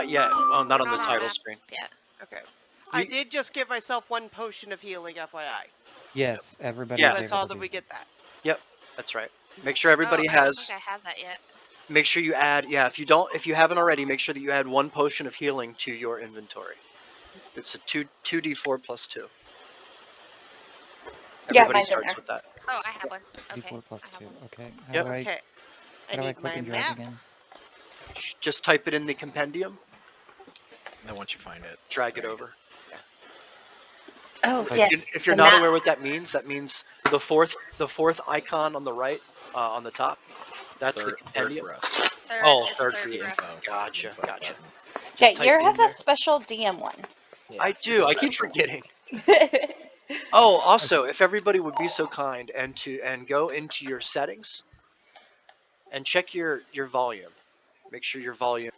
Not yet. Well, not on the Not on title map screen. yet. Okay. I You- did just give myself 1 potion of healing, FYI. Yes, everybody Yes. was I able saw to that do we get that. Yep, that's right. Make sure everybody I don't has. think I have that yet. Make sure you add. Yeah, if you haven't already, make sure that you add 1 potion of healing to your inventory. It's a 2d4 plus 2. Yeah, Everybody mine's in starts there. with that. Oh, I have one. Okay. D4 plus I have 2. one. Okay. Yep. Okay. How do I need click my and drag map. again? Just type it in the compendium. And then once you find it, Drag it over. Oh, If yes. If you're the not map. aware what that means the fourth icon on the right, on the top. That's the third compendium. for us. It's third third for you. for us. Gotcha. Info Gotcha. button. Yeah, type you it in have a there. special DM one. Yeah, I do. I keep forgetting. Yeah, Oh, also, if everybody would be so kind and go into your settings and check your volume. Make sure your volume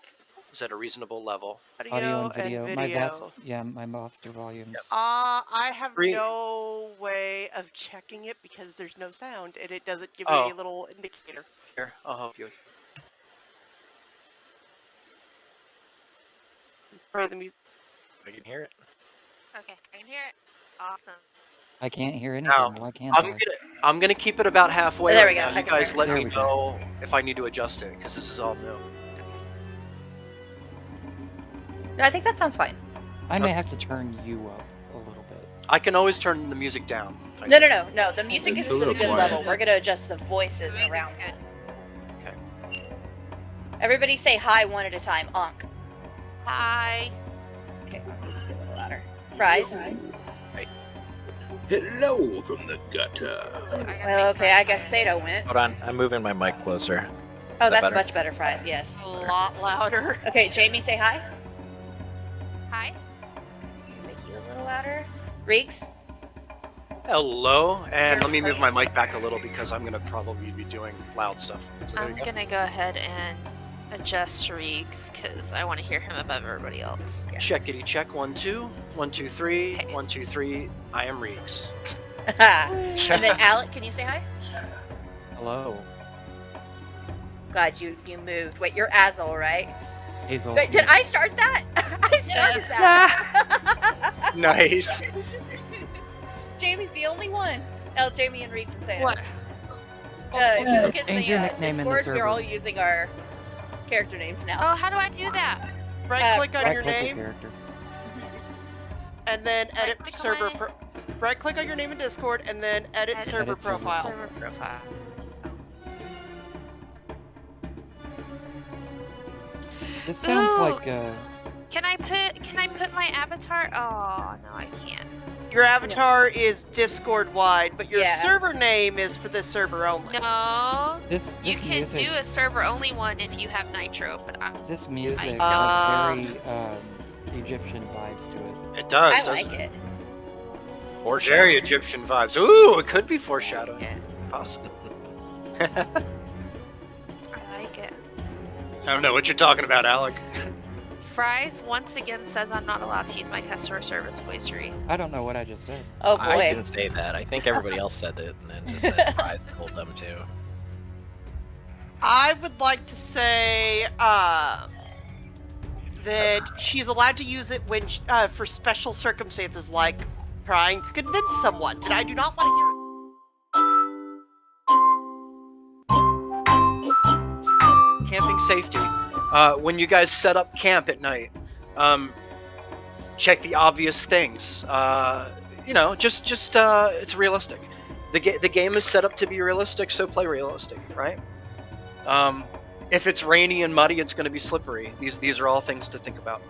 is at a reasonable level. Audio and video. My master volumes. Yep. I have Three- no way of checking it because there's no sound and it doesn't give Oh. me a little indicator. Here, I'll help you. Play the music. I can hear it. Okay, I can hear it. Awesome. I can't hear anything. Why can't I'm gonna keep it about halfway. There right we go. now. I You can guys hear let it. me There we go. know if I need to adjust it because this is all new. No, I think that sounds fine. I may have to turn you up a little bit. I can always turn the music down. if I No, need. no. The music It's is a at a little good quiet. level. We're gonna adjust the voices The music's around. good. Okay. Everybody say hi one at a time. Onk. Hi. Okay, a little louder. Fries. Hello from the gutter. Well, okay, I guess Sato went. Hold on, I'm moving my mic closer. Oh, Is that that's better? much better, Fries. Yes. A lot louder. Okay, Jamie, say hi. Hi. Make you a little louder. Reeks. Hello, and let me move my mic back a little because I'm gonna probably be doing loud stuff. So there I'm you go. gonna go ahead and adjust Reeks because I want to hear him above everybody else. Checkity check. 1 2 1 2 3 Okay. 1 2 3. I am Reeks. And then Alec, can you say hi? Hello. God, you moved. Wait, you're Azul, right? Hazel. Wait, did I start that? I started that. Nice. Jamie's the only one. Oh, Jamie and Reeks and Sato. What? If you look at Change the your nickname in the Discord, we're all server. using our character names now. Oh, how do I do that? Right click on Right your click the name character. and then edit Right-click server. away. Right click on your name in Discord and then edit server Edit server. profile. Server profile. This sounds Ooh. like Can I put my avatar? Oh no, I can't. Your avatar is Discord wide, but your Yeah. server name is for this server only. No. this You can music. do a server only one if you have Nitro, but This music Ah. has very Egyptian vibes to it. It does. I doesn't like it. Very Egyptian vibes. Ooh, it could be foreshadowing. Yeah. Possible. I like it. I don't know what you're talking about, Alec. Fries once again says I'm not allowed to use my customer service voice tree. I don't know what I just said. Oh I boy. didn't say that. I think everybody else said it and then just said I told them to. I would like to say that she's allowed to use it when for special circumstances, like trying to convince someone. And I do not want to hear it. Camping safety. When you guys set up camp at night, check the obvious things. Just it's realistic. The game is set up to be realistic, so play realistic, right? If it's rainy and muddy, it's going to be slippery. These are all things to think about.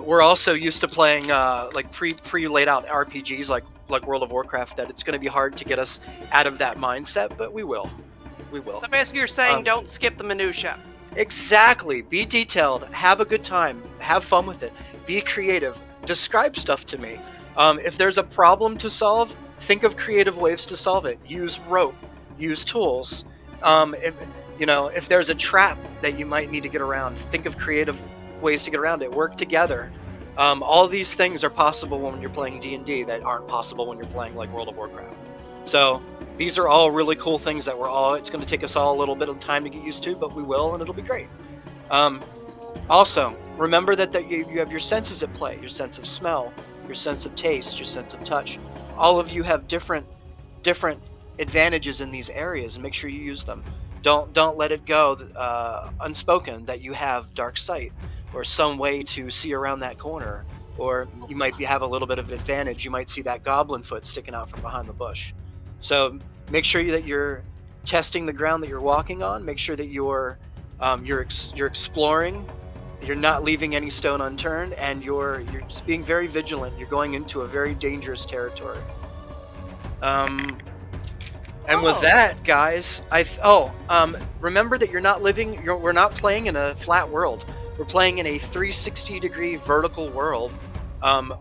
We're also used to playing like pre-laid out RPGs like World of Warcraft. That it's going to be hard to get us out of that mindset, but we will. We will. So basically, you're saying Um, don't skip the minutia. Exactly. Be detailed. Have a good time. Have fun with it. Be creative. Describe stuff to me. If there's a problem to solve, think of creative ways to solve it. Use rope. Use tools. If there's a trap that you might need to get around, think of creative ways to get around it. Work together. All these things are possible when you're playing D&D that aren't possible when you're playing like World of Warcraft. So these are all really cool things that it's going to take us all a little bit of time to get used to, but we will, and it'll be great. Also, remember that you have your senses at play, your sense of smell, your sense of taste, your sense of touch. All of you have different advantages in these areas, and make sure you use them. Don't let it go unspoken that you have dark sight or some way to see around that corner, or you might have a little bit of advantage. You might see that goblin foot sticking out from behind the bush. So make sure that you're testing the ground that you're walking on. Make sure that you're exploring. You're not leaving any stone unturned, and you're just being very vigilant. You're going into a very dangerous territory. And with that, guys, remember that we're not playing in a flat world. We're playing in a 360-degree vertical world,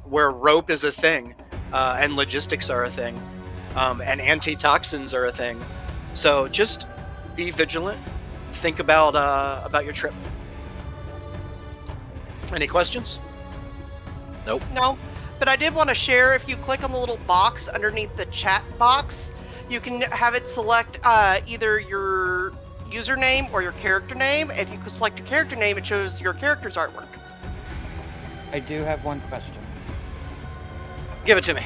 where rope is a thing, and logistics are a thing, and antitoxins are a thing. So just be vigilant. Think about your trip. Any questions? Nope. No, but I did want to share, if you click on the little box underneath the chat box, you can have it select either your username or your character name. If you select your character name, it shows your character's artwork. I do have one question. Give it to me.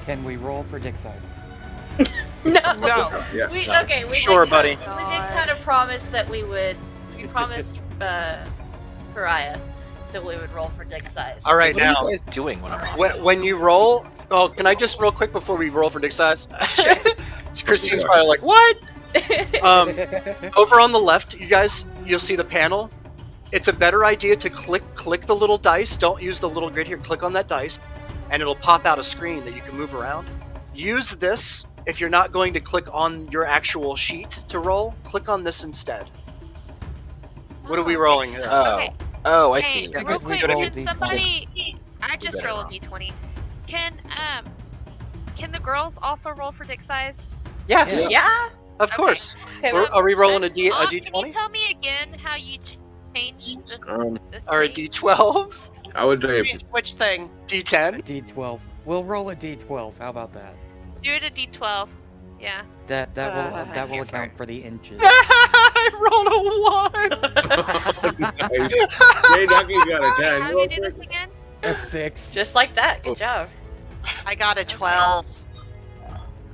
Can we roll for dick size? No. No. Yeah. We no. okay. We Sure, did buddy. We did kind of promise that we would. We promised Pariah that we would roll for dick size. All right, What now are you guys doing when I'm off? when you roll, can I just real quick before we roll for dick size? Christine's probably like, what? Over on the left, you'll see the panel. It's a better idea to click the little dice. Don't use the little grid here. Click on that dice, and it'll pop out a screen that you can move around. Use this if you're not going to click on your actual sheet to roll. Click on this instead. What are we rolling? Okay. Oh, I Hey, see. I real guess we quick, roll can D20. somebody? I just better roll a roll. d20. Can the girls also roll for dick size? Yes, Yeah. of Okay. course. Okay, Are we rolling a Can you D20 tell me again how you changed the or a thing? D12? I would say Which thing? D10? D12. We'll roll a D12. How about that? Do it a d12. Yeah. That will here for account it. for the inches. I rolled a 1. Jay Ducky got a How 10. do you do this again? A 6. Just like that. Good job. I got a 12.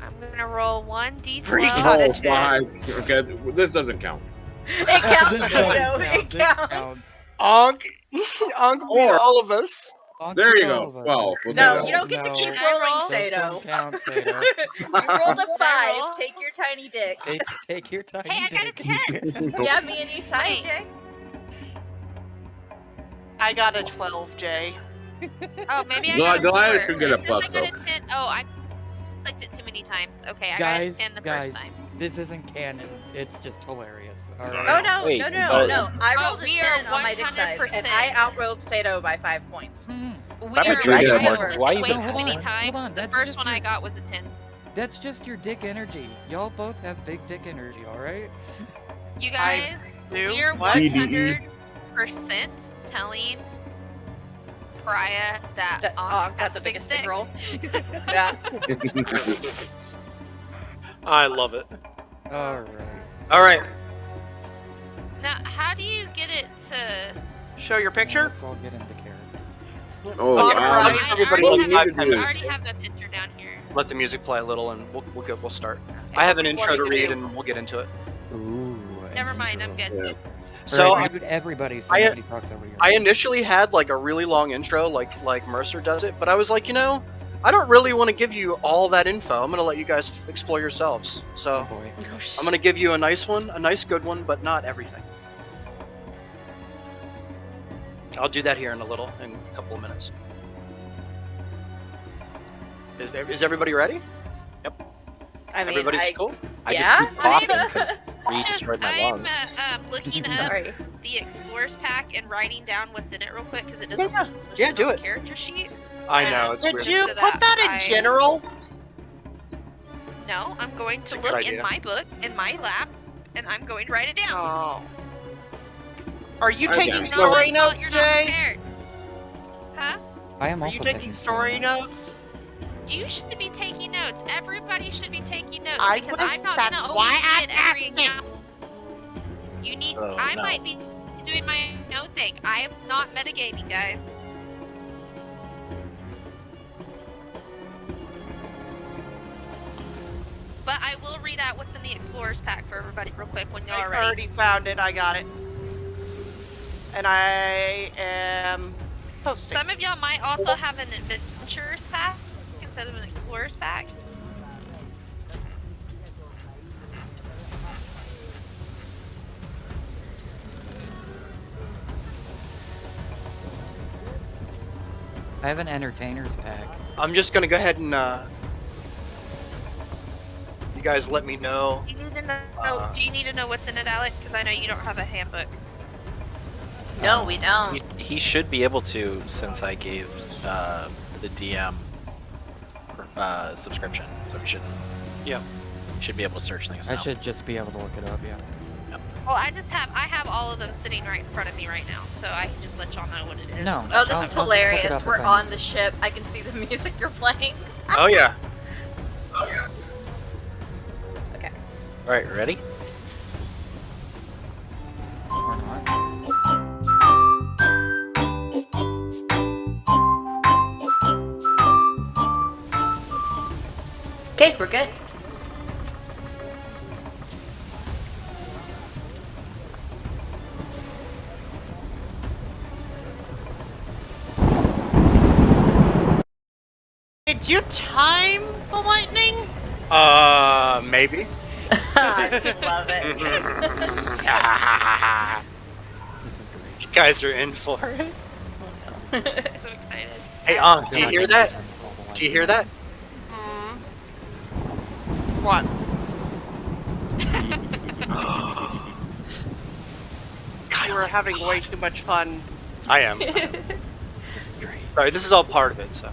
I'm gonna roll one d12. Three got Oh, a 10. 5. Okay, this doesn't count. It counts, This Kato. doesn't It count, this counts. Onk. Onk beat Or- all of us. There you go. 12. We'll No, do you that. don't get to keep Can I rolling, roll? That Sato. don't count, Sato. You rolled a Can I 5. roll? Take your tiny dick. Take your time. Hey, I got a 10. Yeah, me and you tied, Wait. Jay. I got a 12, Jay. Oh, maybe I Goliath got a 4. should get a It says plus, I got a 10. Oh, I clicked it too many times. Okay, I got a 10 the Guys, first time. this isn't canon. It's just hilarious. All right. Oh no, Wait, no. but- I Oh, rolled a we 10 are on my dick size, and 100%. I outrolled Sato by 5 points. Hmm. We I'm a are dragon I mark. clicked Why it you way been- too Hold many on, times. hold on, The that's first just one I your- got was a 10. That's just your dick energy. Y'all both have big dick energy, all right? You guys, Do we are what? 100% telling Pariah that That Ankh has got the biggest biggest dick dick. roll. Yeah. I love it. All right. All right. Now, how do you get it to? Show your picture. Let's all get into character. Oh, All wow. right. I everybody what already, you need have, to do I is- already have that picture down here. Let the music play a little, and we'll start. Okay. I have an What intro do to you read, do? and we'll get into it. Ooh. Never an mind, I'm intro. good. Yeah. So All right, mute everybody so I- nobody talks over you. I initially had like a really long intro, like Mercer does it, but I was like, I don't really want to give you all that info. I'm gonna let you guys explore yourselves. Oh So boy. I'm gonna give you a nice good one, but not everything. I'll do that here in a couple of minutes. Is everybody ready? I mean, Everybody's cool? I Yeah? just keep coughing I'm- because Reed destroyed my I'm lungs. looking up Sorry. the Explorer's Pack and writing down what's in it real quick because it doesn't Yeah. list Yeah, it do on it. the character sheet. I know it's Could weird. you So put that in I- general? No, I'm going It's to a good look in idea. my book, in my lap, and I'm going to write it down. Oh. Are you I taking got it. It's story not my fault notes, you're not Jay? prepared. Huh? I am Are also you taking story notes? You should be taking notes. Everybody should be taking notes I because was- I'm not that's gonna always why I'm get every asking. account. You need. Oh, I no. might be doing my notes anything. I am not metagaming, guys. But I will read out what's in the Explorer's Pack for everybody real quick when y'all I are ready. already found it. I got it. And I am posting. Some of y'all might also have an Adventurer's Pack instead of an Explorer's Pack. I have an entertainer's pack. I'm just gonna go ahead and you guys let me know. Do you need to know, do you need to know what's in it, Alec? Because I know you don't have a handbook. No, we don't. He should be able to, since I gave the DM subscription, so he should. Yeah. He should be able to search things. I now. should just be able to look it up, yeah. Well, I have all of them sitting right in front of me right now, so I can just let y'all know what it is. No. Oh, this I'll is just look it hilarious. up We're if I on need the ship. I can see the music you're playing. Oh yeah. Okay. All right, ready? Or not. Okay, we're good. Did you time the lightning? Maybe. I love it. This is great. You guys are in for it. So excited. Hey, I do feel you like hear I that? should turn all the Do you lights hear on. that? What? God, You were having way too much fun. I am. This is great. Sorry, this is all part of it. So.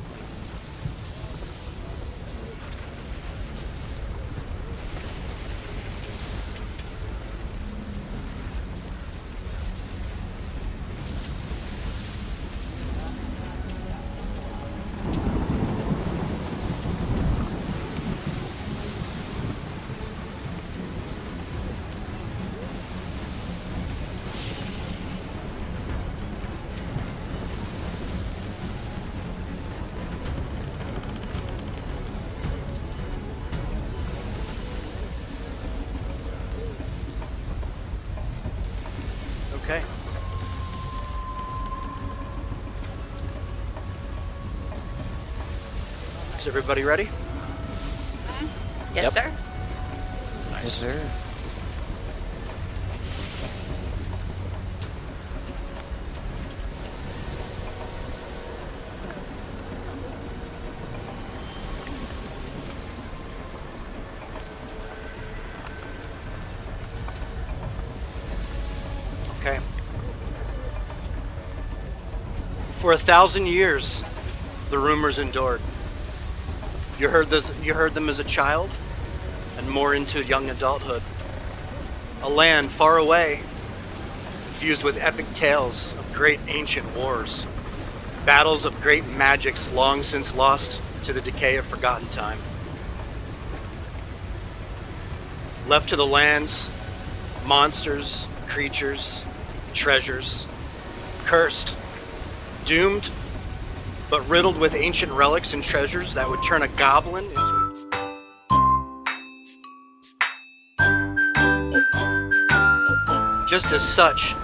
Okay. Is everybody ready? Yes, sir. Yes, sir. Okay. For 1,000 years, the rumors endured. You heard them as a child, and more into young adulthood. A land far away, fused with epic tales of great ancient wars, battles of great magics long since lost to the decay of forgotten time. Left to the lands, monsters, creatures, treasures, cursed, doomed, but riddled with ancient relics and treasures that would turn a goblin into just as such,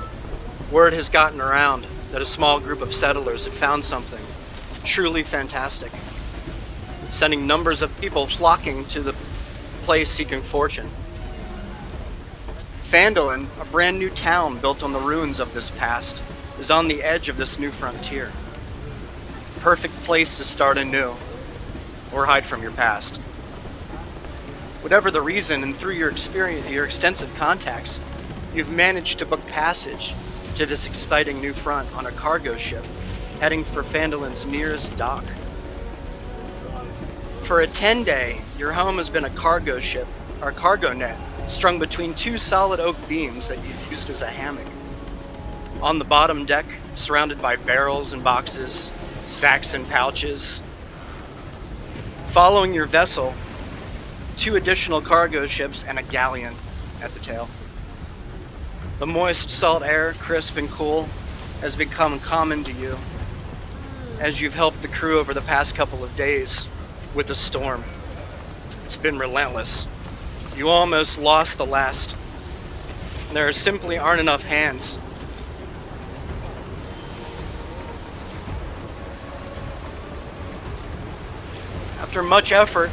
word has gotten around that a small group of settlers had found something truly fantastic, sending numbers of people flocking to the place seeking fortune. Phandelver, a brand new town built on the ruins of this past, is on the edge of this new frontier. Perfect place to start anew, or hide from your past. Whatever the reason, and through your experience, your extensive contacts, you've managed to book passage to this exciting new front on a cargo ship, heading for Phandelver's nearest dock. For a 10-day, your home has been a cargo ship, or cargo net, strung between two solid oak beams that you've used as a hammock. On the bottom deck, surrounded by barrels and boxes, sacks and pouches. Following your vessel, 2 additional cargo ships and a galleon at the tail. The moist salt air, crisp and cool, has become common to you as you've helped the crew over the past couple of days with the storm. It's been relentless. You almost lost the last. There simply aren't enough hands. After much effort,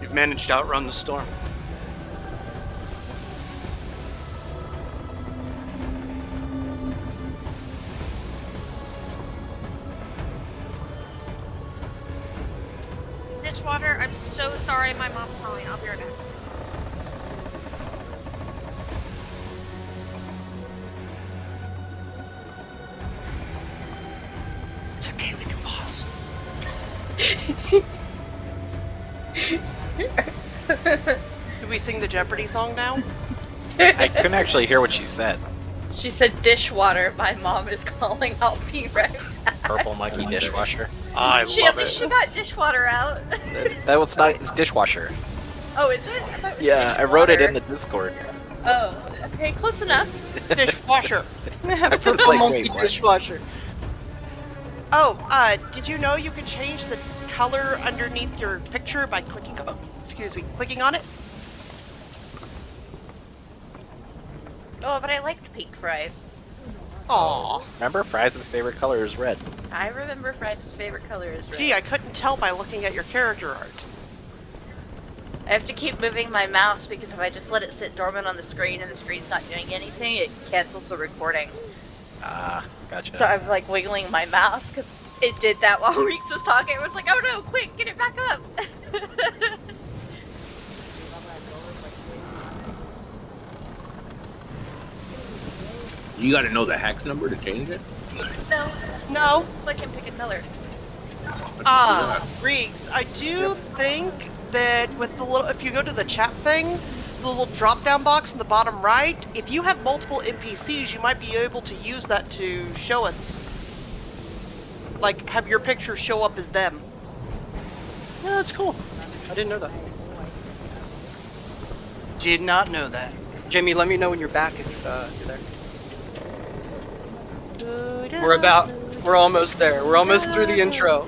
you've managed to outrun the storm. Dishwater, I'm so sorry. My mom's calling. I'll be right back. It's okay, we can pause. Do we sing the Jeopardy song now? I couldn't actually hear what she said. She said dishwater. My mom is calling. I'll be right back. Purple monkey dishwasher. I She love at least it. she got dishwater out. That was not. It's dishwasher. Oh, is it? I thought it was Yeah, I wrote it in dishwater. the Discord. Oh, okay, close enough. Dishwasher. I put Purple like, monkey wait, what? dishwasher. Oh, did you know you can change the color underneath your picture by clicking on it? Oh, but I liked pink fries. Aw. Remember, Fries' favorite color is red. I remember Fries' favorite color is red. Gee, I couldn't tell by looking at your character art. I have to keep moving my mouse because if I just let it sit dormant on the screen and the screen's not doing anything, it cancels the recording. Ah, gotcha. So I'm like wiggling my mouse because it did that while Reeks was talking. It was like, oh no, quick, get it back up. You gotta know the hex number to change it? No, No. just click and pick a color. Riggs, I do think that with the little, if you go to the chat thing, the little drop-down box in the bottom right, if you have multiple NPCs, you might be able to use that to show us. Like, have your picture show up as them. Yeah, that's cool. I didn't know that. Did not know that. Jamie, let me know when you're back if you're there. We're almost there. We're almost through the intro.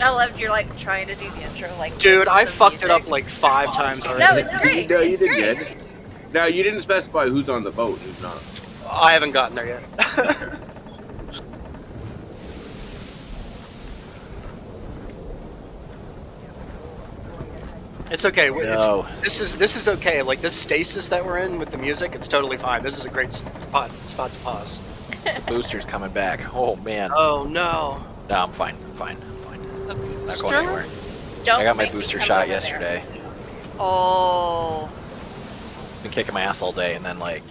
I loved you're like trying to do the intro like. Dude, I some fucked it up music. like 5 times No, already. it's great. No, you it's did great. good. Now, you didn't specify who's on the boat, who's not. I haven't gotten there yet. It's okay. No. This is okay. Like this stasis that we're in with the music, it's totally fine. This is a great spot to pause. The booster's coming back. Oh man. Oh no. No, I'm fine. I'm fine. I'm fine. Not going anywhere. Don't I got my make me booster come shot over yesterday. Oh. Been kicking my ass all day, and then like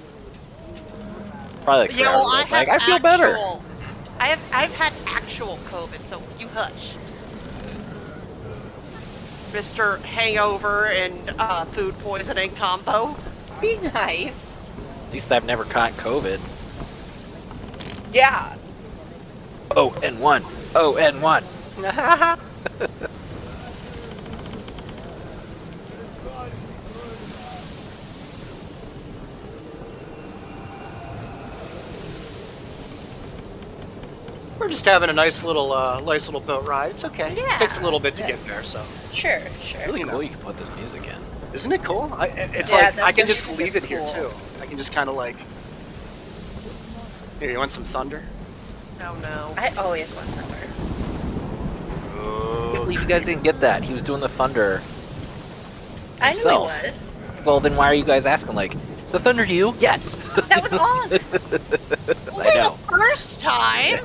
probably like 3 Yeah, hours well, ago, like I feel better. I've had actual COVID, so you hush. Mr. Hangover and food poisoning combo. Be nice. At least I've never caught COVID. Yeah. Oh, and one. Oh, and one. We're just having a nice little boat ride. It's okay. Yeah. It takes a little bit to Yeah. get there, so Sure, sure. Really You know. cool. You can put this music in. isn't it cool? It's Yeah, like that I can just music leave is it here cool. too. I can just kind of like. Here, you want some thunder? Oh no. I always want thunder. I can't believe you guys didn't get that. He was doing the thunder. I knew he Himself. was. Well, then why are you guys asking? Like, is the thunder to you? Yes. That was on. I know. First time.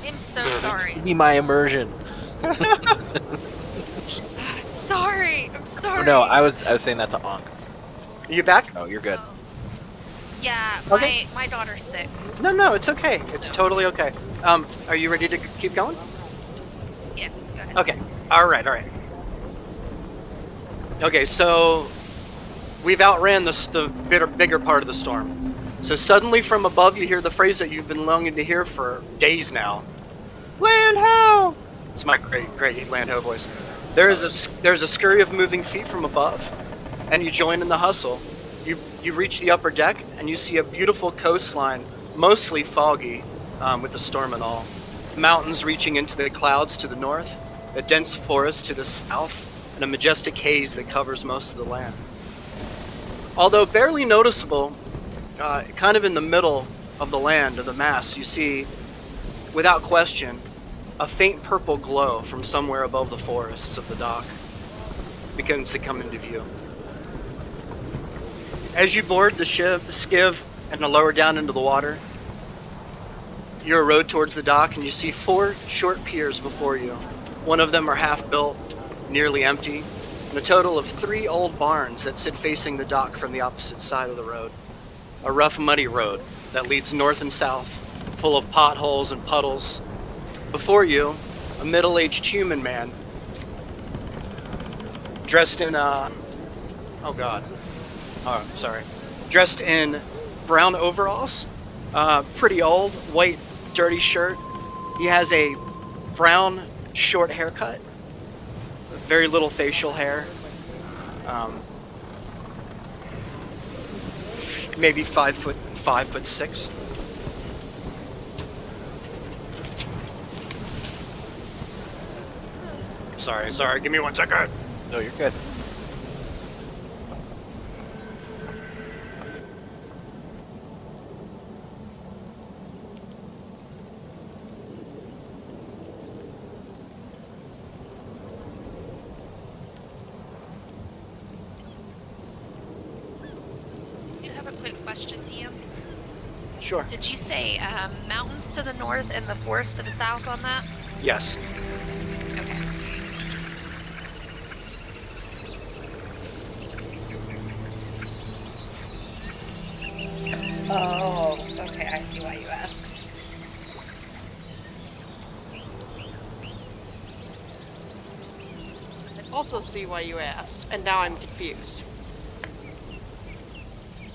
I'm so sorry. Give me my immersion. Sorry. I'm sorry. No, I was saying that to Ankh. Are you back? No, you're good. Yeah, Okay. my daughter's sick. No, it's okay. It's totally okay. Are you ready to keep going? Yes, go ahead. Okay. All right. Okay, so we've outran the bigger part of the storm. So suddenly from above you hear the phrase that you've been longing to hear for days now. Land ho! It's my great land ho voice. There's a scurry of moving feet from above, and you join in the hustle. You reach the upper deck, and you see a beautiful coastline, mostly foggy, with the storm and all. Mountains reaching into the clouds to the north, a dense forest to the south, and a majestic haze that covers most of the land. Although barely noticeable, kind of in the middle of the land, of the mass, you see, without question, a faint purple glow from somewhere above the forests of the dock begins to come into view. As you board the skiff and lower down into the water, you're rowed towards the dock and you see 4 short piers before you. One of them are half built, nearly empty, and a total of 3 old barns that sit facing the dock from the opposite side of the road. A rough, muddy road that leads north and south, full of potholes and puddles. Before you, a middle-aged human man, dressed in dressed in brown overalls, pretty old, white, dirty shirt. He has a brown, short haircut, very little facial hair, maybe 5'6". Sorry, give me 1 second. No, you're good. I do have a quick question, DM. Sure. Did you say mountains to the north and the forest to the south on that? Yes. Okay. Oh, okay, I see why you asked. I also see why you asked, and now I'm confused.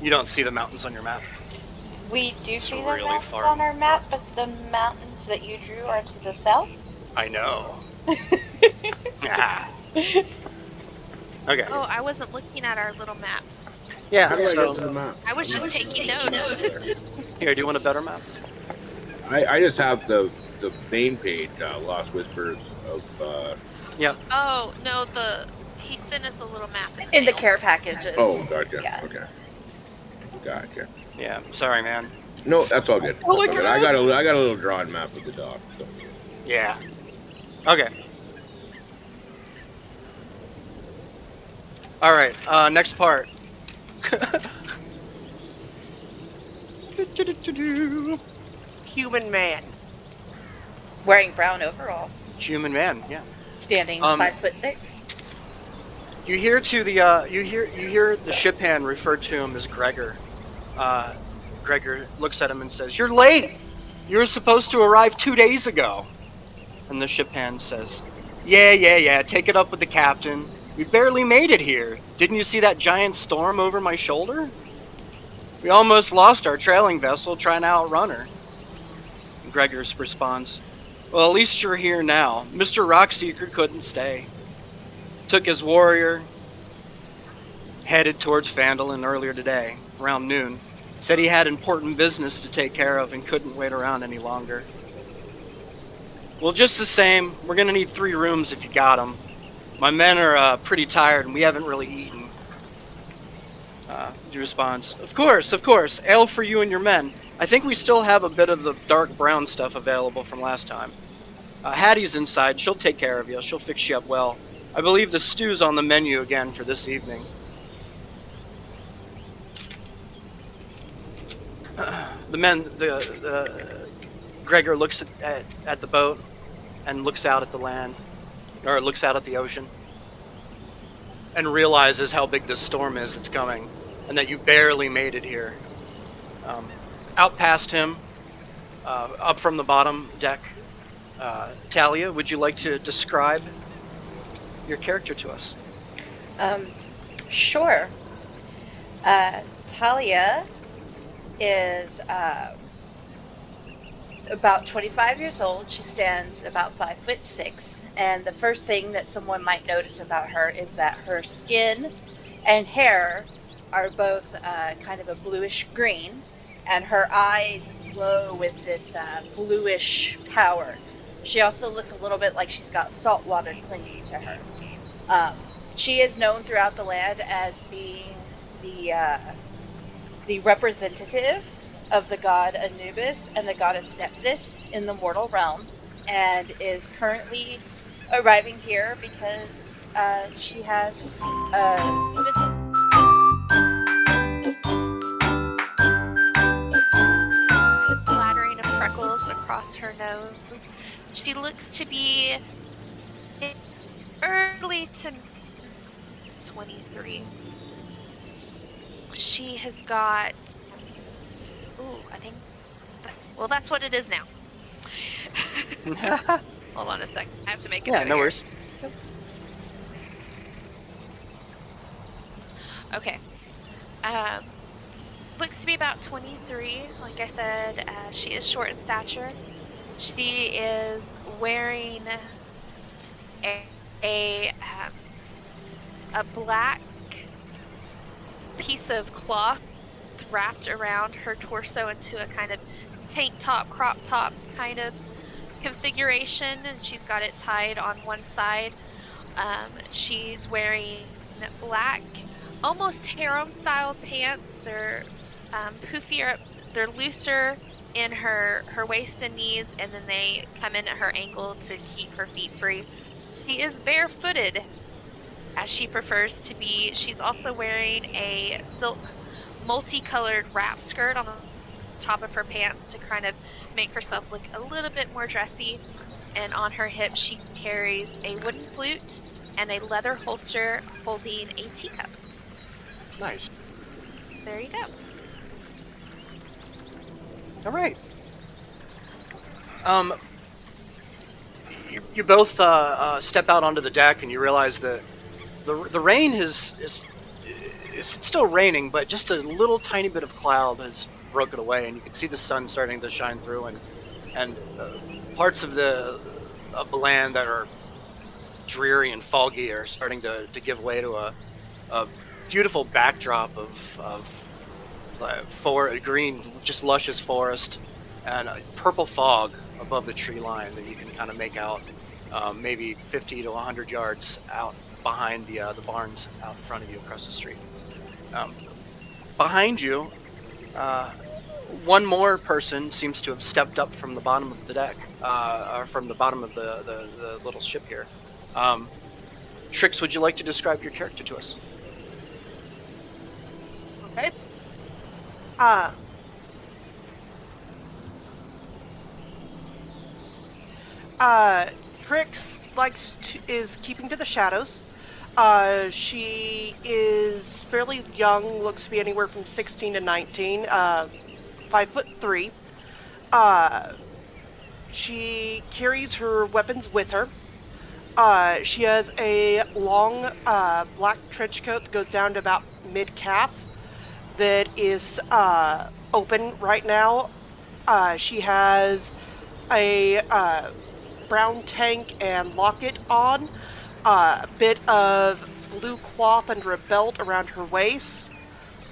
You don't see the mountains on your map. We do It's see the really mountains far. on our map, but the mountains that you drew are to the south? I know. Ah. Okay. Oh, I wasn't looking at our little map. Yeah, How do I so get to the map? I was just taking notes. here, do you want a better map? I just have the main page, Lost Whispers of. Oh no, he sent us a little map In the mail. care packages. Oh, gotcha. Yeah. Okay. Gotcha. Yeah, sorry, man. No, that's all good. That's all my good. I got a little drawing map of the dock. So. Yeah. Okay. All right. Next part. Human man. Wearing brown overalls. Human man. Yeah. Standing Um, 5'6". You hear to the you hear the ship hand refer to him as Gregor. Gregor looks at him and says, "You're late. You were supposed to arrive 2 days ago." And the ship hand says, Yeah. Take it up with the captain. We barely made it here. Didn't you see that giant storm over my shoulder? We almost lost our trailing vessel trying to outrun her." And Gregor responds, "Well, at least you're here now. Mr. Rockseeker couldn't stay. Took his warrior, headed towards Phandelver earlier today, around noon. Said he had important business to take care of and couldn't wait around any longer. Well, just the same, we're gonna need 3 rooms if you got them. My men are pretty tired and we haven't really eaten." He responds, Of course, ale for you and your men. I think we still have a bit of the dark brown stuff available from last time. Hattie's inside, she'll take care of you, she'll fix you up well. I believe the stew's on the menu again for this evening. Gregor looks at the boat and looks out at the land, or looks out at the ocean, and realizes how big this storm is that's coming, and that you barely made it here. Out past him, up from the bottom deck, Talia, would you like to describe your character to us? Sure. Talia is about 25 years old. She stands about 5'6", and the first thing that someone might notice about her is that her skin and hair are both kind of a bluish green, and her eyes glow with this bluish power. She also looks a little bit like she's got salt water clinging to her. She is known throughout the land as being the representative of the god Anubis and the goddess Nephthys in the mortal realm, and is currently arriving here because she has A splattering of freckles across her nose. She looks to be early to 23. She has got. Ooh, I think. Well, that's what it is now. Hold on a sec. I have to make it. Yeah, no worries. Okay. Looks to be about 23. Like I said, she is short in stature. She is wearing a black piece of cloth wrapped around her torso into a kind of tank top, crop top kind of configuration, and she's got it tied on one side. She's wearing black, almost harem-style pants. They're poofier, they're looser in her waist and knees, and then they come in at her ankle to keep her feet free. She is barefooted, as she prefers to be. She's also wearing a silk multicolored wrap skirt on the top of her pants to kind of make herself look a little bit more dressy. And on her hip, she carries a wooden flute and a leather holster holding a teacup. Nice. There you go. All right. You both step out onto the deck, and you realize that the rain is still raining, but just a little tiny bit of cloud has broken away, and you can see the sun starting to shine through, and parts of the land that are dreary and foggy are starting to give way to a beautiful backdrop of green, just luscious forest, and a purple fog above the tree line that you can kind of make out maybe 50 to 100 yards out behind the barns out in front of you across the street. Behind you, one more person seems to have stepped up from the bottom of the deck, or from the bottom of the little ship here. Trix, would you like to describe your character to us? Okay. Trix is keeping to the shadows. She is fairly young, looks to be anywhere from 16 to 19, 5'3". She carries her weapons with her. She has a long black trench coat that goes down to about mid-calf that is open right now. She has a brown tank and locket on, a bit of blue cloth under a belt around her waist,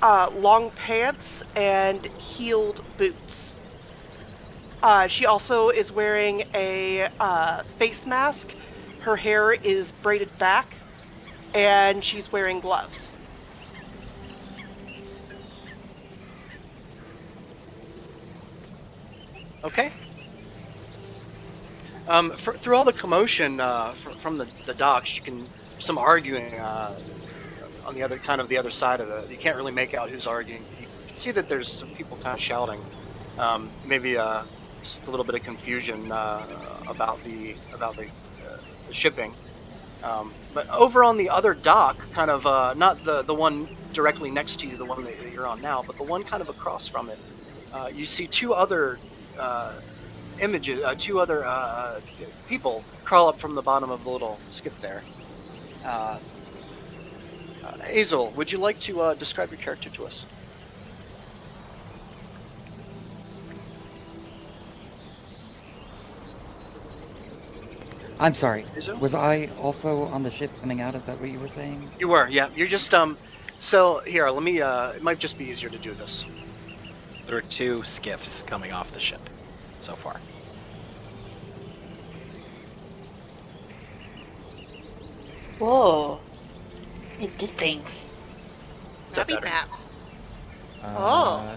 long pants, and heeled boots. She also is wearing a face mask. Her hair is braided back, and she's wearing gloves. Okay. Through all the commotion from the docks, you can some arguing on the other side of the. You can't really make out who's arguing. You can see that there's some people kind of shouting, maybe just a little bit of confusion about the shipping. But over on the other dock, kind of not the one directly next to you, the one that you're on now, but the one kind of across from it, you see two other people crawl up from the bottom of the little skip there. Azel, would you like to describe your character to us? I'm sorry. Izu? Was I also on the ship coming out? Is that what you were saying? You were, yeah. You're just So here, let me. It might just be easier to do this. There are 2 skiffs coming off the ship so far. Whoa. It did things. Is that Nappy better? map. Uh,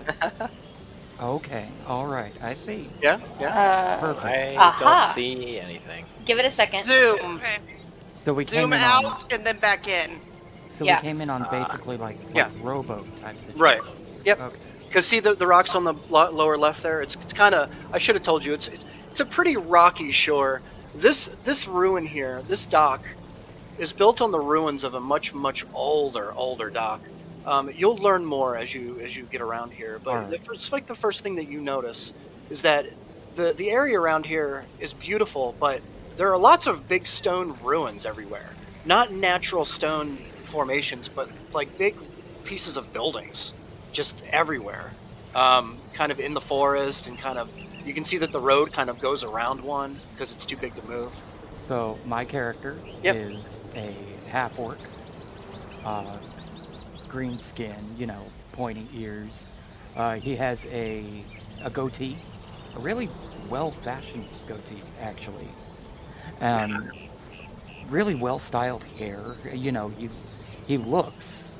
okay. All right. I see. Yeah, yeah. Perfect. I Aha. don't see anything. Give it a second. Zoom. Okay. So we Zoom came in out on. and then back in. So Yeah. we came in on basically like Yeah. rowboat type situation. Right. Yep. Okay. Because see the rocks on the lower left there. It's kind of. I should have told you. It's a pretty rocky shore. This ruin here, this dock, is built on the ruins of a much older dock. You'll learn more as you get around here. But Alright. the first thing that you notice is that the area around here is beautiful, but there are lots of big stone ruins everywhere. Not natural stone formations, but like big pieces of buildings just everywhere. Kind of in the forest, and kind of you can see that the road kind of goes around one because it's too big to move. So my character Yep. is a half orc, green skin, pointy ears. He has a goatee, a really well-fashioned goatee, actually. Really well-styled hair. He looks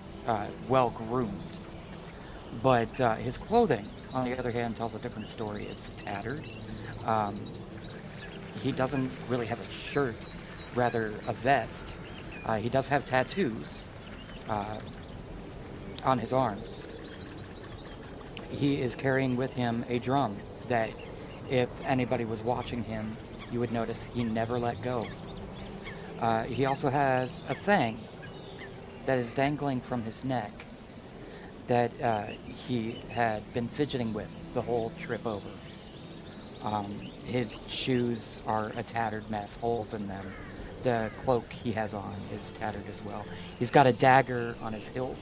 well-groomed. But his clothing, on the other hand, tells a different story. It's tattered. Um, he doesn't really have a shirt, rather a vest. He does have tattoos on his arms. He is carrying with him a drum that, if anybody was watching him, you would notice he never let go. He also has a thing that is dangling from his neck that he had been fidgeting with the whole trip over. His shoes are a tattered mess, holes in them. The cloak he has on is tattered as well. He's got a dagger on his hilt.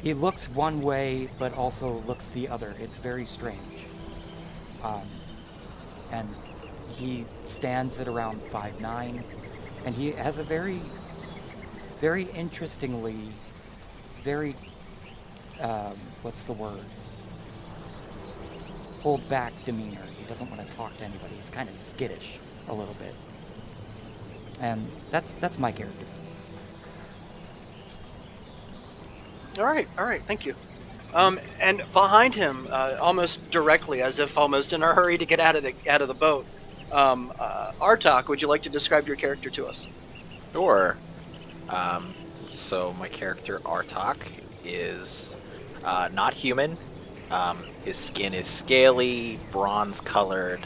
He looks one way, but also looks the other. It's very strange. And he stands at around 5'9", and he has a very, very interestingly, very, what's the word? Hold back demeanor. He doesn't want to talk to anybody. He's kind of skittish a little bit. And that's my character. All right, thank you. And behind him, almost directly, as if almost in a hurry to get out of the boat, Artak, would you like to describe your character to us? Sure. So my character Artak is not human. His skin is scaly, bronze-colored,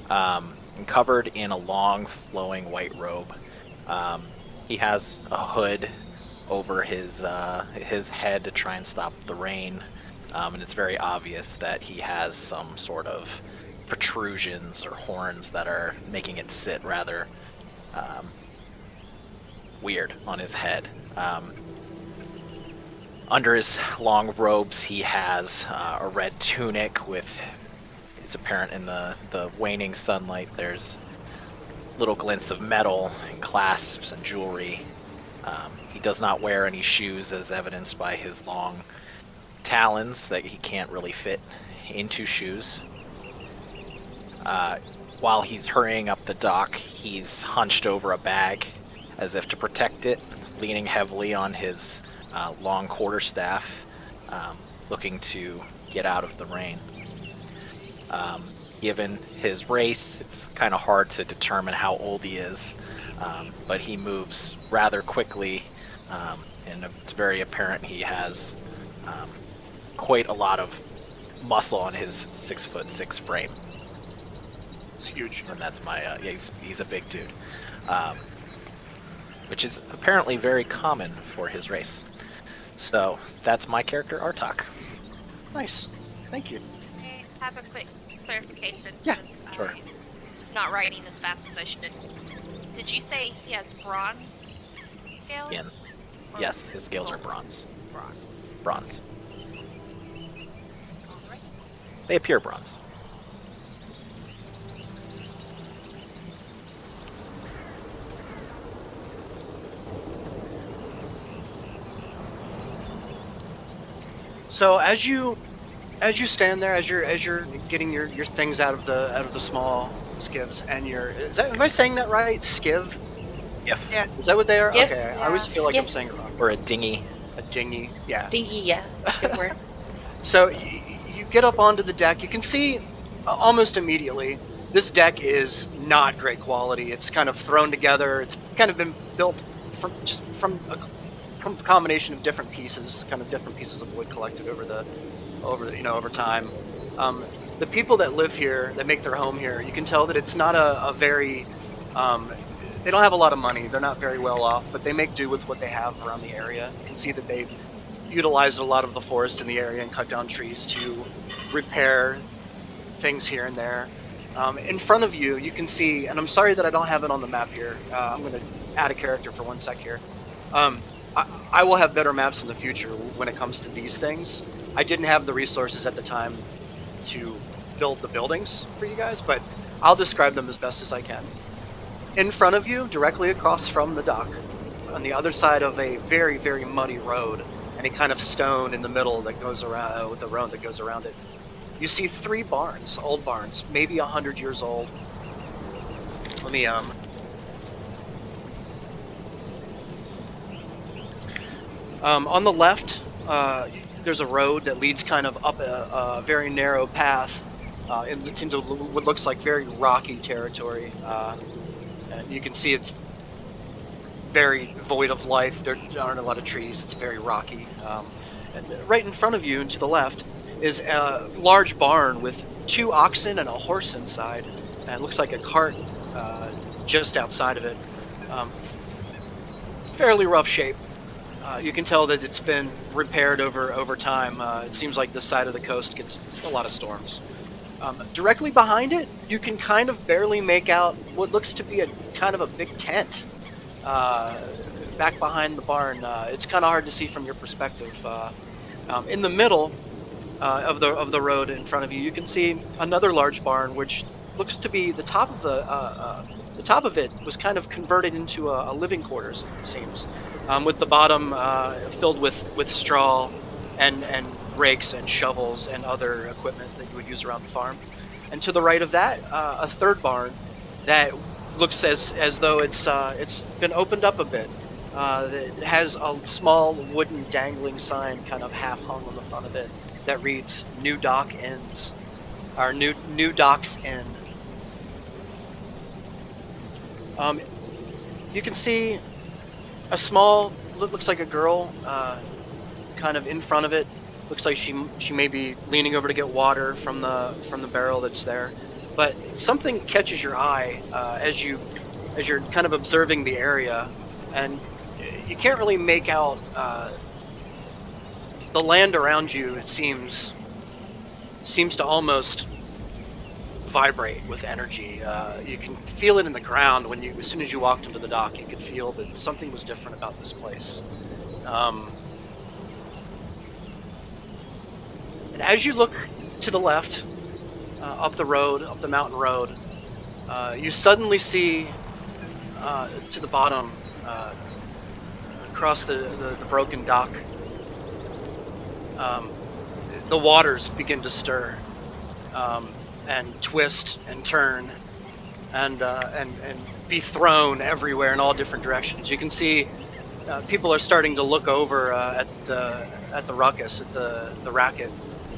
and covered in a long, flowing white robe. He has a hood over his head to try and stop the rain, and it's very obvious that he has some sort of protrusions or horns that are making it sit rather weird on his head. Under his long robes, he has a red tunic with, it's apparent in the waning sunlight, there's little glints of metal and clasps and jewelry. He does not wear any shoes, as evidenced by his long talons that he can't really fit into shoes. While he's hurrying up the dock, he's hunched over a bag as if to protect it, leaning heavily on his long quarterstaff, looking to get out of the rain. Given his race, it's kind of hard to determine how old he is, but he moves rather quickly, and it's very apparent he has quite a lot of muscle on his 6'6" frame. It's huge. And that's my, he's a big dude. Which is apparently very common for his race. So, that's my character, Artak. Nice. Thank you. I have a quick clarification. Yeah, 'Cause sure. I was not writing as fast as I should. Did you say he has bronze scales? Yeah. Or Yes, his scales are gold? bronze. Bronze. Bronze. Alright. They appear bronze. So as you stand there, as you're getting your things out of the small skivs, and am I saying that right? Skiv? Yep. Is Yes. that what they are? Skiff? Okay, I always feel like I'm Skiff. saying it wrong. Or a dinghy. A dinghy, yeah. Dingy, yeah. Good word. So you get up onto the deck. You can see almost immediately this deck is not great quality. It's kind of thrown together. It's kind of been built from a combination of different pieces, kind of different pieces of wood collected over time. The people that live here, that make their home here, you can tell that it's not a very they don't have a lot of money. They're not very well off, but they make do with what they have around the area. You can see that they've utilized a lot of the forest in the area and cut down trees to repair things here and there. In front of you, you can see, and I'm sorry that I don't have it on the map here. I'm going to add a character for 1 sec here. I will have better maps in the future when it comes to these things. I didn't have the resources at the time to build the buildings for you guys, but I'll describe them as best as I can. In front of you, directly across from the dock, on the other side of a very, very muddy road, and a kind of stone in the middle that goes around, with a road that goes around it, you see 3 barns, old barns, maybe 100 years old. Let me, on the left, there's a road that leads kind of up a very narrow path into what looks like very rocky territory. And you can see it's very void of life. There aren't a lot of trees. It's very rocky. And right in front of you and to the left is a large barn with 2 oxen and a horse inside. And it looks like a cart just outside of it. Fairly rough shape. You can tell that it's been repaired over time. It seems like this side of the coast gets a lot of storms. Directly behind it, you can kind of barely make out what looks to be a kind of a big tent back behind the barn. It's kind of hard to see from your perspective. In the middle of the road in front of you, you can see another large barn, which looks to be the top of it was kind of converted into a living quarters. It seems, with the bottom filled with straw and rakes and shovels and other equipment that you would use around the farm. And to the right of that, a third barn that looks as though it's been opened up a bit. It has a small wooden dangling sign kind of half hung on the front of it that reads "New Dock Ends," or "New Docks Inn." You can see a small, looks like a girl, kind of in front of it. Looks like she may be leaning over to get water from the barrel that's there. But something catches your eye as you're kind of observing the area, and you can't really make out the land around you. It seems to almost vibrate with energy. You can feel it in the ground as soon as you walked into the dock. You could feel that something was different about this place. And as you look to the left, up the mountain road, you suddenly see to the bottom, across the broken dock, the waters begin to stir and twist and turn and be thrown everywhere in all different directions. You can see people are starting to look over at the ruckus, at the racket.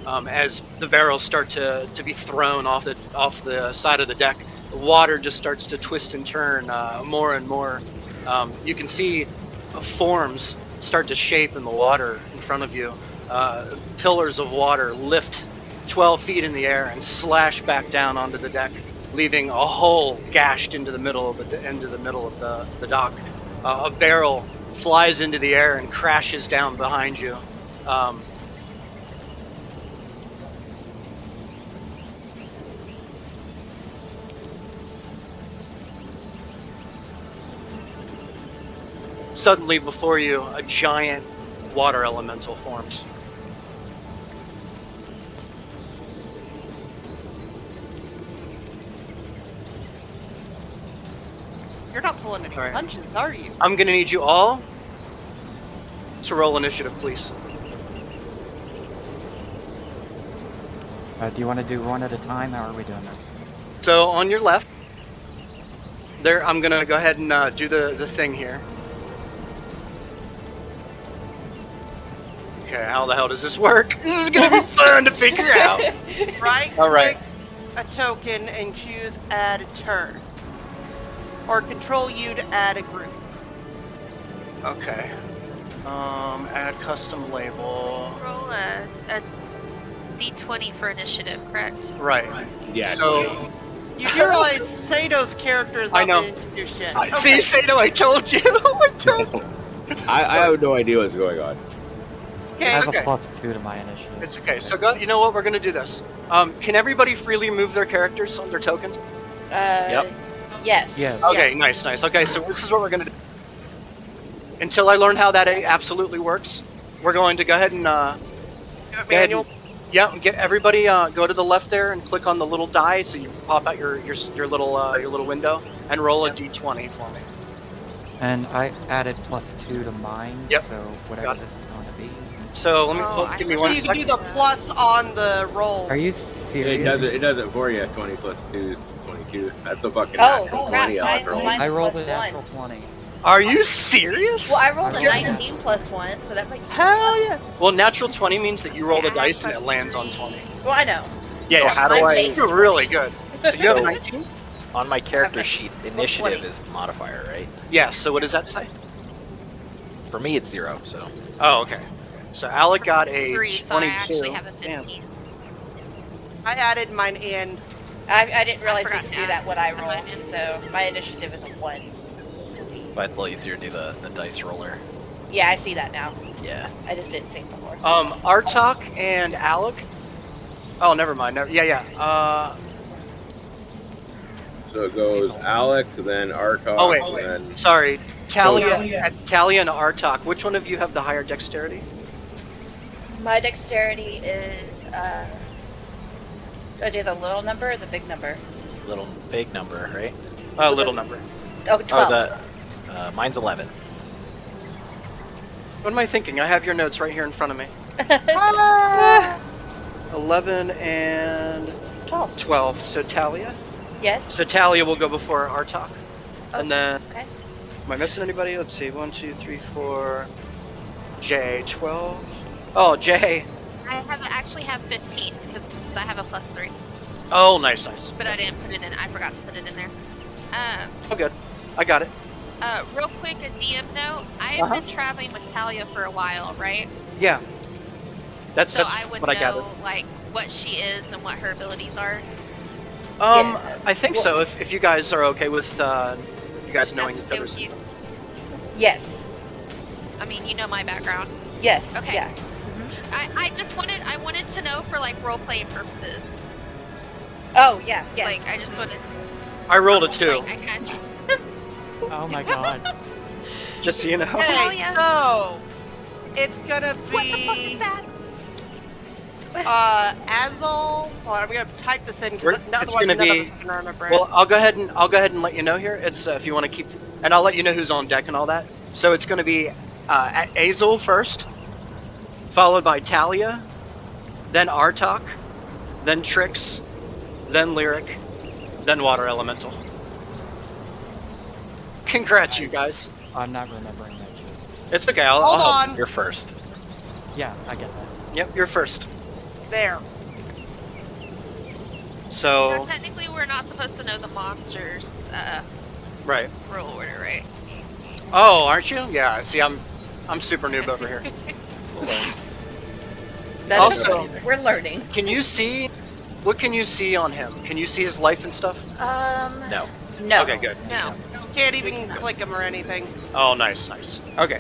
As the barrels start to be thrown off the side of the deck, the water just starts to twist and turn more and more. You can see forms start to shape in the water in front of you. Pillars of water lift 12 feet in the air and slash back down onto the deck, leaving a hole gashed into the middle of the dock. A barrel flies into the air and crashes down behind you. Suddenly before you, a giant water elemental forms. You're not pulling any All right. punches, are you? I'm gonna need you all to roll initiative, please. Do you want to do one at a time? How are we doing this? So on your left, there, I'm gonna go ahead and do the thing here. Okay, how the hell does this work? This is gonna be fun to figure out. Right All right. click a token and choose add a turn. Or control U to add a group. Okay. Add custom label. Roll a d20 for initiative, correct? Right. Yeah. So, You do realize Sato's character is I not know. been introduced yet. see, Sato, I told you. I told you. I have no idea what's going on. I Okay, have okay. a +2 to my initiative. It's okay. So, you know what? We're gonna do this. Can everybody freely move their characters on their tokens? Yes. Yes. Okay, nice. Okay, so this is what we're gonna do. Until I learn how that absolutely works, we're going to go ahead and manual. get everybody go to the left there and click on the little die so you pop out your little window and roll a d20 for me. And I added +2 to mine, Yep. so whatever Got it. this is going to be. So let me Oh, give me I one You can do second. the plus on the roll. Are you serious? It does it for you. 20 plus 2 is 22. That's a fucking Oh, natural crap, 20 mine- roll. mine- I rolled plus a natural 1. 20. Are you serious? Well, I rolled a Yeah. 19 plus 1, so that makes Hell yeah! Well, natural 20 means that you roll the Yeah, I have dice and it lands on +3. 20. Well, I know. Yeah, So yeah. how do I'm I- based- You're really good. So you have So- 19? On my character Okay. sheet, 20. initiative is the modifier, right? Yeah. So what does that say? For me, it's 0. So Oh, okay. So Alec got It's a 3, so I 22. actually have a Damn. 15. I added mine in. I didn't realize we forgot could to do add that when I mine rolled, in. so my initiative is a 1. but it's a little easier to do the dice roller. Yeah, I see that now. Yeah. I just didn't see it before. Artok and Alec. Oh, never mind. Yeah. So it goes Alec, then Artok, Oh wait. and then Sorry. Talia and Artok. Which one of you have the higher dexterity? My dexterity is, do the little number or the big number? Little big number, right? Oh, little number. Oh, 12. Oh, mine's 11. What am I thinking? I have your notes right here in front of me. 11 and 12. So Talia. Yes. So Talia will go before Artok. And then, Okay. am I missing anybody? Let's see. 1, 2, 3, 4. J, 12. Oh, J. I actually have 15 because I have a +3, Oh, nice. but I didn't put it in. I forgot to put it in there. Oh, good. I got it. Real quick, a DM note. I have been traveling with Talia for a while, right? Yeah. That's So I would what I gathered. know like what she is and what her abilities are. Yeah. I think so. If you guys are okay with you guys knowing That's each okay other's. with you. Yes. I mean, you know my background. Yes. Okay. Yeah. I wanted to know for like role playing purposes. Oh, yeah. Yes. Like I just wanted. I rolled a 2, Like I kind of. Oh my god. just so you know. Okay, yeah. so it's gonna What the fuck is be that? Azul. Hold on, I'm gonna type this in It's because otherwise gonna none be- of us can remember. Well, I'll go ahead and let you know here. It's if you want to keep, and I'll let you know who's on deck and all that. So it's going to be Azul first, followed by Talia, then Artok, then Trix, then Lyric, then Water Elemental. Congrats, you guys. I'm not remembering that shit. It's okay. I'll Hold help. on, You're first. Yeah, I get that. Yep, you're first. there. So So technically, we're not supposed to know the monsters' right. role order, right? Oh, aren't you? Yeah. See, I'm super noob over here. That's Also- okay. We're learning. Can you see? What can you see on him? Can you see his life and stuff? No. No. Okay, good. No. Can't even click them or anything. Oh, nice. Okay.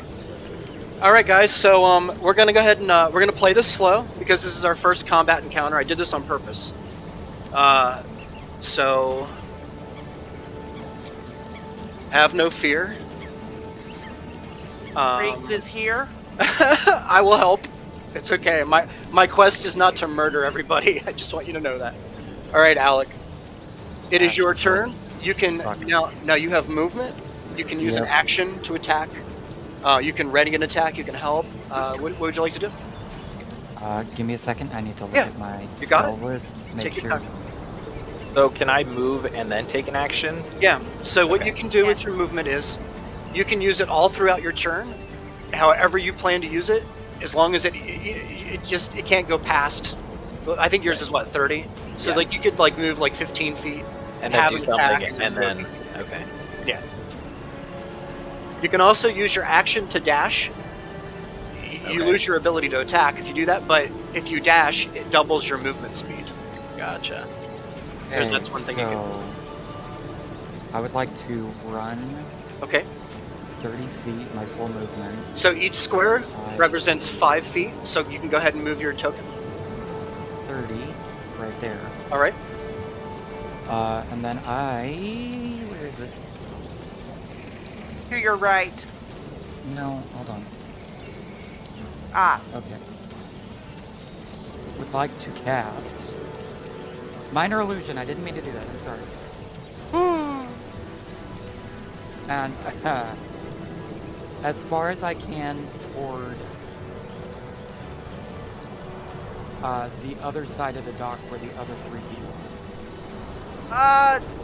All right, guys. So we're gonna go ahead and we're gonna play this slow because this is our first combat encounter. I did this on purpose. So have no fear. Riggs is here. I will help. It's okay. My quest is not to murder everybody. I just want you to know that. All right, Alec. It is your turn. You can now you have movement. You can use an action to attack. You can ready an attack. You can help. What would you like to do? Give me a second. I need to look Yeah, at my you got spell list. Make Take your sure. time. So can I move and then take an action? Yeah. So what Okay. you can do with Yes. your movement is you can use it all throughout your turn, however you plan to use it, as long as it can't go past. Well, I think yours is what 30. So Yeah. like you could like move like 15 feet And then have do an something, attack, and go then okay. You can also use your action to dash. You Okay. lose your ability to attack if you do that, but if you dash, it doubles your movement speed. Gotcha. Because that's one thing you can. So, I would like to run Okay. 30 feet, my full movement. So each square 5, represents 5 feet, so you can go ahead and move your token. 30, right there. All right. And then where is it? To your right. No, hold on. Ah, Okay. Would like to cast Minor Illusion. I didn't mean to do that. I'm sorry. And as far as I can toward the other side of the dock where the other 3 people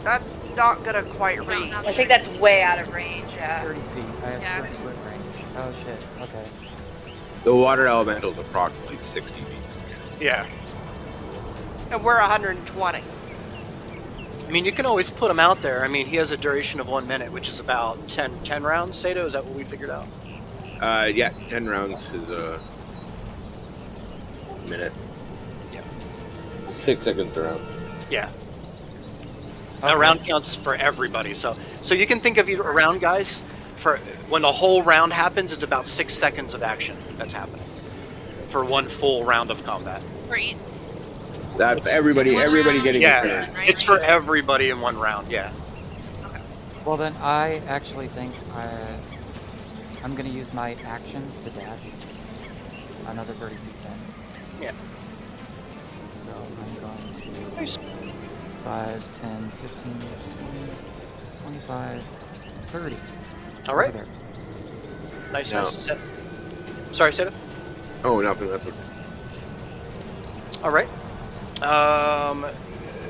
that's not gonna quite don't reach. have I think that's way out of range. are. 30 feet. I have Yeah. 30 foot range. Oh shit. Okay. The water elemental is approximately 60 feet. Yeah. And we're 120. I mean, you can always put him out there. I mean, he has a duration of 1 minute, which is about 10 rounds, Sato? Is that what we figured out? Yeah, 10 rounds is a minute. Yep. 6 seconds around. Yeah. Okay. A round counts for everybody, so you can think of your round, guys. For when the whole round happens, it's about 6 seconds of action that's happening for one full round of combat. For each, That's everybody getting Yeah, a turn. right? it's for everybody in one round. Yeah. Well then, I actually think I'm gonna use my action to dash another 30 feet then. Yeah. So I'm going to Nice. 5, 10, 15, 20, 25, 30. All right. Over there. Nice. No. Nice. Sorry, Sato. Oh, nothing. That's what. All right.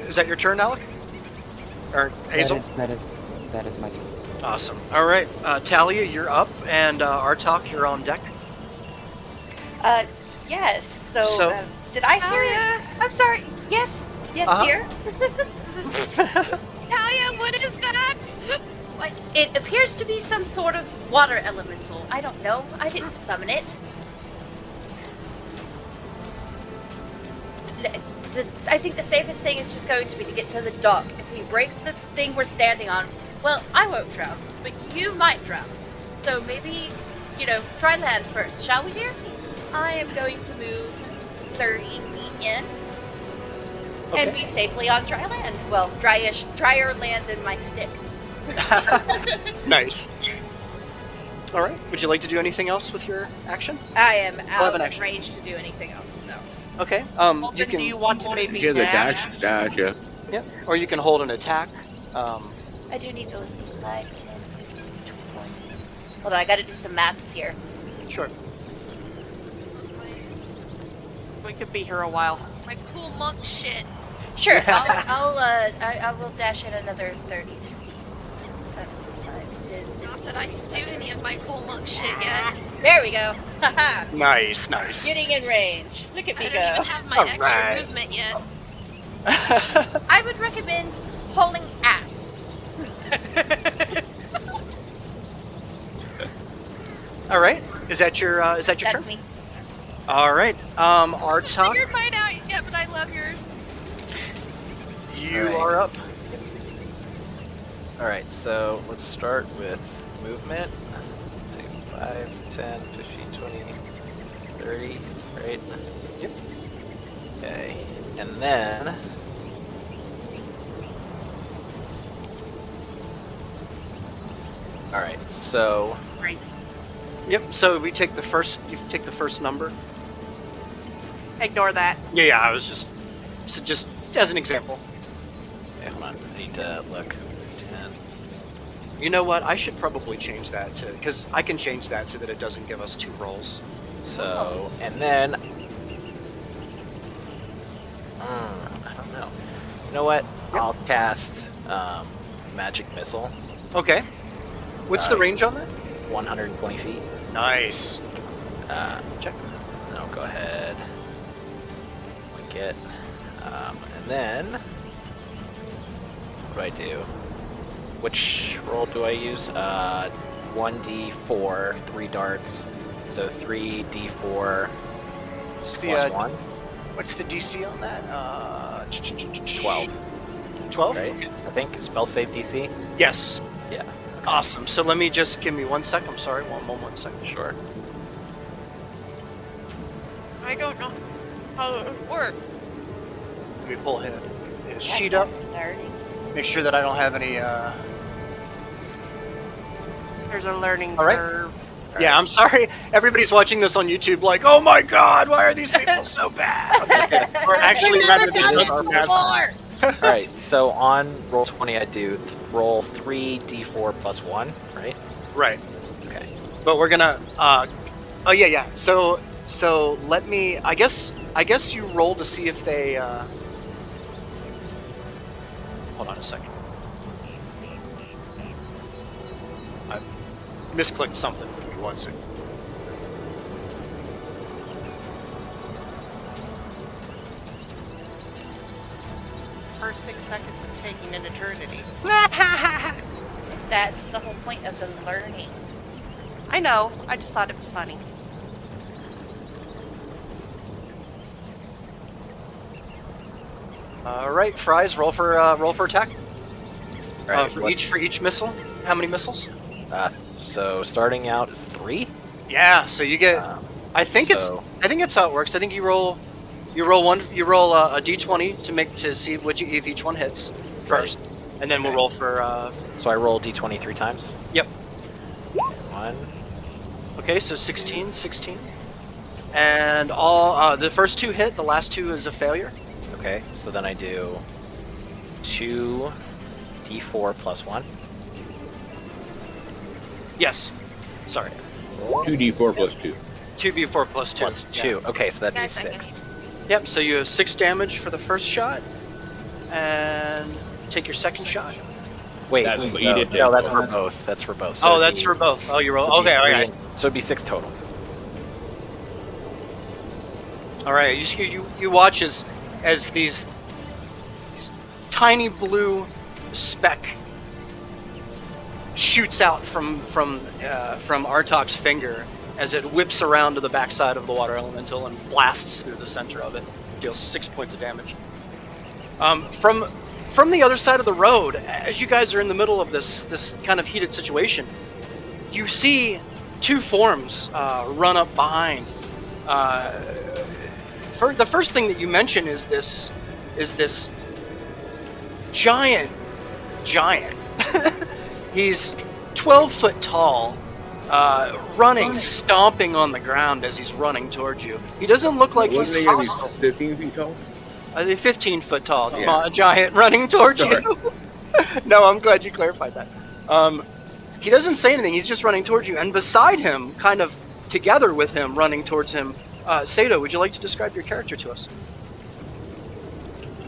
Is that your turn, Alec? Or Hazel? That is my turn. Awesome. All right. Talia, you're up, and Artok, you're on deck. Yes. So, So- did I hear it? I'm sorry. Yes. Yes, Uh-huh. dear. Talia, what is that? What? It appears to be some sort of water elemental. I don't know. I didn't summon it. I think the safest thing is just going to be to get to the dock. If he breaks the thing we're standing on, well, I won't drown, but you might drown. So maybe, try land first, shall we, dear? I am going to move 30 feet in and Okay. be safely on dry land. Well, drier land than my stick. Nice. All right. Would you like to do anything else with your action? I am have out an of action. range to do anything else, so. Okay. Well, You then can. do you want to maybe Yeah, the dash? dash, yeah. Yep. Or you can hold an attack. I do need to listen. 5, 10, 15, 20. Hold on, I gotta do some maths here. Sure. We could be here a while. My cool monk shit. Sure, I will dash in another 30. 5, 10, Not that I can do any of my cool monk shit yet. There we go. Haha. Nice. Nice. Getting in range. Look at I me don't even go. have my Alright. extra movement yet. I would recommend hauling ass. All right. Is that your That's turn? me. All right. I Artok, figured mine out yet, but I love yours. you All right. are up. Alright, so let's start with movement. Say 5, 10, 15, 20, 30, right? Yep. Okay, and then... Alright, so... Right. Yep. So we take the first. You take the first number. Ignore that. Yeah. I was just as an example. Okay, hold on, I need to look. 10. You know what? I should probably change that because I can change that so that it doesn't give us 2 rolls. So, and then I don't know. You know what? Yep. I'll cast magic missile. Okay. What's the range on that? 120 feet. Nice. Check. And I'll go ahead. Link it. And then what do I do? Which roll do I use? 1d4, 3 darts. So 3d4 plus 1. What's the DC on that? 12. 12? Right? Okay. I think spell save DC. Yes. Yeah. Awesome. So let me just give me 1 sec. I'm sorry. One second. Sure. I don't know how it would work. Let me pull his That's sheet up. learning. Make sure that I don't have any. There's a learning All right. curve. Yeah, I'm sorry. Everybody's watching this on YouTube like, oh my god, why are these people so bad? Or actually, rather than just are bad. Alright, so on roll 20 I do roll 3d4 plus 1, right? Right. Okay. But we're gonna. Oh yeah. So let me. I guess you roll to see if they. Hold on a second. I misclicked something. Give me 1 second. First 6 seconds is taking an eternity. That's the whole point of the learning. I know. I just thought it was funny. All right, Fries, roll for attack. Alright, For each missile. How many missiles? so starting out is 3. Yeah. So you get. I think so- it's how it works. I think you roll a d20 to see if each one hits first, and then we'll roll for. So I roll d20 3 times? Yep. 1. Okay, so 16, and all the first 2 hit. The last 2 is a failure. Okay, so then I do 2d4 plus 1. Yes. Sorry. 2d4 plus 2. 2d4 plus 2. Plus 2. Okay, so that'd be Guys, I 6. Yep. So you have 6 damage for the first shot, and take your second shot. Wait, That's what you no, did, no, that's Dave. for both. That's for both. Oh, it'd that's be- for both. Oh, you roll. it'd be Okay. three Okay. and- So it'd be 6 total. All right. You watch as these tiny blue speck shoots out from Artok's finger as it whips around to the backside of the water elemental and blasts through the center of it. Deals 6 points of damage. From the other side of the road, as you guys are in the middle of this kind of heated situation, you see 2 forms run up behind. The first thing that you mention is this giant. He's 12 foot tall, running, stomping on the ground as he's running towards you. He doesn't look like he's Wasn't he gonna be hostile. 15 feet tall? 15 foot tall, Yeah. a giant running towards Sorry. you. No, I'm glad you clarified that. He doesn't say anything. He's just running towards you, and beside him, kind of together with him, running towards him. Sato, would you like to describe your character to us?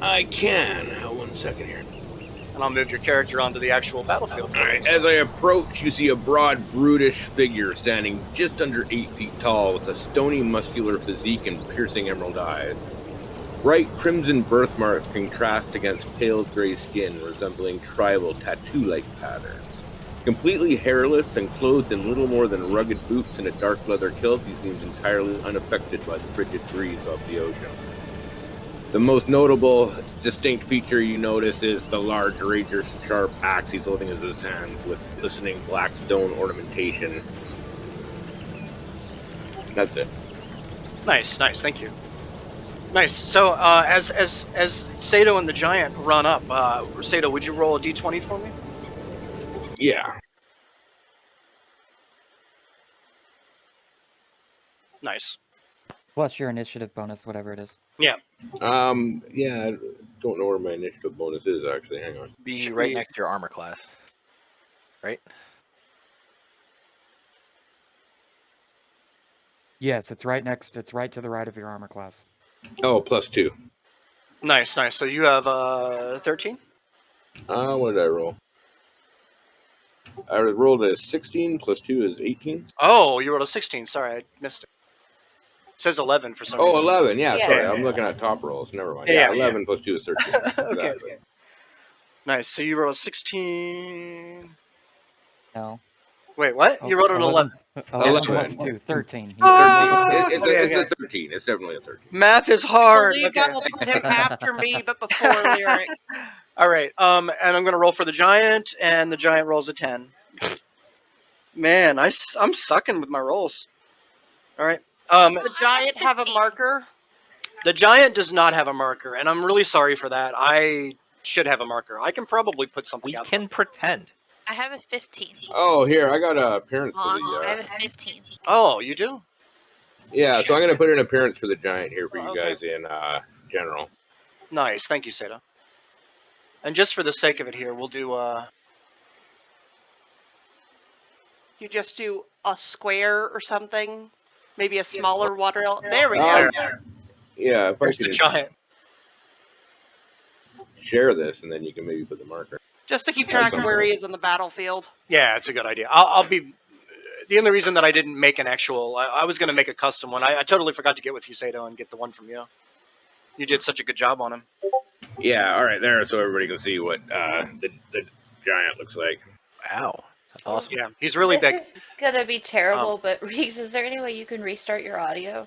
I can. 1 second here. And I'll move your character onto the actual battlefield. All right. As I approach, you see a broad, brutish figure standing just under 8 feet tall with a stony, muscular physique and piercing emerald eyes. Bright crimson birthmarks contrast against pale gray skin resembling tribal tattoo-like patterns. Completely hairless and clothed in little more than rugged boots and a dark leather kilt, he seems entirely unaffected by the frigid breeze of the ocean. The most notable, distinct feature you notice is the large, razor-sharp axe he's holding in his hand with glistening black stone ornamentation. That's it. Nice, thank you. Nice. So, as Sato and the giant run up, Sato, would you roll a d20 for me? Yeah. Nice. Plus your initiative bonus, whatever it is. Yeah, I don't know where my initiative bonus is, actually. Hang on. Be Should right we- next to your armor class. Right? Yes, it's right to the right of your armor class. Oh, plus 2. Nice. So you have 13. What did I roll? I rolled a 16 plus 2 is 18. Oh, you rolled a 16. Sorry, I missed it. It says 11 for some Oh, reason. 11. Yeah, Yeah, sorry. it's I'm an looking at 11. top rolls. Never mind. Yeah, Yeah, 11 plus 2 is 13. Okay. Exactly. Nice. So you rolled a 16. No. Wait, what? Oh, You rolled an 11. 11 plus 11. 2, 13. He Ah! rolled It's, Okay, it's okay. a 13. It's definitely a 13. Math is I hard. believe Okay. that will put him after me, but before Lyric. All right. And I'm gonna roll for the giant, and the giant rolls a 10. Man, I'm sucking with my rolls. All right. Does the I have giant have a 15. marker? The giant does not have a marker, and I'm really sorry for that. I should have a marker. I can probably put something We out. can pretend. I have a 15. Oh, here, I got a appearance for I the. have a 15. Oh, you do? Yeah, so I'm going to put an appearance for the giant here for Oh, you okay. guys in general. Nice. Thank you, Seda. And just for the sake of it here, we'll do You just do a square or something? Maybe a smaller water. There we Um, go. Yeah, if I There's the could giant. share this, and then you can maybe put the marker. Just to keep track of where he is on the battlefield. Yeah, it's a good idea. I'll be. The only reason that I didn't make an actual, I was going to make a custom one. I totally forgot to get with you, Sato, and get the one from you. You did such a good job on him. Yeah, all right, there, so everybody can see what the giant looks like. Wow. That's awesome. Yeah, he's really big. This is gonna be terrible, but Reeks, is there any way you can restart your audio?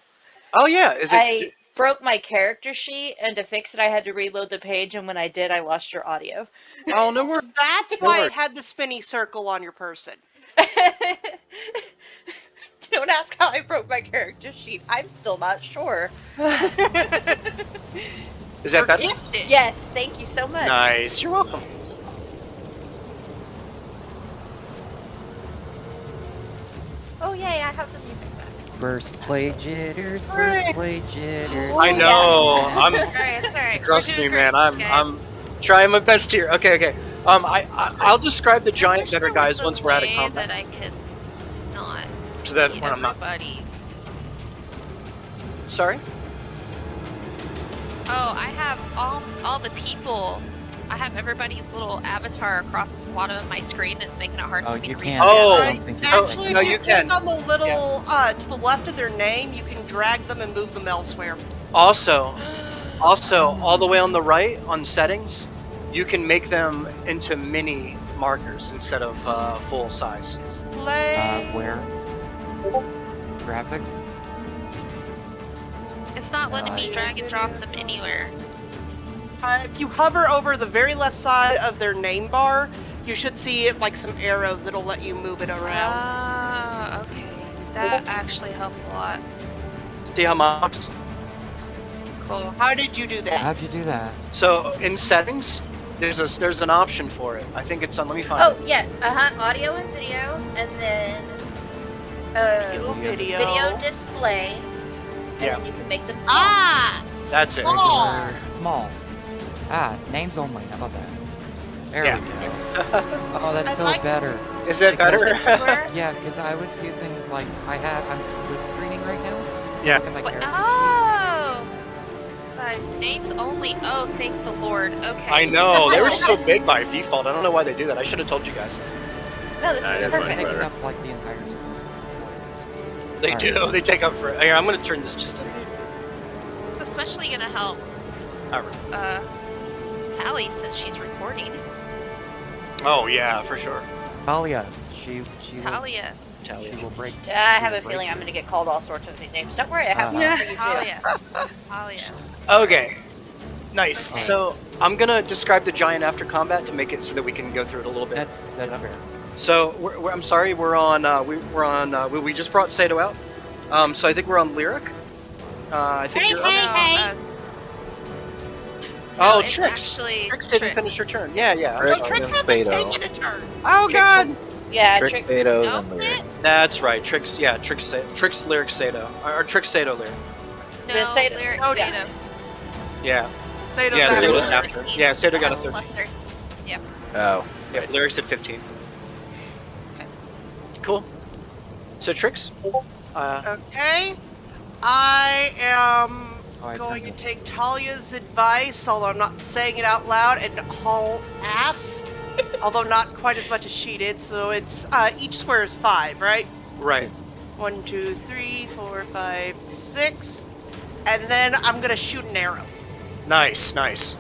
Oh yeah, is it? I broke my character sheet, and to fix it, I had to reload the page, and when I did, I lost your audio. Oh no, we're. That's No why worries. it had the spinny circle on your person. Don't ask how I broke my character sheet. I'm still not sure. Is that better? Gifted. Yes, thank you so much. Nice. You're welcome. Oh yay, I have the music back. First play jitters, first play jitters. I know. Alright, it's alright. Trust We're me, doing man. great, I'm guys. I'm trying my best here. Okay. I'll describe the I giant wish better, there guys, was a once we're out of way combat. that I could not So that see when I'm not. everybody's. Sorry. Oh, I have all the people. I have everybody's little avatar across the bottom of my screen. It's making it hard Oh, for me you to can't. read. Oh, I don't think you Actually, can. no, if you you click can. on the little to the left of their name, you can drag them and move them elsewhere. Also, all the way on the right on settings, you can make them into mini markers instead of full size. Display. Where? Graphics? It's not letting me drag and drop them anywhere. If you hover over the very left side of their name bar, you should see like some arrows that'll let you move it around. Ah, okay. That actually helps a lot. See how much? Cool. How did you do that? How'd you do that? So in settings, there's an option for it. I think it's on. Let me find Oh it. yeah, audio and video, and then Video. video display, and Yeah. then you can make them small. Ah! That's it. Oh. Regular, small. Names only. How about that? There Yeah. we go. Oh, that's I so like- better. Is it better? Where? Yeah, because I was using, like, I'm split screening right now. Yeah. Look at my What? character. Oh! Size names only. Oh, thank the Lord. Okay. I know they were so big by default. I don't know why they do that. I should have told you guys. No, this is that's It much perfect. takes better. up, like, the entire screen. That's what it is. They All do. right. They take up for. Here, I'm gonna turn this just in. It's especially gonna help All right. Tally since she's recording. Oh yeah, for sure. Talia. She Talia. will break. I have a feeling I'm going to get called all sorts of nicknames. Don't worry, I have Uh-huh. one for you too. Talia. Talia. Okay. Nice. Okay. So I'm gonna describe the giant after combat to make it so that we can go through it a little bit. That's fair. So I'm sorry, we're on. We just brought Sato out. So I think we're on Lyric. I think you're up. No, Oh, it's Trix. actually Trix didn't Trix. finish her turn. Yeah. Trix. I'm sorry. Trix hasn't Beto. taken a turn. Oh Trix God. Yeah, Trick Trix. Beto No, and Lyric. That's right. Trix. Yeah. Trix. Lyric Sato. Or Trix Sato Lyric. No, The Sato- Lyric oh, Sato. Yeah. Sato's Yeah, out. Sato's Sato after. 13. Yeah, Sato got a 13. Plus 30. Oh. Yeah. Lyric's at 15. Cool. So Trix. Okay. I am Oh, I going to turned take Talia's advice, although I'm not saying it out loud, and haul ass. Although not quite as much as she did, so it's each square is 5, right? Right. Yes. 1, 2, 3, 4, 5, 6. And then I'm gonna shoot an arrow. Nice, nice.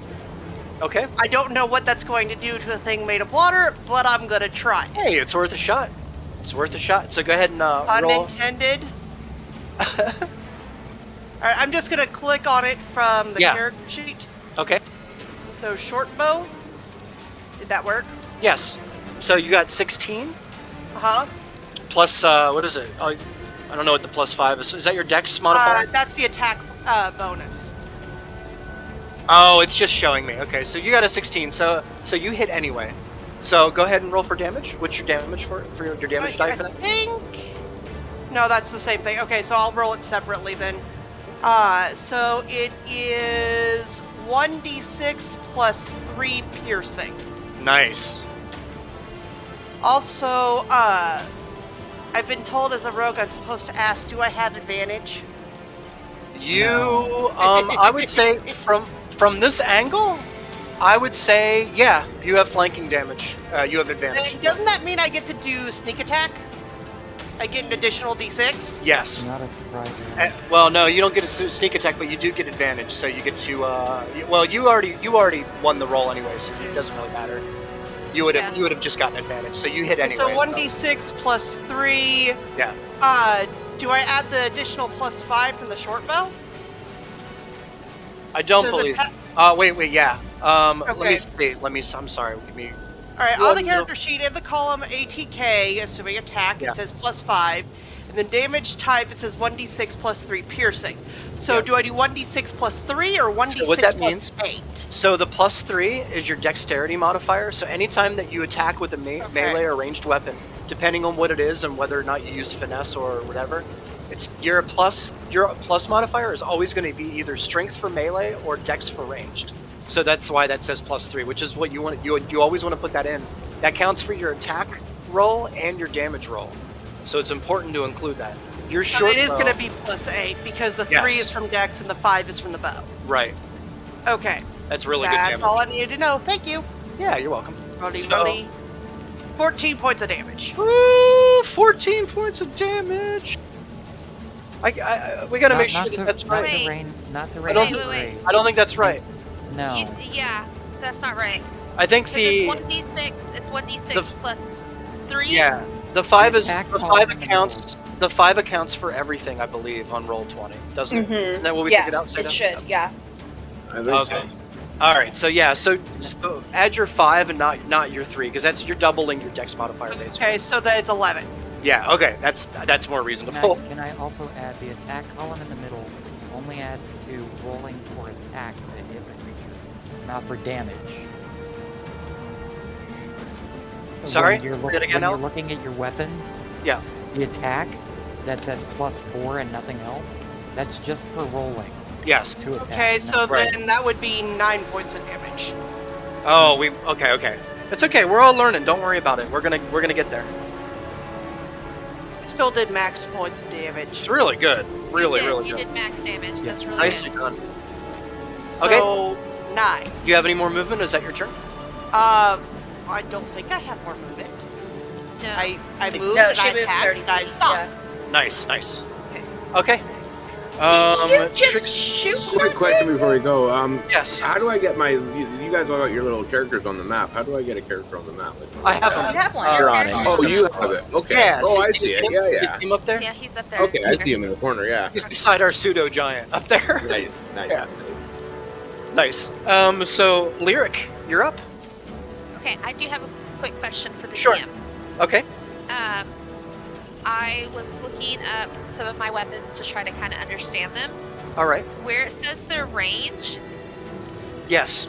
Okay. I don't know what that's going to do to a thing made of water, but I'm gonna try. Hey, it's worth a shot. It's worth a shot. So go ahead and Pun roll. intended. Alright, I'm just gonna click on it from the Yeah. character sheet. Okay. So short bow. Did that work? Yes. So you got 16 Uh-huh. plus what is it? Oh, I don't know what the plus 5 is. Is that your dex modifier? That's the attack bonus. Oh, it's just showing me. Okay, so you got a 16. So you hit anyway. So go ahead and roll for damage. What's your damage for your damage die for I that? think... No, that's the same thing. Okay, so I'll roll it separately then. So it is 1d6 plus 3 piercing. Nice. Also, I've been told as a rogue I'm supposed to ask, do I have advantage? You I would say from this angle, I would say yeah, you have flanking damage. You have advantage. And doesn't that mean I get to do sneak attack? I get an additional d6? Yes. Not a surprise. Or Well, no, you don't get a sneak attack, but you do get advantage. So you get to well, you already won the roll anyway, so it doesn't really matter. You would have just gotten advantage, so you hit anyway. So 1d6 plus 3. Yeah. Do I add the additional plus 5 from the short bow? I don't Does it believe. ha- Wait, yeah. Let Okay. me see. I'm sorry. Give me. Alright, Well, on the you know- character sheet in the column ATK, assuming attack, Yeah. it says plus 5. And then damage type, it says 1d6 plus 3 piercing. So Yeah. do I do 1d6 plus 3 or 1d6 what that plus means- 8? So the plus 3 is your dexterity modifier. So anytime that you attack with a melee or ranged weapon, depending on what it is and whether or not you use finesse or whatever, it's your plus modifier is always going to be either strength for melee or dex for ranged. So that's why that says plus 3, which is what you want. You always want to put that in. That counts for your attack roll and your damage roll. So it's important to include that. Your So short it is bow- going to be plus 8 because the 3 Yes. is from dex and the 5 is from the bow. right. Okay, That's really good that's damage. all I needed to know. Thank you. Yeah, you're welcome. Rolly, So- rolly. 14 points of damage. Ooh, 14 points of damage. We gotta make sure that that's not right. to rain. Not to I rain. don't, Wait. I don't think that's right. No. Yeah, that's not right. I think 'Cause the it's 1d6 plus 3. yeah the 5 is attack the column 5 in the accounts. The 5 accounts for everything, I believe, on roll 20. Doesn't it? Isn't that what we Yeah, figured out? it Seda? should, yeah. I think Okay. All right. So yeah. So add your 5 and not your 3, because you're doubling your dex modifier basically. Okay, so that it's 11. Yeah. Okay. That's more Can reasonable. I also add the attack column in the middle only adds to rolling for attack to hit the creature, not for damage. Sorry? When you're, Say it again, when you're Al? looking at your weapons, Yeah. the attack that says plus 4 and nothing else, that's just for rolling Yes. to attack. Okay, so Right. then that would be 9 points of damage. Oh, okay. It's okay. We're all learning. Don't worry about it. We're gonna get there. Still did max points of damage. It's really good. Really, really You good. did max damage. Yeah. That's really Nicely good. done. So 9. You have any more movement? Is that your turn? I don't think I have more movement. No. I moved No, and she I moved attacked 30 and I feet. stopped. Nice. Okay. Okay. You just Trix- shoot Quick question before we go. Yes. How do I get you guys all got your little characters on the map. How do I get a character on the map? I have You them. have one. You're on it. Oh, you have it. Okay. Yeah. Oh, I see see it. him? Yeah, You yeah. see him up there? Yeah, he's up there. Okay, I see him in the corner. Yeah. He's beside our pseudo giant up there. Nice. Nice. Yeah. Nice. So Lyric, you're up. Okay, I do have a quick question for the Sure. DM. Okay. I was looking up some of my weapons to try to kind of understand them. All right. Where it says their range, Yes.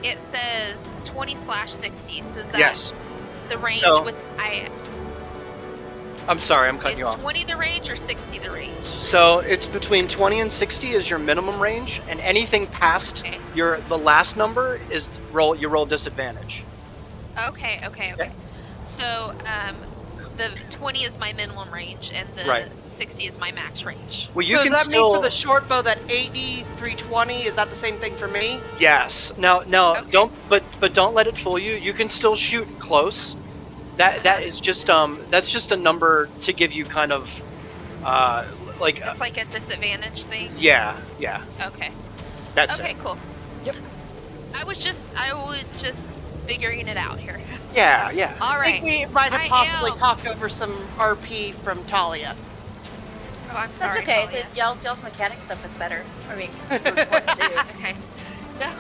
it says 20/60. So is that Yes. the range So- with I'm sorry. I'm cutting is you off. 20 the range or 60 the range? So it's between 20 and 60 is your minimum range, and anything past Okay. the last number is you roll disadvantage. Okay. So the 20 is my minimum range, and the Right. 60 is my max range. Well, you So can does that still. mean for the short bow that 80, 320, is that the same thing for me? Yes. Now, Okay. don't. But don't let it fool you. You can still shoot close. That is just that's just a number to give you kind of like It's like a disadvantage thing. yeah. Okay. That's Okay, it. cool. Yep. I was just figuring it out here. Yeah. All I think right. we might have I possibly am. talked over some RP from Talia. Oh, I'm That's sorry. okay. Talia. Y'all's mechanic stuff is better. I mean, it's important too. Okay. No.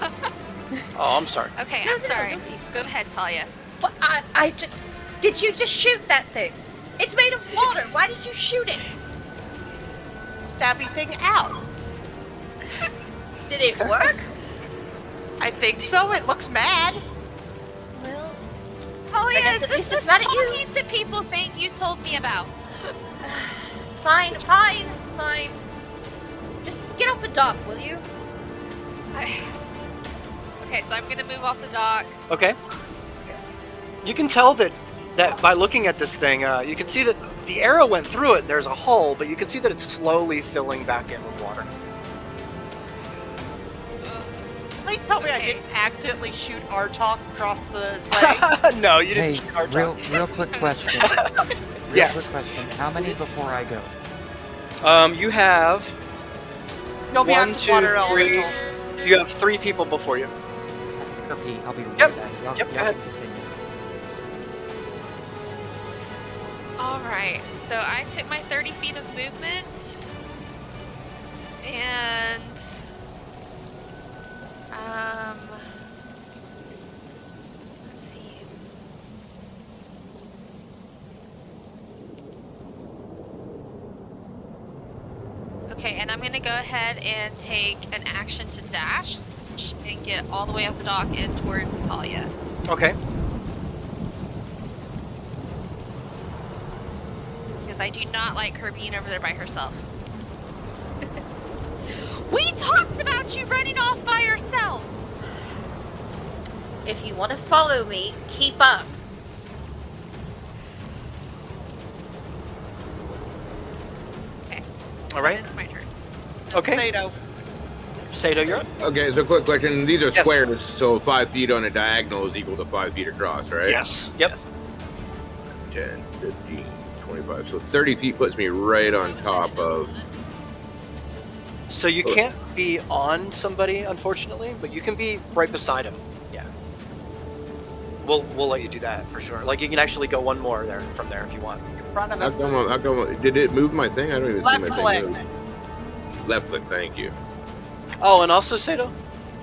Oh, I'm sorry. Okay, No, I'm no, sorry. no. Go ahead, Talia. But did you just shoot that thing? It's made of water. Why did you shoot it? Stabby thing out. Did it work? I think so. It looks mad. Well, Talia, guess is at this least the it's not at you. talking to people thing you told me about? fine. Just get off the dock, will you? Okay, so I'm gonna move off the dock. Okay. You can tell that by looking at this thing, you can see that the arrow went through it. There's a hole, but you can see that it's slowly filling back in with water. Please tell me I Okay. didn't accidentally shoot Artok across the leg. No, you didn't. Hey, shoot our real top. quick question. Yes. Quick question. How many before I go? You have You'll be one, at the two, water three. elemental. You have 3 people before you. Repeat. I'll be right Yep. back. Yep, Y'all, go y'all ahead. can continue. All right, so I took my 30 feet of movement, and let's see. Okay, and I'm gonna go ahead and take an action to dash and get all the way up the dock and towards Talia. Okay. Because I do not like her being over there by herself. We talked about you running off by yourself! If you want to follow me, keep up. All right. It's my turn. Okay. Sato. Sato, you're up. Okay, so quick question. These are Yes. squares, so 5 feet on a diagonal is equal to 5 feet across, right? Yes. Yep. 10, 15, 25. So 30 feet puts me right on top of. So you can't be on somebody, unfortunately, but you can be right beside him. Yeah. We'll let you do that for sure. Like you can actually go one more there from there if you want. In front of How him. come, did it move my thing? I don't even see Left my click. thing move. Left click, thank you. Oh, and also Sato,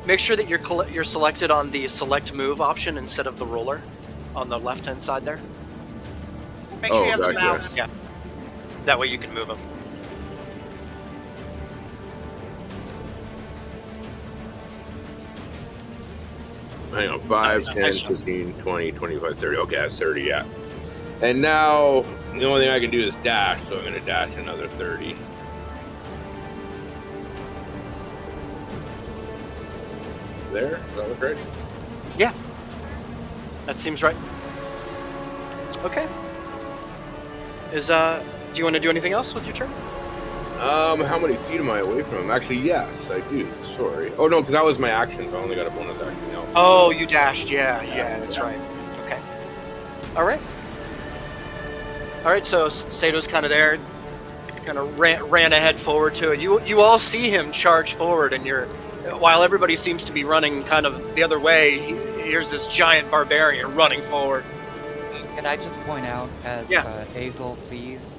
make sure that you're selected on the select move option instead of the roller on the left hand side there. Make sure you have the gotcha. mouse. Yeah. That way you can move them. Hang on, 5, Nice, 10, nice job. 15, 20, 25, 30. Okay, that's 30, yeah. And now, the only thing I can do is dash, so I'm going to dash another 30. There? Does that look right? That seems right. Okay. Do you want to do anything else with your turn? How many feet am I away from him? Actually, yes, I do. Sorry. Oh, no, because that was my action, so I only got a bonus action. No. Oh, you dashed. Yeah, that's right. Okay. All right. All right. So Sato's kind of there, kind of ran ahead forward to it. You all see him charge forward, and while everybody seems to be running kind of the other way, here's this giant barbarian running forward. Can I just point out, as Yeah. Hazel sees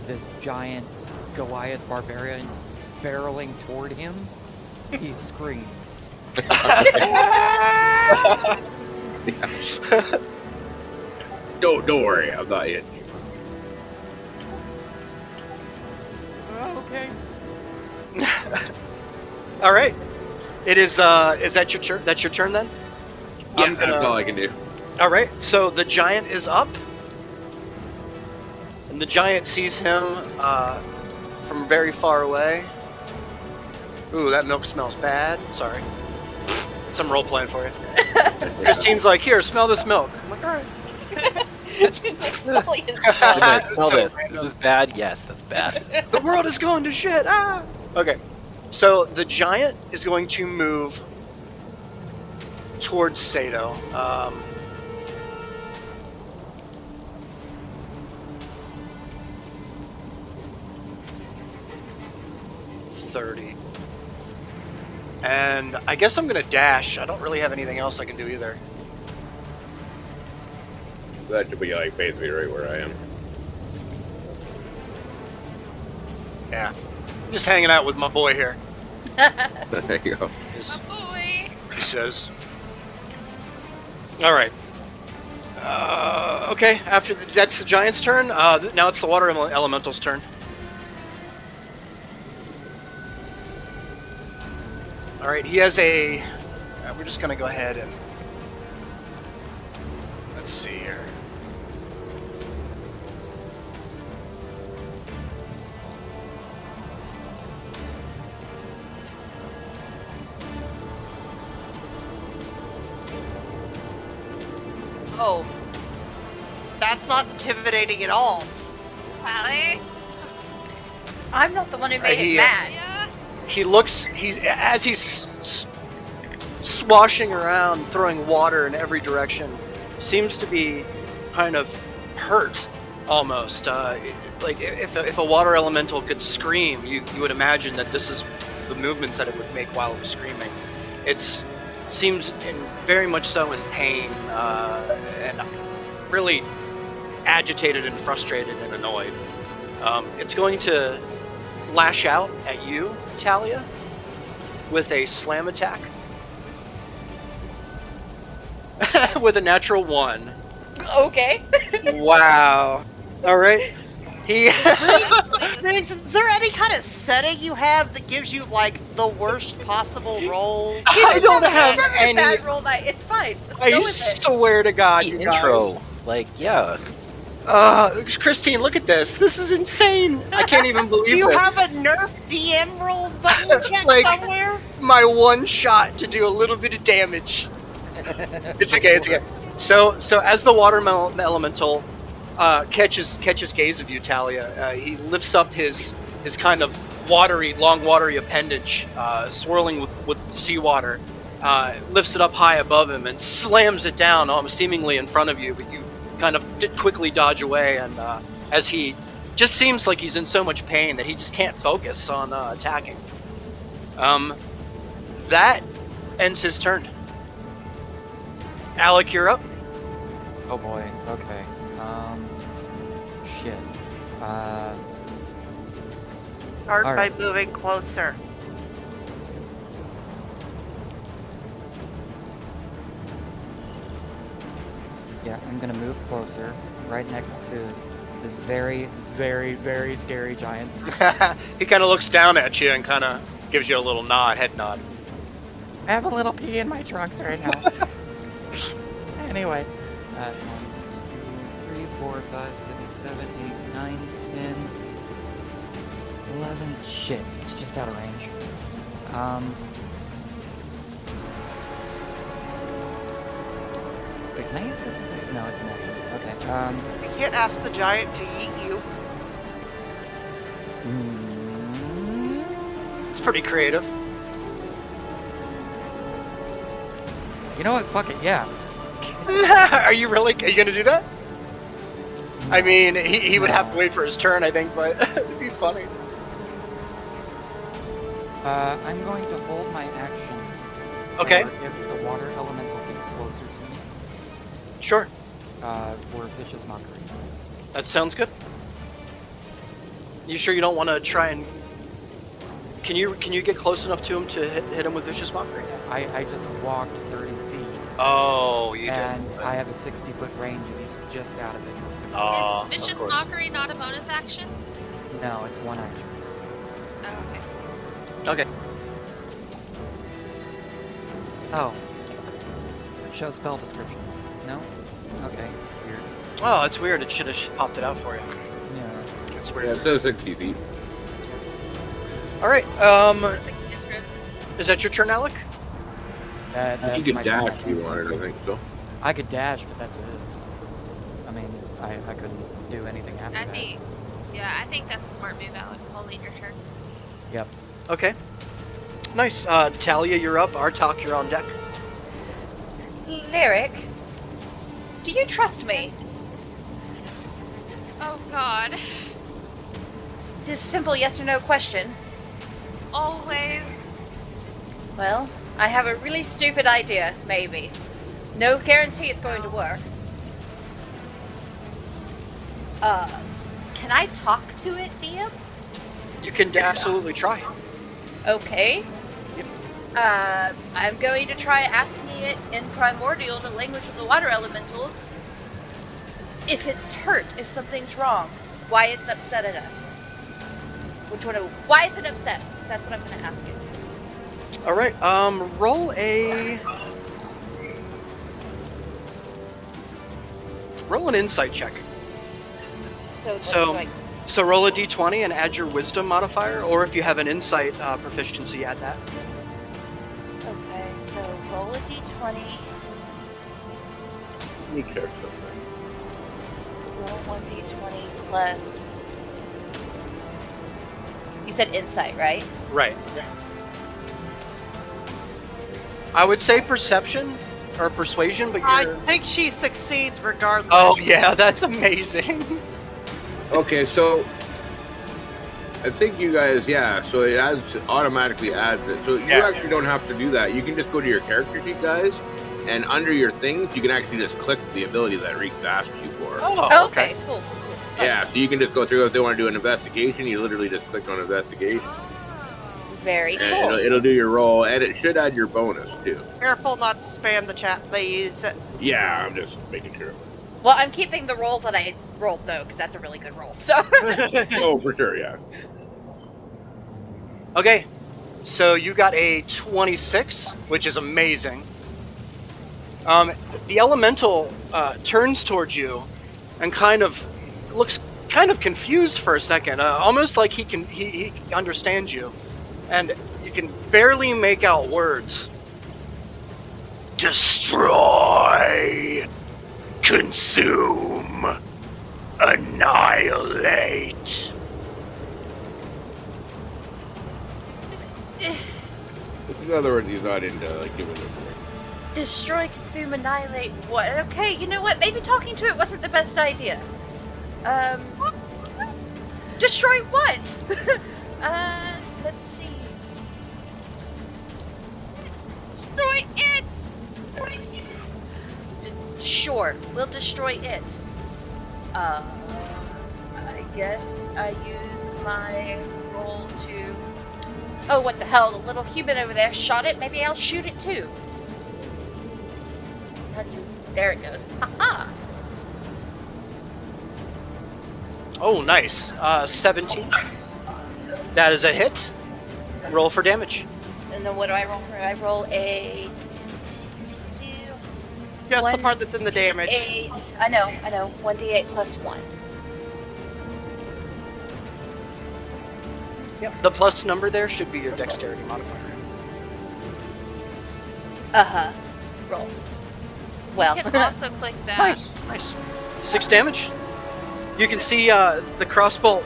this giant Goliath barbarian barreling toward him, he screams. Don't worry, I'm not hitting you. Okay. All right. It is that your turn? That's your turn then? Yeah, that's all I can do. All right. So the giant is up, and the giant sees him from very far away. Ooh, that milk smells bad. Sorry. Some role playing for you. Christine's like, here, smell this milk. I'm like, all right. Sully is Good night. so- Smell So this. random. This is bad. Yes, that's bad. The world is going to shit. Ah. Okay. So the giant is going to move towards Sato. 30. And I guess I'm gonna dash. I don't really have anything else I can do either. That should be like basically right where I am. Yeah. I'm just hanging out with my boy here. There you go. Is- My boy. He says. All right. Okay. After that's the giant's turn. Now it's the water elemental's turn. All right. He has a. We're just gonna go ahead and let's see here. Oh. That's not intimidating at all. Allie? I'm not the one who made He, it mad. Yeah. He looks. As he's swashing around, throwing water in every direction. Seems to be kind of hurt, almost. Like if a water elemental could scream, you would imagine that this is the movements that it would make while it was screaming. It's seems very much so in pain and really agitated and frustrated and annoyed. It's going to lash out at you, Talia, with a slam attack. With a natural 1. Okay. Wow. All right. He. Is there any kind of setting you have that gives you like the worst possible rolls? I don't have Never any. bad roll night. It's fine. Let's I go with it. swear to God, The you guys. intro. Like, yeah. Christine, look at this. This is insane. I can't even believe Do you this. have a Nerf DM rolls button check Like- somewhere? My one shot to do a little bit of damage. It's okay. It's okay. So as the water elemental catches gaze of you, Talia, he lifts up his kind of long watery appendage, swirling with seawater, lifts it up high above him and slams it down, almost seemingly in front of you. But you kind of quickly dodge away, and as he just seems like he's in so much pain that he just can't focus on attacking. That ends his turn. Alec, you're up. Oh boy. Okay. Shit. Start by Alright. moving closer. Yeah, I'm gonna move closer, right next to this very, very, very scary giant. He kind of looks down at you and kind of gives you a little head nod. I have a little pee in my trunks right now. Anyway. 1, 2, 3, 4, 5, 6, 7, 8, 9, 10, 11. Shit, it's just out of range. Wait, can I use this as a... No, it's an action. Okay, You can't ask the giant to eat you. It's pretty creative. You know what? Fuck it, yeah. Are you really? Are you gonna do that? I mean, he would have to wait for his turn, I think, but it'd be funny. I'm going to hold my action. Okay. for if the water elemental gets closer to me, Sure. for vicious mockery. That sounds good. You sure you don't want to try and? Can you get close enough to him to hit him with vicious mockery? I just walked 30 feet, Oh, you and did. I have a 60-foot range, and he's just out of it. Oh, Is Vicious of course. Mockery not a bonus action? No, it's one action. Oh, okay. Okay. Oh. Show spell description. No? Okay, weird. Oh, it's weird. It should have popped it out for you. Yeah. It's Yeah, weird. it says 60 feet. All right. It's like a cantrip. Is that your turn, Alec? That's You my could dash turn. if you wanted, I think so. I could dash, but that's it. I mean, I couldn't do anything after I that. think that's a smart move, Alec. I'll lead your turn. Yep. Okay. Nice. Talia, you're up. Artok, you're on deck. Lyric, do you trust me? Oh God. Just a simple yes or no question. Always. Well, I have a really stupid idea, maybe. No guarantee it's going to work. Can I talk to it, DM? You can absolutely try. Okay. Yep. I'm going to try asking it in Primordial, the language of the water elementals, if it's hurt, if something's wrong, why it's upset at us. Why is it upset? That's what I'm going to ask it. All right. Roll an insight check. So roll a d20 and add your wisdom modifier, or if you have an insight proficiency, add that. Okay, so roll a d20. Let me check something. Roll 1d20 plus. You said insight, right? Right. I would say perception or persuasion, but I you're... think she succeeds regardless. Oh yeah, that's amazing. Okay, so I think you guys, so it automatically adds it. So you actually don't have to do that. You can just go to your character sheet, guys, and under your things, you can actually just click the ability that Reek asked you for. Oh, Okay, cool. Yeah, so you can just go through if they want to do an investigation. You literally just click on investigation, Very and cool. it'll do your roll, and it should add your bonus too. Careful not to spam the chat, please. Yeah, I'm just making sure. Well, I'm keeping the roll that I rolled, though, because that's a really good roll. So. Oh, for sure, yeah. Okay, so you got a 26, which is amazing. The elemental turns towards you and kind of looks kind of confused for a second, almost like he understands you, and you can barely make out words. Destroy, consume, annihilate. In other words, he's not into giving it. Destroy, consume, annihilate. What? Okay, you know what? Maybe talking to it wasn't the best idea. Destroy what? Let's see. Destroy it! Sure, we'll destroy it. I guess I use my roll to... Oh, what the hell? The little human over there shot it. Maybe I'll shoot it too. There it goes. Haha! Oh, nice. 17. That is a hit. Roll for damage. And then what do I roll for? I roll a... Just the 1d8. part that's in the damage. I know. 1d8 plus 1. Yep. The plus number there should be your dexterity modifier. Uh-huh. Roll. Well. You can also click that. Nice. 6 damage. You can see the crossbow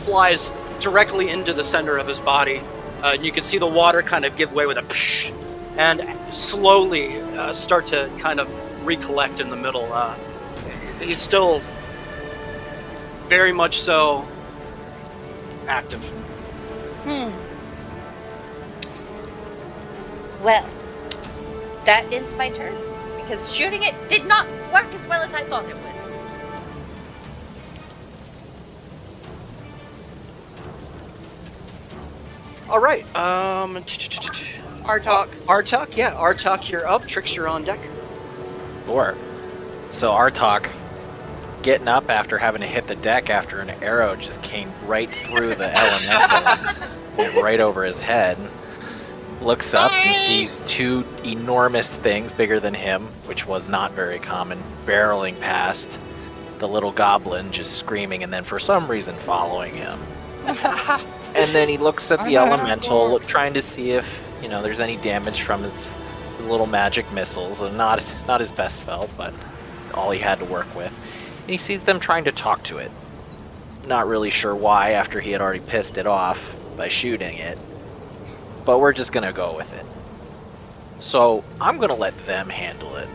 flies directly into the center of his body. And you can see the water kind of give way with a psh, and slowly start to kind of recollect in the middle. He's still very much so active. Well, that ends my turn, because shooting it did not work as well as I thought it would. All right. Artok. Artok, yeah. Artok, you're up. Trix, you're on deck. Sure. So Artok, getting up after having to hit the deck after an arrow just came right through the elemental and right over his head, looks up and sees two enormous things bigger than him, which was not very common, barreling past the little goblin, just screaming, and then for some reason following him. And then he looks at the elemental, trying to see if, there's any damage from his little magic missiles, and not his best spell, but all he had to work with. He sees them trying to talk to it. Not really sure why after he had already pissed it off by shooting it. But we're just gonna go with it. So I'm gonna let them handle it.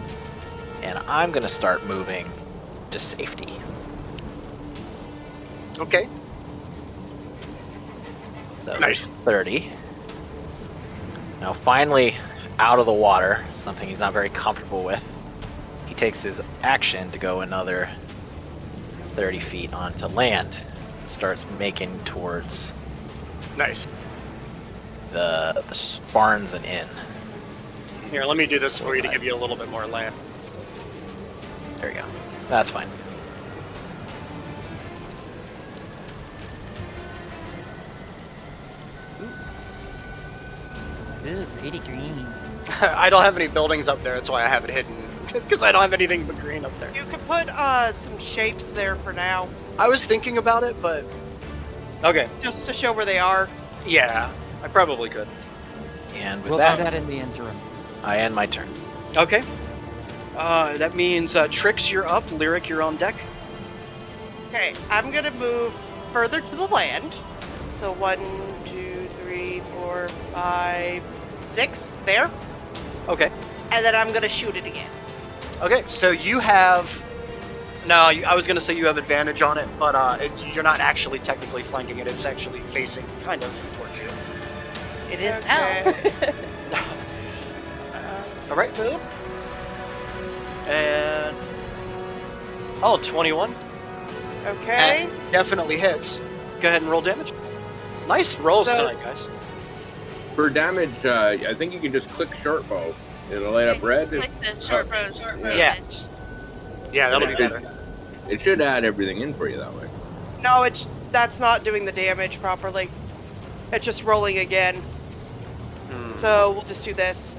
And I'm gonna start moving to safety. Okay. That Nice. was 30. Now finally out of the water, something he's not very comfortable with. He takes his action to go another 30 feet onto land. Starts making towards Nice. the barns and inn. Here, let me do this for you to give you a little bit more land. There you go. That's fine. Ooh, pretty green. I don't have any buildings up there, that's why I have it hidden. Because I don't have anything but green up there. You could put some shapes there for now, I was thinking about it, but... Okay, just to show where they are. yeah, I probably could. And with We'll do that, that in the interim. I end my turn. Okay. That means Trix, you're up. Lyric, you're on deck. Okay, I'm gonna move further to the land. So 1, 2, 3, 4, 5, 6 there, Okay. and then I'm gonna shoot it again. Okay, so you have... No, I was going to say you have advantage on it, but you're not actually technically flanking it. It's actually facing kind of towards you. It is Okay. now. All right. Move. And... Oh, 21. Okay. Definitely hits. Go ahead and roll damage. Nice rolls So- tonight, guys. For damage, I think you can just click short bow. It'll light up red. Click the short bow's Yeah. damage. Yeah, that'll be It- better. It should add everything in for you that way. No, that's not doing the damage properly. It's just rolling again. Hmm. So we'll just do this.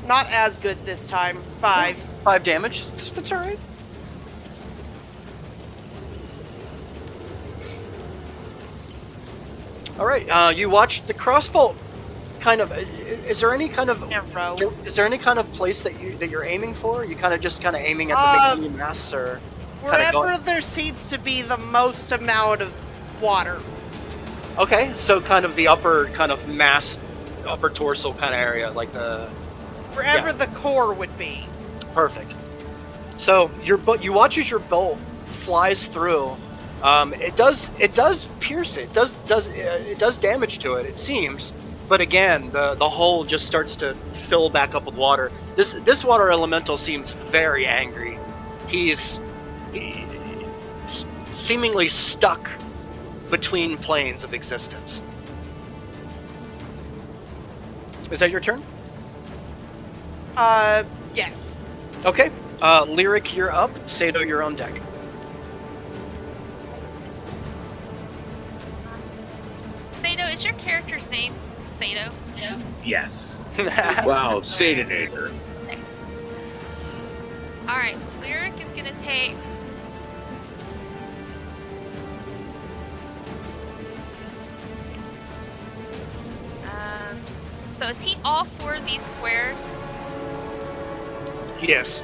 Not as good this time. 5. 5 damage. That's all right. All right. You watch the crossbow. Kind of. Is there any kind of? Arrow. Is there any kind of place that you're aiming for? You kind of aiming at the big mass, or kinda Wherever going- there seems to be the most amount of water. Okay, so kind of the upper kind of mass, upper torso kind of area, like the Wherever Yeah. the core would be. perfect. So you watch as your bolt flies through. It does pierce it. It does damage to it. It seems. But again, the hole just starts to fill back up with water. This water elemental seems very angry. He's seemingly stuck between planes of existence. Is that your turn? Yes. Okay. Lyric, you're up. Sato, you're on deck. Sato, is your character's name Sato? No. Yes. Wow, Satanator. Alright, Lyric is gonna take. So is he all 4 of these squares? Yes.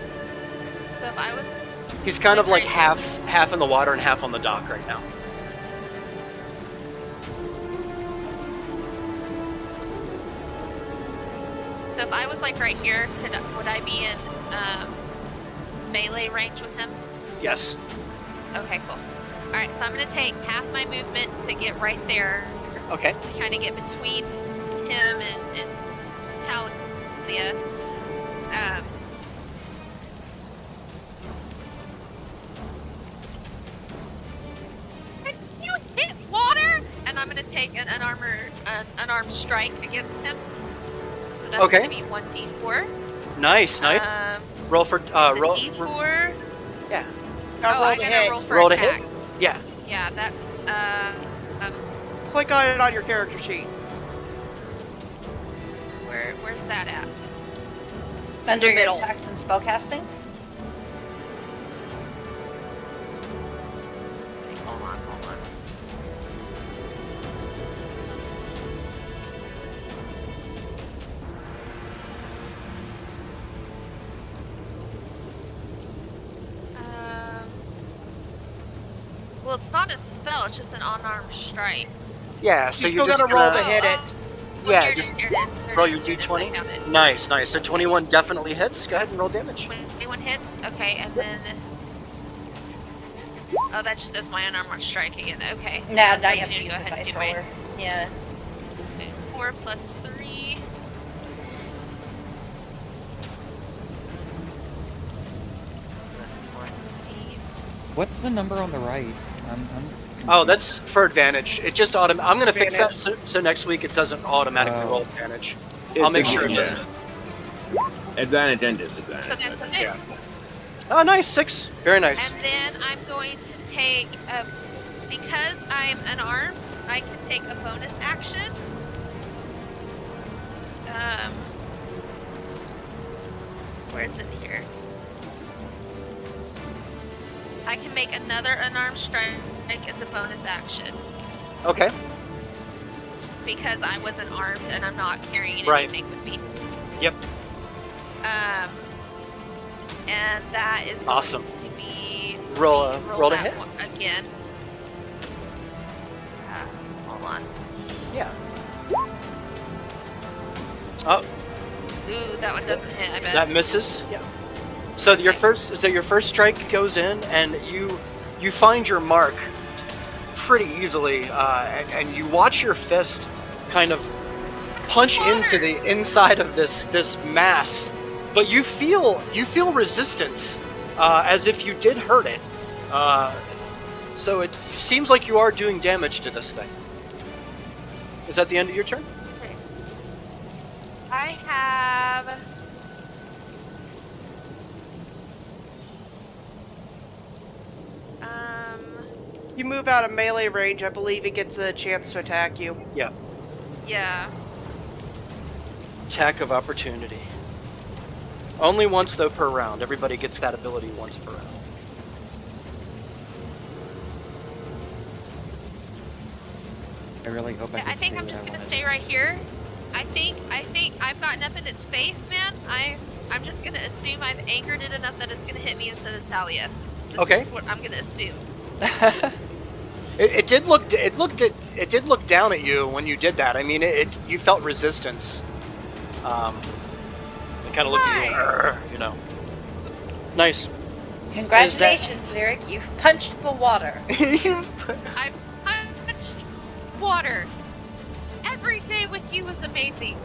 So if I was. He's kind of like Right. half in the water and half on the dock right now. So if I was like right here, would I be in melee range with him? Yes. Okay, cool. Alright, so I'm gonna take half my movement to get right there, Okay. to kind of get between him and Talia. Can you hit water? And I'm gonna take an unarmed strike against him. So that's Okay. gonna be 1d4. Nice. Roll for It's a roll. d4. Yeah. I'll Oh, roll I the gotta hit. roll for Roll to attack. hit? Yeah. Yeah, that's Click on it on your character sheet. where's that at? Under your Middle. attacks and spellcasting? Hold on. Well, it's not a spell. It's just an unarmed strike. Yeah, so You you're still just gotta roll gonna, to hit it. Well, Yeah, here it just is, here it is, here it roll is, your here it is, d20. I found it. Nice. So 21 definitely hits. Go ahead and roll damage. 21 hits? Okay, and then... Oh, that just does my unarmed strike again. Okay. Now So you have we to need use go the ahead and dice do my- roller. Yeah. Okay, 4 plus 3. That's 14. What's the number on the right? I'm Oh, that's for advantage. It just I'm gonna fix that Advantage. so next week it doesn't automatically Oh. roll advantage. It's I'll make the- sure it yeah. doesn't. Advantage and So disadvantage. that's a miss. Yeah. Oh, nice. 6. Very nice. And then I'm going to take, because I'm unarmed, I can take a bonus action. Where is it here? I can make another unarmed strike as a bonus action Okay. because I wasn't armed and I'm not carrying Right. anything with me. Yep. And that is going Awesome. to be Roll to that hit. one again. Hold on. Yeah. Oh, Ooh, that one doesn't hit. I bet. that misses. Yeah. So your first strike goes in, and you find your mark pretty easily, and you watch your fist kind of punch into the inside of this mass, but you feel resistance, as if you did hurt it. So it seems like you are doing damage to this thing. Is that the end of your turn? Okay. I have. You move out of melee range, I believe it gets a chance to attack you. Yeah. Yeah. Attack of opportunity. Only once though per round. Everybody gets that ability once per round. I really hope I think I'm just gonna stay right here. I think I've gotten up in its face, man. I'm just gonna assume I've angered it enough that it's gonna hit me instead of Talia. That's Okay. just what I'm gonna assume. It did look down at you when you did that. I mean, you felt resistance. It kind of looked at you, Hi. you know. Nice. Congratulations, Lyric. You've punched the water. I've punched water. Every day with you was amazing.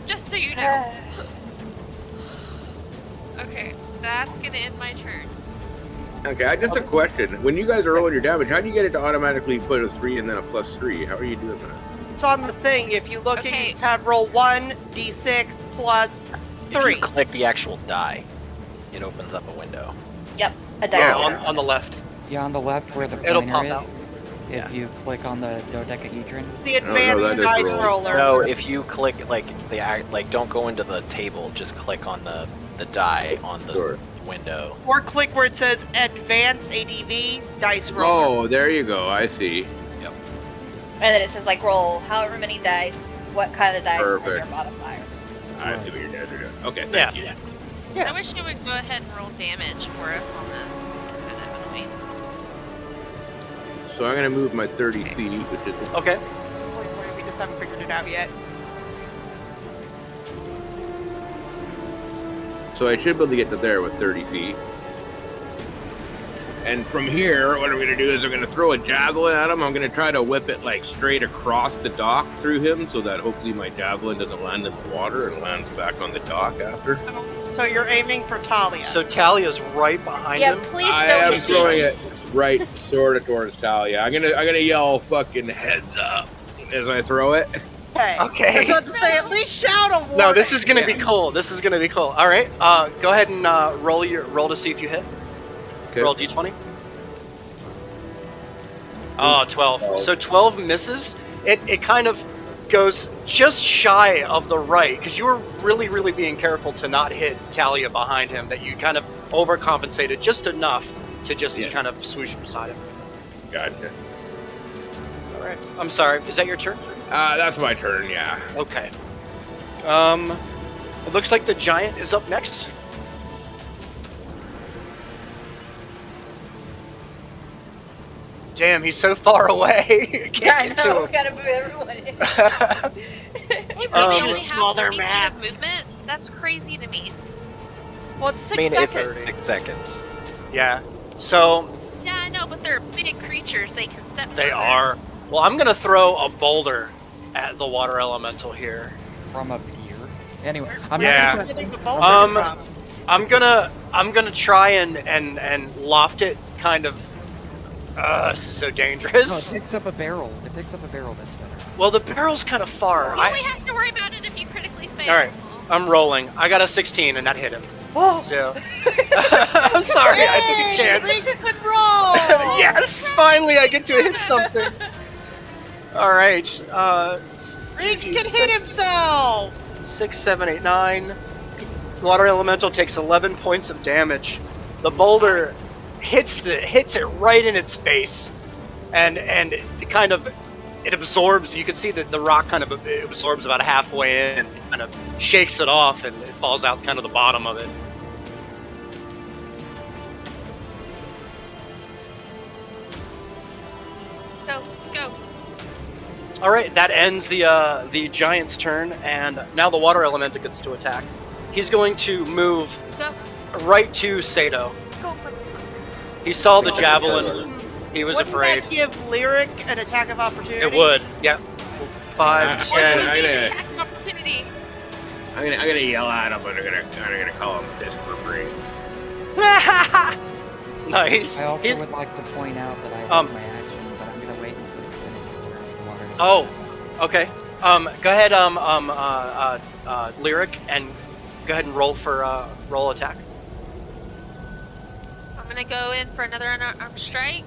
Just so you know. Okay, that's gonna end my turn. Okay, just a question. When you guys are rolling your damage, how do you get it to automatically put a 3 and then a +3? How are you doing that? It's on the thing. If you look Okay. at your tab, roll 1d6 plus If 3. you click the actual die, it opens up a window. Yep, a Yeah, dice. on the left. Yeah, on the left where the It'll pointer pop is. out. If you click on the dodecahedron. It's the no, advanced that is dice roll. roller. No, if you click don't go into the table, just click on the die on the Sure. window. Or click where it says advanced ADV dice roller. Oh, there you go. I see. And then it says like roll however many dice, what kind of dice, and Perfect. your modifier. I see what your guys are doing. Okay, thank you. Yeah. I wish you would go ahead and roll damage for us on this. It's kind of annoying. So I'm gonna move my 30 feet, which is Okay. We just haven't figured it out yet. so I should be able to get to there with 30 feet. And from here, what I'm gonna do is I'm gonna throw a javelin at him. I'm gonna try to whip it like straight across the dock through him, so that hopefully my javelin doesn't land in the water and lands back on the dock after. So you're aiming for Talia. So Talia's right behind Yeah, him. please I don't am hit throwing me. it right sort of towards Talia. I'm gonna yell fucking heads up as I throw it. Okay. Okay. I was about to say, at least shout a warning. No, this is gonna be Yeah. cool. This is gonna be cool. All right. Go ahead and roll to see if you hit. Okay. Roll d20. Oh, 12. So 12 misses. It kind of goes just shy of the right, because you were really, really being careful to not hit Talia behind him, that you kind of overcompensated just enough to just Yeah. kind of swoosh beside him. Gotcha. All right. I'm sorry. Is that your turn? That's my turn. Yeah. Okay. It looks like the giant is up next. Damn, he's so far away. I Can't know. We get gotta move everyone in. to him. They Um, really Need a only smaller have 20 feet map. of movement? That's crazy to me. Well, it's 6 I mean, it's seconds. 6 seconds. Yeah. So Yeah, I know, but they're big creatures. They can step they further. are. Well, I'm gonna throw a boulder at the water elemental here. From up here. Anyway, I'm Yeah. not Getting gonna the boulder Um, drop. I'm gonna try and loft it kind of. This is so No, it dangerous. picks up a barrel. It picks up a barrel. That's better. Well, the barrel's kind of far. You only have to worry about it if you critically fail. All right. I'm rolling. I got a 16 and that hit him. Oh. So I'm sorry. I took a chance. Riggs could roll. Yes, finally I get to hit something. All right. Riggs can hit himself. 6, 7, 8, 9. Water elemental takes 11 points of damage. The boulder hits it right in its face, and it kind of it absorbs. You can see that the rock kind of absorbs about halfway in and kind of shakes it off, and it falls out kind of the bottom of it. Go, let's go. All right, that ends the giant's turn, and now the water elemental gets to attack. He's going to move Go. right to Sato. Go. He saw the javelin. He was Wouldn't afraid. that give Lyric an attack of opportunity? It would. Yeah. 5. Or Yeah, you I'm need gonna- an attack of opportunity. I'm gonna yell at him, but I'm gonna call him this for brains. Nice. I also He- would like to point out that I have Um, my action, but I'm gonna wait until you finish the water. Oh, okay. Go ahead, Lyric, and go ahead and roll for roll attack. I'm gonna go in for another unarmed strike.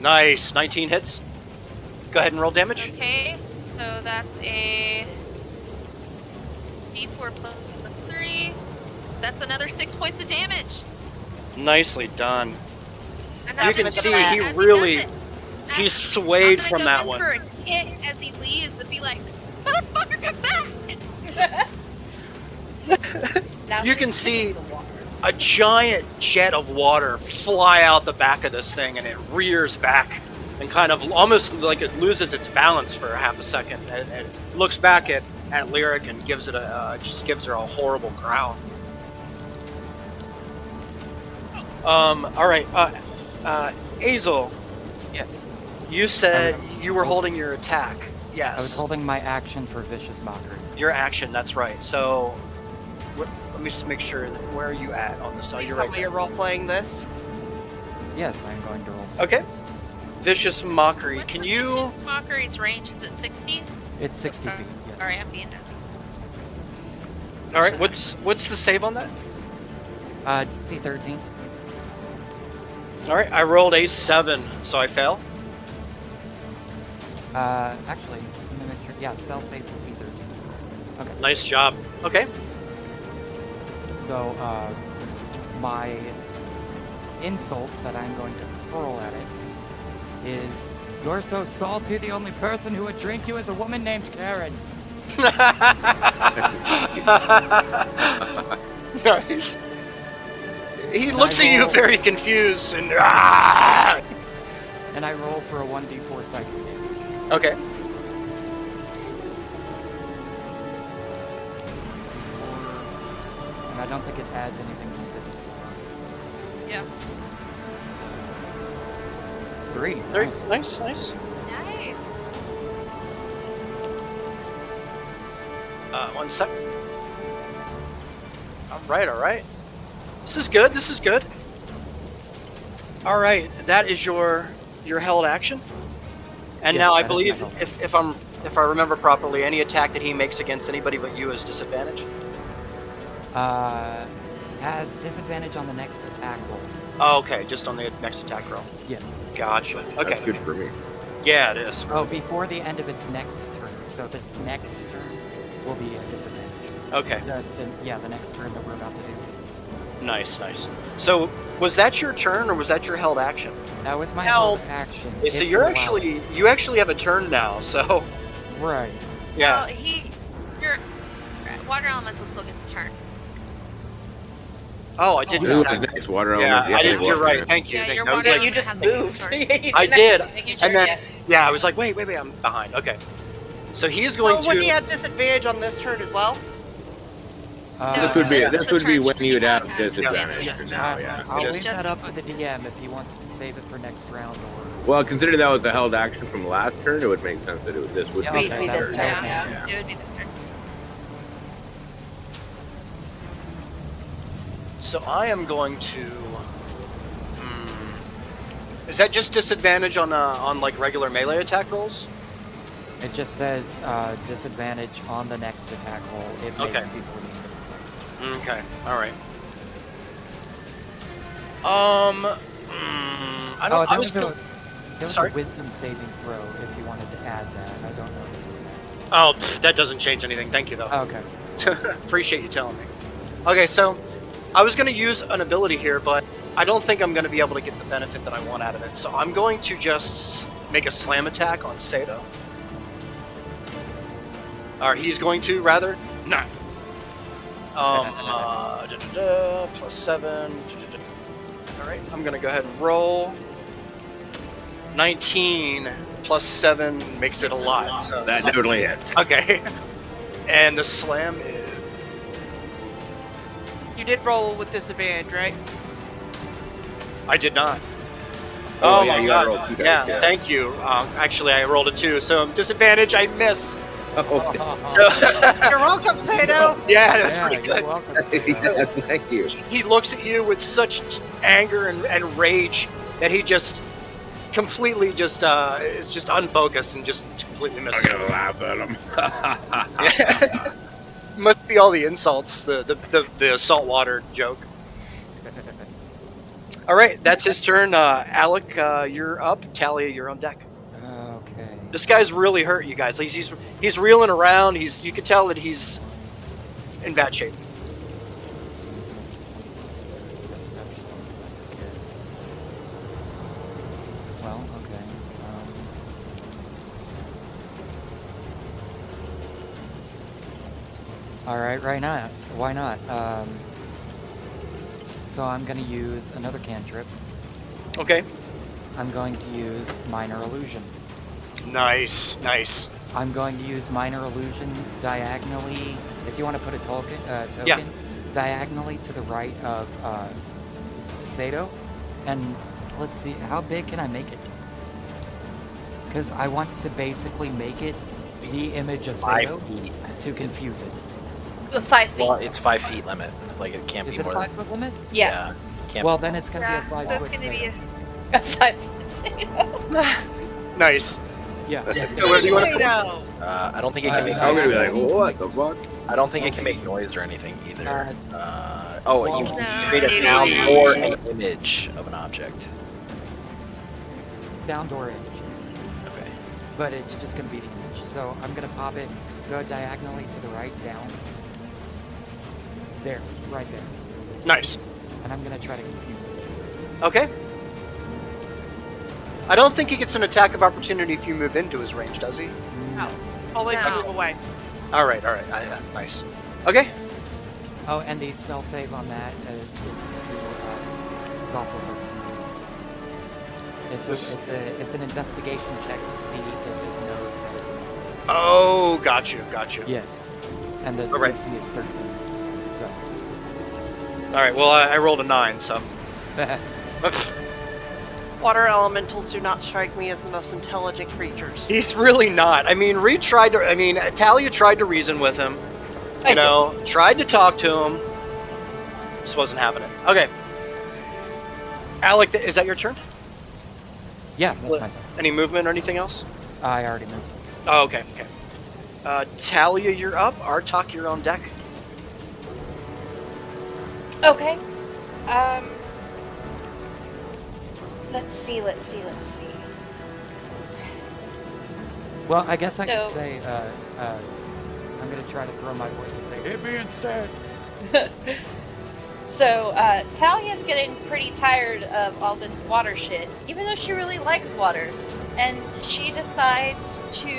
Nice. 19 hits. Go ahead and roll damage. Okay, so that's a D4 plus 3. That's another 6 points of damage. Nicely done. And You I'm can just see gonna, he as really- does it, He I'm swayed gonna from go that in one. for a hit as he leaves and be like, "Motherfucker, come back!" Now You she's can see- hitting the water. A giant jet of water fly out the back of this thing, and it rears back and kind of almost like it loses its balance for half a second, and looks back at Lyric and gives it just gives her a horrible growl. All right, Azel, Yes. you said you were holding your attack. Yes. I was holding my action for Vicious Mockery. Your action. That's right. So let me just make sure. Where are you at on this? Oh, Please you're tell right me there. you're role playing this. Yes, I'm going to roll. Okay. Vicious Mockery. What's Can the you? vicious mockery's range? Is it 60? It's 60 sorry. feet. Yes. Sorry, I'm being nosy. All right. What's the save on that? D13. All right. I rolled a 7, so I fail. Actually, let me make sure. Yeah, spell save is D13. Okay. Nice job. Okay. So, my insult that I'm going to hurl at it is, "You're so salty, the only person who would drink you is a woman named Karen." Nice. He And looks I at you roll- very confused and. Ah! And I roll for a 1d4 psychic damage. Okay. And I don't think it adds anything to the Yeah. 3. Very Nice. nice. Nice. 1 sec. All right. This is good. This is good. All right, that is your held action. And Yes, now I that is my believe held. if I remember properly, any attack that he makes against anybody but you is disadvantage. Has disadvantage on the next attack roll. Oh, okay, just on the next attack roll. Yes. Gotcha. Okay. That's good for me. Yeah, it is. Oh, before the end of its next turn. So its next turn will be a disadvantage. Okay. The next turn that we're about to do. Nice. So was that your turn or was that your held action? That was my Held. held action. Yeah, so if you allowed. actually have a turn now. So Right. yeah. Well, your water elemental still gets a turn. Oh, I didn't Who was attack. next? Water Yeah, element? I did. think You're water. right. Thank you. Yeah, Thank your you. I was water like, Yeah, you element just hasn't taken moved. turn. You didn't I have to did, take your and turn then yet. yeah, I was like, wait, I'm behind. Okay, so he is going Oh, would he to. have disadvantage on this turn as well? No, This would be this is this the would be turn when he you'd had have had disadvantage. disadvantage. Now, yeah. I'll It leave just that up to fine. the DM if he wants to save it for next round or. Well, considering that was a held action from last turn, it would make sense that this would Yeah, be okay, Be next this turn. turn, Yeah, yeah. it would be this turn. So I am going to. Is that just disadvantage on like regular melee attack rolls? It just says disadvantage on the next attack roll. It Okay. makes before the end of the turn. Okay. All right. I don't. I was. there was Sorry? a wisdom saving throw if you wanted to add that. I don't know. Oh, that doesn't change anything. Thank you though. Okay. Appreciate you telling me. Okay, so I was going to use an ability here, but I don't think I'm going to be able to get the benefit that I want out of it. So I'm going to just make a slam attack on Sato. Or he's going to, rather. No. Plus 7. Alright, I'm going to go ahead and roll. 19 plus 7 makes it a lot. So That definitely hits. Okay. And the slam is. You did roll with disadvantage, right? I did not. Oh, Oh, yeah, my you god. gotta roll 2 dice, Yeah, yeah. thank you. Actually, I rolled a 2, so disadvantage, I miss. Oh, So, You're welcome, Sato. yeah, that's Yeah, pretty you're good. welcome. Sato. yes, thank you. He looks at you with such anger and rage that he just completely just is just unfocused and just completely I'm misses. gonna laugh at him. Must be all the insults, the saltwater joke. All right, that's his turn. Alec, you're up. Talia, you're on deck. Okay. This guy's really hurt, you guys. He's reeling around. You can tell that he's in bad shape. That's about as close as I could get. Well, okay. All right, right now. Why not? So I'm going to use another cantrip. Okay. I'm going to use Minor Illusion. Nice, nice. I'm going to use Minor Illusion diagonally, if you want to put a token, Yeah. diagonally to the right of Sato. And let's see, how big can I make it? Because I want to basically make it the image of 5 Sato feet. to confuse it. 5 feet. Well, it's 5 feet limit. Like it can't Is be it a more than. 5-foot limit? Yeah. Can't Well, then it's going to Yeah, be a 5 that's foot. going to be Sato. 5 feet. Nice. Yeah. So where do you want to Sato. I don't think it can make. I'm gonna be like, what the fuck? I don't think it can make noise or anything either. well, You no. can create a sound or an image of an object. Down door images. Okay. But it's just going to be the image. So I'm going to pop it, go diagonally to the right, down. There, right there. Nice. And I'm going to try to confuse it. Okay. I don't think he gets an attack of opportunity if you move into his range, does he? No. Only if you No. move away. All right. Nice. Okay. Oh, and the spell save on that is also 13. It's an investigation check to see if it knows that it's an Oh, got you. Yes. And the All right. DC is 13. So. All right. Well, I rolled a 9, so. Water elementals do not strike me as the most intelligent creatures. He's really not. I mean, Talia tried to reason with him. You know, tried to talk to him. Just wasn't happening. Okay. Alec, is that your turn? Yeah, that's my turn. Any movement or anything else? I already moved. Oh, okay. Talia, you're up. Artok, you're on deck. Okay. Let's see. Well, I guess I could So- say, I'm going to try to throw my voice and say, hit me instead. So, Talia's getting pretty tired of all this water shit, even though she really likes water. And she decides to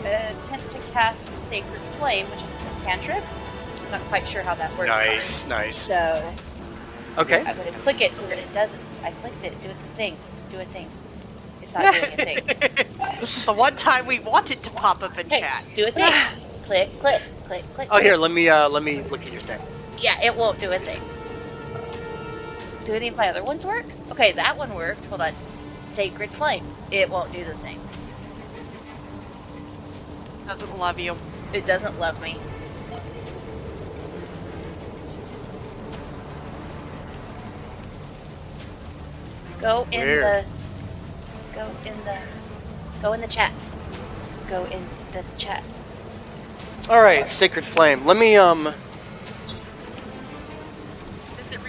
attempt to cast Sacred Flame, which is a cantrip. I'm not quite sure how that works. Nice. So, Okay. I'm gonna click it so that it doesn't. I clicked it. Do the thing. Do a thing. It's not doing a thing. The one time we want it to pop up in Hey, chat. do a thing. Click, click, click, click. Oh, click. here, let me look at your thing. Yeah, it won't do a thing. Do any of my other ones work? Okay, that one worked. Hold on. Sacred Flame. It won't do the thing. Doesn't love you. It doesn't love me. Go in Weird. go in the chat. Go in the chat. All right, Sacred Flame. Let me Does it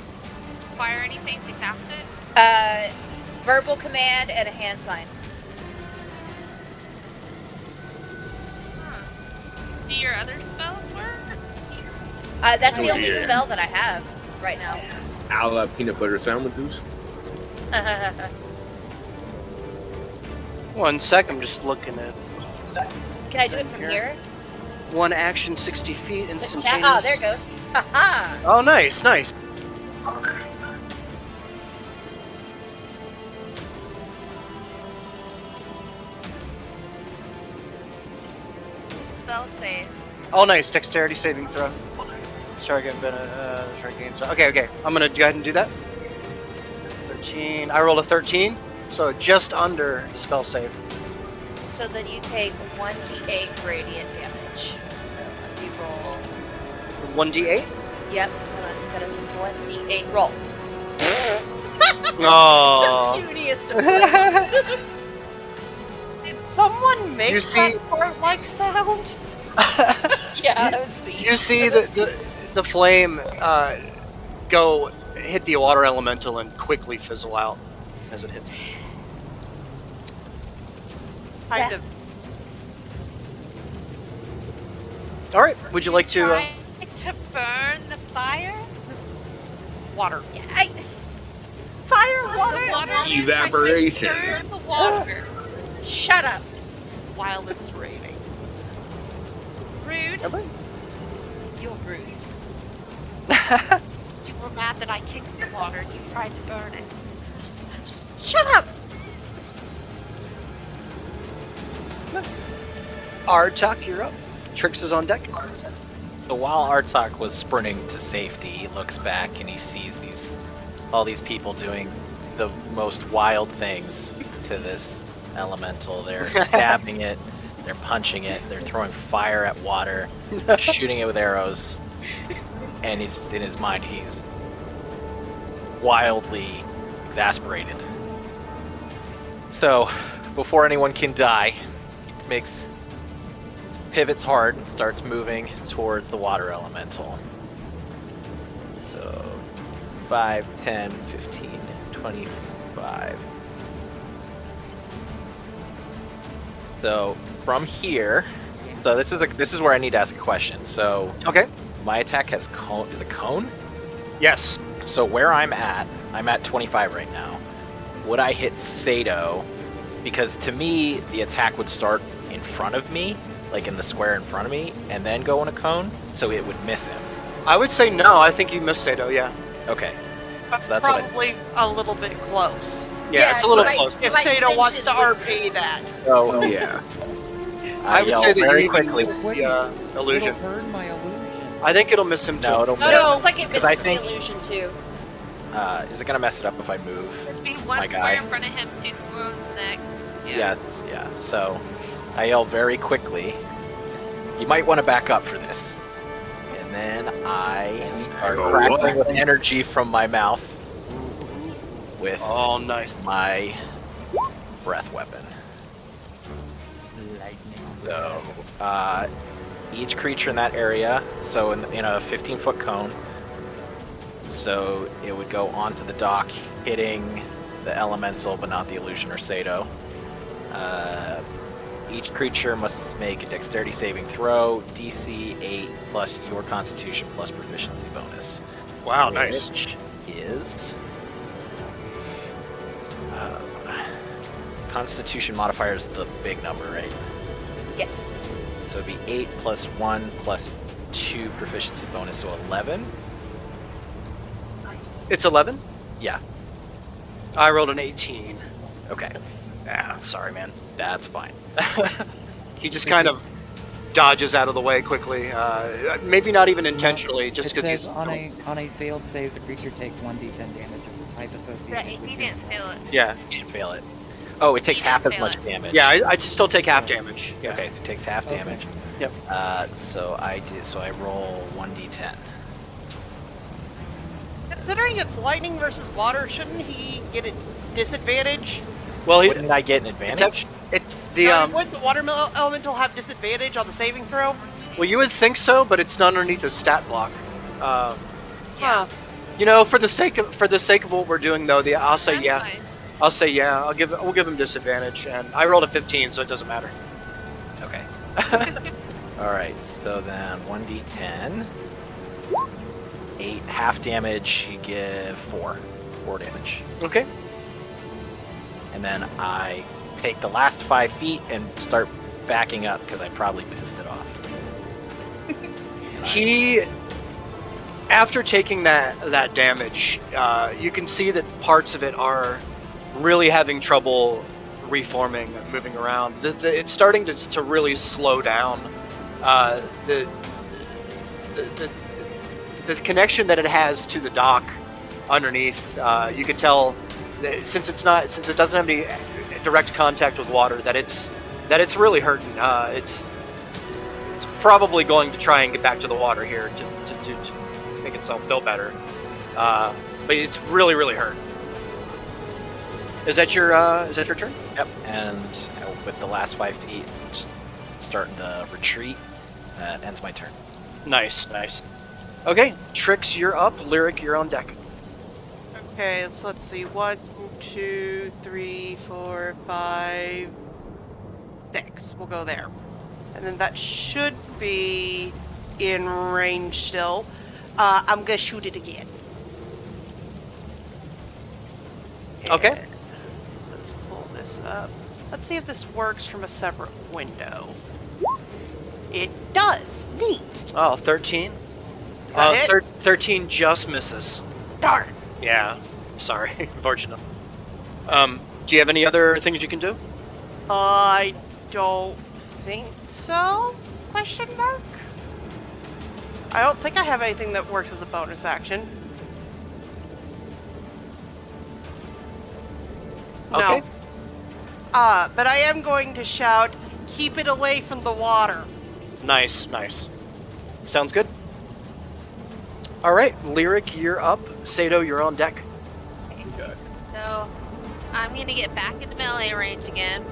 require anything to cast it? Verbal command and a hand sign. Huh. Do your other spells work? That's the Oh, only yeah. spell that I have right now. a la peanut butter sandwiches. one sec. I'm just looking at Can I do it from here? one action 60 feet The chat. instantaneous. Oh, there it goes. Haha. Oh, nice, nice. Spell save. Oh, nice. Dexterity saving throw. Sorry, getting okay. I'm gonna go ahead and do that. 13. I rolled a 13, so just under spell save. So then you take 1d8 radiant damage. So if you roll. 1d8. Yep. Hold on. Got a 1d8 roll. Oh. The beautiest of plays. Did someone make You see- that fart-like sound? Yeah, that was the You see the flame go hit the water elemental and quickly fizzle out as it hits. Kind Yeah. of. All right. Would you like to? Try to burn the fire? Water. Yeah, Fire, The water, water Evaporation. Burn the water. shut up. while it's raining. Rude. You're rude. You were mad that I kicked the water and you tried to burn it. Shut up. Artak, you're up. Trix is on deck. So while Artak was sprinting to safety, he looks back and he sees all these people doing the most wild things to this elemental. They're stabbing it, they're punching it, they're throwing fire at water, shooting it with arrows, and he's in his mind he's wildly exasperated. So before anyone can die, he pivots hard and starts moving towards the water elemental. So 5, 10, 15, 25. So from here, so this is where I need to ask a question. So Okay. my attack has is a cone. Yes. So where I'm at 25 right now. Would I hit Sato? Because to me, the attack would start in front of me, like in the square in front of me, and then go in a cone, so it would miss him. I would say no. I think you missed Sato. Yeah. Okay. That's, So that's what I- probably a little bit close. Yeah, it's a little right. close. If Right, Sato cinch wants his to whiskers. RP that. So Oh yeah. I would yell say that very you quickly. the illusion. It'll burn my illusion. I think it'll miss him too. No, it'll No, miss. no, looks like it 'Cause I misses the think- illusion too. Is it gonna mess it up if I move? There'd be My one guy. square in front of him, 2 squares next. Yes, yeah. So I yell very quickly. You might want to back up for this. And then I start Oh, crackling what? with energy from my mouth with Oh, nice. my breath weapon. Lightning. So each creature in that area, so in a 15-foot cone, so it would go onto the dock, hitting the elemental, but not the illusion or Sato. Each creature must make a dexterity saving throw, DC 8 plus your constitution plus proficiency bonus. Wow, nice. Which is constitution modifier is the big number, right? Yes. So it'd be 8 plus 1 plus 2 proficiency bonus, so 11. It's 11. Yeah. I rolled an 18. Okay. Ah, sorry, man. That's fine. He just kind of dodges out of the way quickly. Maybe not even intentionally, just It because says he's. on a failed save, the creature takes 1d10 damage of the type associated Yeah, with he your didn't attack. fail it. Yeah, You can't fail it. Oh, it takes You didn't half as fail much it. damage. yeah. I just still take half damage. Yeah. Okay, so it takes half Okay. damage. Yep. So I roll 1d10. Considering it's lightning versus water, shouldn't he get a disadvantage? Well, Wouldn't I get an advantage? Would the water elemental have disadvantage on the saving throw? Well, you would think so, but it's not underneath his stat block. Huh. You know, for the sake of what we're doing, though, I'll say That's yeah. fine. I'll say yeah. We'll give him disadvantage, and I rolled a 15, so it doesn't matter. Okay. Alright, so then 1d10. 8, half damage, you give 4. 4 damage. Okay. And then I take the last 5 feet and start backing up because I probably pissed it off. He, after taking that damage, you can see that parts of it are really having trouble reforming, moving around. It's starting to really slow down. The connection that it has to the dock underneath, you can tell that since it doesn't have any direct contact with water, that it's really hurting. It's probably going to try and get back to the water here to make itself feel better. But it's really, really hurt. Is that your turn? Yep. And with the last 5 feet, just starting to retreat, that ends my turn. Nice. Okay, Trix, you're up. Lyric, you're on deck. Okay, so let's see. 1, 2, 3, 4, 5, 6. We'll go there. And then that should be in range still. I'm gonna shoot it again. Okay. And let's pull this up. Let's see if this works from a separate window. It does. Neat. Oh, 13. Is that it? 13 just misses. Darn. Yeah. Sorry. Unfortunate. Do you have any other things you can do? I don't think so? Question mark? I don't think I have anything that works as a bonus action. Okay. No. But I am going to shout, keep it away from the water. Nice. Sounds good. All right, Lyric, you're up. Sato, you're on deck. Okay. So I'm gonna get back into melee range again.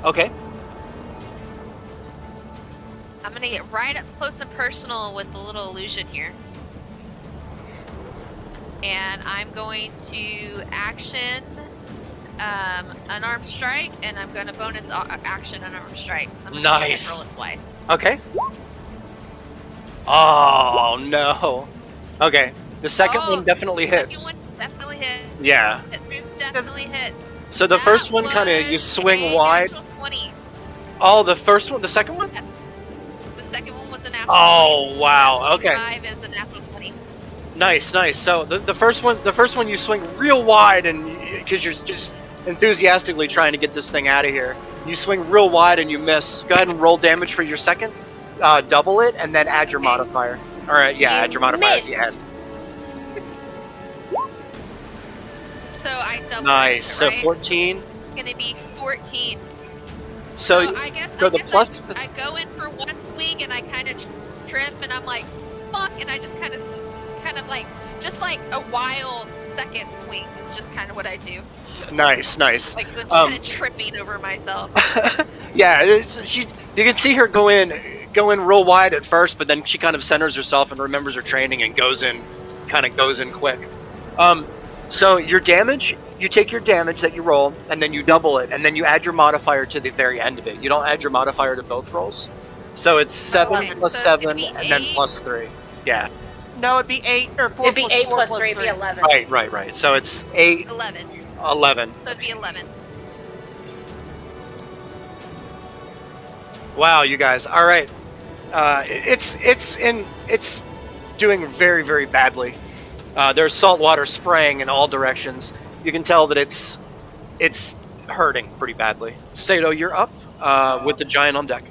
Okay. I'm gonna get right up close and personal with the little illusion here. And I'm going to action unarmed strike, and I'm gonna bonus action unarmed strike. So I'm gonna go ahead and Nice. roll it twice. Okay. Oh no. Okay. The second Oh, one definitely hits. Second one definitely hit. Yeah. Definitely hit. So the first one kind of you was swing a wide. natural 20. Oh, the first one, the second one? The second one was a natural 20. Oh wow. Okay. 5 is a natural 20. Nice. So the first one you swing real wide, and because you're just enthusiastically trying to get this thing out of here, you swing real wide and you miss. Go ahead and roll damage for your second. Double it and then add your Okay. modifier. All right. Yeah, You add your modifier at the missed. end. So I double Nice. it, So right? 14. It's gonna be 14. So I guess, so I, the guess plus. I go in for one swing and I kind of trip and I'm like, fuck, and I just kind of like, just like a wild second swing is just kind of what I do. Nice. Like, 'cause I'm just kind of tripping over myself. Yeah, you can see her go in real wide at first, but then she kind of centers herself and remembers her training and goes in quick. So your damage, you take your damage that you roll, and then you double it, and then you add your modifier to the very end of it. You don't add your modifier to both rolls. So it's 7 Okay, plus so it's 7, gonna be and then 8. plus 3. Yeah, No, it'd be 8 or 4 It'd be plus 8 4 plus plus 3, it'd be 3. 11. right. So it's 8, 11. 11. So it'd be 11. Wow, you guys. All right. It's doing very, very badly. There's salt water spraying in all directions. You can tell that it's hurting pretty badly. Sato, you're up with the giant on deck.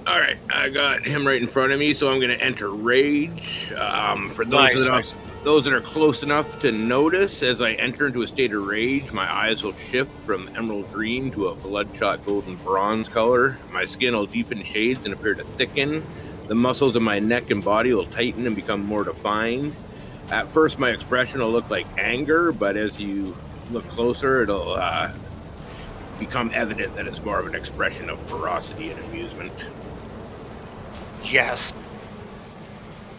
All right, I got him right in front of me, so I'm going to enter rage. For those that are close enough to notice, as I enter into a state of rage, my eyes will shift from emerald green to a bloodshot golden bronze color. My skin will deepen shades and appear to thicken. The muscles of my neck and body will tighten and become more defined. At first, my expression will look like anger, but as you look closer, it'll become evident that it's more of an expression of ferocity and amusement. Yes.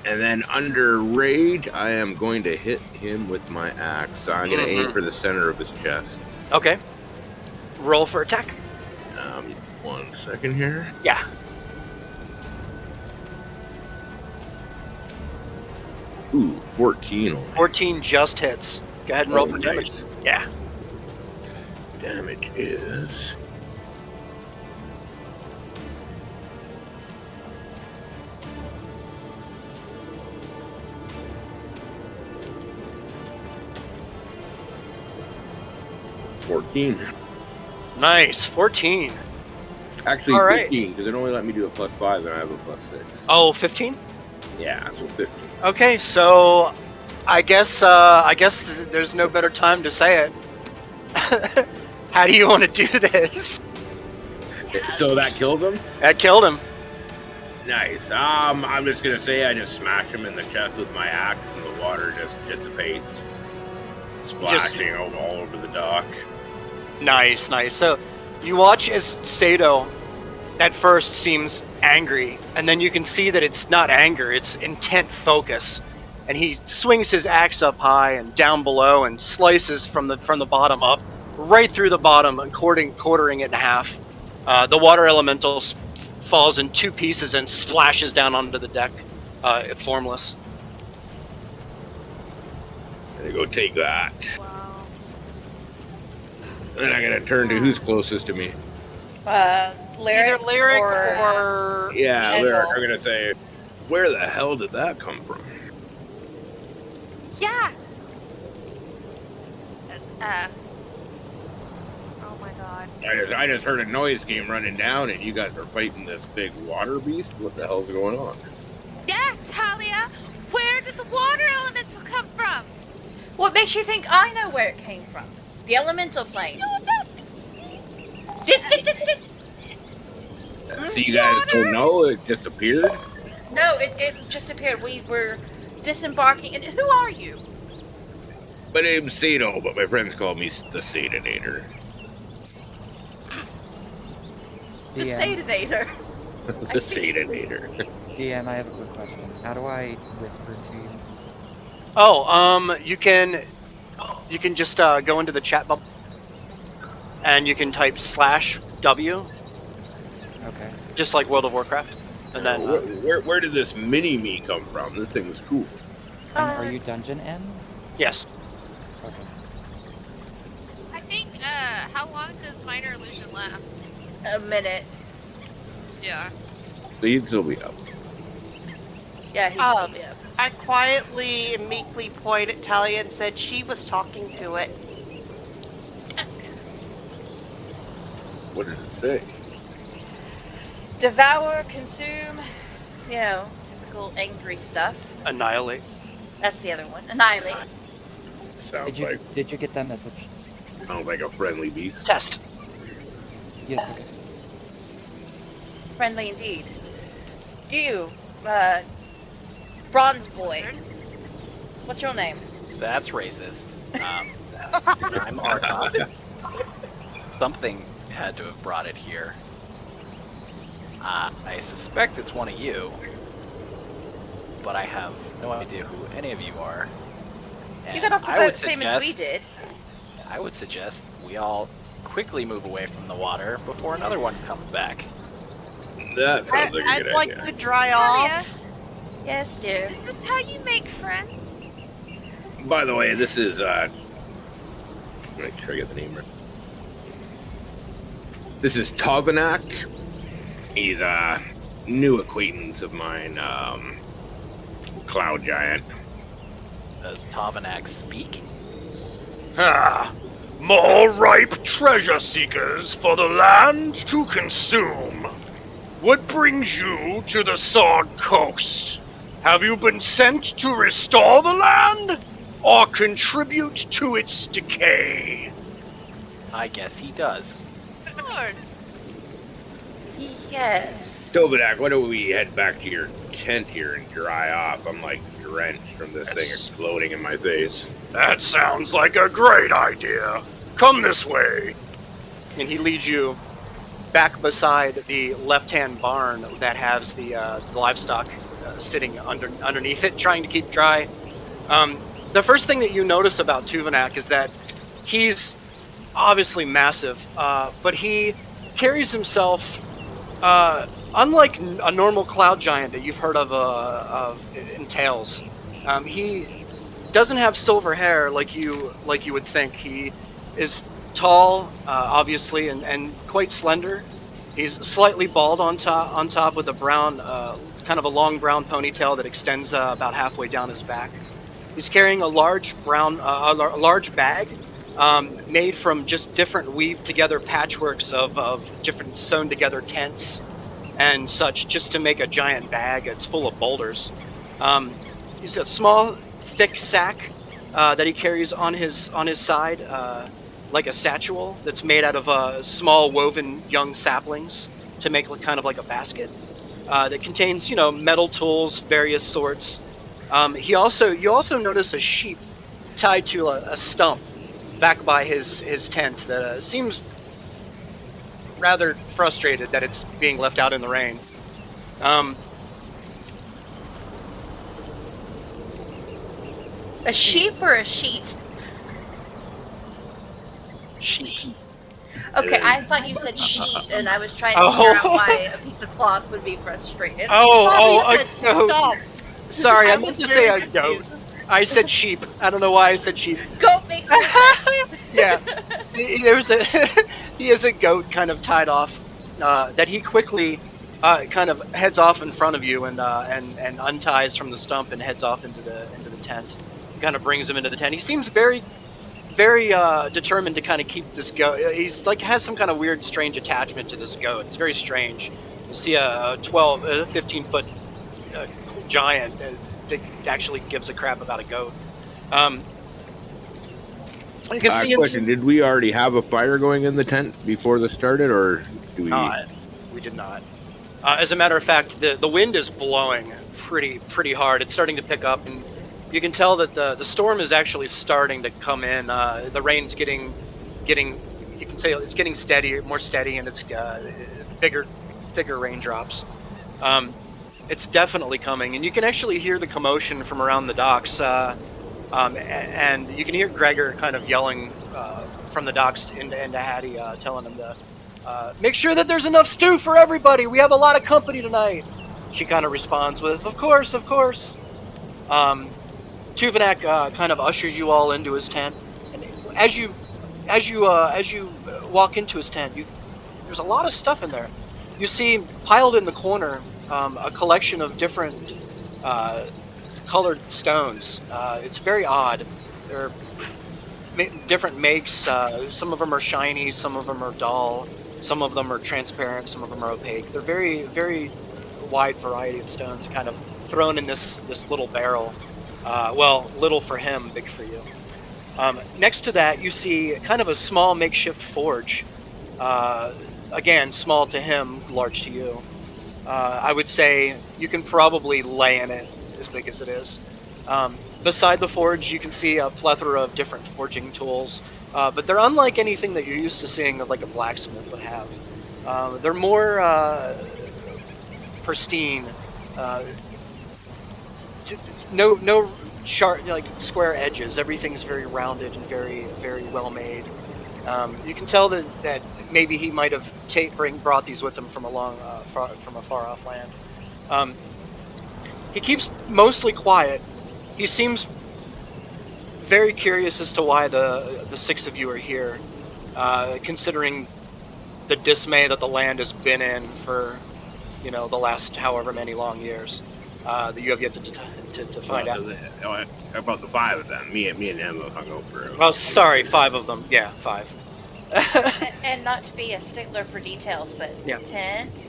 And then under rage, I am going to hit him with my axe. So I'm going to aim for the center of his chest. Okay. Roll for attack. 1 second here. Yeah. Ooh, 14. 14 just hits. Go ahead and roll for damage. Nice. Yeah. Damage is... $14. Nice. 14. Actually, All right. 15, because it only let me do a +5, and I have a +6. Oh, 15? Yeah, so 15. Okay, so I guess there's no better time to say it. How do you want to do this? So that killed him? That killed him. Nice. I'm just gonna say I just smash him in the chest with my axe, and the water just dissipates, splashing all over the dock. Nice, nice. So you watch as Sato at first seems angry, and then you can see that it's not anger, it's intent focus. And he swings his axe up high and down below and slices from the bottom up, right through the bottom, and quartering it in half. The water elemental falls in 2 pieces and splashes down onto the deck, formless. Gonna go take that. Wow. Then I gotta turn to who's closest to me. Lyric, Either Lyric or or Yeah, Ezel. Lyric. I'm gonna say, where the hell did that come from? Yeah. Oh my god. I just heard a noise came running down, and you guys are fighting this big water beast. What the hell's going on? Yeah, Talia. Where did the water elemental come from? What makes you think I know where it came from? The elemental plane. So you guys don't know? It just appeared? No, it just appeared. We were disembarking. And who are you? My name's Sato, but my friends call me the Satanator. The DM, Satanator. The Satanator. DM, I have a quick question. How do I whisper to you? Oh, you can just go into the chat bubble, and you can type /W, Okay. just like World of Warcraft, and then Where did this mini-me come from? This thing is cool. And are you Dungeon M? yes. Okay. I think, how long does minor illusion last? A minute. Yeah. So you'd still be up. Yeah, he's yeah. I quietly and meekly pointed at Talia and said she was talking to it. What did it say? Devour, consume, typical angry stuff. Annihilate. That's the other one. Annihilate. Did you get that message? Sounds like a friendly beast. Test. Yes. Okay. Friendly indeed. Do you, Bronze Boy? What's your name? That's racist. I'm Artok. Something had to have brought it here. I suspect it's one of you, but I have no idea who any of you are. You And got off the I boat would same as we suggest- did. I would suggest we all quickly move away from the water before another one comes back. That sounds like a I'd good like idea. to dry Talia, off. Yes, dear. is this how you make friends? By the way, this is make sure I get the name right. This is Tovanak. He's a new acquaintance of mine, Cloud Giant. Does Tavanak speak? Ah, more ripe treasure seekers for the land to consume. What brings you to the Sword Coast? Have you been sent to restore the land, or contribute to its decay? I guess he does. Of course. Yes. Tobadak, why don't we head back to your tent here and dry off? I'm like drenched from this thing exploding in my face. That sounds like a great idea. Come this way. And he leads you back beside the left-hand barn that has the livestock sitting underneath it, trying to keep dry. The first thing that you notice about Tuvanak is that he's obviously massive, but he carries himself unlike a normal cloud giant that you've heard of in tales. He doesn't have silver hair like you would think. He is tall, obviously, and quite slender. He's slightly bald on top with a brown, kind of a long brown ponytail that extends about halfway down his back. He's carrying a large large bag made from just different weaved together patchworks of different sewn together tents and such, just to make a giant bag. It's full of boulders. He's a small, thick sack that he carries on his side, like a satchel that's made out of small woven young saplings to make kind of like a basket that contains, metal tools, various sorts. You also notice a sheep tied to a stump back by his tent that seems rather frustrated that it's being left out in the rain. A sheep or a sheet? Sheep. Okay, I thought you said sheet, and I was trying to figure out why a piece of cloth would be frustrated. Bobby said stop. Sorry, I I meant was to say very a goat. confused. I said sheep. I don't know why I said sheep. Goat makes more sense. Yeah, he is a goat kind of tied off that he quickly kind of heads off in front of you and unties from the stump and heads off into the tent. Kind of brings him into the tent. He seems very determined to kind of keep this goat. He's like has some kind of weird, strange attachment to this goat. It's very strange. You see a 15-foot giant that actually gives a crap about a goat. You can see Question: did we already have a fire going in the tent before this started, or do we? We did not. As a matter of fact, the wind is blowing pretty hard. It's starting to pick up, and you can tell that the storm is actually starting to come in. The rain's getting. You can say it's getting more steady, and it's bigger, thicker raindrops. It's definitely coming, and you can actually hear the commotion from around the docks. And you can hear Gregor kind of yelling from the docks into Hattie, telling him to make sure that there's enough stew for everybody. We have a lot of company tonight. She kind of responds with, "Of course, of course." Tuvanak kind of ushers you all into his tent, and as you walk into his tent, there's a lot of stuff in there. You see piled in the corner a collection of different colored stones. It's very odd. They're different makes. Some of them are shiny, some of them are dull, some of them are transparent, some of them are opaque. They're very, very wide variety of stones kind of thrown in this little barrel. Well, little for him, big for you. Next to that, you see kind of a small makeshift forge. Again, small to him, large to you. I would say you can probably lay in it as big as it is. Beside the forge, you can see a plethora of different forging tools, but they're unlike anything that you're used to seeing like a blacksmith would have. They're more pristine, no sharp, like square edges. Everything's very rounded and very, very well made. You can tell that maybe he might have brought these with him from from a far off land. He keeps mostly quiet. He seems very curious as to why the six of you are here, considering the dismay that the land has been in for, the last however many long years. that you have yet to find out. About the 5 of them. Me and Emma hung over. Oh, sorry, 5 of them. Yeah, 5. And not to be a stickler for details, but Yeah. tent.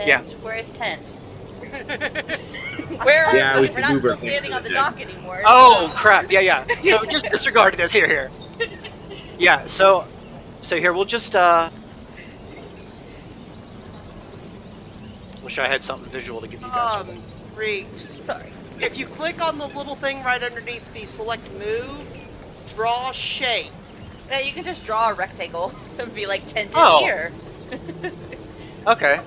Yeah. Where is tent? Where are Yeah, we? we We're should not move our still things standing to on the the tent. dock anymore. Oh crap! Yeah. So just disregard this. Here. Yeah. So here we'll just Wish I had something visual to give you guys. Riggs. Sorry. If you click on the little thing right underneath the select move, draw shape. Yeah, you can just draw a rectangle and be like tent is Oh. here. Okay.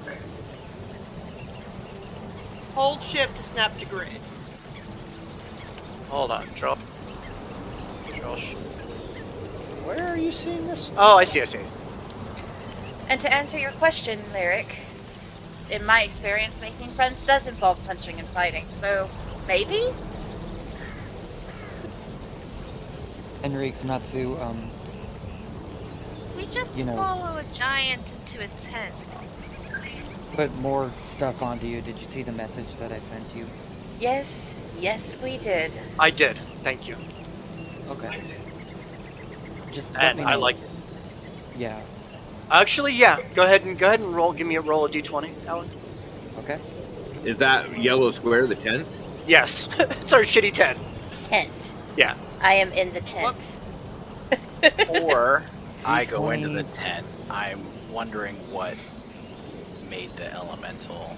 Hold shift to snap to grid. Hold on. Draw. Where are you seeing this? Oh, I see. And to answer your question, Lyric, in my experience, making friends does involve punching and fighting. So maybe. Enrique's not to We just You know- follow a giant into a tent. put more stuff onto you. Did you see the message that I sent you? Yes, we did. I did. Thank you. Okay. Just let And me I know. like it. Yeah. Actually, yeah. Go ahead and roll. Give me a roll of d20, Alan. Okay. Is that yellow square the tent? Yes. It's our shitty 10. Tent. Yeah. I am in the tent. Before I go into the D20. tent, I'm wondering what made the elemental.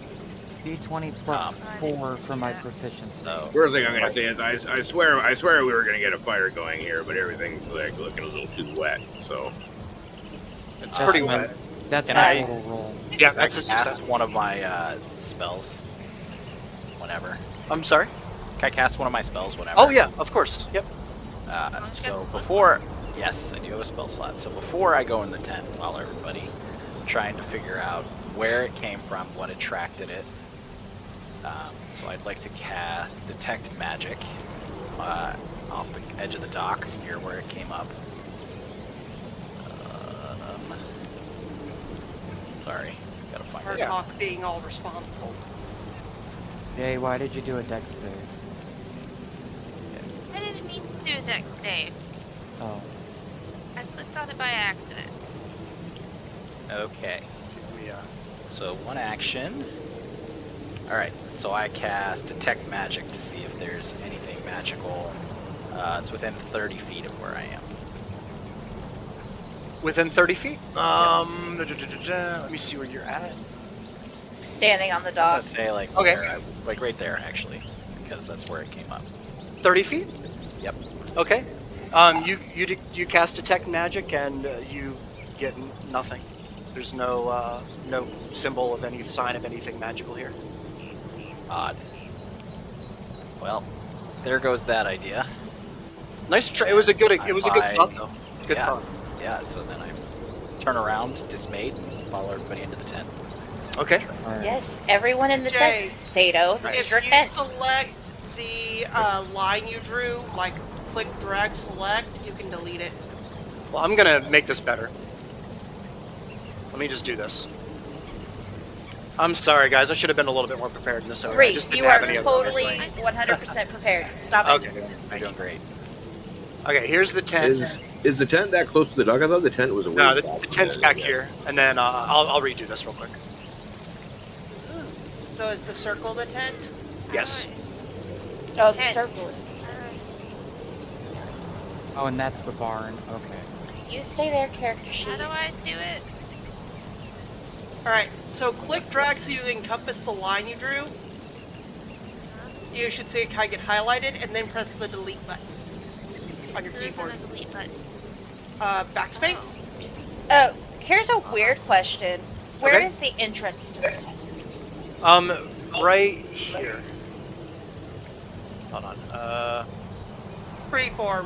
D20 plus 4 for my proficiency. So First thing I'm gonna say is I swear we were gonna get a fire going here, but everything's like looking a little too wet. So It's pretty my- wet. That's Can my I- total roll. Yeah, I that's a cast success. one of my spells. Whenever. I'm sorry? Can I cast one of my spells whenever? Oh, yeah, of course. Yep. So before, yes, I do have a spell slot. So before I go in the tent, while everybody trying to figure out where it came from, what attracted it, so I'd like to cast Detect Magic off the edge of the dock near where it came up. Sorry, gotta find Our it. Yeah. talk being all responsible. Jay, why did you do a dex save? I didn't mean to do a dex save. Oh. I clicked on it by accident. Okay, Yeah. so one action. Alright, so I cast Detect Magic to see if there's anything magical. It's within 30 feet of where I am. Within 30 feet? Let me see where you're at. Standing on the I'm dock. gonna say like Okay. like right there actually, because that's where it came up. 30 feet? Yep. Okay. You cast Detect Magic and you get nothing. There's no symbol of any sign of anything magical here. Odd. Well, there goes that idea. Nice try. It was a good I thought though. Good yeah. thought. Yeah, so then I turn around, dismayed, and follow everybody into the tent. Okay. Alright. Yes, everyone in the Jay, tent. Sato, this is If your you tent. select the line you drew, like click, drag, select, you can delete it. Well, I'm gonna make this better. Let me just do this. I'm sorry, guys. I should have been a little bit more prepared in this area. I Reese, just you didn't have are any other totally information. 100% prepared. Stop it. Okay. You're doing great. Okay. Here's the tent. is the tent that close to the dock? I thought the tent was away. No, the tent's back here, and then I'll redo this real quick. So is the circle the tent? Yes. Oh, the Tent. circle is the tent. Oh, and that's the barn. Okay. You stay there, character sheet. How do I do it? Alright, so click, drag so you encompass the line you drew. You should see it kind of get highlighted, and then press the delete button on your There isn't keyboard. a delete button. Backspace? Oh, here's a weird question. Where is Okay. the entrance to the tent? Right here. Hold on. Freeform.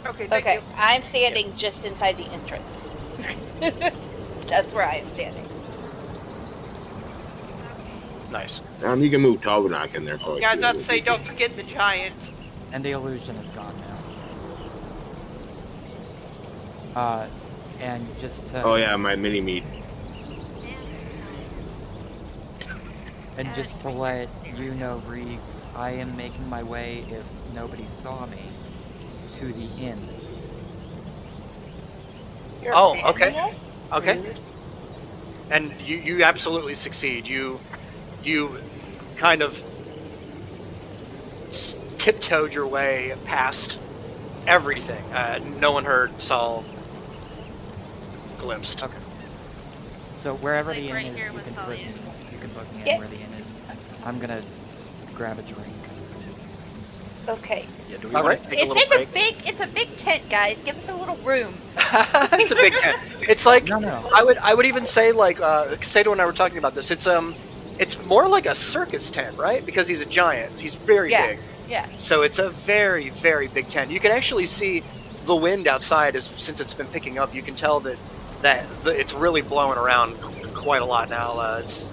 Okay, thank Okay, you. I'm standing just inside the entrance. That's where I am standing. Nice. You can move Talbot in there. Yeah, I was about to say, don't forget the giant. And the illusion is gone now. And just to... Oh yeah, my mini meat. And just to let you know, Reeves, I am making my way, if nobody saw me, to the inn. You're Oh, abandoning okay. us? Okay. Rude. And you absolutely succeed. You kind of tiptoed your way past everything. No one heard, saw, glimpsed. Okay. So wherever Like the inn right is, here you with can put Talia. me. You can put me in Yeah. where the inn is. I'm gonna grab a drink. Okay. Yeah, do we All want right. to take a little break? It's a big tent, guys. Give us a little room. It's a big tent. It's like No, no. I would even say like Sato and I were talking about this. It's more like a circus tent, right? Because he's a giant. He's very Yeah. big. Yeah. So it's a very very big tent. You can actually see the wind outside since it's been picking up. You can tell that it's really blowing around quite a lot now. It's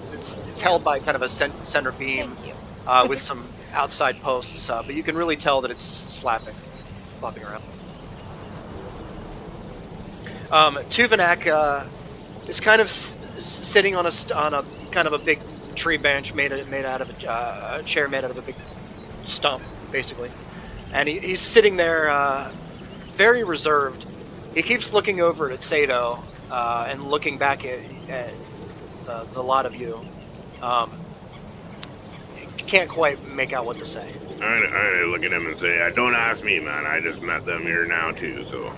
held by kind of a center beam Thank you. with some outside posts, but you can really tell that it's flopping around. Tuvanak is kind of sitting on a kind of a big tree bench made out of a chair made out of a big stump, basically, and he's sitting there, very reserved. He keeps looking over at Sato and looking back at the lot of you. Can't quite make out what to say. I look at him and say, don't ask me, man. I just met them here now, too, so.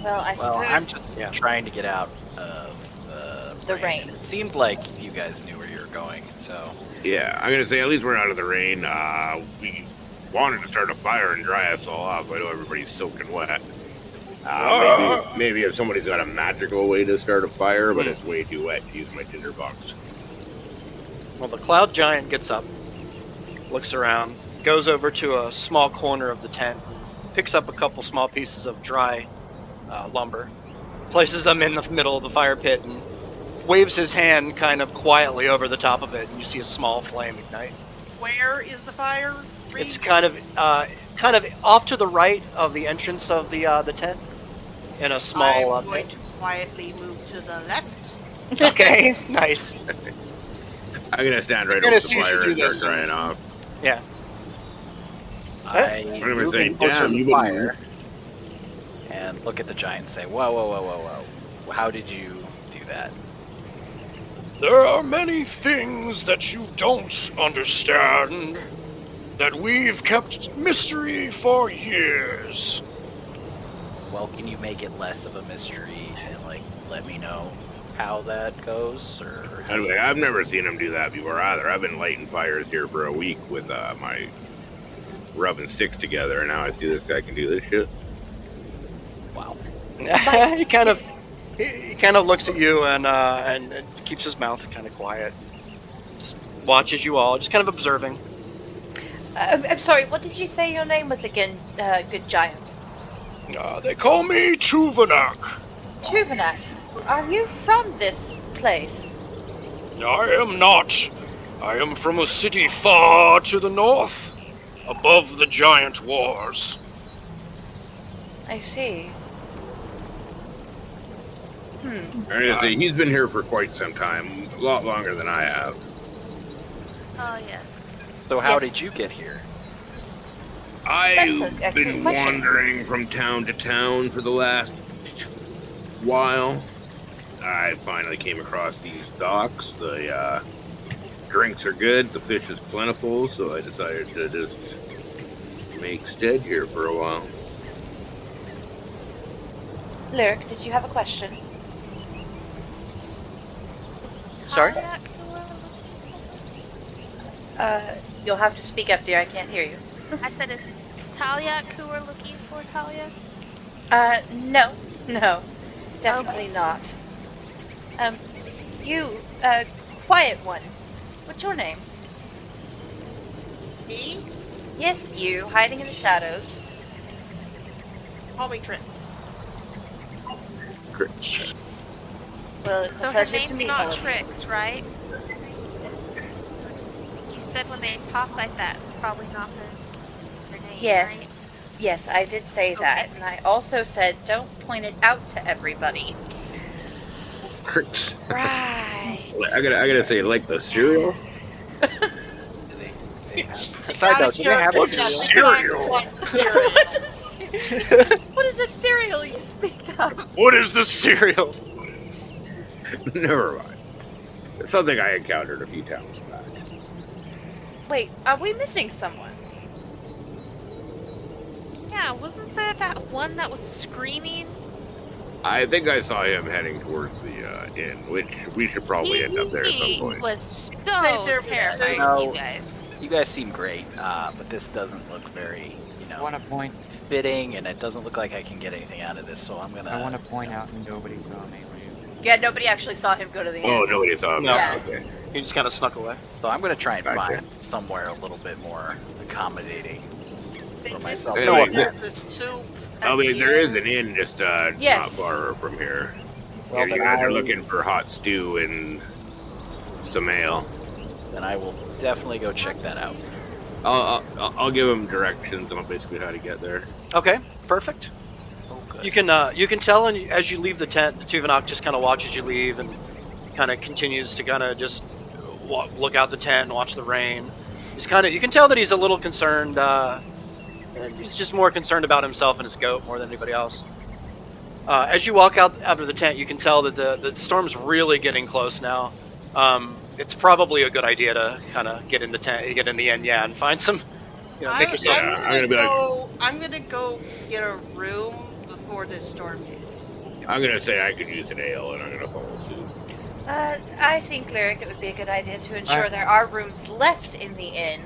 Well, I Well, suppose I'm just trying to get out of the rain. It seemed like you guys knew where you were going, so... Yeah, I'm gonna say at least we're out of the rain. We wanted to start a fire and dry us all off. I know everybody's soaking wet. Maybe if somebody's got a magical way to start a fire, but it's way too wet to use my tinderbox. Well, the cloud giant gets up, looks around, goes over to a small corner of the tent, picks up a couple small pieces of dry lumber, places them in the middle of the fire pit, and waves his hand kind of quietly over the top of it, and you see a small flame ignite. Where is the fire? It's kind of off to the right of the entrance of the tent, in a small I'm going pit. to quietly move to the left. Okay, nice. I'm gonna stand right You're over gonna the see you fire do and start this. drying off. Yeah. I I'm gonna move say, in closer damn, to you the wouldn't- fire and look at the giant and say, whoa, whoa, whoa, whoa, whoa. How did you do that? There are many things that you don't understand that we've kept mystery for years. Well, can you make it less of a mystery and, like, let me know how that goes? Or how Anyway, I've never seen him do that before either. I've been lighting fires here for a week with my rubbing sticks together, and now I see this guy can do this shit. Wow. he kind of looks at you and keeps his mouth kind of quiet. Just watches you all, just kind of observing. I'm sorry, what did you say your name was again, good giant? They call me Tuvanak. Tuvanak. Are you from this place? I am not. I am from a city far to the north, above the giant wars. I see. I'm gonna say he's been here for quite some time, a lot longer than I have. Oh yeah. So how Yes. did you get here? I've That's an excellent been question. wandering from town to town for the last while. I finally came across these docks. The drinks are good, the fish is plentiful, so I decided to just make stead here for a while. Lyric, did you have a question? Sorry? Kayak You'll have to speak up, dear. I can't hear you. I said, is Talia who we're looking for, Talia? No, definitely not. You, quiet one. What's your name? Me? Yes, you, hiding in the shadows. Call me Trix. Well, it's So a her pleasure to name's meet not all of you. Trix, right? You said when they talk like that, it's probably not their name, Yes. right? Yes, I did say that, and I also said don't point it out to everybody. Tricks. Right. I gotta say, like the cereal. Do they have... Side note, do they have What's a a cereal? cereal? What is the cereal you speak of? What is the cereal? Never mind. It's something I encountered a few times back. Wait, are we missing someone? Yeah, wasn't there that one that was screaming? I think I saw him heading towards the inn, which we should probably end up there at some He point. was Say so there was terrifying, no- you guys. You guys seem great, but this doesn't look very, I want to point. fitting, and it doesn't look like I can get anything out of this. So I'm gonna. I want to point out nobody saw me. Yeah, nobody actually saw him go to the Oh, inn. nobody saw him. No. Yeah. Okay. He just kind of snuck away. So I'm gonna try and Gotcha. find somewhere a little bit more accommodating for myself. Hey, No, wait, there's two. I mean, there is an inn just not Yes. far from here. Well, If you then guys are I- looking for hot stew and some ale, Then I will definitely go check that out. I'll give them directions on basically how to get there. Okay, perfect. Oh, good. You can tell, and as you leave the tent, the Tuvanok just kind of watches you leave and kind of continues to kind of just look out the tent and watch the rain. You can tell that he's a little concerned. He's just more concerned about himself and his goat more than anybody else. As you walk out of the tent, you can tell that the storm's really getting close now. It's probably a good idea to kind of get in the tent, get in the inn, yeah, and find some, make yourself. Yeah, I'm gonna be like- I'm gonna go get a room before this storm hits. I'm gonna say I could use an ale, and I'm gonna follow suit. I think, Lyric, it would be a good idea to ensure I- there are rooms left in the inn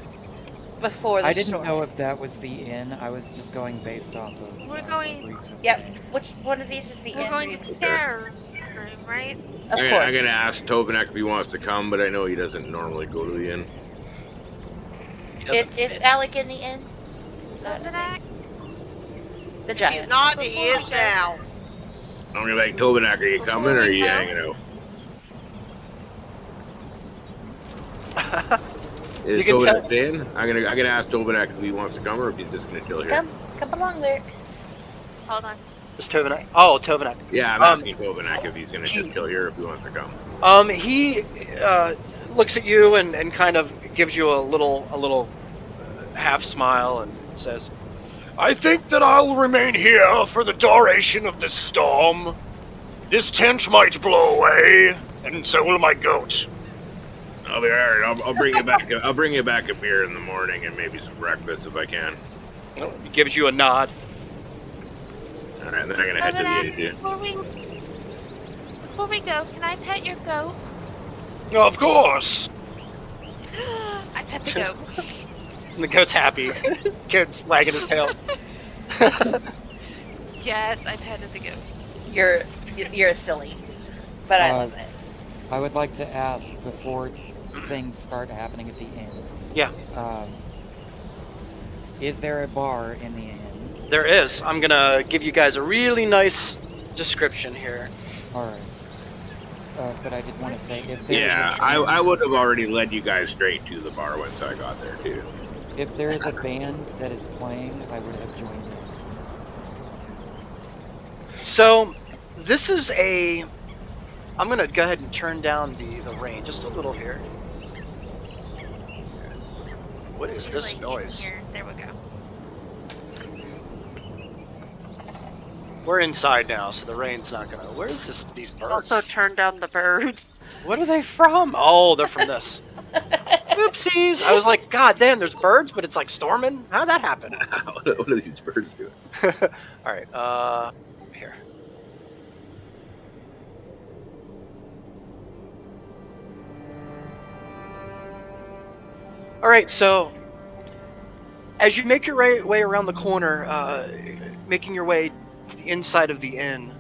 before the I didn't storm. know if that was the inn. I was just going based off of. We're what going- Reese was Yep. saying. Which one of these is the We're inn? going to Reed? the spare room, right? Of I'm course. gonna ask Tovenak if he wants to come, but I know he doesn't normally go to the inn. He Is doesn't is fit. Alec in the inn? After that, The giant. He's not. He is now. I'm gonna be like, Tovenak, are you coming or are you Before hanging out? You Is can Tovenak tell- staying? I'm gonna ask Tovenak if he wants to come or if he's just gonna chill here. Come along, Lyric. hold on. Just Tovenak. Oh, Tovenak. Yeah, I'm asking Tovenak if he's gonna just chill here or if he wants to come. He looks at you and kind of gives you a little half smile and says, I think that I'll remain here for the duration of this storm. This tent might blow away, and so will my goat. I'll be alright. I'll bring you back. I'll bring you back a beer in the morning and maybe some breakfast if I can. he gives you a nod. All right, then I'm gonna head to the Tovenak, AG. before we go, can I pet your goat? Of course. I pet the goat. And the goat's happy. Goat's wagging his tail. Yes, I petted the goat. You're a silly, but I Uh, love it. I would like to ask before things start happening at the inn. Yeah. Is there a bar in the inn? There is. I'm gonna give you guys a really nice description here. All right. But I did want to say if there's Yeah, I would have already led you guys straight to the bar once I got there too. if there is a band that is playing, I would have joined them. So, this is a. I'm gonna go ahead and turn down the rain just a little here. What is this Like, in noise? here. There we go. We're inside now, so the rain's not gonna. Where is this? These birds? Also, turn down the birds. What are they from? Oh, they're from this. Oopsies! I was like, God damn, there's birds, but it's like storming. How'd that happen? What are these birds doing? All right. Here. All right. So, as you make your way around the corner, making your way to the inside of the inn,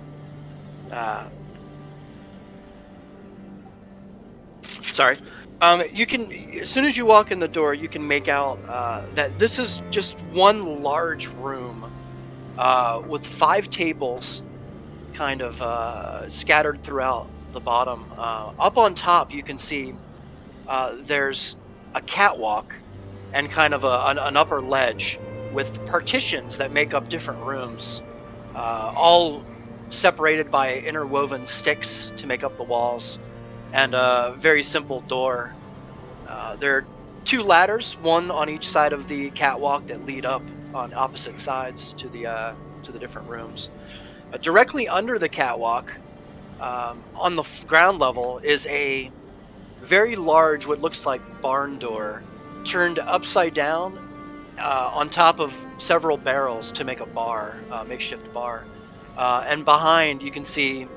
sorry. You can, as soon as you walk in the door, you can make out that this is just one large room with 5 tables kind of scattered throughout the bottom. Up on top, you can see there's a catwalk and kind of an upper ledge with partitions that make up different rooms, all separated by interwoven sticks to make up the walls. and a very simple door. There are 2 ladders, one on each side of the catwalk that lead up on opposite sides to the different rooms. Directly under the catwalk, on the ground level, is a very large, what looks like barn door, turned upside down on top of several barrels to make a bar, makeshift bar. And behind, you can see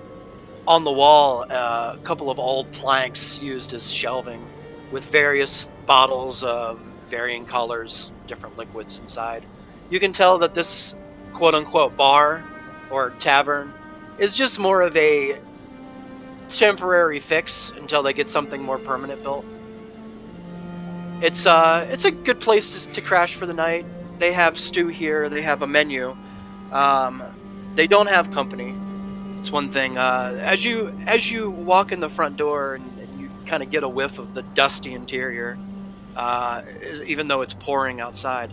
on the wall a couple of old planks used as shelving with various bottles of varying colors, different liquids inside. You can tell that this quote unquote bar or tavern is just more of a temporary fix until they get something more permanent built. It's a good place to crash for the night. They have stew here. They have a menu. Um, they don't have company. It's one thing. As you walk in the front door and you kind of get a whiff of the dusty interior, even though it's pouring outside,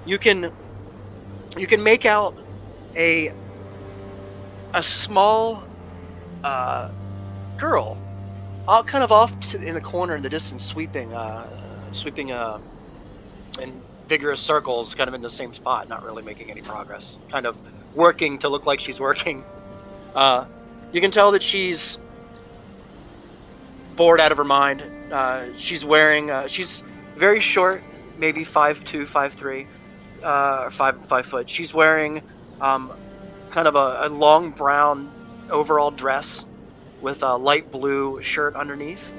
you can make out a small girl, all kind of off in the corner in the distance, sweeping in vigorous circles, kind of in the same spot, not really making any progress, kind of working to look like she's working. You can tell that she's bored out of her mind. She's wearing, she's very short, maybe 5'2", 5'3", or 5 foot. She's wearing kind of a long brown overall dress with a light blue shirt underneath.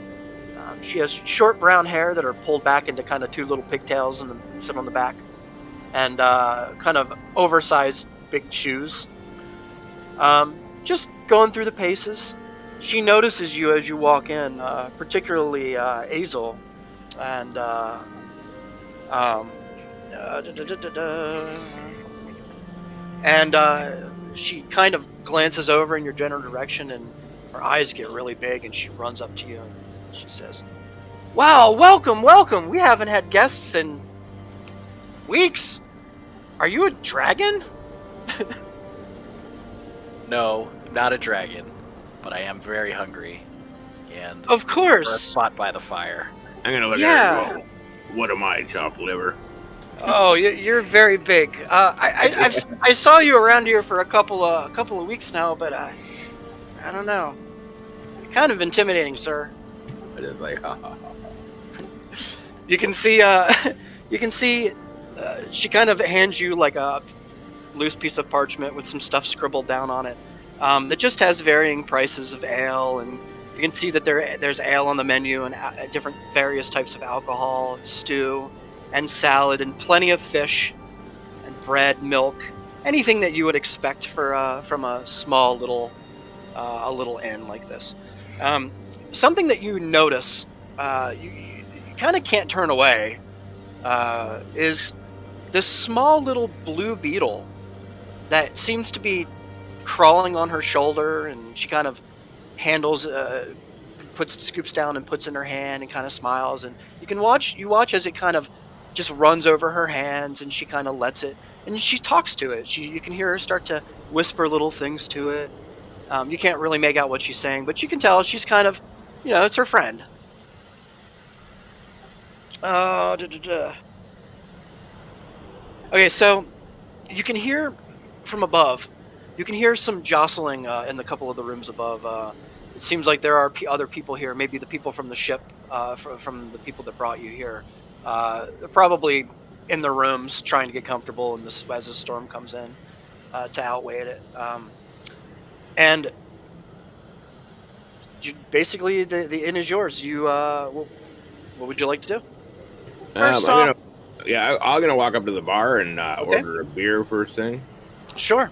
She has short brown hair that are pulled back into kind of 2 little pigtails and sit on the back, and kind of oversized big shoes. Just going through the paces, she notices you as you walk in, particularly Azel, and she kind of glances over in your general direction, and her eyes get really big, and she runs up to you and she says, "Wow, welcome, welcome! We haven't had guests in weeks. Are you a dragon?" No, not a dragon, but I am very hungry, and Of for a course. spot by the fire. I'm gonna look Yeah. at her and go, what am I, chopped liver? Oh, you're very big. I saw you around here for a couple of weeks now, but I don't know. You're kind of intimidating, sir. I just like, ha ha ha. You can see she kind of hands you like a loose piece of parchment with some stuff scribbled down on it. That just has varying prices of ale, and you can see that there's ale on the menu and different various types of alcohol, stew, and salad, and plenty of fish, and bread, milk, anything that you would expect from a small little a little inn like this. Something that you notice, you kind of can't turn away, is this small little blue beetle that seems to be crawling on her shoulder, and she kind of handles, scoops down and puts in her hand and kind of smiles, and you watch as it kind of just runs over her hands, and she kind of lets it, and she talks to it. You can hear her start to whisper little things to it. You can't really make out what she's saying, but you can tell she's kind of, it's her friend. Okay, so you can hear from above. You can hear some jostling in the couple of the rooms above. It seems like there are other people here. Maybe the people from the ship, from the people that brought you here. They're probably in the rooms trying to get comfortable as the storm comes in to outweigh it. And basically, the inn is yours. What would you like to do? First I'm off, gonna walk up to the bar and Okay. order a beer first thing. Sure.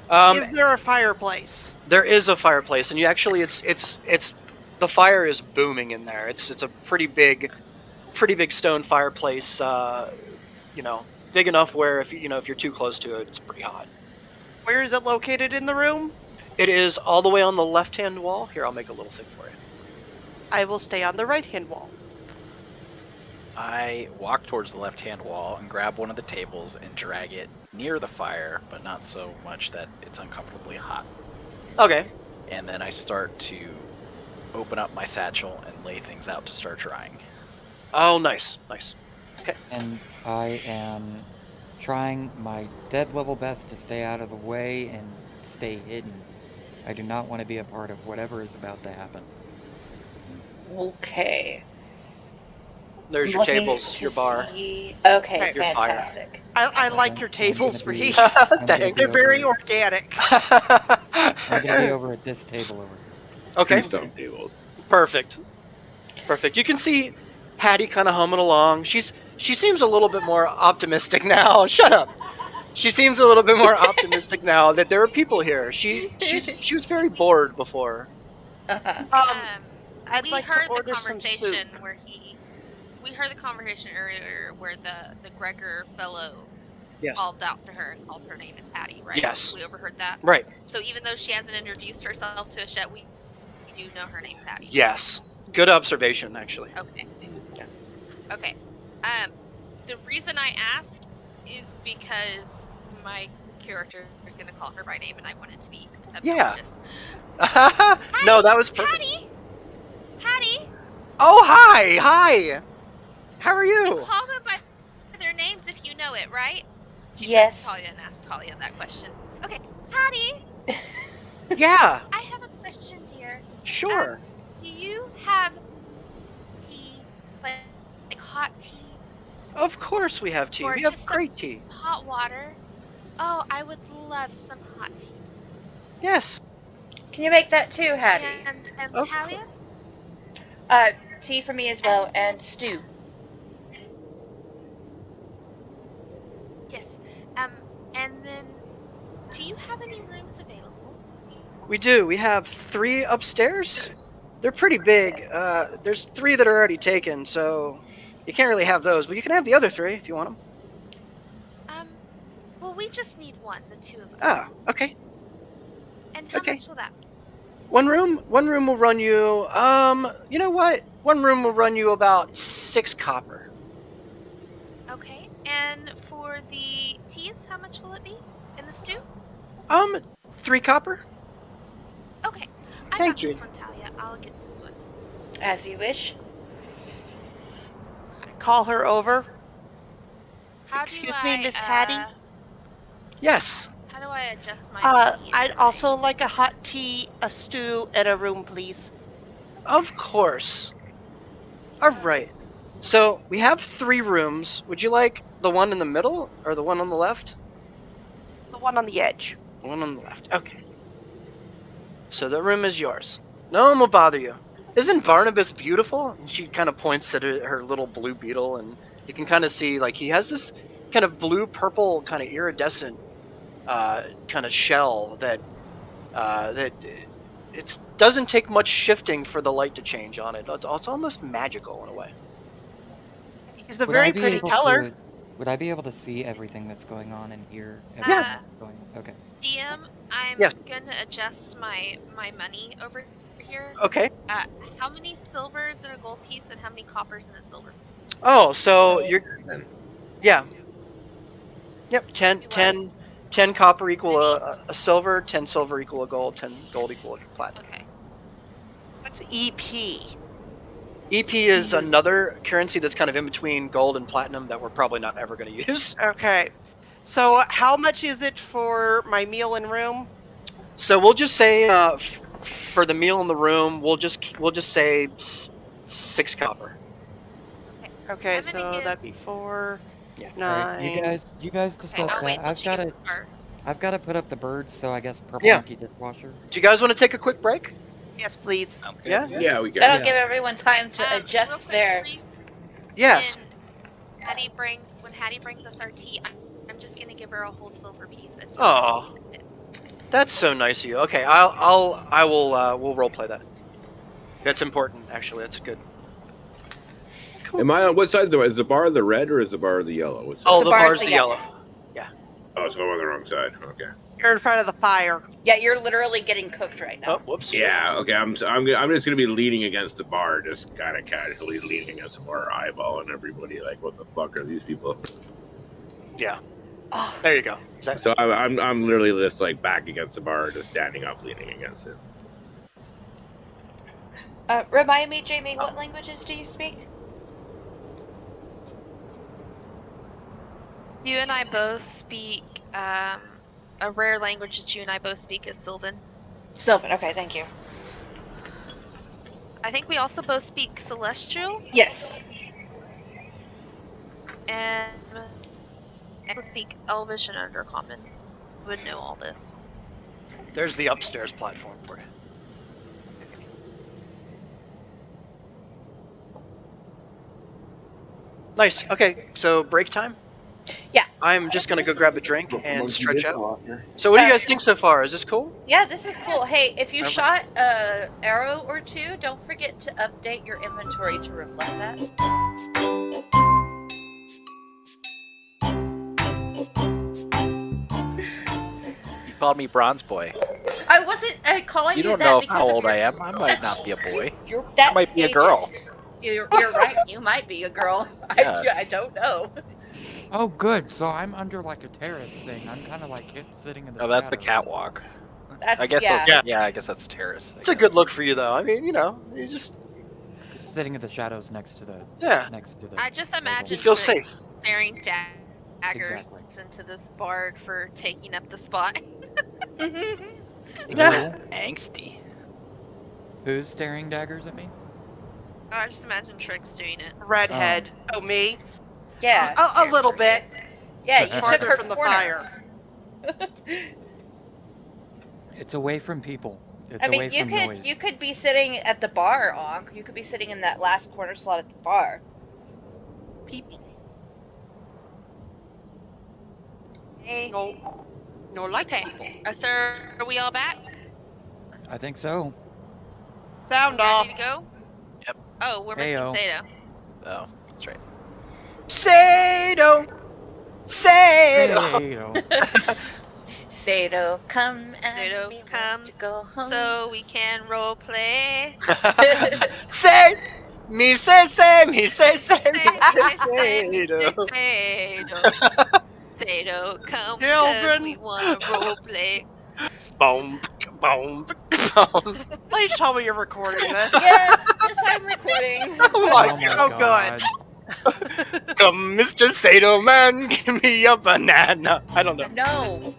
is there a fireplace? There is a fireplace, and it's the fire is booming in there. It's a pretty big stone fireplace. Big enough where if you're too close to it, it's pretty hot. Where is it located in the room? It is all the way on the left-hand wall. Here, I'll make a little thing for you. I will stay on the right-hand wall. I walk towards the left-hand wall and grab one of the tables and drag it near the fire, but not so much that it's uncomfortably hot. Okay. And then I start to open up my satchel and lay things out to start drying. Oh, nice. And I am trying my dead level best to stay out of the way and stay hidden. I do not want to be a part of whatever is about to happen. Okay. There's I'm your looking tables, to your bar, see. Okay, your fire. fantastic. I like Excellent. your I'm tables, gonna be- Reese. I'm gonna Thanks. be They're very over- organic. I'm gonna be over at this table over here. Okay, Two stump tables. perfect. You can see Hattie kind of humming along. She seems a little bit more optimistic now. Shut up. She seems a little bit more optimistic now that there are people here. She was very bored before. I'd We like to heard the order some conversation soup. where we heard the conversation earlier where the Gregor fellow Yes. called out to her and called her name as Hattie, right? Yes. We overheard that. Right. So even though she hasn't introduced herself to us yet, we do know her name's Hattie. Yes. Good observation, actually. Okay. Yeah. Okay. The reason I ask is because my character is going to call her by name, and I want it to be obnoxious. No, that was perfect. Hattie. Oh, hi. How are You you? call them by their names if you know it, right? She Yes. turns to Talia and asks Talia that question. Okay, Hattie, Yeah, I have a question, dear. sure. Do you have tea, like hot tea, Of course we have tea. or We have just great tea. some hot water? Oh, I would love some hot tea. Yes. Can you make that too, Hattie? And Of Talia? Tea for me as well, and stew. Yes. And then, do you have any rooms available? We do. We have 3 upstairs. They're pretty big. There's 3 that are already taken, so you can't really have those, but you can have the other 3 if you want them. Well, we just need one, the two of us. Ah, okay. And how okay. much will that be? One room will run you you know what? One room will run you about 6 copper. Okay. And for the teas, how much will it be? In the stew? 3 copper? Okay. I Thank got you. this one, Talia. I'll get this one. As you wish. Call her over. How Excuse do me, I, Miss Hattie? Yes. How do I adjust my tea? I'd also like a hot tea, a stew, and a room, please. Of course. All right. So, we have 3 rooms. Would you like the one in the middle or the one on the left? The one on the edge. The one on the left. Okay. So the room is yours. No one will bother you. Isn't Barnabas beautiful? And she kind of points at her little blue beetle, and you can kind of see, like, he has this kind of blue-purple, kind of iridescent kind of shell that it doesn't take much shifting for the light to change on it. It's almost magical in a way. It's a Would I very be pretty able color. to- Would I be able to see everything that's going on and hear everything Yeah. that's going on? Okay. DM, I'm Yes. gonna adjust my money over here. Okay. How many silvers in a gold piece and how many coppers in a silver? Oh, so you're... Then. Yeah. Yep, 10 Do 10 copper equal a silver, 10 silver equal a gold, 10 gold equal a platinum. Okay. What's EP? EP is another currency that's kind of in between gold and platinum that we're probably not ever going to use. Okay. So how much is it for my meal and room? So we'll just say for the meal in the room, we'll just say 6 copper. Okay, I'm gonna so give- that'd be 4, Yeah. 9. You guys Okay, discuss I'll wait that. till she gets the card. I've got to put up the birds, so I guess purple Yeah. monkey dishwasher. Do you guys want to take a quick break? Yes, please. Sound good? Yeah? Yeah, we That'll got. give everyone time to Real adjust quick, their. please. Yes. When Hattie brings us our tea, I'm just gonna give her a whole silver piece. And Aw. just tip it. That's so nice of you. Okay, I will we'll role play that. That's important, actually. That's good. Am I on what side? Is the bar the red or is the bar the yellow? What's Oh, The the bar's bar's the the yellow. yellow. Oh, so I'm on the wrong side. Okay. You're in front of the fire. Yeah, you're literally getting cooked right now. Oh, whoops. Yeah. Okay. I'm just gonna be leaning against the bar, just kind of casually leaning against the bar, eyeballing everybody. Like, what the fuck are these people? Yeah. Oh, There you go. Is that... So I'm literally just like back against the bar, just standing up, leaning against it. Remind me, Jamie, what languages do you speak? You and I both speak a rare language that you and I both speak is Sylvan. Sylvan. Okay, thank you. I think we also both speak Celestial, Yes. and I also speak Elvish and Undercommon. Would know all this. There's the upstairs platform for you. Nice. Okay, so break time? Yeah. I'm just gonna go grab a drink and Monkey stretch out. dishwasher. So what do you guys think so far? Is this cool? Yeah, this is cool. Hey, if you Okay. shot a arrow or two, don't forget to update your inventory to reflect that. You called me Bronze Boy. I wasn't calling You you don't that know because how of old your... I am. I might not be a boy. You're I might be a girl. ageist. You're right. You might be a girl. Yeah. I don't know. Oh, good. So I'm under like a terrace thing. I'm kind of like sitting in the Oh, that's the shadows. catwalk. That's, I guess. yeah. Yeah, I guess that's terrace. I It's a guess. good look for you though. I mean, you just Just sitting in the shadows next to the yeah. I just table. imagine You feel Trix safe. staring daggers Exactly. into this bard for taking up the spot. Yeah. Angsty. Who's staring daggers at me? I just imagine Trix doing it. Redhead. Oh, me? Yeah. A little bit. Yeah, you took Farther her from the corner. fire. It's away from people. It's I mean, away from noise. you could be sitting at the bar, Ankh. You could be sitting in that last corner slot at the bar. Peeping. Hey. No, like Okay. people. So are we all back? I think so. Sound off. Ready to go? Yep. Oh, we're missing Heyo. Sato. Oh, that's right. Sato! Hey-o. Sato, come and Sato we want comes, to go home. so we can role play. Say me say me say me Say, Sato. Sato. Sato, come because Children. we want to role play. Boom, boom, boom. Please tell me you're recording this. Yes, I'm recording. Oh my Oh my Oh, god. Come, Mr. Sato man, give me a banana. I don't know. No.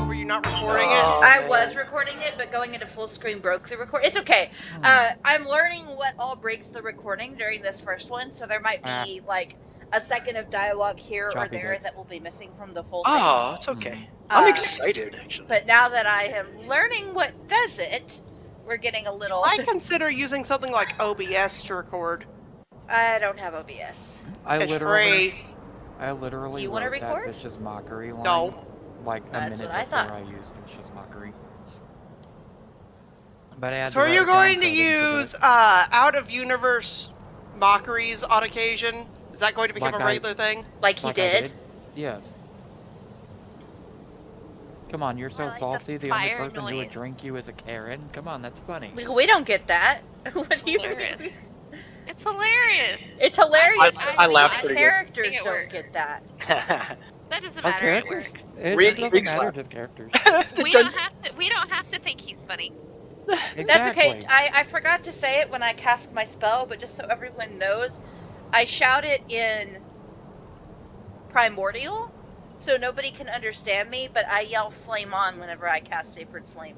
Were you not recording Oh, I man. was recording it, but going into full screen broke the record. It's okay. I'm learning what all breaks the recording during this first one, so there might be like a second of dialogue here or Choppy there bits. that will be missing from the full thing. Oh, it's okay. I'm Uh, excited, actually. But now that I am learning what does it, we're getting a little... I consider using something like OBS to record. I don't have OBS. I It's literally free. Do you wrote wanna that record? vicious mockery line No. like a That's minute what I before thought. I used vicious mockery. But I had So to are you write it down going so to I didn't use forget. out of universe mockeries on occasion? Is that going to become Like a regular thing? Like he Like I did? Yes. Come on, you're so I like the salty. The only fire person who would noise. drink you is a Karen. Come on, that's funny. We don't get that. What do you Hilarious. mean? It's hilarious. It's hilarious. I but laughed the pretty good. characters It don't works. get that. That doesn't Our matter. It characters? works. It Reek- doesn't Reek matter slap. to the characters. We don't have to. We don't have to think he's funny. That's okay. Exactly. I forgot to say it when I cast my spell, but just so everyone knows, I shout it in primordial, so nobody can understand me, but I yell flame on whenever I cast Sacred Flame.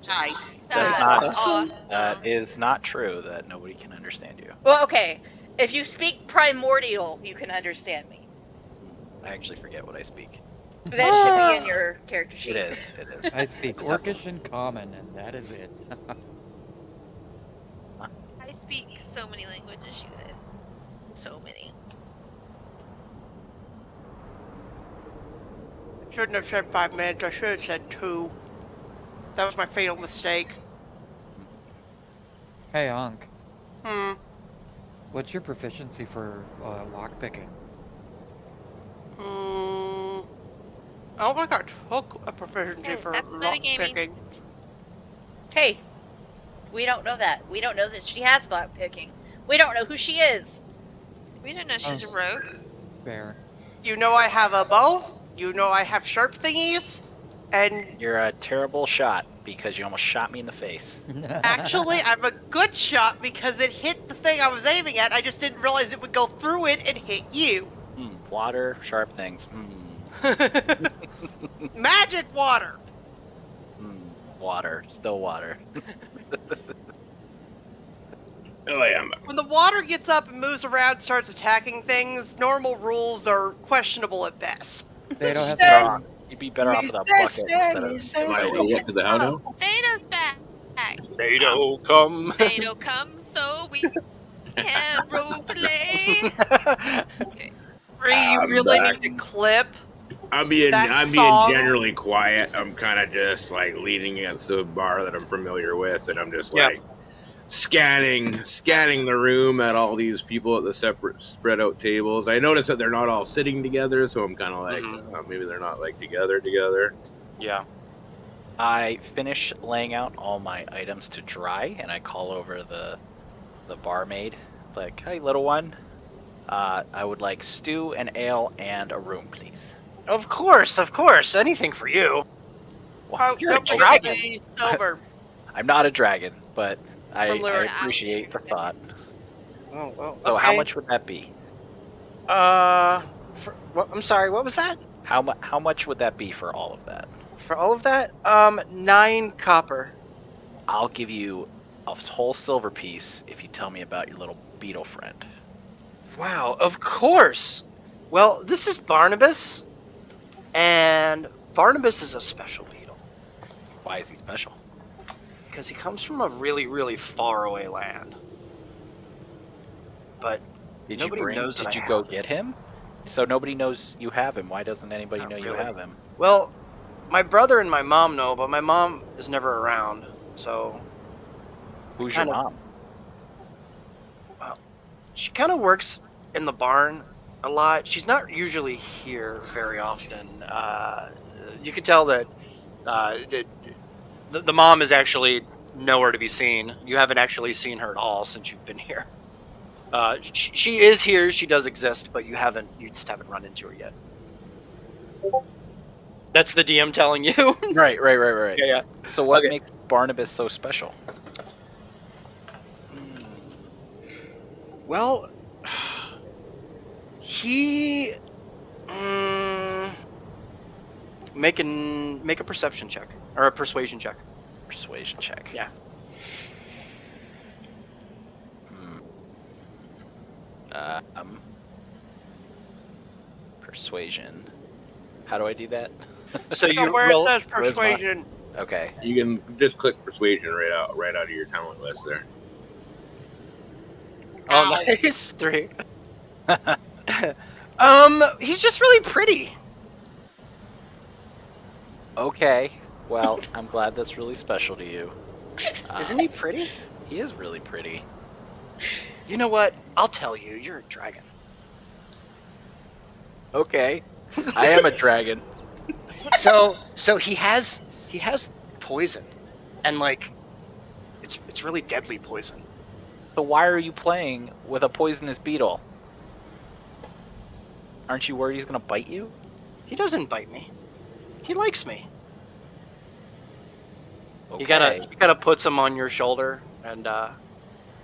Nice. That's not- awesome. That is not true. That nobody can understand you. Well, okay. If you speak primordial, you can understand me. I actually forget what I speak. That should be in your character sheet. It is. It is. I speak Just have to- Orcish and Common, and that is it. I speak so many languages, you guys. So many. Shouldn't have said 5 minutes. I should have said 2. That was my fatal mistake. Hey, Ankh, What's your proficiency for lockpicking? Oh my god, took a proficiency for That's lock metagaming. picking. Hey, we don't know that. We don't know that she has block picking. We don't know who she is. We don't know she's a rogue. Fair. You know I have a bow. You know I have sharp thingies. And You're a terrible shot because you almost shot me in the face. actually, I'm a good shot because it hit the thing I was aiming at. I just didn't realize it would go through it and hit you. Water, sharp things. Magic water. Water, still water. Oh yeah. When the water gets up and moves around and starts attacking things, normal rules are questionable at best. Beto has Say- a You'd be better off with a Say, bucket say, instead of say, Am I fighting. what to the how now? Zato's back. Zato, come. Zato comes so we can roleplay. Bree, you I'm really back. need to clip. I'm being That song- generally quiet. I'm kind of just like leaning against the bar that I'm familiar with, and I'm just Yeah. like scanning the room at all these people at the separate spread out tables. I notice that they're not all sitting together, so I'm kind of like, maybe they're not like together. Yeah. I finish laying out all my items to dry, and I call over the barmaid. Like, hey, little one, I would like stew, an ale, and a room, please. Of course. Anything for you. Well, You're a Don't forget dragon. the silver. I'm not a dragon, but I From Lyric. appreciate the thought. Well, So how okay. much would that be? I'm sorry. What was that? How much would that be for all of that? For all of that? 9 copper. I'll give you a whole silver piece if you tell me about your little beetle friend. Wow, of course. Well, this is Barnabas, and Barnabas is a special beetle Why is he special? because he comes from a really, really far away land. But Did nobody you knows that Did I you go have him. get him? So nobody knows you have him. Why doesn't anybody Not know you really. have him? Well, my brother and my mom know, but my mom is never around. So Who's your kind of- mom? she kind of works in the barn a lot. She's not usually here very often. You can tell that the mom is actually nowhere to be seen. You haven't actually seen her at all since you've been here. She is here. She does exist, but you just haven't run into her yet. That's the DM telling you. Right. Yeah. So what Okay. makes Barnabas so special? Well, he make a perception check or a persuasion check. Persuasion check. Yeah. Persuasion. How do I do that? So you Where roll. it says Charisma. persuasion. Okay. You can just click persuasion right out of your talent list there. Oh, nice 3. He's just really pretty. Okay. Well, I'm glad that's really special to you. Isn't he pretty? He is really pretty. You know what? I'll tell you. You're a dragon. Okay. I am a dragon. So he has poison, and like, it's really deadly poison. So why are you playing with a poisonous beetle? Aren't you worried he's gonna bite you? He doesn't bite me. He likes me. Okay. He kind of puts him on your shoulder, and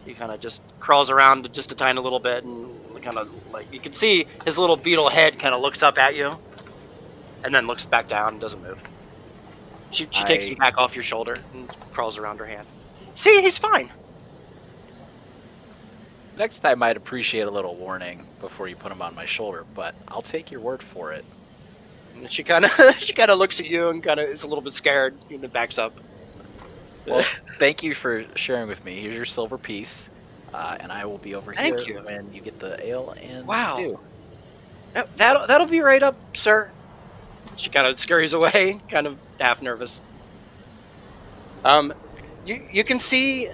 he kind of just crawls around just a tiny little bit, and kind of like you can see his little beetle head kind of looks up at you, and then looks back down and doesn't move. She takes him back off your shoulder and crawls around her hand. See, he's fine. Next time I'd appreciate a little warning before you put him on my shoulder, but I'll take your word for it. And she kind of looks at you and kind of is a little bit scared and then backs up. Well, thank you for sharing with me. Here's your silver piece, and I will be over Thank here you. when you get the ale and Wow. stew. That'll be right up, sir. She kind of scurries away, kind of half nervous. You can see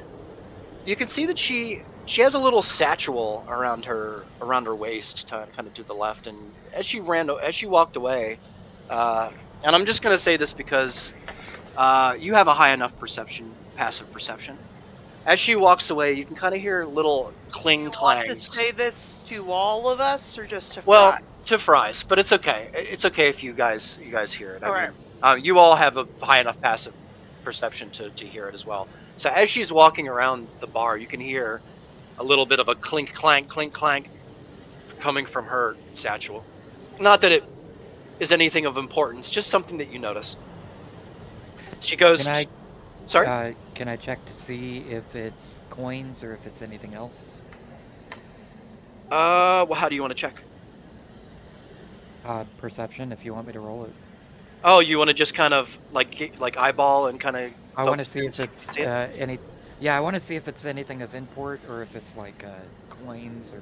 that she has a little satchel around her waist to kind of to the left, and as she walked away, and I'm just gonna say this because you have a high enough passive perception. As she walks away, you can kind of hear little cling You want to clangs. say this to all of us or just to Well, Fry? to Fries, but it's okay. It's okay if you guys hear it. All right. You all have a high enough passive perception to hear it as well. So as she's walking around the bar, you can hear a little bit of a clink clank coming from her satchel. Not that it is anything of importance, just something that you notice. She goes, sorry? Can I check to see if it's coins or if it's anything else? Well, how do you want to check? Perception, if you want me to roll it. Oh, you want to just kind of like eyeball and kind of. I want to see if it's any. Yeah, I want to see if it's anything of import or if it's like coins or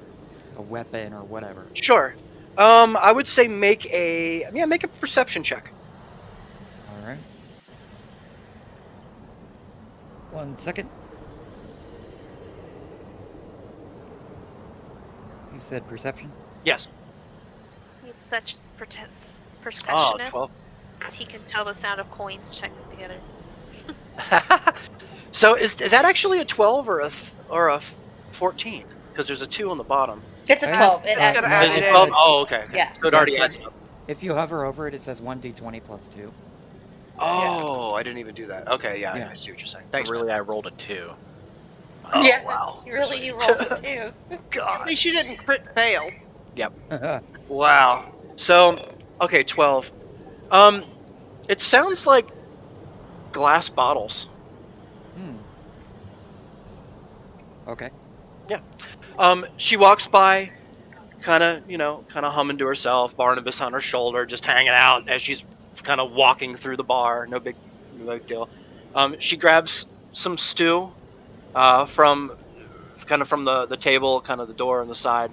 a weapon or whatever. Sure. I would say make a perception check. All right. 1 second. You said perception? Yes. He's such Oh, percussionist. 12. He can tell the sound of coins checked together. So is that actually a 12 or a 14? Because there's a 2 on the bottom. It's a 12. It adds Gotta more. add Is it it in. 12? Oh, okay. Yeah. So it already Yeah, adds up. If you hover over it, it says 1d20 plus 2. Oh, I didn't even do that. Okay, yeah, Yeah. I see what you're saying. Thanks. Really, I rolled a 2. Oh, Yeah. wow. You really you rolled it too. At God. least you didn't crit fail. Wow. So, okay, 12. It sounds like glass bottles. Okay. She walks by, kind of humming to herself, Barnabas on her shoulder, just hanging out as she's kind of walking through the bar. No big deal. She grabs some stew from the table, kind of the door on the side.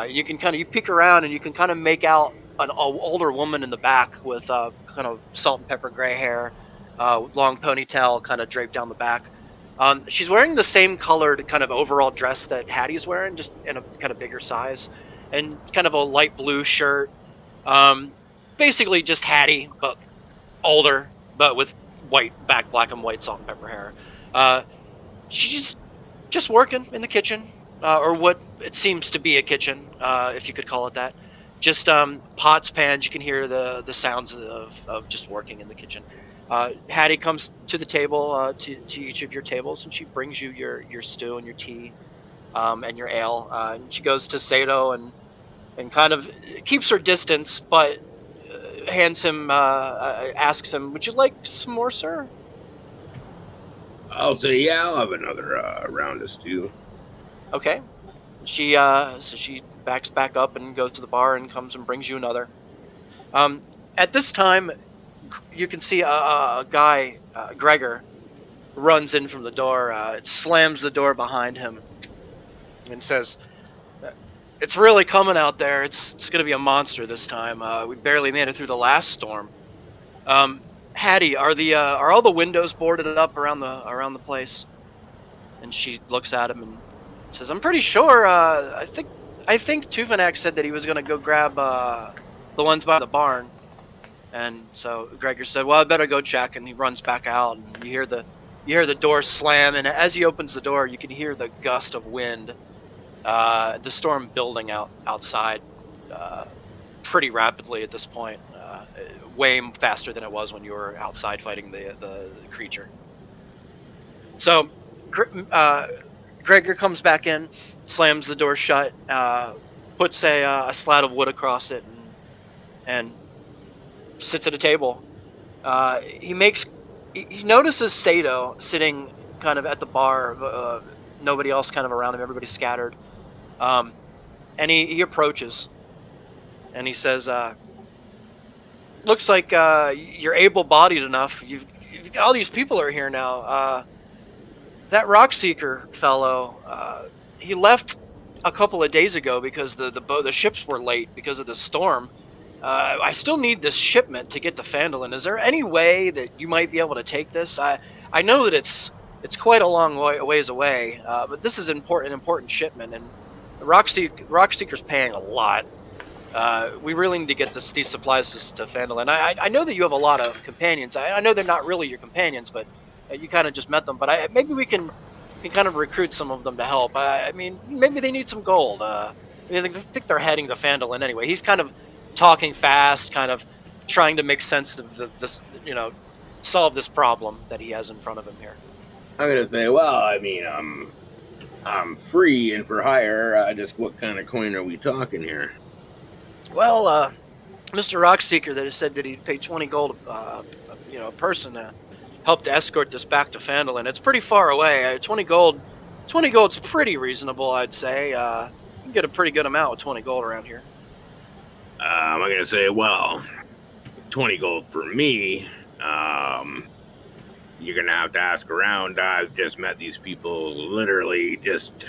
You can you peek around and you can kind of make out an older woman in the back with kind of salt and pepper gray hair, long ponytail kind of draped down the back. She's wearing the same colored kind of overall dress that Hattie's wearing, just in a kind of bigger size, and kind of a light blue shirt. Basically just Hattie, but older, but with black and white salt and pepper hair. She's just working in the kitchen, or what it seems to be a kitchen, if you could call it that. Just pots, pans. You can hear the sounds of just working in the kitchen. Hattie comes to the table, to each of your tables, and she brings you your stew and your tea, and your ale. And she goes to Sato and kind of keeps her distance, but asks him, "Would you like some more, sir?" I'll say, yeah, I'll have another round of stew. Okay. She backs back up and goes to the bar and comes and brings you another. At this time, you can see a guy, Gregor, runs in from the door. It slams the door behind him and says, "It's really coming out there. It's going to be a monster this time. We barely made it through the last storm." Hattie, are all the windows boarded up around the place? And she looks at him and says, "I'm pretty sure. I think Tuvanak said that he was going to go grab the ones by the barn." And so Gregor said, "Well, I better go check." And he runs back out, and you hear the door slam. And as he opens the door, you can hear the gust of wind, the storm building outside, pretty rapidly at this point, way faster than it was when you were outside fighting the creature. So, Gregor comes back in, slams the door shut, puts a slat of wood across it, and sits at a table. He notices Sato sitting kind of at the bar, nobody else kind of around him, everybody's scattered. And he approaches, and he says, "Looks like you're able-bodied enough. You've all these people are here now. That Rockseeker fellow, he left a couple of days ago because the ships were late because of the storm. I still need this shipment to get to Phandelver. Is there any way that you might be able to take this? I know that it's quite a long ways away, but this is an important shipment, and Rockseeker's paying a lot. We really need to get these supplies to Phandelver. And I know that you have a lot of companions. I know they're not really your companions, but you kind of just met them. But maybe we can kind of recruit some of them to help. I mean, maybe they need some gold. I think they're heading to Phandelver anyway." He's kind of talking fast, kind of trying to make sense of this, solve this problem that he has in front of him here. I'm gonna say, well, I mean, I'm free and for hire. Just what kind of coin are we talking here? Well, Mr. Rockseeker that has said that he'd pay 20 gold, a person to help to escort this back to Phandelver. It's pretty far away. 20 gold, 20 gold's pretty reasonable, I'd say. You can get a pretty good amount with 20 gold around here. I'm gonna say, well, 20 gold for me. You're gonna have to ask around. I've just met these people literally just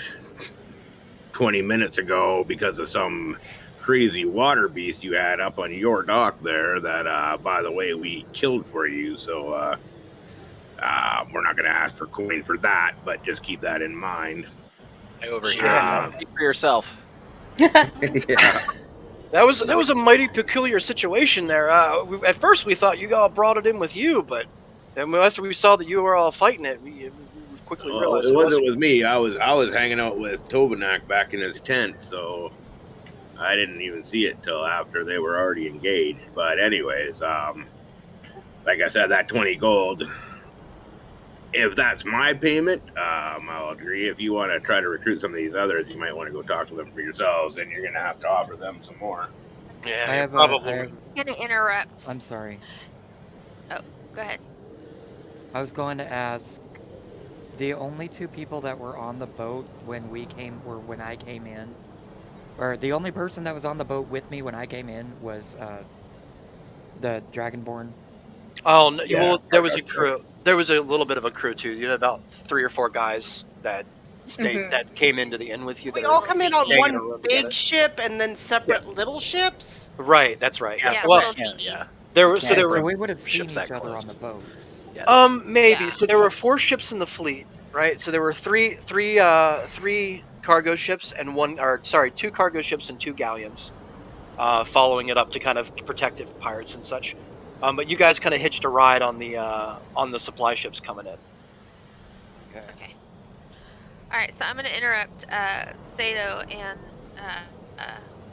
20 minutes ago because of some crazy water beast you had up on your dock there that, by the way, we killed for you. So, we're not gonna ask for coin for that, but just keep that in mind. I overhear. Speak for yourself. Yeah. That was a mighty peculiar situation there. At first we thought you all brought it in with you, but then after we saw that you were all fighting it, we quickly realized it wasn't with me. I was hanging out with Tobanak back in his tent, so I didn't even see it till after they were already engaged. But anyways, like I said, that 20 gold. If that's my payment, I'll agree. If you want to try to recruit some of these others, you might want to go talk to them for yourselves, and you're gonna have to offer them some more. Yeah, I have probably. I'm gonna interrupt. I'm sorry. Go ahead. I was going to ask. The only two people that were on the boat when I came in, or the only person that was on the boat with me when I came in was the Dragonborn. Oh, no, Yeah, well, there was a crew. There was a little bit of a crew too. You had about 3 or 4 guys that that came into the inn with you. We that all are come in on staying in a one room big together. ship and then separate little ships. Right, that's right. Yeah, Yeah. Well, Well, little yeah. teenies. there were so Yeah, there So were we would have seen ships each that other close. on the boats. Yeah. maybe. Yeah. So there were 4 ships in the fleet, right? So there were three cargo ships and 2 cargo ships and 2 galleons, following it up to kind of protective pirates and such. But you guys kind of hitched a ride on the supply ships coming in. Okay. All right, so I'm gonna interrupt Sato and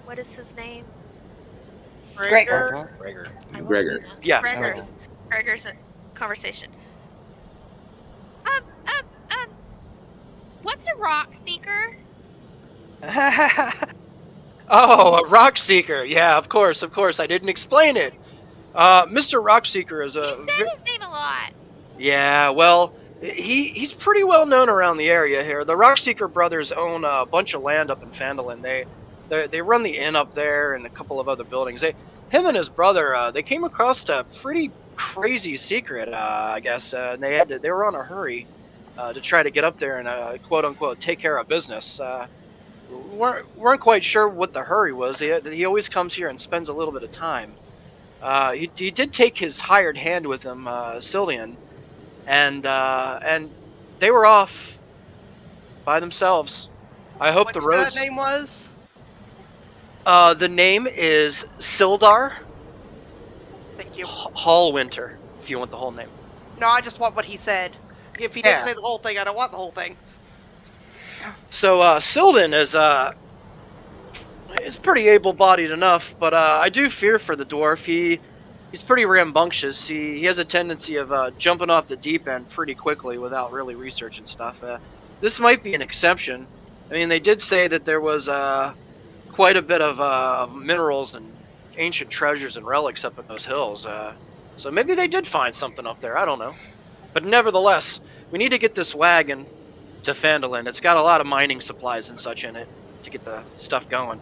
what is his name? Gregor. Bartok? Gregor. I love Gregor. him. Yeah. Gregor's conversation. What's a rock seeker? Oh, a rock seeker. Yeah, of course. I didn't explain it. Mr. Rockseeker is You a. said his name a lot. Yeah, well, he's pretty well known around the area here. The Rockseeker brothers own a bunch of land up in Phandelver. They run the inn up there and a couple of other buildings. Him and his brother, they came across a pretty crazy secret, I guess, and they were on a hurry to try to get up there and quote unquote take care of business. Weren't quite sure what the hurry was. He always comes here and spends a little bit of time. He did take his hired hand with him, Cillian, and they were off by themselves. I hope What the you said roads. that name was? The name is Sildar Thank you. Hallwinter. If you want the whole name. No, I just want what he said. If he Yeah. didn't say the whole thing, I don't want the whole thing. So Sildon is pretty able-bodied enough, but I do fear for the dwarf. He's pretty rambunctious. He has a tendency of jumping off the deep end pretty quickly without really researching stuff. This might be an exception. I mean, they did say that there was quite a bit of minerals and ancient treasures and relics up in those hills. So maybe they did find something up there. I don't know. But nevertheless, we need to get this wagon to Phandelver. It's got a lot of mining supplies and such in it to get the stuff going.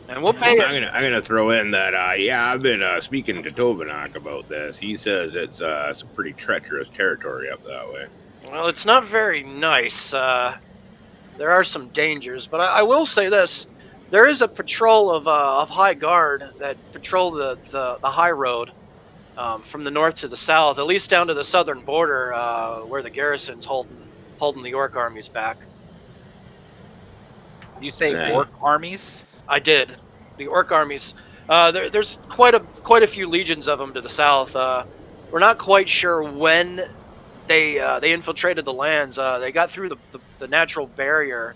And we'll pay I'm gonna throw in that I've been speaking to Tobanak about this. He says it's some pretty treacherous territory up that way. Well, it's not very nice. There are some dangers, but I will say this: there is a patrol of high guard that patrol the high road from the north to the south, at least down to the southern border, where the garrison's holding the orc armies back. You say Yeah. orc armies? I did. The orc armies. There's quite a few legions of them to the south. We're not quite sure when they infiltrated the lands. They got through the natural barrier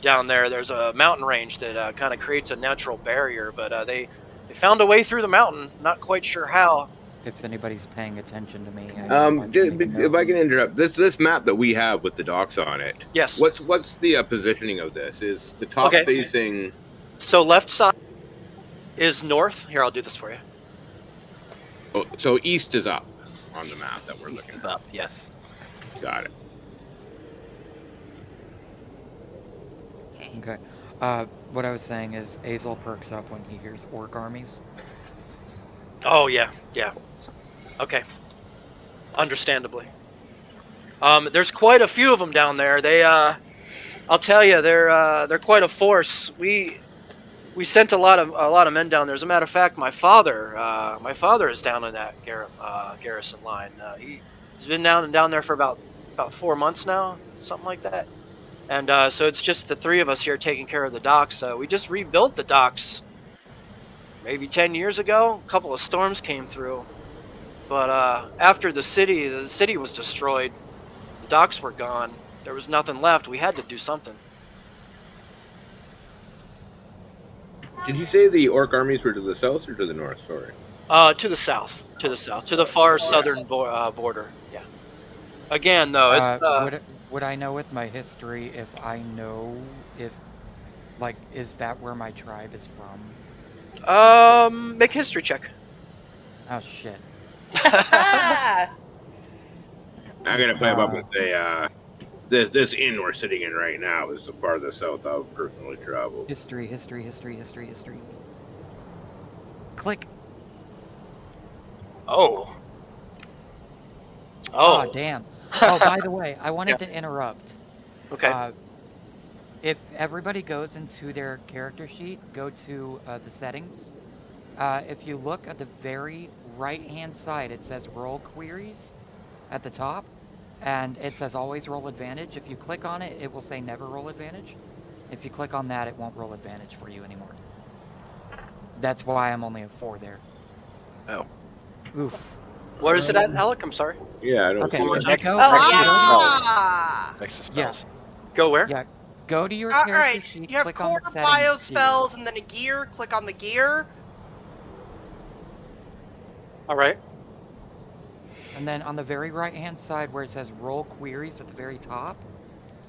down there. There's a mountain range that kind of creates a natural barrier, but They found a way through the mountain. Not quite sure how. If anybody's paying attention to me, I guess I shouldn't even If know. I can interrupt, this map that we have with the docks on it. Yes. What's the positioning of this? Is the top Okay. facing? So left side is north. Here, I'll do this for you. Oh, so east is up on the map that we're East looking is at. up. Yes. Got it. Okay. Okay. What I was saying is Azel perks up when he hears orc armies. Oh yeah, yeah. Okay. Understandably. There's quite a few of them down there. They I'll tell you, they're quite a force. We sent a lot of men down there. As a matter of fact, my father is down in that garrison line. He's been down there for about 4 months now, something like that. And so it's just the three of us here taking care of the docks. We just rebuilt the docks maybe 10 years ago. A couple of storms came through, but after the city was destroyed, the docks were gone. There was nothing left. We had to do something. Did you say the orc armies were to the south or to the north? Sorry. To the south, to the far southern border. Yeah. Again, though, it's Would I know with my history if I know if, like, is that where my tribe is from? make a history check. Oh shit. Ah! I'm gonna pipe up and say, this inn we're sitting in right now is the farthest south I've personally traveled. History. Click. Oh. Oh, damn. Oh, by the way, I wanted to interrupt. Okay. If everybody goes into their character sheet, go to the settings. If you look at the very right-hand side, it says roll queries at the top, and it says always roll advantage. If you click on it, it will say never roll advantage. If you click on that, it won't roll advantage for you anymore. That's why I'm only a 4 there. Oh. Oof. Where is it at, Alec? I'm sorry. Yeah, I don't Okay, see Next- that. go. Oh, actually, Ah! Next to Yeah. spells. Go where? Yeah, go to your All character right, sheet, you have click on core the bio settings. spells and then a gear. Click on the gear. All right. And then on the very right-hand side where it says roll queries at the very top,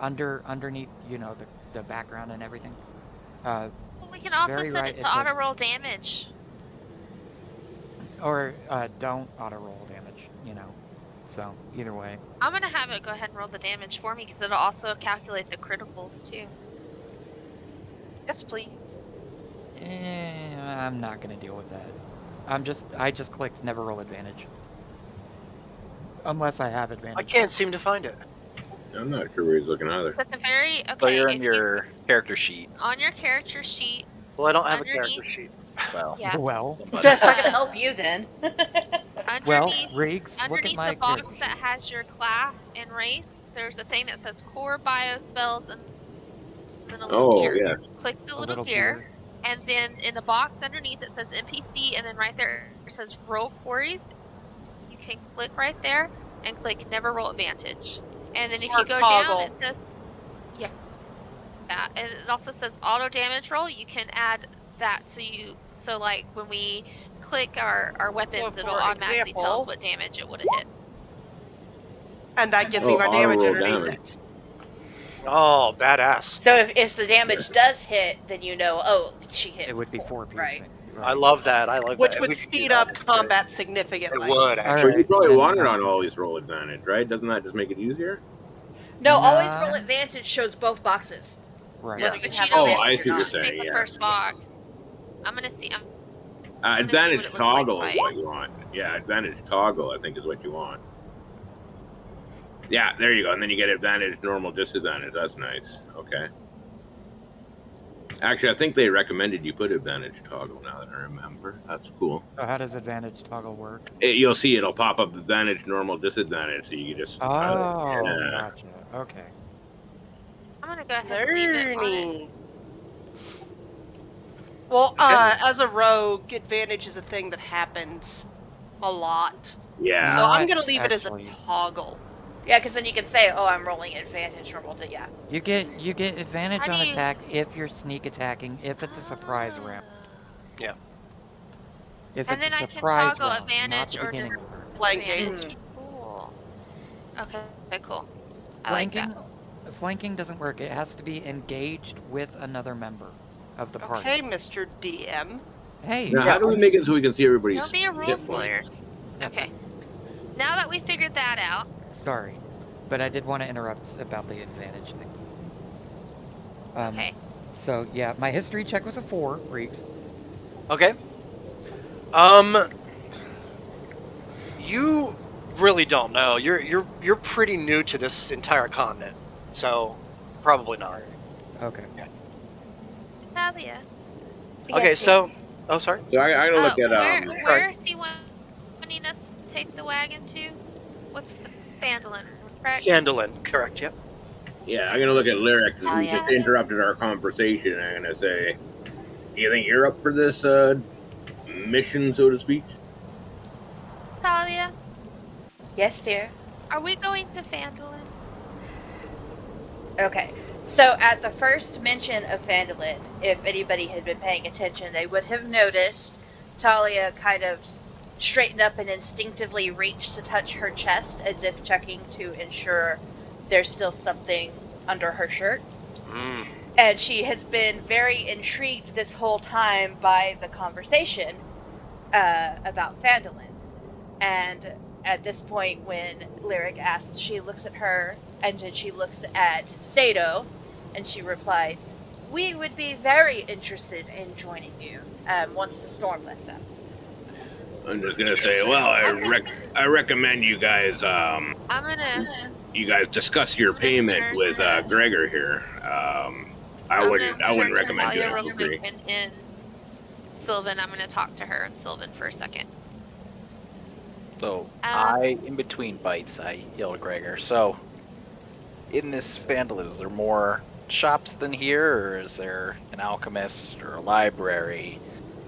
underneath, you know, the background and everything. Well, we can also Very set right, it it to says- auto roll damage. Or don't auto-roll damage, you know. So, either way. I'm gonna have it go ahead and roll the damage for me because it'll also calculate the criticals too. Yes, please. I'm not gonna deal with that. I just clicked never roll advantage. Unless I have advantage. I can't seem to find it. I'm not sure where he's looking either. At the very So okay, you're in if your character sheet. on your character sheet, Well, I don't have a character Underneath. sheet. Well, yeah, Well, somebody- That's not gonna help you then. underneath Riggs, look at underneath my the box character that sheet. has your class and race, there's a thing that says core bio spells and then a little Oh, gear. yeah. Click the A little gear, and then in the box underneath it says NPC, and then right there it says roll queries. You can click right there and click never roll advantage. And then if Or you go toggle. down, it says yeah, and it also says auto damage roll. You can add that so like when we click our weapons, So it'll for automatically tell us example- what damage it would have hit. And that gives Oh, me my damage auto-roll underneath damage. it. Oh, badass. So if the damage does hit, then you know, oh, she hit. It would be 4 right? piercing. I love that. I like Which that. If would we could do speed that, up it'd be great. combat It significantly. would, All actually. But you right, probably then, want it on always roll advantage, right? Doesn't that just make it easier? No, always Nah. roll advantage shows both boxes. Right. Whether you But have you don't Oh, advantage I or see what you're not. saying. Take the Yeah. first box. I'm gonna see. I'm gonna see Advantage what it looks like toggle if is I- what you want. Yeah, advantage toggle, I think, is what you want. Yeah, there you go. And then you get advantage, normal, disadvantage. That's nice. Okay. Actually, I think they recommended you put advantage toggle now that I remember. That's cool. So how does advantage toggle work? You'll see it'll pop up advantage, normal, disadvantage. So you can just. Oh, yeah. gotcha. Okay. I'm gonna go ahead and leave it on it. Learning. Well, as a rogue, advantage is a thing that happens a lot. Yeah. So I'm Not gonna leave it as a actually. toggle. Yeah, because then you can say, oh, I'm rolling advantage normal. Yeah. You get advantage How on do you- attack if you're sneak attacking, if it's a surprise round. Yeah. If And it's then just I a can prize toggle round, not advantage the or beginning order. Flanking. disadvantage. Cool. Okay, cool. I like Flanking, that. flanking doesn't work. It has to be engaged with another member of the party. Okay, Mr. DM. Hey, Now, how do we make it so we can see everybody's Don't be a hit rules points? lawyer. Okay. Now that we figured that out, sorry, but I did want to interrupt about the advantage thing. okay. So yeah, my history check was a 4, Reeks. Okay. You really don't know. You're pretty new to this entire continent, so probably not. Okay. Talia. Okay, Yes, so oh, sorry. So I gotta look at Where is he wanting us to take the wagon to? What's the Phandelver, correct? Phandelver, correct? Yep. yeah, I'm gonna look at Lyric Oh, who yeah. just interrupted our conversation. And I'm gonna say, do you think you're up for this mission, so to speak? Talia, Yes, dear. are we going to Phandelver? Okay. So at the first mention of Phandalin, if anybody had been paying attention, they would have noticed Talia kind of straightened up and instinctively reached to touch her chest as if checking to ensure there's still something under her shirt. Mm. And she has been very intrigued this whole time by the conversation about Phandalin. And at this point, when Lyric asks, she looks at her, and then she looks at Sato, and she replies, "We would be very interested in joining you once the storm lets up." I'm just gonna say, well, I recommend you guys I'm gonna. discuss your payment with Gregor here. I wouldn't recommend Talia doing real it for free. quick and Sylvan. I'm gonna talk to her and Sylvan for a second. So in between bites, I yell at Gregor. So, in this Phandelver, is there more shops than here, or is there an alchemist or a library?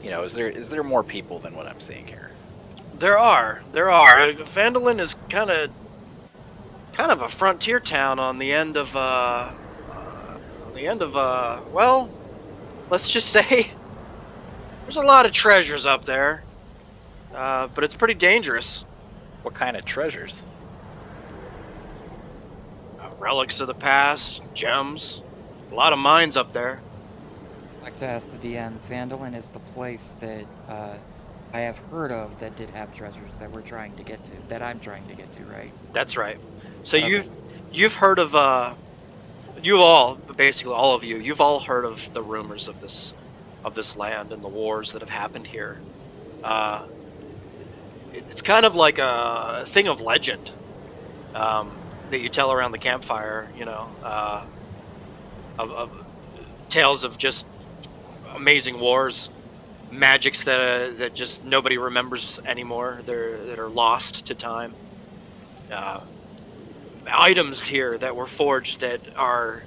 You know, is there more people than what I'm seeing here? There are. Phandalin is kind of a frontier town on the end of well, let's just say there's a lot of treasures up there, but it's pretty dangerous. What kind of treasures? Relics of the past, gems, a lot of mines up there. I'd like to ask the DM, Phandalin is the place that I have heard of that did have treasures that we're trying to get to, that I'm trying to get to, right? That's right. So Okay. you've heard of you all, basically all of you, you've all heard of the rumors of this land and the wars that have happened here. It's kind of like a thing of legend that you tell around the campfire, you know, of tales of just amazing wars, magics that just nobody remembers anymore. That are lost to time. Items here that were forged that are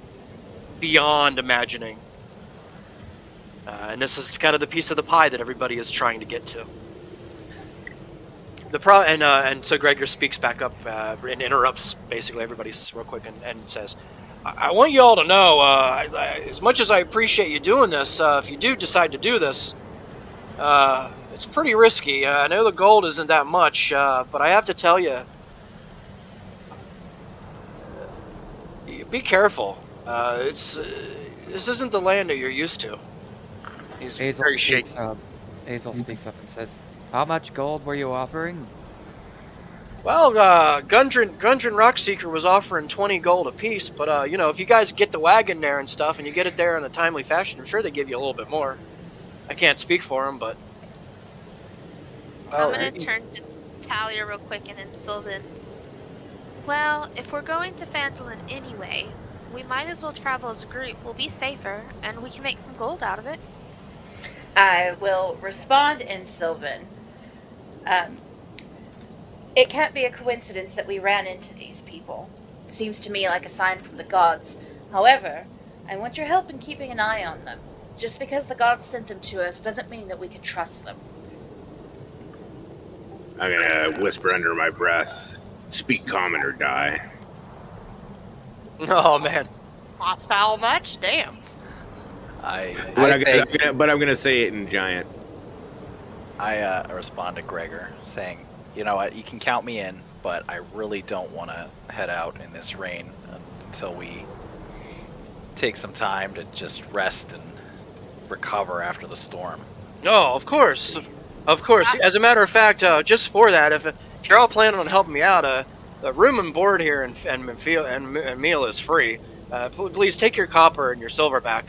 beyond imagining. And this is kind of the piece of the pie that everybody is trying to get to. And so Gregor speaks back up and interrupts basically everybody's real quick and says, I want you all to know, as much as I appreciate you doing this, if you do decide to do this, it's pretty risky. I know the gold isn't that much, but I have to tell you, be careful. This isn't the land that you're used to. He's very shaky. Hazel speaks up and says, how much gold were you offering? Well, Gundren Rockseeker was offering 20 gold apiece, but you know, if you guys get the wagon there and stuff, and you get it there in a timely fashion, I'm sure they give you a little bit more. I can't speak for them, but I'm gonna turn to Talia real quick and then Sylvan. Well, if we're going to Phandelver anyway, we might as well travel as a group. We'll be safer, and we can make some gold out of it. I will respond in Sylvan. It can't be a coincidence that we ran into these people. It seems to me like a sign from the gods. However, I want your help in keeping an eye on them. Just because the gods sent them to us doesn't mean that we can trust them. I'm gonna whisper under my breath, speak common or die. oh man, Hostile much? Damn. But I'm gonna say it in giant. I respond to Gregor saying, "You know what? You can count me in, but I really don't want to head out in this rain until we take some time to just rest and recover after the storm." Oh, of course, of course. As a matter of fact, just for that, if you're all planning on helping me out, the room and board here and meal is free. Please take your copper and your silver back.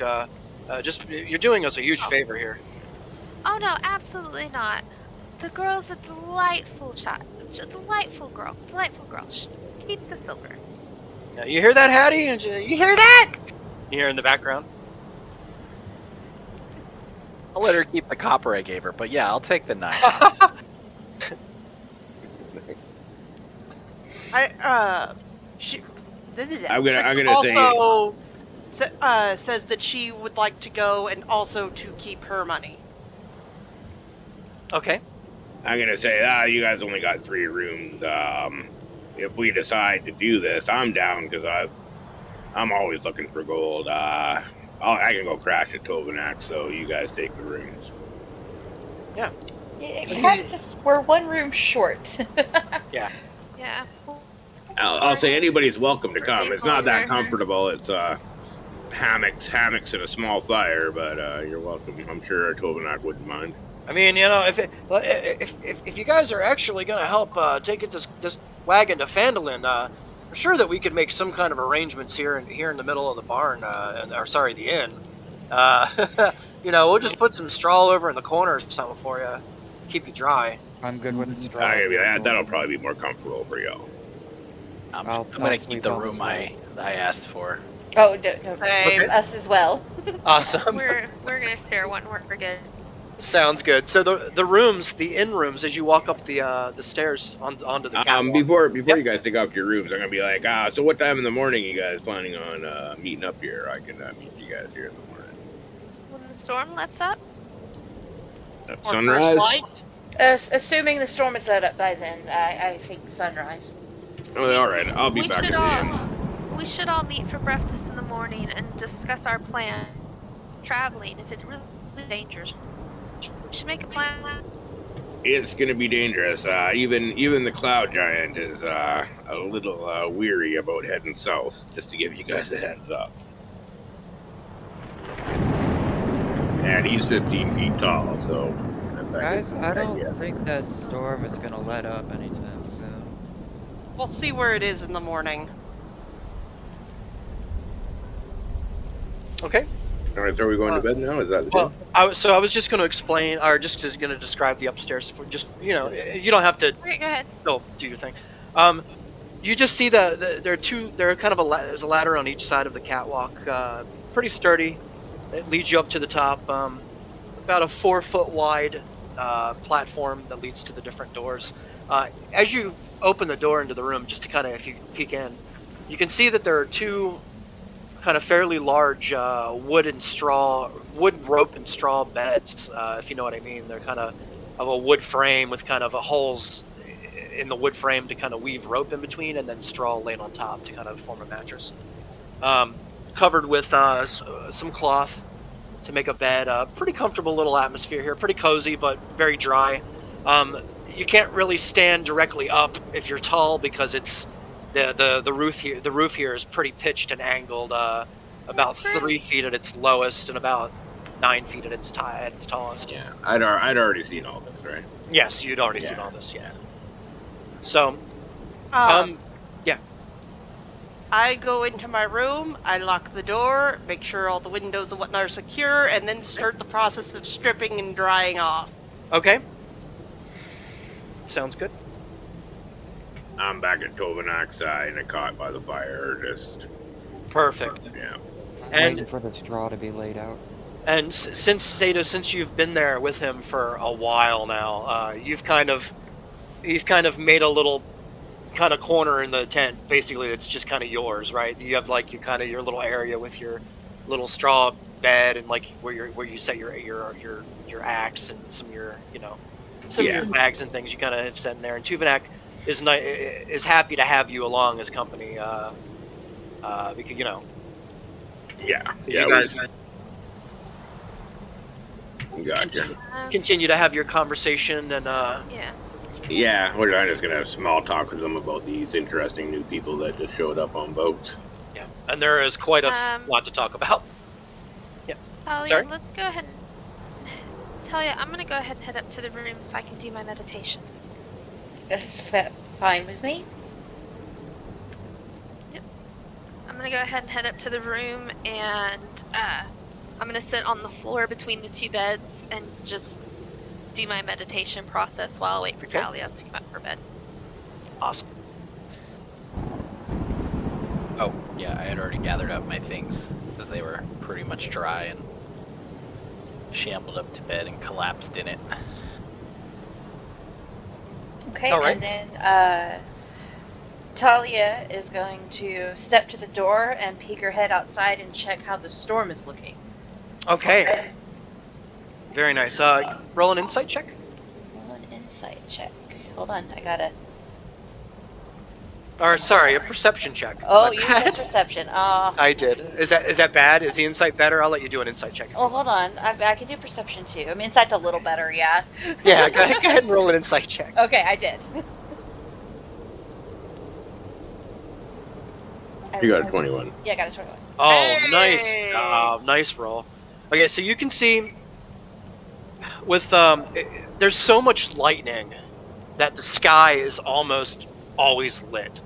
Just you're doing us a huge favor here. Oh no, absolutely not. The girl's a delightful child. Delightful girl. Delightful girl. Keep the silver. You hear that, Hattie? You hear that? You hear in the background? I'll let her keep the copper I gave her, but yeah, I'll take the 9. She. I'm gonna Trix say- also says that she would like to go and also to keep her money. Okay. I'm gonna say, you guys only got 3 rooms. If we decide to do this, I'm down because I'm always looking for gold. I can go crash at Tovenac, so you guys take the rooms. Yeah, kind of just we're 1 room short. Yeah. I'll say anybody's welcome to come. It's not that comfortable. It's hammocks and a small fire, but you're welcome. I'm sure Tovenac wouldn't mind. I mean, if you guys are actually gonna help take this wagon to Phandelver, I'm sure that we could make some kind of arrangements here in the middle of the barn, the inn. We'll just put some straw over in the corner or something for you, keep you dry. I'm good with the straw. That'll probably be more comfortable for y'all. I'm I'll gonna keep sleep the on room as well. I asked for. Oh, don't Same. us as well. Awesome. We're gonna share one. We're good. Sounds good. So the inn rooms, as you walk up the stairs onto the catwalk. Before you guys take off to your rooms, I'm gonna be like, so what time in the morning you guys planning on meeting up here? I can meet you guys here in the morning. When the storm lets up. At Or sunrise. first light. Assuming the storm is let up by then, I think sunrise. Oh, all right. I'll be back at the inn. We should all meet for breakfast in the morning and discuss our plan. Traveling, if it's really dangerous, we should make a plan. It's gonna be dangerous. Even the cloud giant is a little weary about heading south. Just to give you guys a heads up. And he's 15 feet tall, so. Guys, I don't think that storm is gonna let up anytime soon. We'll see where it is in the morning. Okay. All right, so are we going to bed now? Is that the Well, deal? I was just going to explain, or just going to describe the upstairs. For just you don't have to Okay, go ahead. go do your thing. You just see there are two. There are kind of there's a ladder on each side of the catwalk. Pretty sturdy. It leads you up to the top. About a 4-foot wide platform that leads to the different doors. As you open the door into the room, just to kind of, if you peek in, you can see that there are 2 kind of fairly large wood rope and straw beds, if you know what I mean. They're kind of a wood frame with kind of holes in the wood frame to kind of weave rope in between, and then straw laid on top to kind of form a mattress. Covered with some cloth to make a bed. Pretty comfortable little atmosphere here. Pretty cozy, but very dry. You can't really stand directly up if you're tall because it's the roof here. The roof here is pretty pitched and angled. About 3 feet at its lowest and about 9 feet at its tallest. Yeah, I'd already seen all this, right? Yes, you'd already seen all this. Yeah. So, yeah. I go into my room, I lock the door, make sure all the windows and whatnot are secure, and then start the process of stripping and drying off. Okay. Sounds good. I'm back at Tovenac's in a cot by the fire, just Perfect. yeah. I'm waiting for the straw to be laid out. And since Seda, since you've been there with him for a while now, he's kind of made a little kind of corner in the tent. Basically, it's just kind of yours, right? You have like your little area with your little straw bed and like where you set your axe and some of your some of your bags and things you kind of have set in there. And Tuvenac is happy to have you along as company, because Yeah, you guys. Gotcha. continue to have your conversation and Yeah. Yeah, we're just gonna have small talk with them about these interesting new people that just showed up on boats. yeah, and there is quite a lot to talk about. Yeah. Talia, Sorry? let's go ahead and Talia, I'm gonna go ahead and head up to the room so I can do my meditation. That's fine with me. I'm gonna go ahead and head up to the room, and I'm gonna sit on the floor between the two beds and just do my meditation process while I wait for Okay. Talia to come up for bed. Awesome. Oh, yeah, I had already gathered up my things because they were pretty much dry and shambled up to bed and collapsed in it. Okay, All right. and then Talia is going to step to the door and peek her head outside and check how the storm is looking. Okay. Very nice. Roll an insight check. Roll an insight check. Hold on, I gotta. Or sorry, a perception check. Oh, My you bad. said perception. I did. Is that bad? Is the insight better? I'll let you do an insight check. Oh, hold on. I can do perception too. I mean, insight's a little better, yeah. Yeah, go ahead and roll an insight check. Okay, I did. You got a 21. Yeah, I got a 21. Oh, Hey! nice. Nice roll. Okay, so you can see with there's so much lightning that the sky is almost always lit.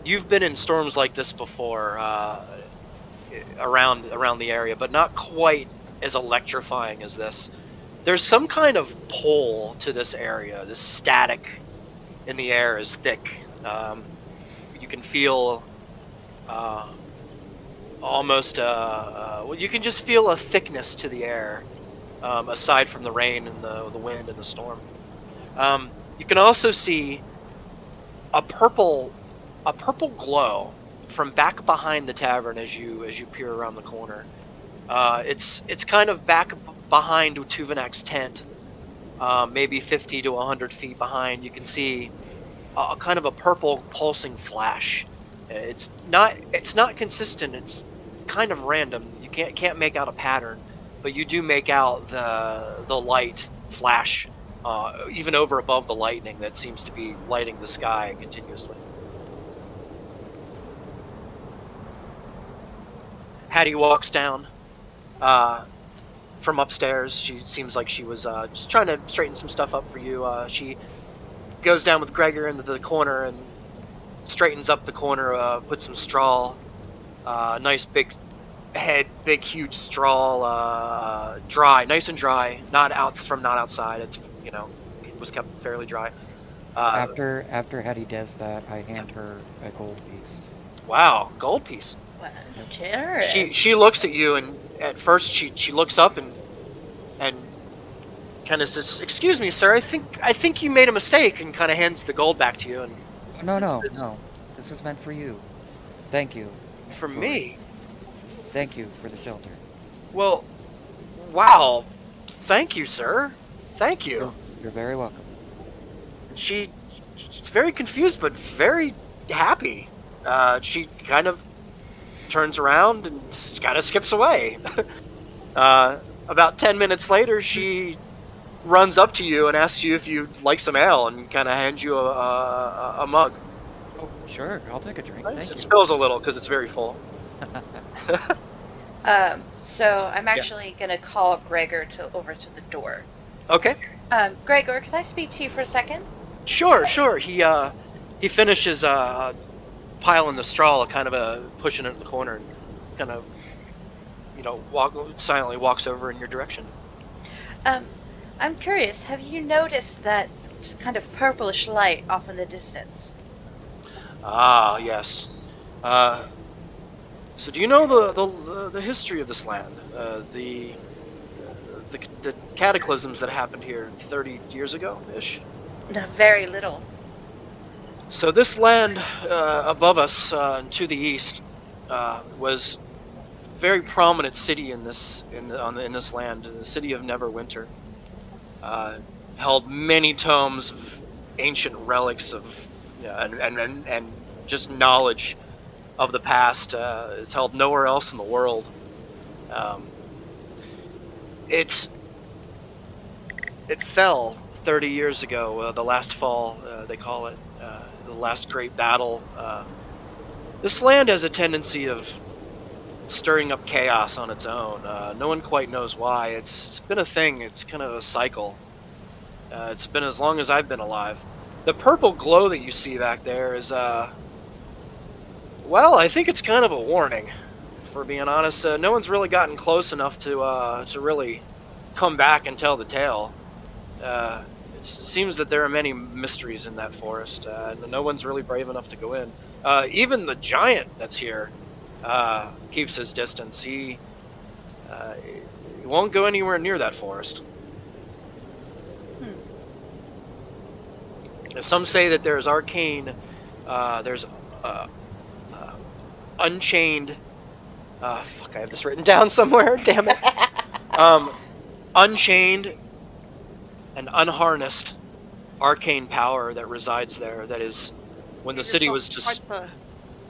You've been in storms like this before around the area, but not quite as electrifying as this. There's some kind of pull to this area. This static in the air is thick. You can feel almost well, you can just feel a thickness to the air, aside from the rain and the wind and the storm. You can also see a purple glow from back behind the tavern as you peer around the corner. It's kind of back behind Utuvanak's tent, maybe 50 to 100 feet behind. You can see a kind of a purple pulsing flash. It's not consistent. It's kind of random. You can't make out a pattern, but you do make out the light flash, even over above the lightning that seems to be lighting the sky continuously. Hattie walks down from upstairs. She seems like she was just trying to straighten some stuff up for you. She goes down with Gregor into the corner and straightens up the corner, puts some straw, nice big head, big huge straw, dry, nice and dry, not outside. It's it was kept fairly dry. After Hetty does that, I hand her a gold piece. Wow, gold piece. Wow, generous. She looks at you, and at first she looks up and kind of says, "Excuse me, sir. I think you made a mistake," and kind of hands the gold back to you. And No. This was meant for you. Thank you. for me, Thank you for the shelter. well, wow, thank you, sir. Thank you. You're very welcome. She's very confused, but very happy. She kind of turns around and kind of skips away. About 10 minutes later, she runs up to you and asks you if you'd like some ale, and kind of hands you a mug. Oh, sure. I'll take a drink. Nice. Thank It you. spills a little because it's very full. So I'm actually gonna call Gregor over to the door. Okay. Gregor, can I speak to you for a second? Sure. He finishes piling the straw, kind of pushing it in the corner, and kind of silently walks over in your direction. I'm curious. Have you noticed that kind of purplish light off in the distance? Ah, yes. So do you know the history of this land? The cataclysms that happened here 30 years ago ish. No, very little. So this land above us and to the east was a very prominent city in this land, the city of Neverwinter. Held many tomes of ancient relics of and just knowledge of the past. It's held nowhere else in the world. It fell 30 years ago. The last fall, they call it the last great battle. This land has a tendency of stirring up chaos on its own. No one quite knows why. It's been a thing. It's kind of a cycle. It's been as long as I've been alive. The purple glow that you see back there is well, I think it's kind of a warning. For being honest, no one's really gotten close enough to really come back and tell the tale. It seems that there are many mysteries in that forest, and no one's really brave enough to go in. Even the giant that's here keeps his distance. He won't go anywhere near that forest. Some say that there's arcane, there's unchained. Fuck, I have this written down somewhere. Damn it. Unchained and unharnessed arcane power that resides there. That is, when the city was just. Quite the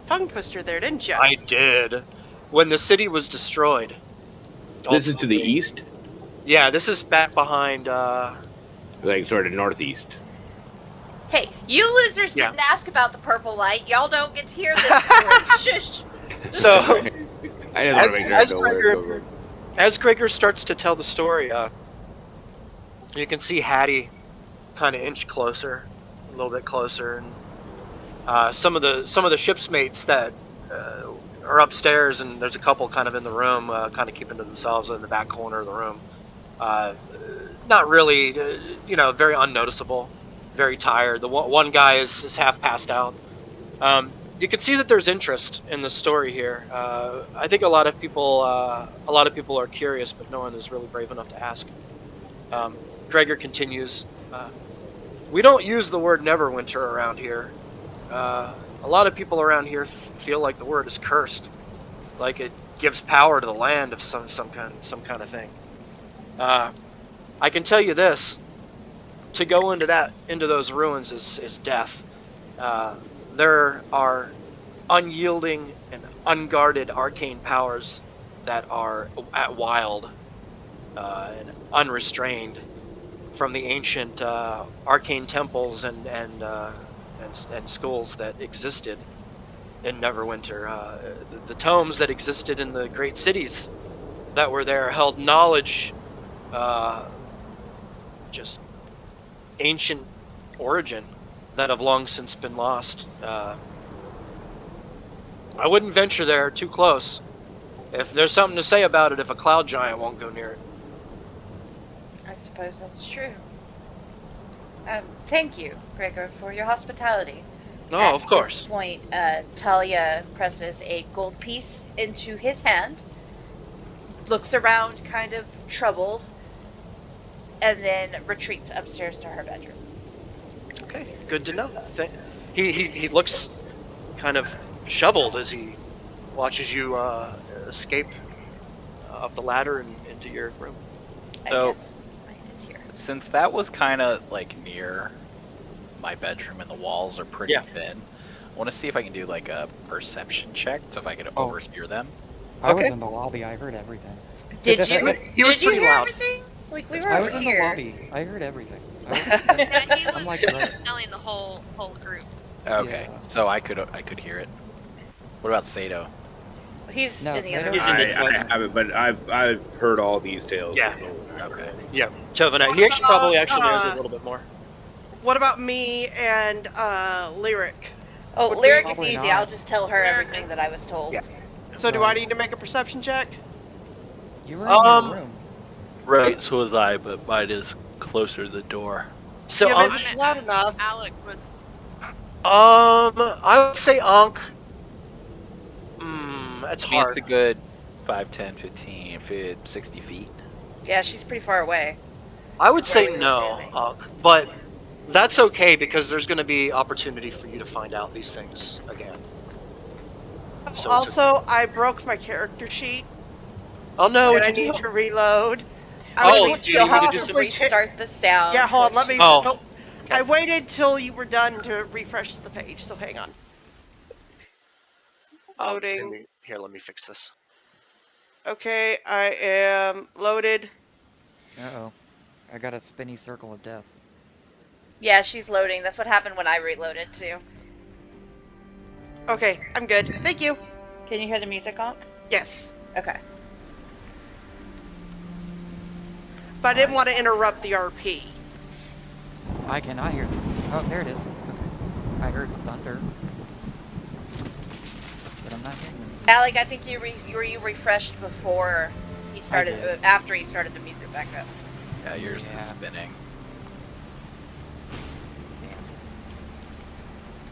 tongue twister there, didn't you? I did. When the city was destroyed. This is to the east? Yeah, this is back behind. Like sort of northeast. Hey, you losers Yeah. didn't ask about the purple light. Y'all don't get to hear this story. Shush. So, I just want to make sure I know where to go. as Gregor starts to tell the story, you can see Hattie kind of inch closer, a little bit closer, and some of the ship's mates that are upstairs, and there's a couple kind of in the room, kind of keeping to themselves in the back corner of the room. Not really, very unnoticeable, very tired. The one guy is half passed out. You can see that there's interest in the story here. I think a lot of people are curious, but no one is really brave enough to ask. Gregor continues. We don't use the word Neverwinter around here. A lot of people around here feel like the word is cursed, like it gives power to the land of some kind of thing. I can tell you this: to go into those ruins is death. There are unyielding and unguarded arcane powers that are at wild and unrestrained from the ancient arcane temples and schools that existed in Neverwinter. The tomes that existed in the great cities that were there held knowledge, just ancient origin that have long since been lost. I wouldn't venture there too close. If there's something to say about it, if a cloud giant won't go near it. I suppose that's true. Thank you, Gregor, for your hospitality. No, At of course. this point, Talia presses a gold piece into his hand, looks around kind of troubled, and then retreats upstairs to her bedroom. Okay, good to know. He looks kind of shoveled as he watches you escape up the ladder and into your room. I So- guess mine is here. Since that was kind of like near my bedroom and the walls are pretty Yeah. thin, I want to see if I can do like a perception check, so if I could overhear them. I was Okay. in the lobby. I heard everything. Did you? He was did you pretty hear loud. everything? Like we were I was over in the here. lobby. I heard everything. Yeah, he I'm was like, he right. was telling the whole group. Okay, Yeah. so I could hear it. What about Sato? He's No, in the Sato- other He's room. in the- I haven't, but I've heard all these tales. Yeah. Okay. Yeah, Chovinet. He actually probably actually knows a little bit more. What about me and Lyric? Oh, Would we Lyric is probably easy. not. I'll just tell her Lyric everything is- that I was told. Yeah. So do I Right. need to make a perception check? You were in Um, your room. Right, so was I, but mine is closer to the door. So, Yeah, Ankh, maybe it's loud enough. Alec was. I would say Ankh. That's I mean, it's hard. a good 5, 10, 15, 60 feet. Yeah, she's pretty far away. I would say Where we were no, standing. Ankh, but that's okay because there's going to be opportunity for you to find out these things again. So it's Also, I broke my character sheet, Oh no! and I What'd you need do? to reload. Oh, I was you able needed to to do Possibly start the sound. Yeah, hold on. Let me. Oh. Nope. I waited till you were done to refresh the page. So hang on. Oh, Loading. Let me fix this. Okay, I am loaded. Uh-oh. I got a spinny circle of death. Yeah, she's loading. That's what happened when I reloaded too. Okay, I'm good. Thank you. Can you hear the music, Onk? Yes. Okay. But I didn't want to interrupt the RP. I cannot hear them. Oh, there it is. Okay. I heard thunder. But I'm not hearing them. Alec, I think you refreshed before he started, did. after he started the music back up. Yeah, yours Yeah. is spinning. Damn.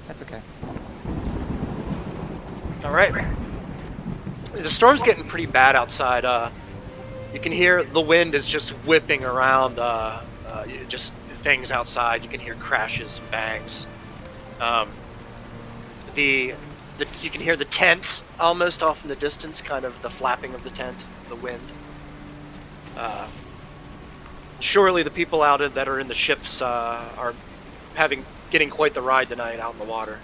That's okay. All right. The storm's getting pretty bad outside. You can hear the wind is just whipping around. Just things outside. You can hear crashes and bangs. You can hear the tent almost off in the distance, kind of the flapping of the tent, the wind. Surely the people that are in the ships are getting quite the ride tonight out in the water.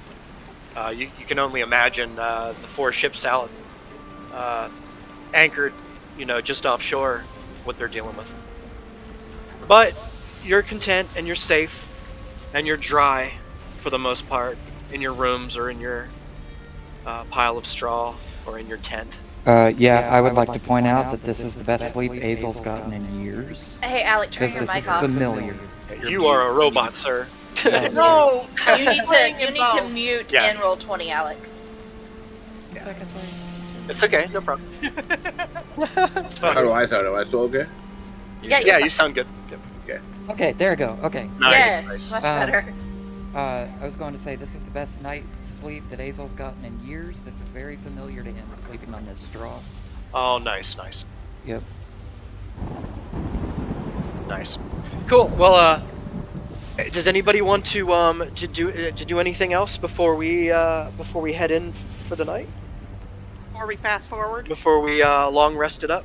You can only imagine the 4 ships out anchored, just offshore, what they're dealing with. But you're content and you're safe and you're dry for the most part in your rooms or in your pile of straw or in your tent. Yeah, I would like to point out that this is the best sleep Azel's gotten in years. Hey, Alec, turn Because your this mic is off. familiar. You are a robot, sir. No! You need to mute Yeah. and roll 20, Alec. It's okay, no problem. It's How fine. do I sound? Am I still okay? Yeah, you sound good. Okay, there we go. Okay. Nice. Yes, much better. I was going to say, this is the best night sleep that Azel's gotten in years. This is very familiar to him, sleeping on this straw. Oh, nice. Yep. Nice. Cool. Well, does anybody want to do anything else before we head in for the night? Before we fast forward. Before we long rest it up?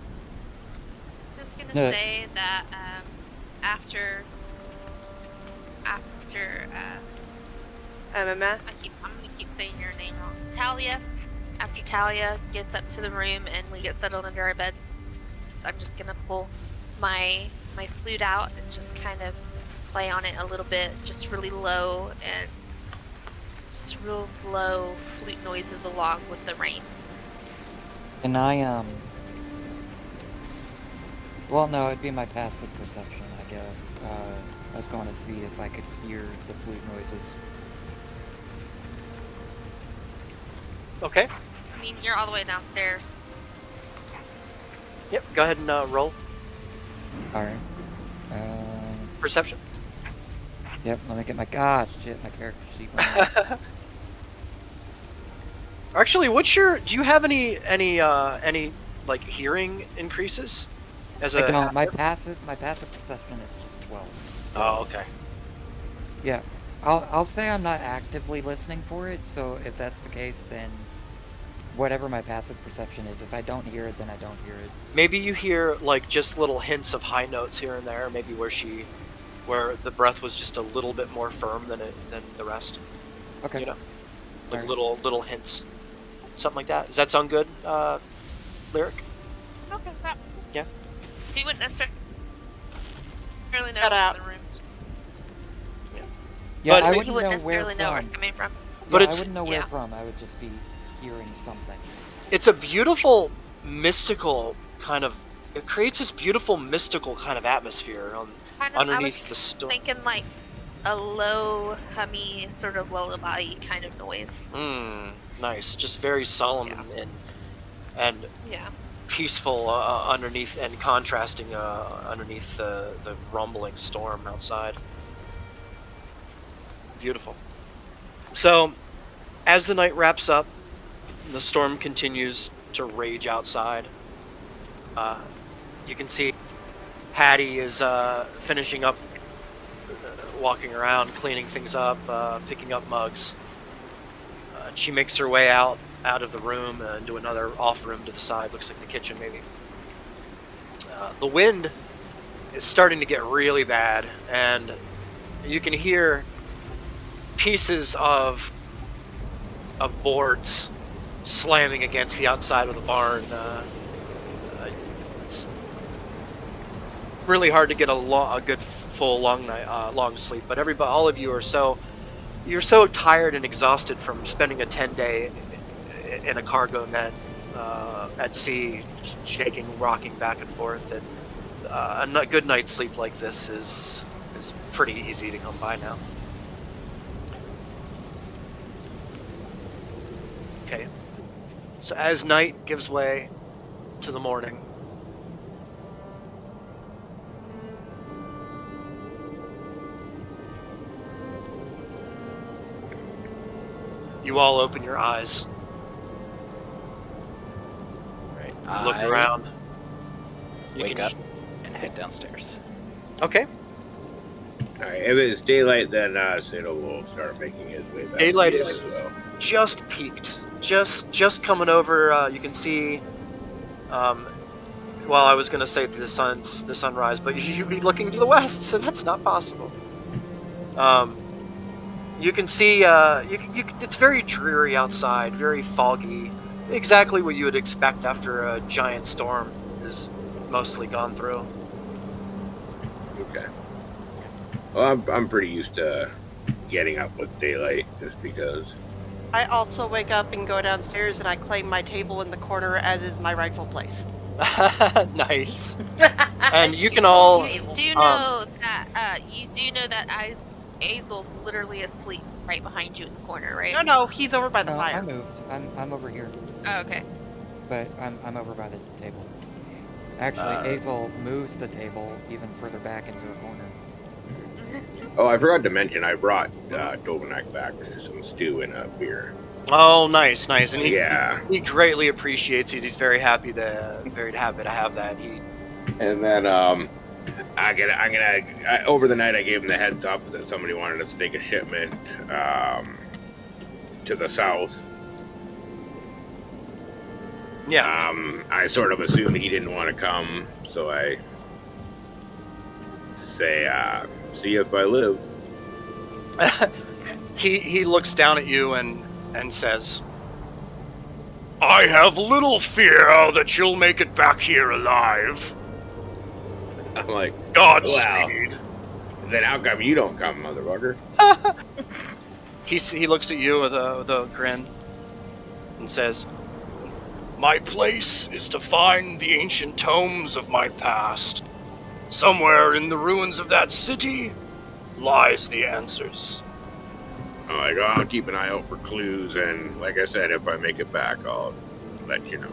Just gonna Yeah. say that after MMA. I'm gonna keep saying your name wrong. Talia. After Talia gets up to the room and we get settled under our bed, so I'm just gonna pull my flute out and just kind of play on it a little bit, just really low and just real low flute noises along with the rain. Can I, well, no, it'd be my passive perception, I guess. I was going to see if I could hear the flute noises. Okay. I mean, you're all the way downstairs. Yep. Go ahead and roll Alright. perception. Yep, let me get my, shit, my character sheet went out. Actually, do you have any like hearing increases? As I a don't, my passive perception is just 12. So, Oh, okay. yeah. I'll say I'm not actively listening for it, so if that's the case, then whatever my passive perception is, if I don't hear it, then I don't hear it. Maybe you hear like just little hints of high notes here and there. Maybe where the breath was just a little bit more firm than the rest. Okay. You know, like Alright. little hints, something like that. Does that sound good, Lyric? Okay. Yeah. You wouldn't necessarily know Shut up. the rooms. Yeah, But I you wouldn't wouldn't know where necessarily know where it's from. coming from. But Yeah, it's- I wouldn't know where yeah. from. I would just be hearing something. It's a beautiful, mystical kind of. It creates this beautiful, mystical kind of atmosphere Kind of, underneath I the was storm. thinking like a low, hummy, sort of lullaby kind of noise. Nice. Just very solemn Yeah. and Yeah. peaceful underneath and contrasting underneath the rumbling storm outside. Beautiful. So, as the night wraps up, the storm continues to rage outside. You can see Hattie is finishing up, walking around, cleaning things up, picking up mugs. She makes her way out of the room into another off room to the side. Looks like the kitchen, maybe. The wind is starting to get really bad, and you can hear pieces of boards slamming against the outside of the barn. really hard to get a good full long night, long sleep. But all of you you're so tired and exhausted from spending a 10-day in a cargo net at sea, shaking, rocking back and forth. That a good night's sleep like this is pretty easy to come by now. Okay. So as night gives way to the morning, you all open your eyes. Right. You look around. Wake up and head downstairs. Okay. Alright, if it's daylight, then Sado will start making his way back. Daylight to is as well. just peaked. Just coming over. You can see. Well, I was gonna say the sunrise, but you'd be looking to the west, so that's not possible. You can see. It's very dreary outside, very foggy. Exactly what you would expect after a giant storm is mostly gone through. Okay. Well, I'm pretty used to getting up with daylight, just because. I also wake up and go downstairs, and I claim my table in the corner, as is my rightful place. Nice. And you can all. You do know that Azel's literally asleep right behind you in the corner, right? No, he's over by the No, fire. I moved. I'm over here, Oh, okay. but I'm over by the table. Actually, Azel moves the table even further back into a corner. Oh, I forgot to mention, I brought Dovanak back some stew and a beer. Oh, nice. And he greatly appreciates it. He's very happy to have that. And then over the night I gave him the heads up that somebody wanted us to take a shipment to the south. Yeah. I sort of assumed he didn't want to come, so I say, see if I live. He looks down at you and says, I have little fear that you'll make it back here alive. I'm like, Godspeed. Then how come you don't come, motherfucker? he looks at you with a grin and says, My place is to find the ancient tomes of my past. Somewhere in the ruins of that city lies the answers. I'm like, I'll keep an eye out for clues, and like I said, if I make it back, I'll let you know.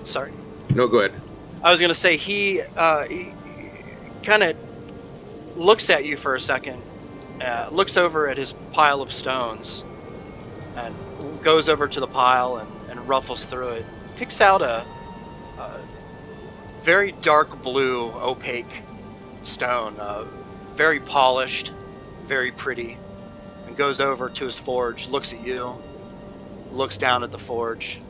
Sorry. No, go ahead. I was gonna say he kind of looks at you for a second, looks over at his pile of stones, and goes over to the pile and ruffles through it. Picks out a very dark blue, opaque stone, very polished, very pretty, and goes over to his forge, looks at you, looks down at the forge,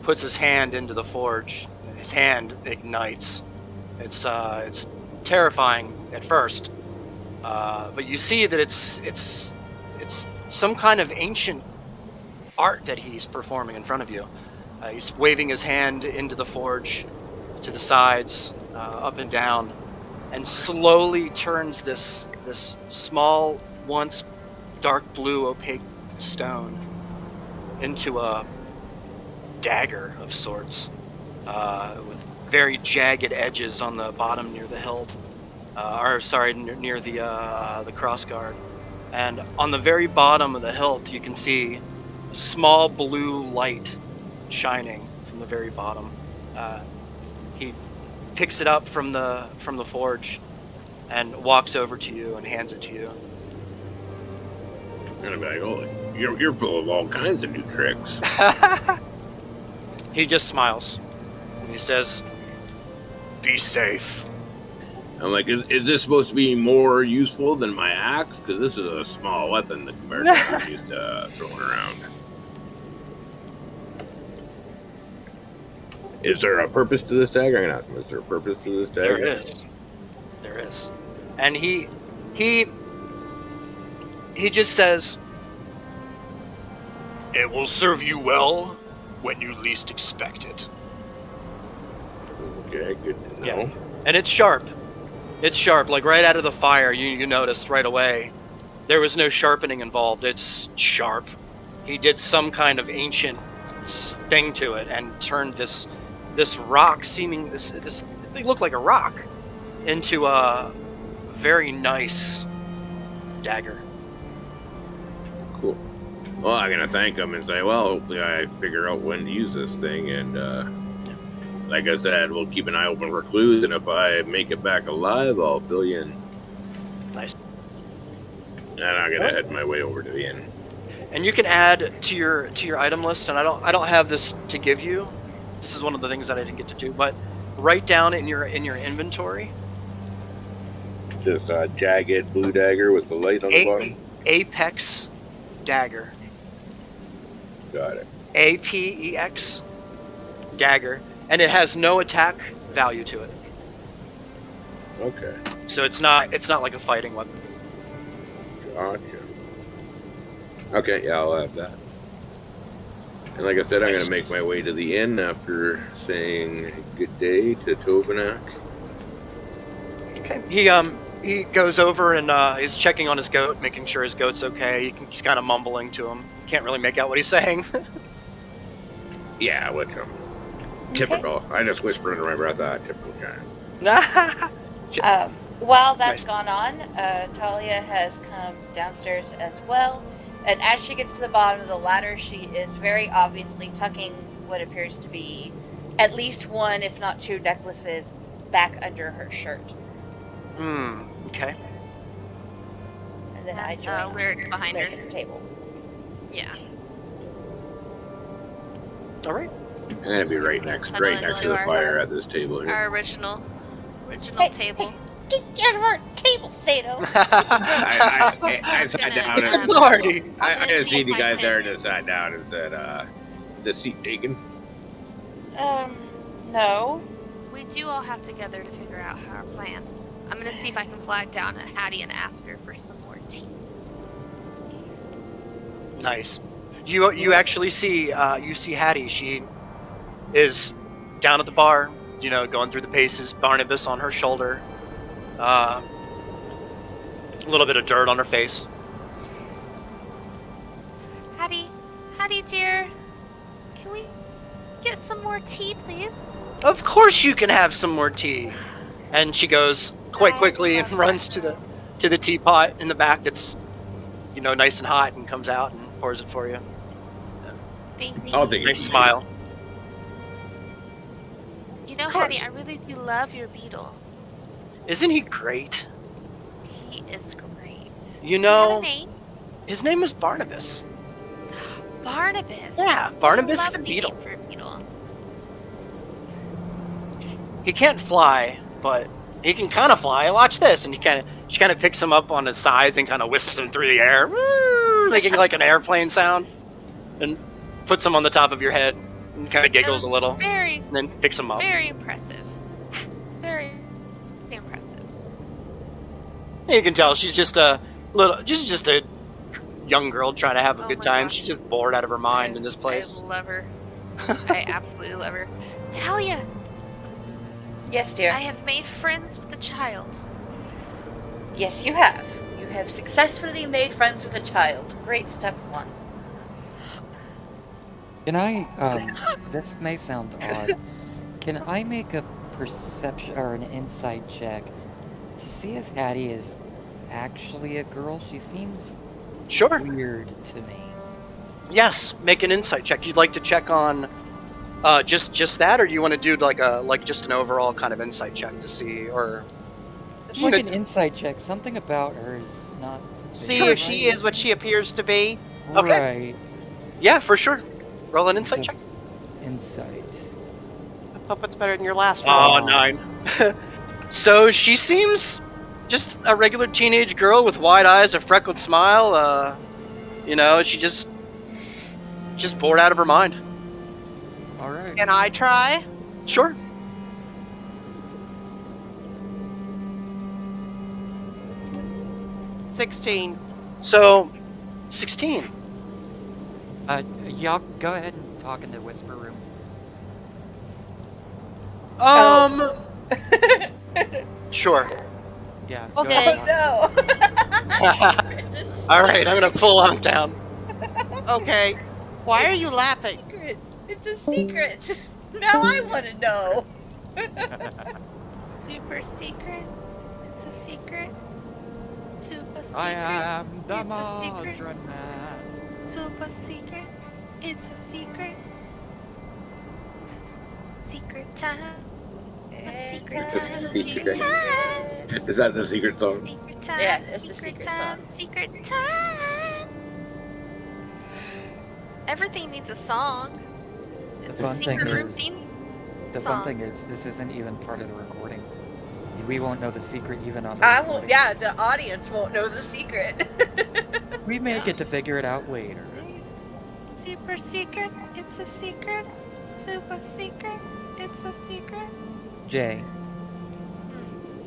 puts his hand into the forge, and his hand ignites. It's terrifying at first, but you see that it's some kind of ancient art that he's performing in front of you. He's waving his hand into the forge, to the sides, up and down, and slowly turns this small, once dark blue, opaque stone into a dagger of sorts, with very jagged edges on the bottom near the hilt, near the crossguard. And on the very bottom of the hilt, you can see a small blue light shining from the very bottom. He picks it up from the forge and walks over to you and hands it to you. And I'm like, oh, you're full of all kinds of new tricks. He just smiles and he says, Be safe. I'm like, is this supposed to be more useful than my axe? Because this is a small weapon compared to what I'm used to throwing around. Is there a purpose to this dagger? I'm gonna ask him, is there a purpose to this dagger? There is. And he just says, It will serve you well when you least expect it. Okay, good to know. Yeah. And it's sharp. It's sharp. Like right out of the fire, you noticed right away. There was no sharpening involved. It's sharp. He did some kind of ancient thing to it and turned this rock, this it looked like a rock, into a very nice dagger. Cool. Well, I'm gonna thank him and say, well, hopefully I figure out when to use this thing, and like I said, we'll keep an eye open for clues, and if I make it back alive, I'll fill you in. Nice. And I'm gonna head my way over to the inn. And you can add to your item list, and I don't have this to give you. This is one of the things that I didn't get to do, but write down in your inventory. Just a jagged blue dagger with the light on the bottom. Apex dagger. Got it. APEX dagger, and it has no attack value to it. Okay. So it's not like a fighting weapon. Gotcha. Okay, yeah, I'll have that. And like I said, I'm going to make my way to the inn after saying good day to Tovenak. Okay. He goes over and is checking on his goat, making sure his goat's okay. He's kind of mumbling to him. Can't really make out what he's saying. Yeah, which typical. I just whisper under my breath, typical kind. While that's Nice. gone on, Talia has come downstairs as well. And as she gets to the bottom of the ladder, she is very obviously tucking what appears to be at least one, if not two, necklaces back under her shirt. Okay. And then I join where it's behind her. at the table. Yeah. All right. I'm going to be right next to the fire at this table here. Our original Hey, table. Get out of our table, Sato! I sat down It's a and party. I just seen you guys there and just sat down and said, the seat taken. No. We do all have together to figure out our plan. I'm gonna see if I can flag down a Hattie and ask her for some more tea. Nice. You actually see Hattie. She is down at the bar, going through the paces. Barnabas on her shoulder. A little bit of dirt on her face. Hattie dear, can we get some more tea, please? Of course you can have some more tea. And she goes quite quickly and runs to the teapot in the back that's nice and hot, and comes out and pours it for you. Thank you. I'll take it. Nice smile. Hattie, I really do love your beetle. Isn't he great? He is great. You Does he know- have a name? His name is Barnabas. Barnabas. Yeah, Barnabas the Lovely beetle. name for a beetle. He can't fly, but he can kind of fly. Watch this, and she kind of picks him up on his sides and kind of whisps him through the air, making like an airplane sound, and puts him on the top of your head and kind of giggles That was a little, Very, and then picks him up. very impressive. Very impressive. You can tell she's just a young girl trying to have a Oh good my time. gosh. She's just bored out of her mind in this place. I love her. I absolutely love her. Talia, Yes, dear. I have made friends with a child. Yes, you have. You have successfully made friends with a child. Great step one. Can I, this may sound odd. Can I make a perception or an insight check to see if Hattie is actually a girl? She seems Sure. weird to me. Yes. Make an insight check. You'd like to check on just that, or do you want to do like just an overall kind of insight check to see, or It's You like know- an insight check. Something about her is not. See right. if she is what she appears to be. Okay. Right. yeah, for sure. Roll an insight So- check. Insight. Let's hope it's better than your last one. Oh, 9. So she seems just a regular teenage girl with wide eyes, a freckled smile. She just bored out of her mind. All right. Can I try? Sure. $16. So, 16. Y'all go ahead and talk in the whisper room. Oh. Sure. Yeah. Okay. Go ahead, Oh Doc. no! All right, I'm gonna pull him down. Okay. Why are you laughing? Secret. It's a secret. Now I want to know. Super secret. It's a secret. Super secret. I am the It's a secret. Modron Man. Super secret. It's a secret. Secret time. Secret It's time. a secret. Secret time. Is that the secret song? Secret time. Yeah, it's a secret secret time. song. Secret time. Everything needs a song. It's a fun thing secret room is- theme. The Song. fun thing is, this isn't even part of the recording. We won't know the secret even on the I recording. won't. Yeah, the audience won't know the secret. We may get to figure it out later. Super secret. It's a secret. Super secret. It's a secret. Jay.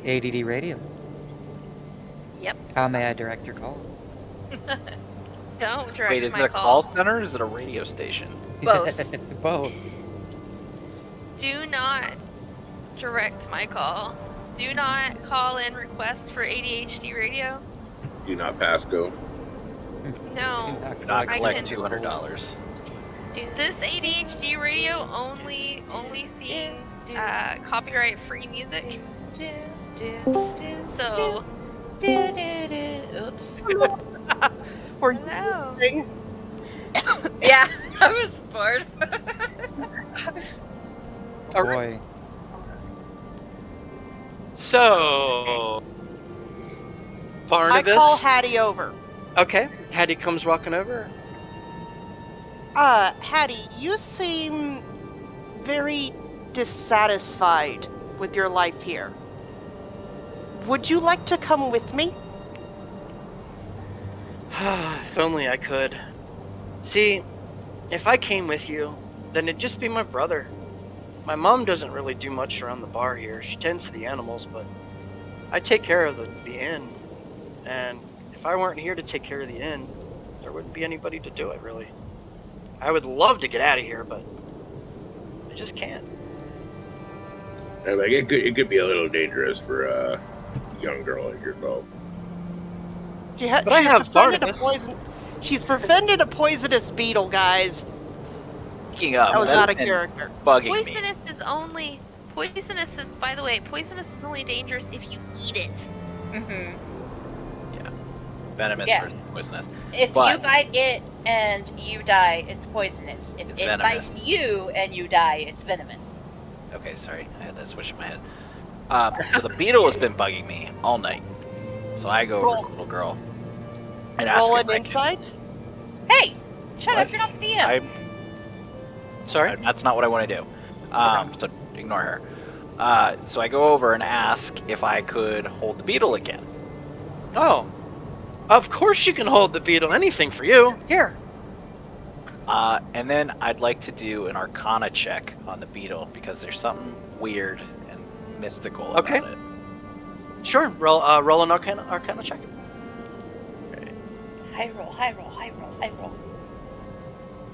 ADD Radio. Yep. How may I direct your call? Don't direct Wait, is my it a call center or is it a radio station? Both. Both. Do not direct my call. Do not call in requests for ADHD radio. Do not pass go. No. Do not I collect can- $200. This ADHD radio only sings copyright free music. So Oops. Were you hello. sing? Yeah, I was bored. All right. Boy. So, I Barnabas. call Hattie over. Okay, Hattie comes walking over. Hattie, you seem very dissatisfied with your life here. Would you like to come with me? If only I could. See, if I came with you, then it'd just be my brother. My mom doesn't really do much around the bar here. She tends to the animals, but I take care of the inn. And if I weren't here to take care of the inn, there wouldn't be anybody to do it, really. I would love to get out of here, but I just can't. Like, it could be a little dangerous for a young girl like yourself. But I have Barnabas. She's prevented a poisonous beetle, guys. Speaking of, That was that's not a been character. bugging me. Poisonous is, by the way, poisonous is only dangerous if you eat it. Mm-hmm. Venomous Yeah. versus poisonous. If But- you bite it and you die, it's poisonous. If It's it venomous. bites you and you die, it's venomous. Okay, sorry, I had that switch in my head. So the beetle has been bugging me all night. So I go over to the little girl and ask Roll if an I can- insight. Hey, shut What? up! You're not the DM. Sorry? That's not what I want to do. So ignore her. So I go over and ask if I could hold the beetle again. Oh. Of course you can hold the beetle. Anything for you. Here. And then I'd like to do an Arcana check on the beetle because there's something weird and mystical Okay. about it. Sure. Roll an Arcana check. High roll, high roll, high roll, high roll.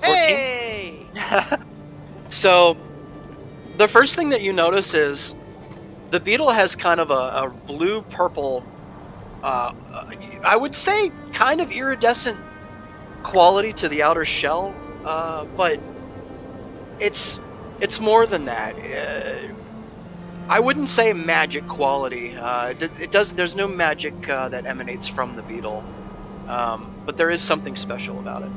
14. Hey! So, the first thing that you notice is the beetle has kind of a blue-purple, I would say kind of iridescent quality to the outer shell, but it's more than that. I wouldn't say magic quality. There's no magic that emanates from the beetle, but there is something special about it.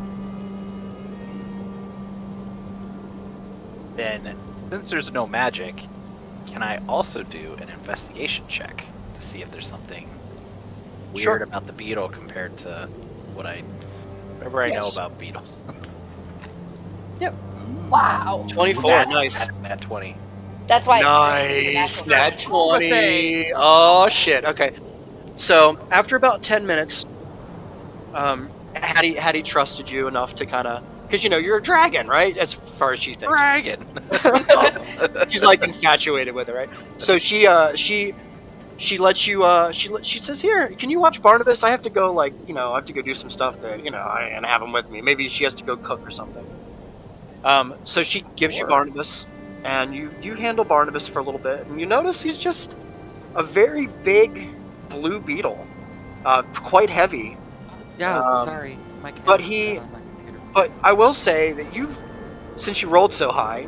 Then, since there's no magic, can I also do an investigation check to see if there's something weird Sure. about the beetle compared to whatever I know Yes. about beetles? Wow. 24. Nice. At 20. That's why. Nice, It's nat 20. Oh shit. Okay, so after about 10 minutes, Hattie trusted you enough to kind of, because you're a dragon, right? As far as she thinks. Dragon. She's like infatuated with it, right? So she lets you. She says, "Here, can you watch Barnabas? I have to go, I have to go do some stuff that and have him with me. Maybe she has to go cook or something." So she gives you Sure. Barnabas. and you handle Barnabas for a little bit, and you notice he's just a very big blue beetle, quite heavy. Yeah, Um, sorry, my cat but got he, on my computer. but I will say that since you rolled so high,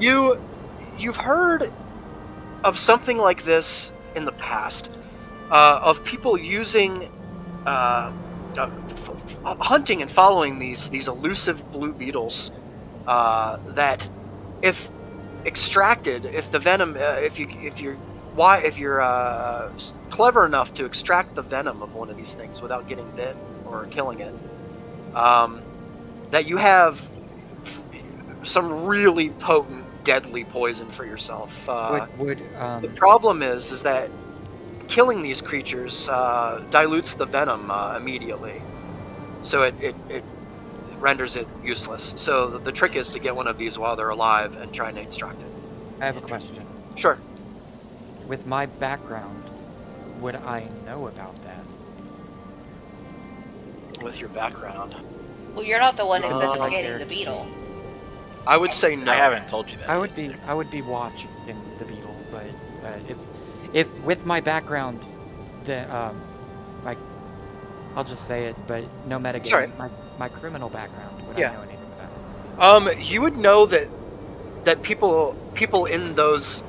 you've heard of something like this in the past, of people using, hunting and following these elusive blue beetles, that if extracted, if the venom, if you're clever enough to extract the venom of one of these things without getting bit or killing it, um, that you have some really potent, deadly poison for yourself. The problem is that killing these creatures dilutes the venom immediately, so it renders it useless. So the trick is to get one of these while they're alive and try and extract it. I have a question. Sure. With my background, would I know about that? With your background, Well, you're not the one Oh, investigating I the beetle. I would say no. I haven't told you that. I would be watching the beetle, but if with my background, the like, I'll just say it, but no metagaming. Sorry. My criminal background, would Yeah. I know anything about it? You would know that people in those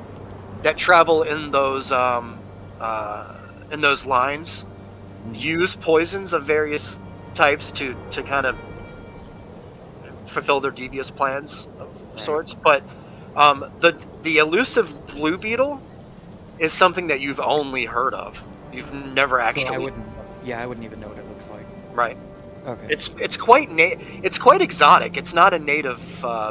that travel in those lines use poisons of various types to kind of fulfill their devious plans of sorts. But the elusive blue beetle is something that you've only heard of. You've never actually. So I wouldn't even know what it looks like. Right. Okay. It's quite exotic. It's not a native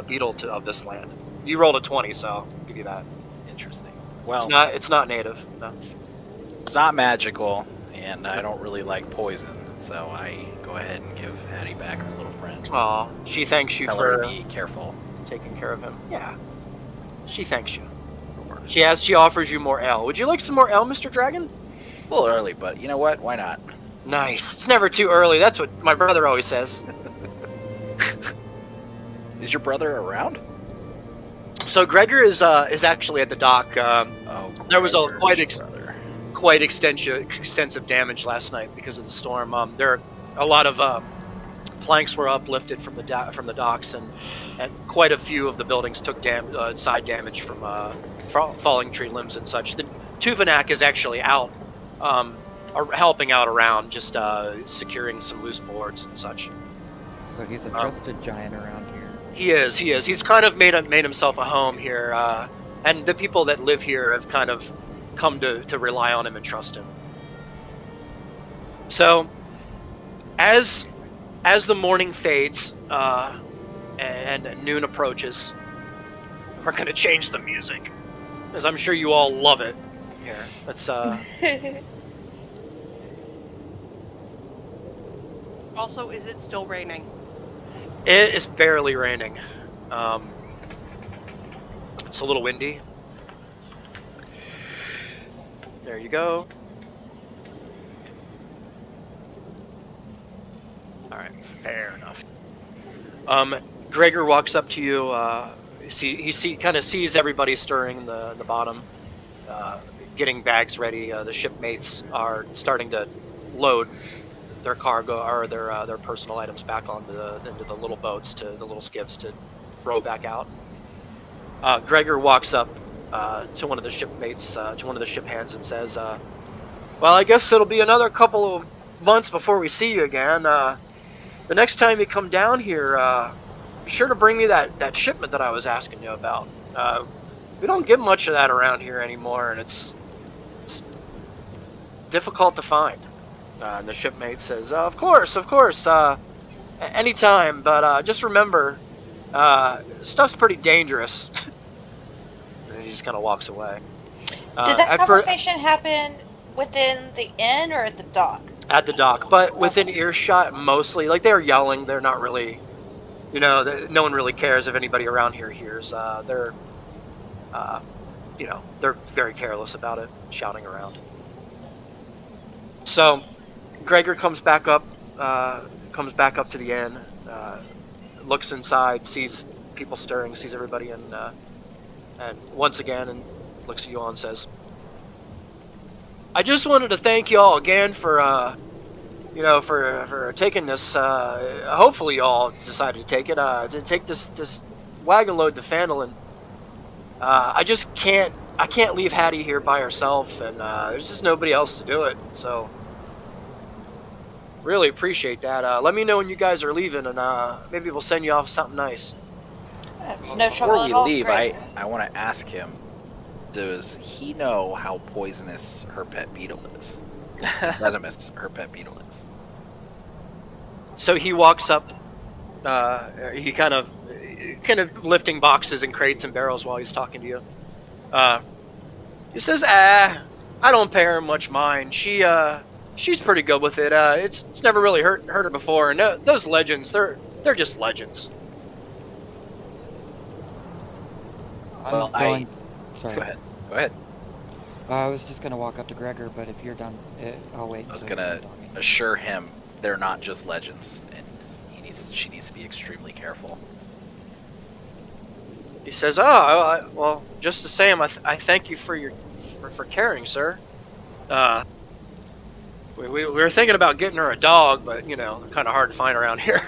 beetle of this land. You rolled a 20, so I'll give you that. Interesting. Well, It's not native. No. it's not magical, and I don't really like poison, so I go ahead and give Hattie back her little friend. Aw, she thanks you Tell her for to be careful. taking care of him. Yeah, she thanks you. She offers you more ale. Would you like some more ale, Mr. Dragon? A little early, but you know what? Why not? Nice. It's never too early. That's what my brother always says. Is your brother around? So Gregor is actually at the dock. Oh, There was a Gregor's quite brother. quite extensive damage last night because of the storm. There a lot of planks were uplifted from the docks, and quite a few of the buildings took side damage from falling tree limbs and such. The Tuvanak is actually out, helping out around, just securing some loose boards and such. So he's a trusted giant around here. He is. He's kind of made himself a home here, and the people that live here have kind of come to rely on him and trust him. So, as the morning fades and noon approaches, we're gonna change the music, as I'm sure you all love it. Here, let's Also, is it still raining? It is barely raining. It's a little windy. There you go. All right, fair enough. Gregor walks up to you. He kind of sees everybody stirring in the bottom, getting bags ready. The shipmates are starting to load their cargo or their personal items back into the little boats, to the little skiffs, to row back out. Gregor walks up to one of the shipmates, to one of the ship hands, and says, "Well, I guess it'll be another couple of months before we see you again. The next time you come down here, be sure to bring me that shipment that I was asking you about. We don't get much of that around here anymore, and it's difficult to find." And the shipmate says, of course, anytime, but just remember, stuff's pretty dangerous." And he just kind of walks away. Did that conversation happen within the inn or at the dock? At the dock, but within earshot mostly. Like, they're yelling, they're not really, no one really cares if anybody around here hears. They're very careless about it, shouting around. So, Gregor comes back up to the inn, looks inside, sees people stirring, sees everybody, and once again, and looks at you all and says, "I just wanted to thank you all again for for taking this. Hopefully, you all decided to take it. To take this wagon load to Phandelver. I just can't. I can't leave Hattie here by herself, and there's just nobody else to do it. So, really appreciate that. Let me know when you guys are leaving, and maybe we'll send you off something nice." There's no trouble Before we at all. leave, Great. I want to ask him, does he know how poisonous her pet beetle is? Venomous her pet beetle is. So he walks up. He kind of lifting boxes and crates and barrels while he's talking to you. He says, I don't pay her much mind. She's pretty good with it. It's never really hurt her before. And those legends, they're just legends." Well, Sorry. Go ahead. Go ahead. I was just gonna walk up to Gregor, but if you're done, I'll wait. I was until gonna you're talking. assure him they're not just legends, and she needs to be extremely careful. He says, well, just the same, I thank you for for caring, sir. We were thinking about getting her a dog, but, they're kind of hard to find around here.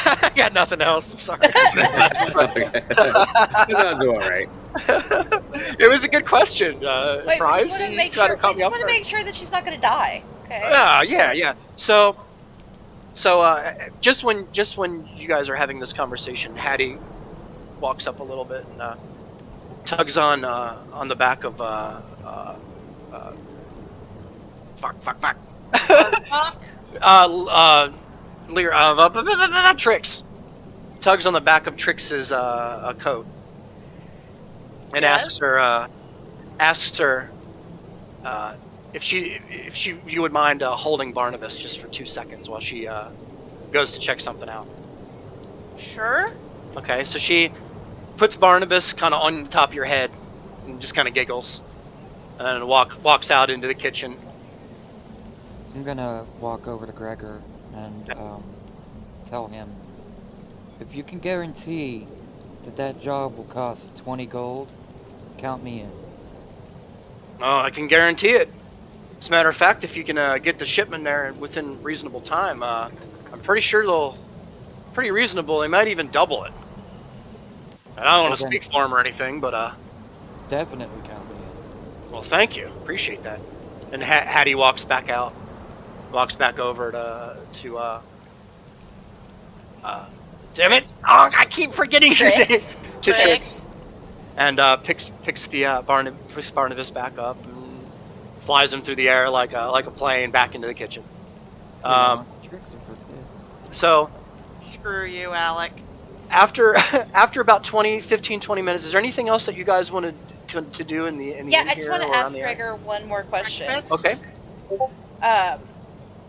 I got nothing else, I'm sorry. That'll do all right. It was a good question, Wait, we Prize. just want to You make tried sure. to cut We me just off want to guard. make sure that she's not going to die. Okay. Yeah. So, just when you guys are having this conversation, Hattie walks up a little bit and tugs on the back of Trix. Tugs on the back of Trix's coat and Yes? asks her if you would mind holding Barnabas just for 2 seconds while she goes to check something out. Sure. Okay, so she puts Barnabas kind of on the top of your head and just kind of giggles and walks out into the kitchen. I'm gonna walk over to Gregor and tell him, if you can guarantee that job will cost 20 gold, count me in. Oh, I can guarantee it. As a matter of fact, if you can get the shipment there within reasonable time, I'm pretty sure pretty reasonable. They might even double it. And I don't want to Okay. speak for him or anything, but Definitely count me in. well, thank you, appreciate that. And Hattie walks back out, walks back over to damn it! Oh, I keep forgetting your name. Trix. To Trix. Trix. And picks the Barnabas back up and flies him through the air like a plane back into the kitchen. Tricks are for kids. So Screw you, Alec. after about 15-20 minutes, is there anything else that you guys wanted to do in the Yeah, inn I just here want to or on ask the Gregor one more question. Breakfast? Okay,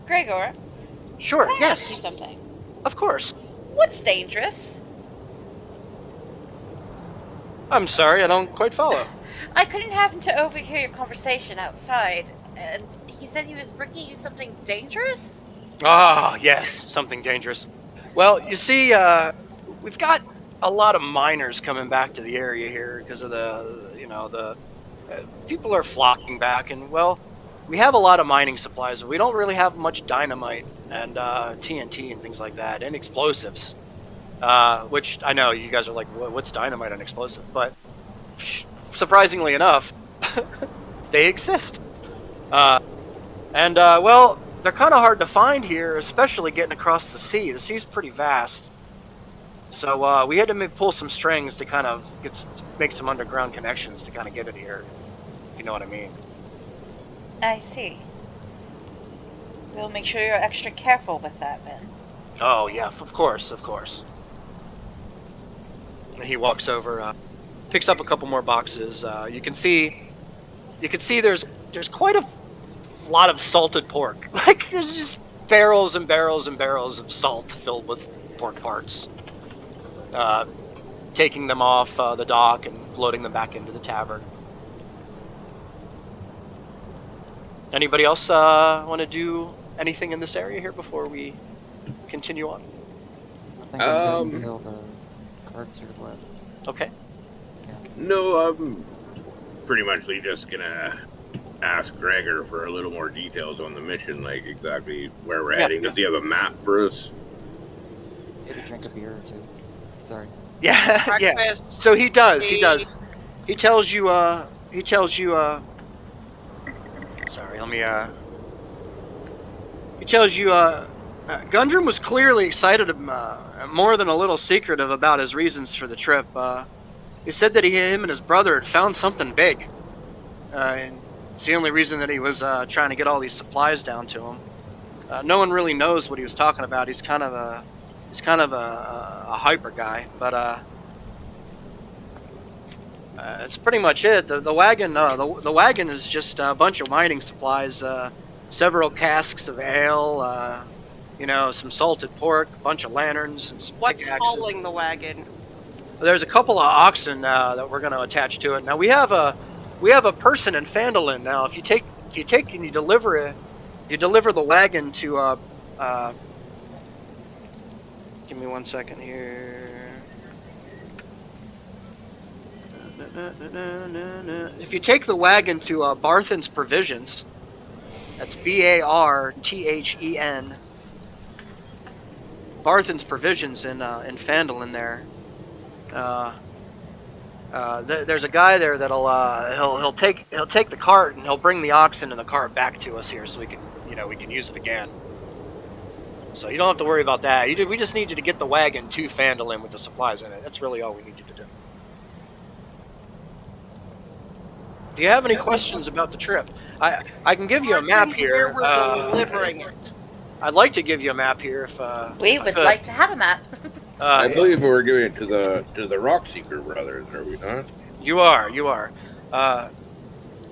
Gregor, sure, can I ask you yes, something? of course. What's dangerous? I'm sorry, I don't quite follow. I couldn't happen to overhear your conversation outside, and he said he was bringing you something dangerous? Ah, yes, something dangerous. Well, you see, we've got a lot of miners coming back to the area here because of the people are flocking back, and well, we have a lot of mining supplies, but we don't really have much dynamite and TNT and things like that, and explosives. Which I know you guys are like, what's dynamite and explosive? But surprisingly enough, they exist. Well, they're kind of hard to find here, especially getting across the sea. The sea's pretty vast. So we had to pull some strings to kind of make some underground connections to kind of get it here. If you know what I mean. I see. We'll make sure you're extra careful with that then. Oh yeah, of course, of course. And he walks over, picks up a couple more boxes. You can see there's quite a lot of salted pork. Like there's just barrels and barrels and barrels of salt filled with pork parts. Taking them off the dock and loading them back into the tavern. Anybody else want to do anything in this area here before we continue on? think I'm good until the cards are left. Okay. No, I'm pretty much just gonna ask Gregor for a little more details on the mission, like exactly where we're heading. Does he have a map for us? Maybe drink a beer or two. Sorry. Yeah, yeah. Breakfast. So he does. He Tea. does. He tells you. Sorry. Let me. He tells you. Gundren was clearly excited, more than a little secretive about his reasons for the trip. He said that him and his brother had found something big. And it's the only reason that he was trying to get all these supplies down to him. No one really knows what he was talking about. He's kind of a hyper guy, but it's pretty much it. The wagon, the wagon is just a bunch of mining supplies, several casks of ale, some salted pork, a bunch of lanterns, and some What's pickaxes. hauling the wagon? There's a couple of oxen that we're going to attach to it. Now we have a person in Phandelver now. If you take and you deliver the wagon to give me 1 second here. If you take the wagon to Barthen's Provisions, that's Barthen. Barthen's Provisions in Phandelver there. There's a guy there that'll he'll take the cart and he'll bring the oxen and the cart back to us here so we can use it again. So you don't have to worry about that. We just need you to get the wagon to Phandelver with the supplies in it. That's really all we need you to do. Do you have any questions about the trip? I can give you a map here. Where we're delivering it. I'd like to give you a map here if We if I would could. like to have a map. I believe we're giving it to the Rockseeker brothers, are we not? You are.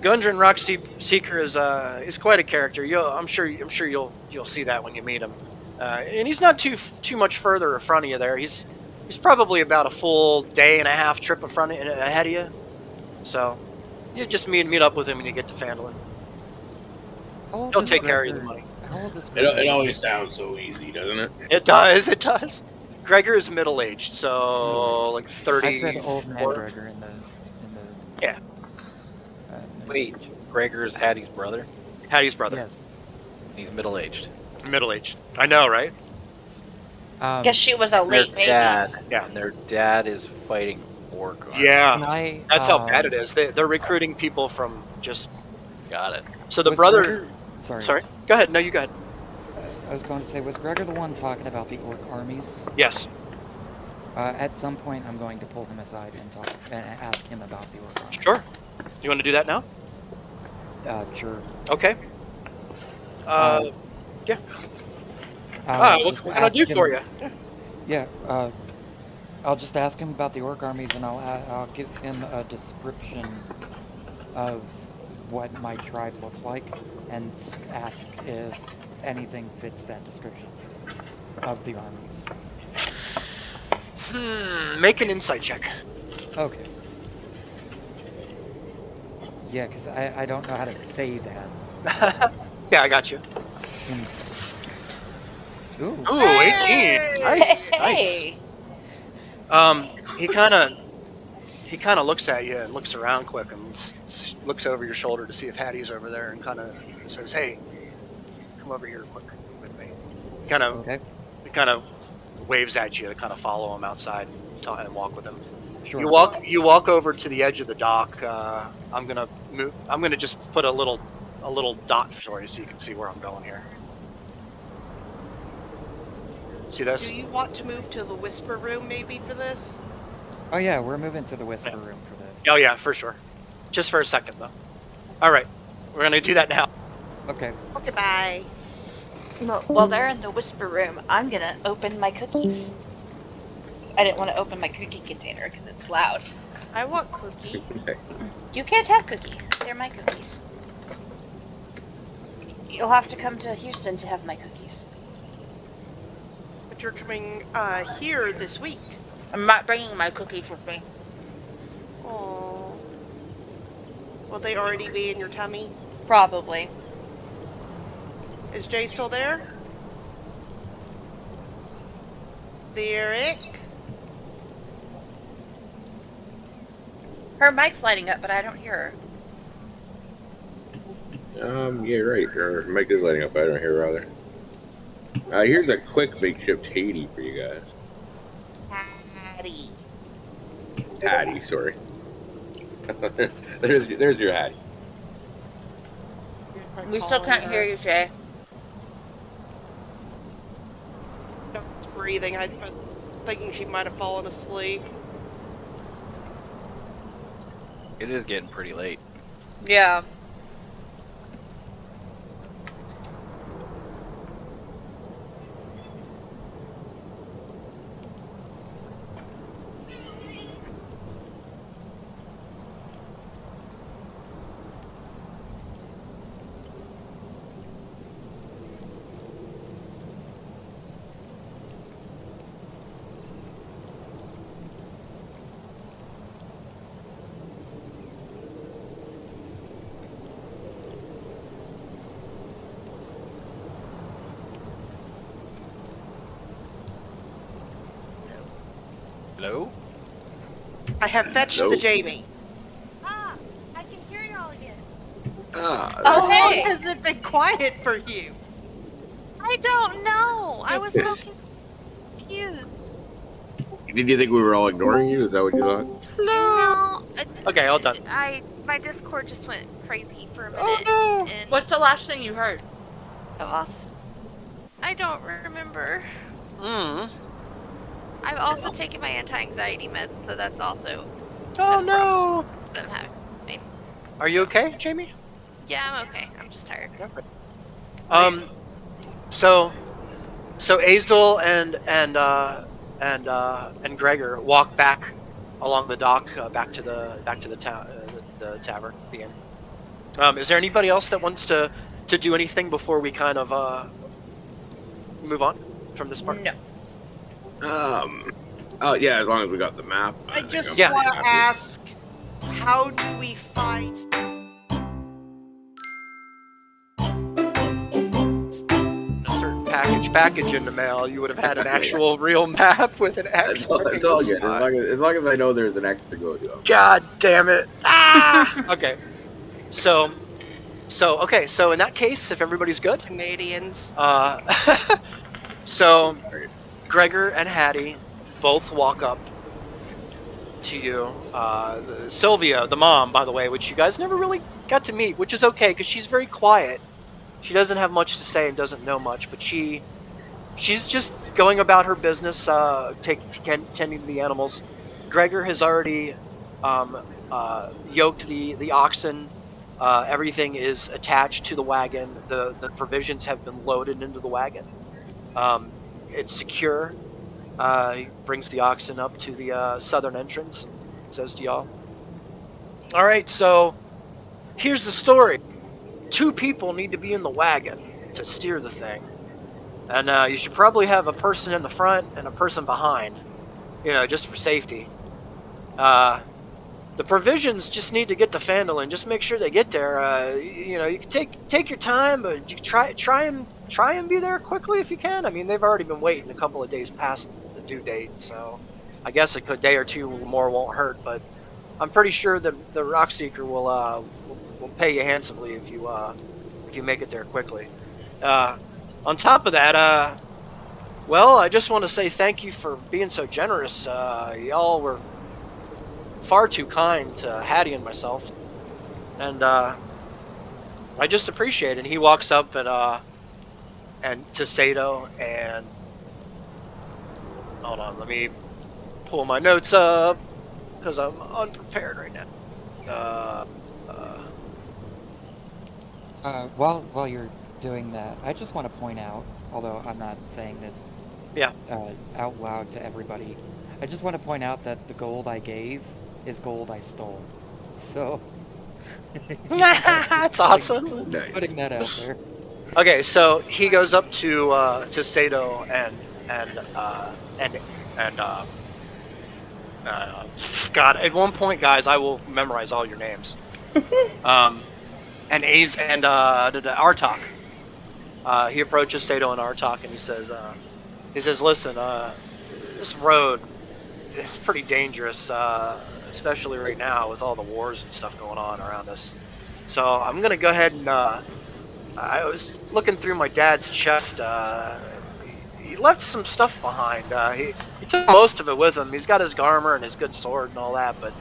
Gundren Rockseeker is quite a character. I'm sure you'll see that when you meet him. And he's not too much further in front of you there. He's probably about a full day and a half trip ahead of you. So you just meet up with him when you get to Phandelver. He'll take care of you the money. How old is It always sounds so easy, doesn't it? It does. Gregor is middle-aged, so like 30. I said old man Gregor in the. Yeah. Wait, Gregor's Hattie's brother? Hattie's brother. Yes. He's middle-aged. Middle-aged. I know, right? Guess she was a late Their baby. dad. Yeah. And their dad is fighting orc. Can Yeah. I, That's how bad it is. They're recruiting people from just. Got it. So the was brother. Gregor- Sorry. Go ahead. No, you go ahead. I was going to say, was Gregor the one talking about the orc armies? Yes. At some point, I'm going to pull him aside and talk and ask him about the orc armies. Sure. You want to do that now? Sure. Okay. Yeah. What just can I do ask for him- you? Yeah. I'll just ask him about the orc armies, and I'll give him a description of what my tribe looks like, and ask if anything fits that description of the armies. Make an insight check. Okay. Yeah, because I don't know how to say that. Yeah, I got you. Insight. Ooh. Ooh, 18. Nice. Hey. He kind of looks at you and looks around quick and looks over your shoulder to see if Hattie's over there and kind of says, "Hey, come over here quick with me." Okay. He kind of waves at you to kind of follow him outside and walk with him. Sure. You walk over to the edge of the dock. I'm gonna just put a little dot for you so you can see where I'm going here. See this? Do you want to move to the whisper room maybe for this? Oh yeah, we're moving to the whisper room for this. Oh yeah, for sure. Just for a second though. All right, we're gonna do that now. Okay. Okay, bye. Well, while they're in the whisper room, I'm gonna open my cookies. I didn't want to open my cookie container because it's loud. I want cookie. You can't have cookie. They're my cookies. You'll have to come to Houston to have my cookies. But you're coming here this week. I'm not bringing my cookies with me. Oh. Will they already be in your tummy? Probably. Is Jay still there? etheric. Her mic's lighting up, but I don't hear her. Yeah, right. Her mic is lighting up. I don't hear her either. Here's a quick makeshift Haiti for you guys. Hattie. Hattie, sorry. there's your Hattie. We still can't hear you, Jay. It's breathing. I'm thinking she might have fallen asleep. It is getting pretty late. Yeah. Hello? I have fetched the Nope. Jamie. Ah, I can hear y'all again. Ah, How Okay. long has it been quiet for you? I don't know. I was so confused. did you think we were all ignoring you? Is that what you thought? No. Okay, all done. My Discord just went crazy for a minute. Oh, no. And What's the last thing you heard? I lost. I don't remember. Mm. I've also taken my anti-anxiety meds, so that's also Oh a no. problem that I'm having. Are you okay, Jamie? Yeah, I'm okay. I'm just tired. So Azel and Gregor walk back along the dock, back to the town, the tavern, the inn. Is there anybody else that wants to do anything before we kind of move on from this part? No. Oh yeah, as long as we got the map. I think just I'm Yeah. want pretty to happy. ask, how do we find... A certain package in the mail, you would have had an actual real map with an X. That's all marking good. the As spot. long as I know there's an X to go to. God damn it! Ah! Okay. So in that case, if everybody's good, Canadians? so Gregor and Hattie both walk up to you. Sylvia, the mom, by the way, which you guys never really got to meet, which is okay because she's very quiet. She doesn't have much to say and doesn't know much, but she's just going about her business, tending to the animals. Gregor has already yoked the oxen. Everything is attached to the wagon. The provisions have been loaded into the wagon. It's secure. He brings the oxen up to the southern entrance. Says to y'all, "All right, so here's the story. 2 people need to be in the wagon to steer the thing, and you should probably have a person in the front and a person behind, just for safety. The provisions just need to get to Phandelver. Just make sure they get there. You can take your time, but you try and be there quickly if you can. I mean, they've already been waiting a couple of days past the due date, so I guess a day or 2 more won't hurt. But I'm pretty sure that the Rockseeker will pay you handsomely if you make it there quickly. On top of that, well, I just want to say thank you for being so generous. Y'all were far too kind to Hattie and myself, and I just appreciate it." And he walks up and to Sato, and hold on, let me pull my notes up because I'm unprepared right now. While you're doing that, I just want to point out, although I'm not saying this Yeah. out loud to everybody, I just want to point out that the gold I gave is gold I stole. So That's awesome. Nice. putting that out there. Okay, so he goes up to Sato and God, at one point, guys, I will memorize all your names. And Artok. He approaches Sato and Artok, and he says, "Listen, this road is pretty dangerous, especially right now with all the wars and stuff going on around us. So I'm gonna go ahead and I was looking through my dad's chest. He left some stuff behind. He took most of it with him. He's got his armor and his good sword and all that, but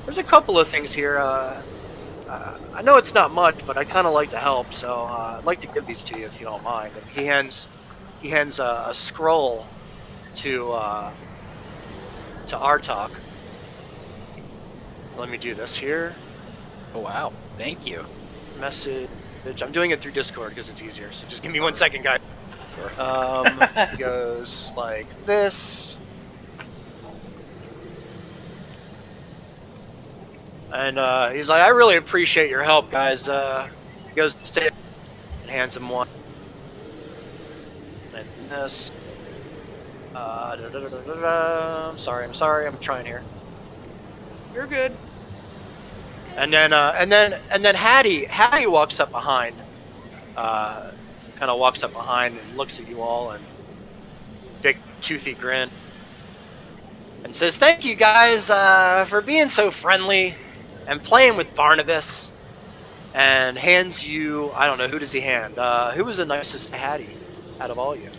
there's a couple of things here. I know it's not much, but I kind of like to help, so I'd like to give these to you if you don't mind. And he hands a scroll to Artok. Let me do this here. Oh wow, thank you. Message. I'm doing it through Discord because it's easier. So just give me 1 second, guys. It goes like this. And he's like, I really appreciate your help, guys. He goes to and hands him one. And this. I'm sorry. I'm trying here. You're good. And then Hattie walks up behind. Kind of walks up behind and looks at you all and big toothy grin. And says, thank you guys for being so friendly and playing with Barnabas. And hands you, I don't know, who does he hand? Who was the nicest to Hattie out of all you?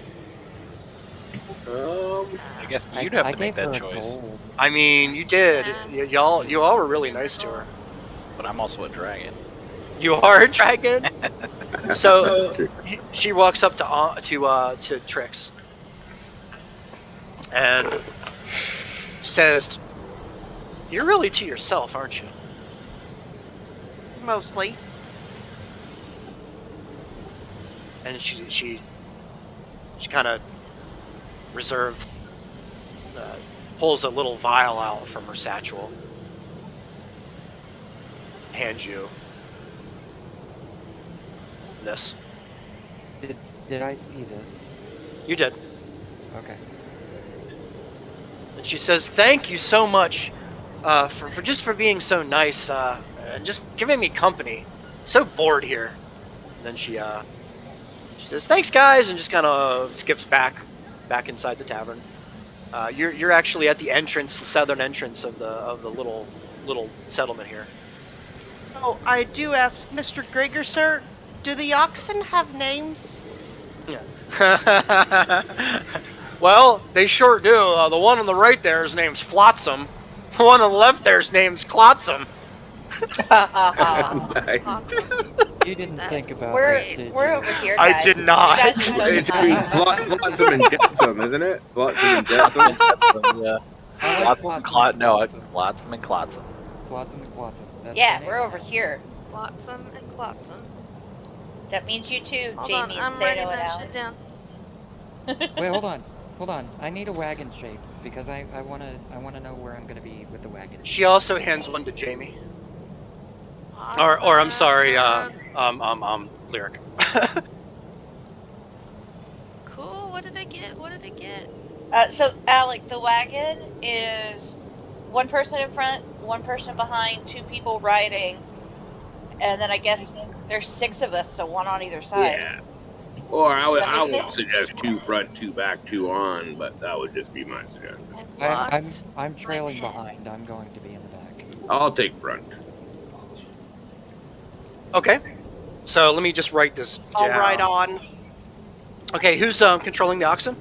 I guess you'd have to make that choice. Gold. I mean, you did. Yeah. You all were really nice to her. But I'm also a dragon. You are a dragon? So she walks up to Trix and says, you're really to yourself, aren't you? Mostly. And she kind of reserved, pulls a little vial out from her satchel, hands you this. Did I see this? You did. Okay. And she says, thank you so much for being so nice and just giving me company. So bored here. And then she says, thanks guys, and just kind of skips back inside the tavern. You're actually at the entrance, the southern entrance of the little settlement here. Oh, I do ask, Mr. Gregor, sir, do the oxen have names? Yeah. Well, they sure do. The one on the right there, his name's Flotsam. The one on the left there, his name's Clotsam. You didn't That's think about we're this, did we're you? over here, I guys. did not. You guys are so It's between Flotsam and Jetsam, isn't it? Flotsam and Jetsam. Yeah. I like Flotsam and Clotsam. Flotsam and Flotsam. That's Yeah, the we're name. over here. Flotsam and Clotsam. That means you too, Hold Jamie on, and I'm Sato writing and that Alex. shit down. Wait, hold on. I need a wagon shape because I wanna know where I'm gonna be with the wagon. She also hands one to Jamie. Or I'm sorry, Lyric. Cool. What did I get? So, Alec, the wagon is one person in front, one person behind, two people riding, and then I guess there's 6 of us, so one on either side. Yeah. Or I Does that would make sense? suggest 2 front, 2 back, 2 on, but that would just be my suggestion. I'm trailing behind. I'm going to be in the back. I'll take front. Okay. So let me just write this down. I'll ride on. Okay, who's controlling the oxen?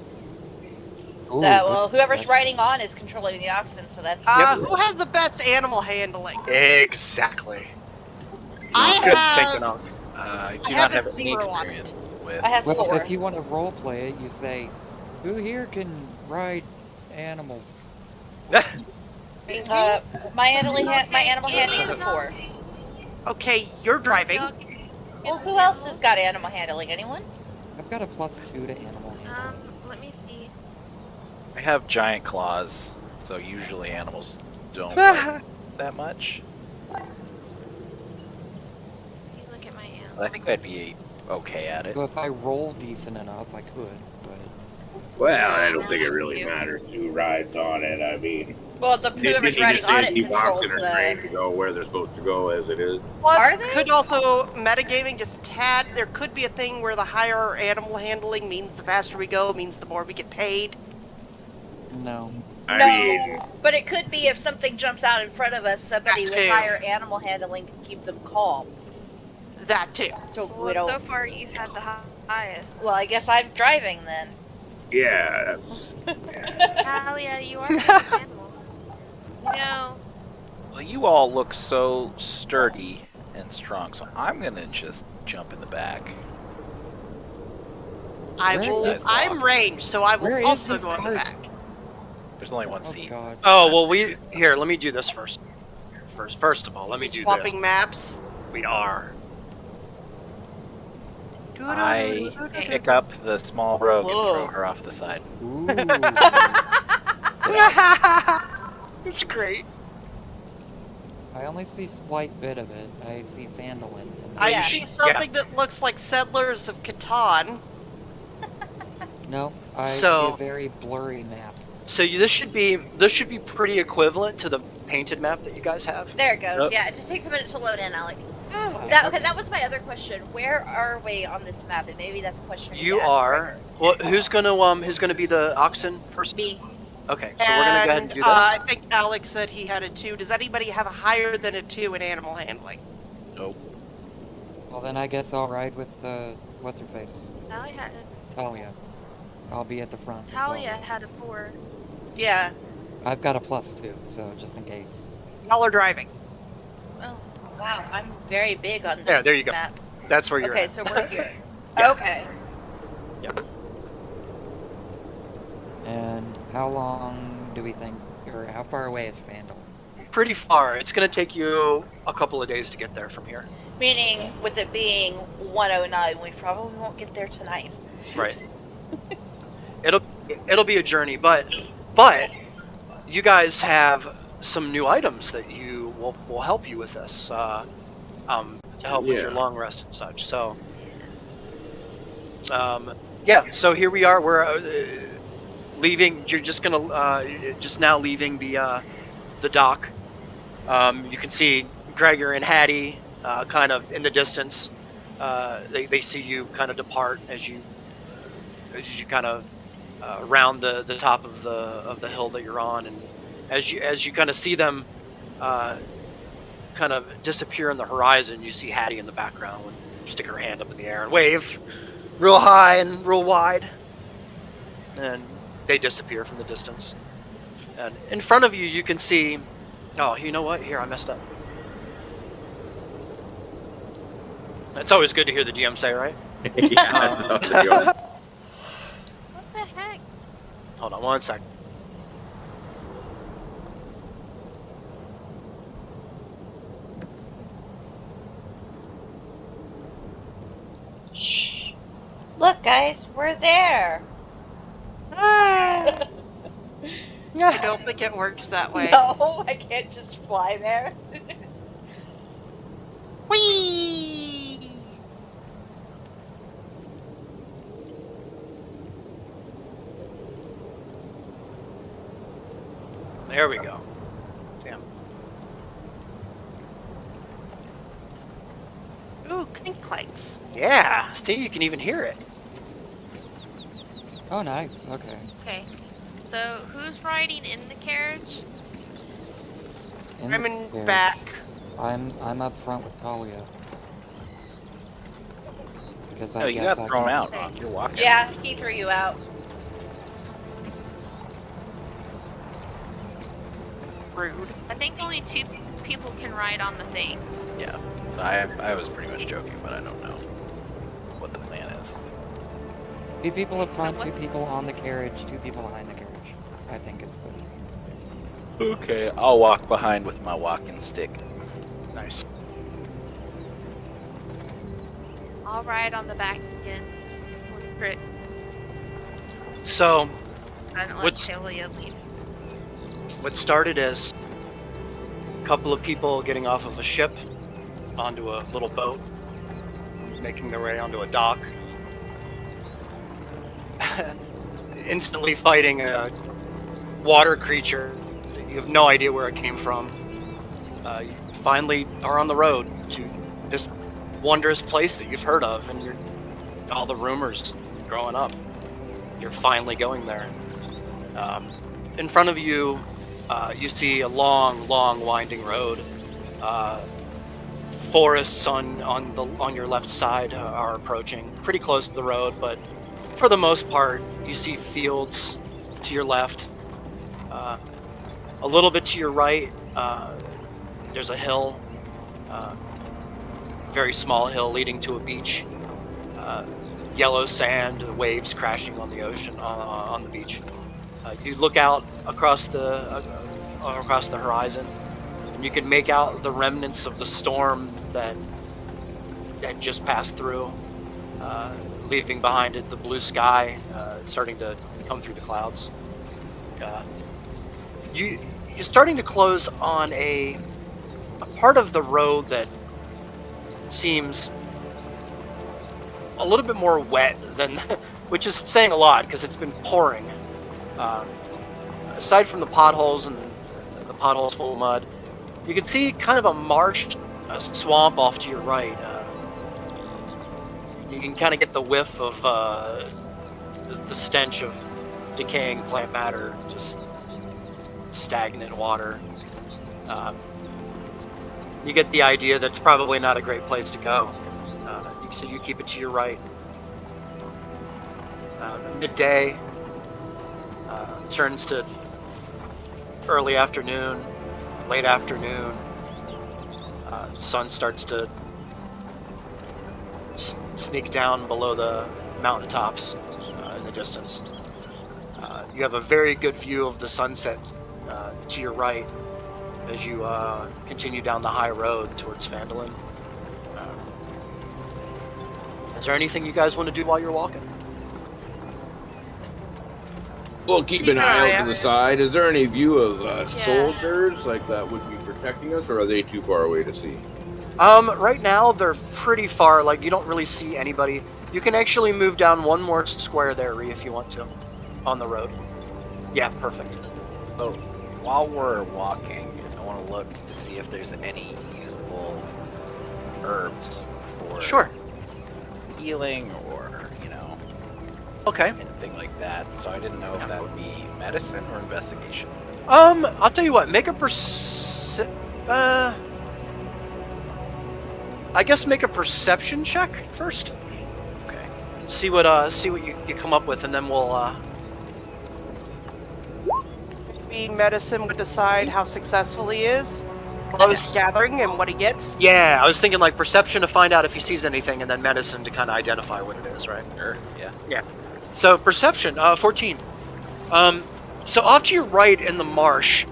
Ooh, Well, good- whoever's that's- riding on is controlling the oxen, so that's Who has the best animal handling? Exactly. I Good have. thinking of. I do I not have have a any 0 on experience with. I have Well, 4. if you want to role play it, you say, "Who here can ride animals?" My animal handling is a 4. Okay, you're driving. Well, who else has got animal handling? Anyone? I've got a +2 to animal handling. Let me see. I have giant claws, so usually animals don't like that much. Let me look at my animal. But I think I'd be okay at it. So if I roll decent enough, I could. But Well, I don't think it really matters who rides on it. I mean, Well, whoever's riding on it these controls oxen are trained the. to go where they're supposed to go as it is. Plus, Are they? could also metagaming just a tad. There could be a thing where the higher our animal handling means the faster we go, means the more we get paid. No. I No, mean, but it could be if something jumps out in front of us, somebody That with too. higher animal handling can keep them calm. That too. So we Well, don't. so far you've had the highest. Well, I guess I'm driving then. yeah. Talia, you are friends with animals. You know, Well, you all look so sturdy and strong, so I'm gonna just jump in the back. I'm ranged, so I will Where is also this go in the cart? back. There's only one Oh seat. god. Oh well, here. Let me do this first. First of all, let me do Swapping this. maps. We are. I pick up the small rogue and Whoa. throw her off the side. Ooh. It's great. I only see slight bit of it. I see Phandelver. I Yeah. see something that looks like Settlers of Catan. No, I see So- a very blurry map. So this should be pretty equivalent to the painted map that you guys have. There it goes. Yep. Yeah, it just takes a minute to load in, Alec. oh, That was my other question. Where are we on this map? And maybe that's a question. we need You to ask are. Gregor. Well, who's gonna be the oxen person? Me. Okay, so we're gonna go ahead and do this. I think Alex said he had a 2. Does anybody have a higher than a 2 in animal handling? Nope. Well, then I guess I'll ride with what's her face, Talia had Talia. I'll be at the front. with Talia had a 4. Yeah. I've got a +2, so just in case. Y'all are driving. Oh, wow. I'm very big on this Yeah, there you go. map. That's where you're Okay, at. so we're here. Yeah. Okay. And how long do we think, or how far away is Phandelver? Pretty far. It's gonna take you a couple of days to get there from here. Meaning, with it being 109, we probably won't get there tonight. Right. It'll be a journey, but you guys have some new items that you will help you with this. To help with your Yeah. long rest and such. So, yeah. So here we are. We're leaving. You're just gonna just now leaving the dock. You can see Gregor and Hattie kind of in the distance. They see you kind of depart as you kind of round the top of the hill that you're on, and as you kind of see them kind of disappear in the horizon, you see Hattie in the background stick her hand up in the air and wave real high and real wide, and they disappear from the distance. And in front of you, you can see. Oh, you know what? Here, I messed up. It's always good to hear the DM say, right? Yeah, that's how they go. What the heck? Hold on one sec. Shh. Look, guys, we're there. I don't think it works that way. No, I can't just fly there. Whee! There we go. Damn. Ooh, clink clanks. Yeah. See, you can even hear it. Oh, nice. Okay. Okay. So, who's riding in the carriage? In I'm the in carriage. back. I'm up front with Talia. Because I No, you guess got I thrown can- out, Rock. You're walking. Yeah, he threw you out. Rude. I think only 2 people can ride on the thing. Yeah. So I was pretty much joking, but I don't know what the plan is. 2 people up So front, 2 what's- people on the carriage, 2 people behind the carriage. I think is the... Okay, I'll walk behind with my walking stick. Nice. I'll ride on the back again with Grit. So, I don't let What's- Talia leave. what started as a couple of people getting off of a ship onto a little boat, making their way onto a dock, instantly fighting a water creature. You have no idea where it came from. You finally are on the road to this wondrous place that you've heard of, and all the rumors growing up. You're finally going there. in front of you, you see a long, winding road. Forests on your left side are approaching, pretty close to the road, but for the most part, you see fields to your left. A little bit to your right, there's a hill, very small hill leading to a beach. Yellow sand, waves crashing on the ocean, on the beach. You look out across the horizon, and you can make out the remnants of the storm that just passed through, leaving behind it the blue sky starting to come through the clouds. You're starting to close on a part of the road that seems a little bit more wet than, which is saying a lot because it's been pouring. Aside from the potholes and the potholes full of mud, you can see kind of a marsh, a swamp off to your right. You can kind of get the whiff of the stench of decaying plant matter, just stagnant water. You get the idea that it's probably not a great place to go. So you keep it to your right. Midday turns to early afternoon, late afternoon. Sun starts to sneak down below the mountaintops in the distance. You have a very good view of the sunset to your right as you continue down the high road towards Phandelver. Is there anything you guys want to do while you're walking? We'll keep an eye out to the side. Is there any view of soldiers like that would be protecting us, or are they too far away to see? Right now they're pretty far. Like, you don't really see anybody. You can actually move down one more square there, Ree, if you want to, on the road. Yeah, perfect. So while we're walking, I want to look to see if there's any usable herbs for healing or, okay, anything like that. So I didn't know if that would be medicine or investigation. I'll tell you what. Make a I guess make a perception check first. Okay. See what you come up with, and then we'll Maybe medicine would decide how successful he is. Well, I was gathering and what he gets. Yeah, I was thinking like perception to find out if he sees anything, and then medicine to kind of identify what it is, right? Sure. Yeah. Yeah. So perception, 14. So off to your right in the marsh,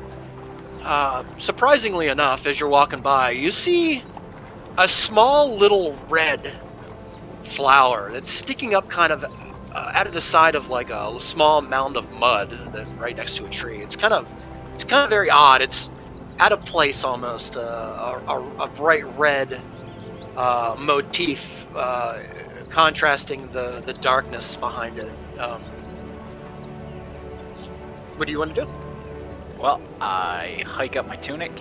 surprisingly enough, as you're walking by, you see a small little red flower that's sticking up kind of out of the side of like a small mound of mud that right next to a tree. It's kind of very odd. It's out of place almost. A bright red motif contrasting the darkness behind it. What do you want to do? Well, I hike up my tunic.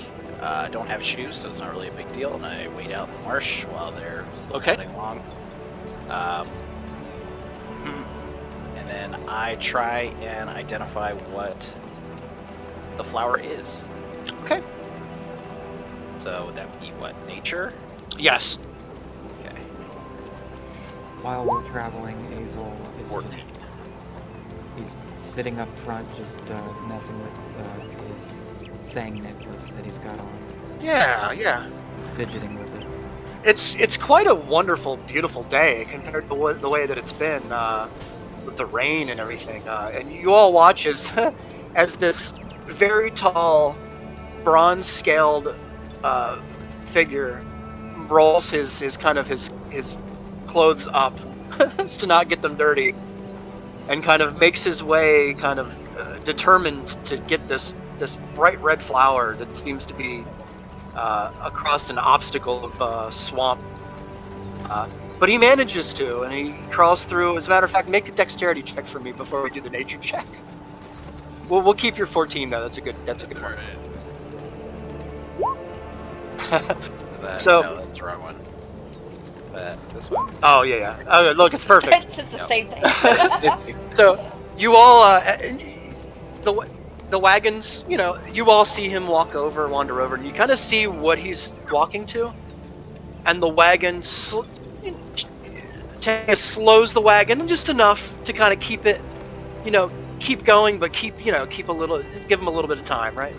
Don't have shoes, so it's not really a big deal. And I wade out in the marsh while they're still heading along. And then I try and identify what the flower is. Okay. So would that be what, nature? Yes. Okay. While we're traveling, Azel is he's sitting up front, just messing with his thing necklace that he's got on. Yeah. Fidgeting with it. It's quite a wonderful, beautiful day compared to the way that it's been with the rain and everything. And you all watch as this very tall, bronze-scaled figure rolls his clothes up to not get them dirty, and kind of makes his way, kind of determined to get this bright red flower that seems to be across an obstacle of swamp. But he manages to, and he crawls through. As a matter of fact, make a dexterity check for me before we do the nature check. We'll keep your 14 though. That's a good one. So no, that's the wrong one. This one. Oh yeah. Oh, look, it's perfect. It's the same thing. So you all the wagons, you all see him wander over, and you kind of see what he's walking to, and the wagon slows the wagon just enough to kind of keep it, keep going, but keep a little, give him a little bit of time, right?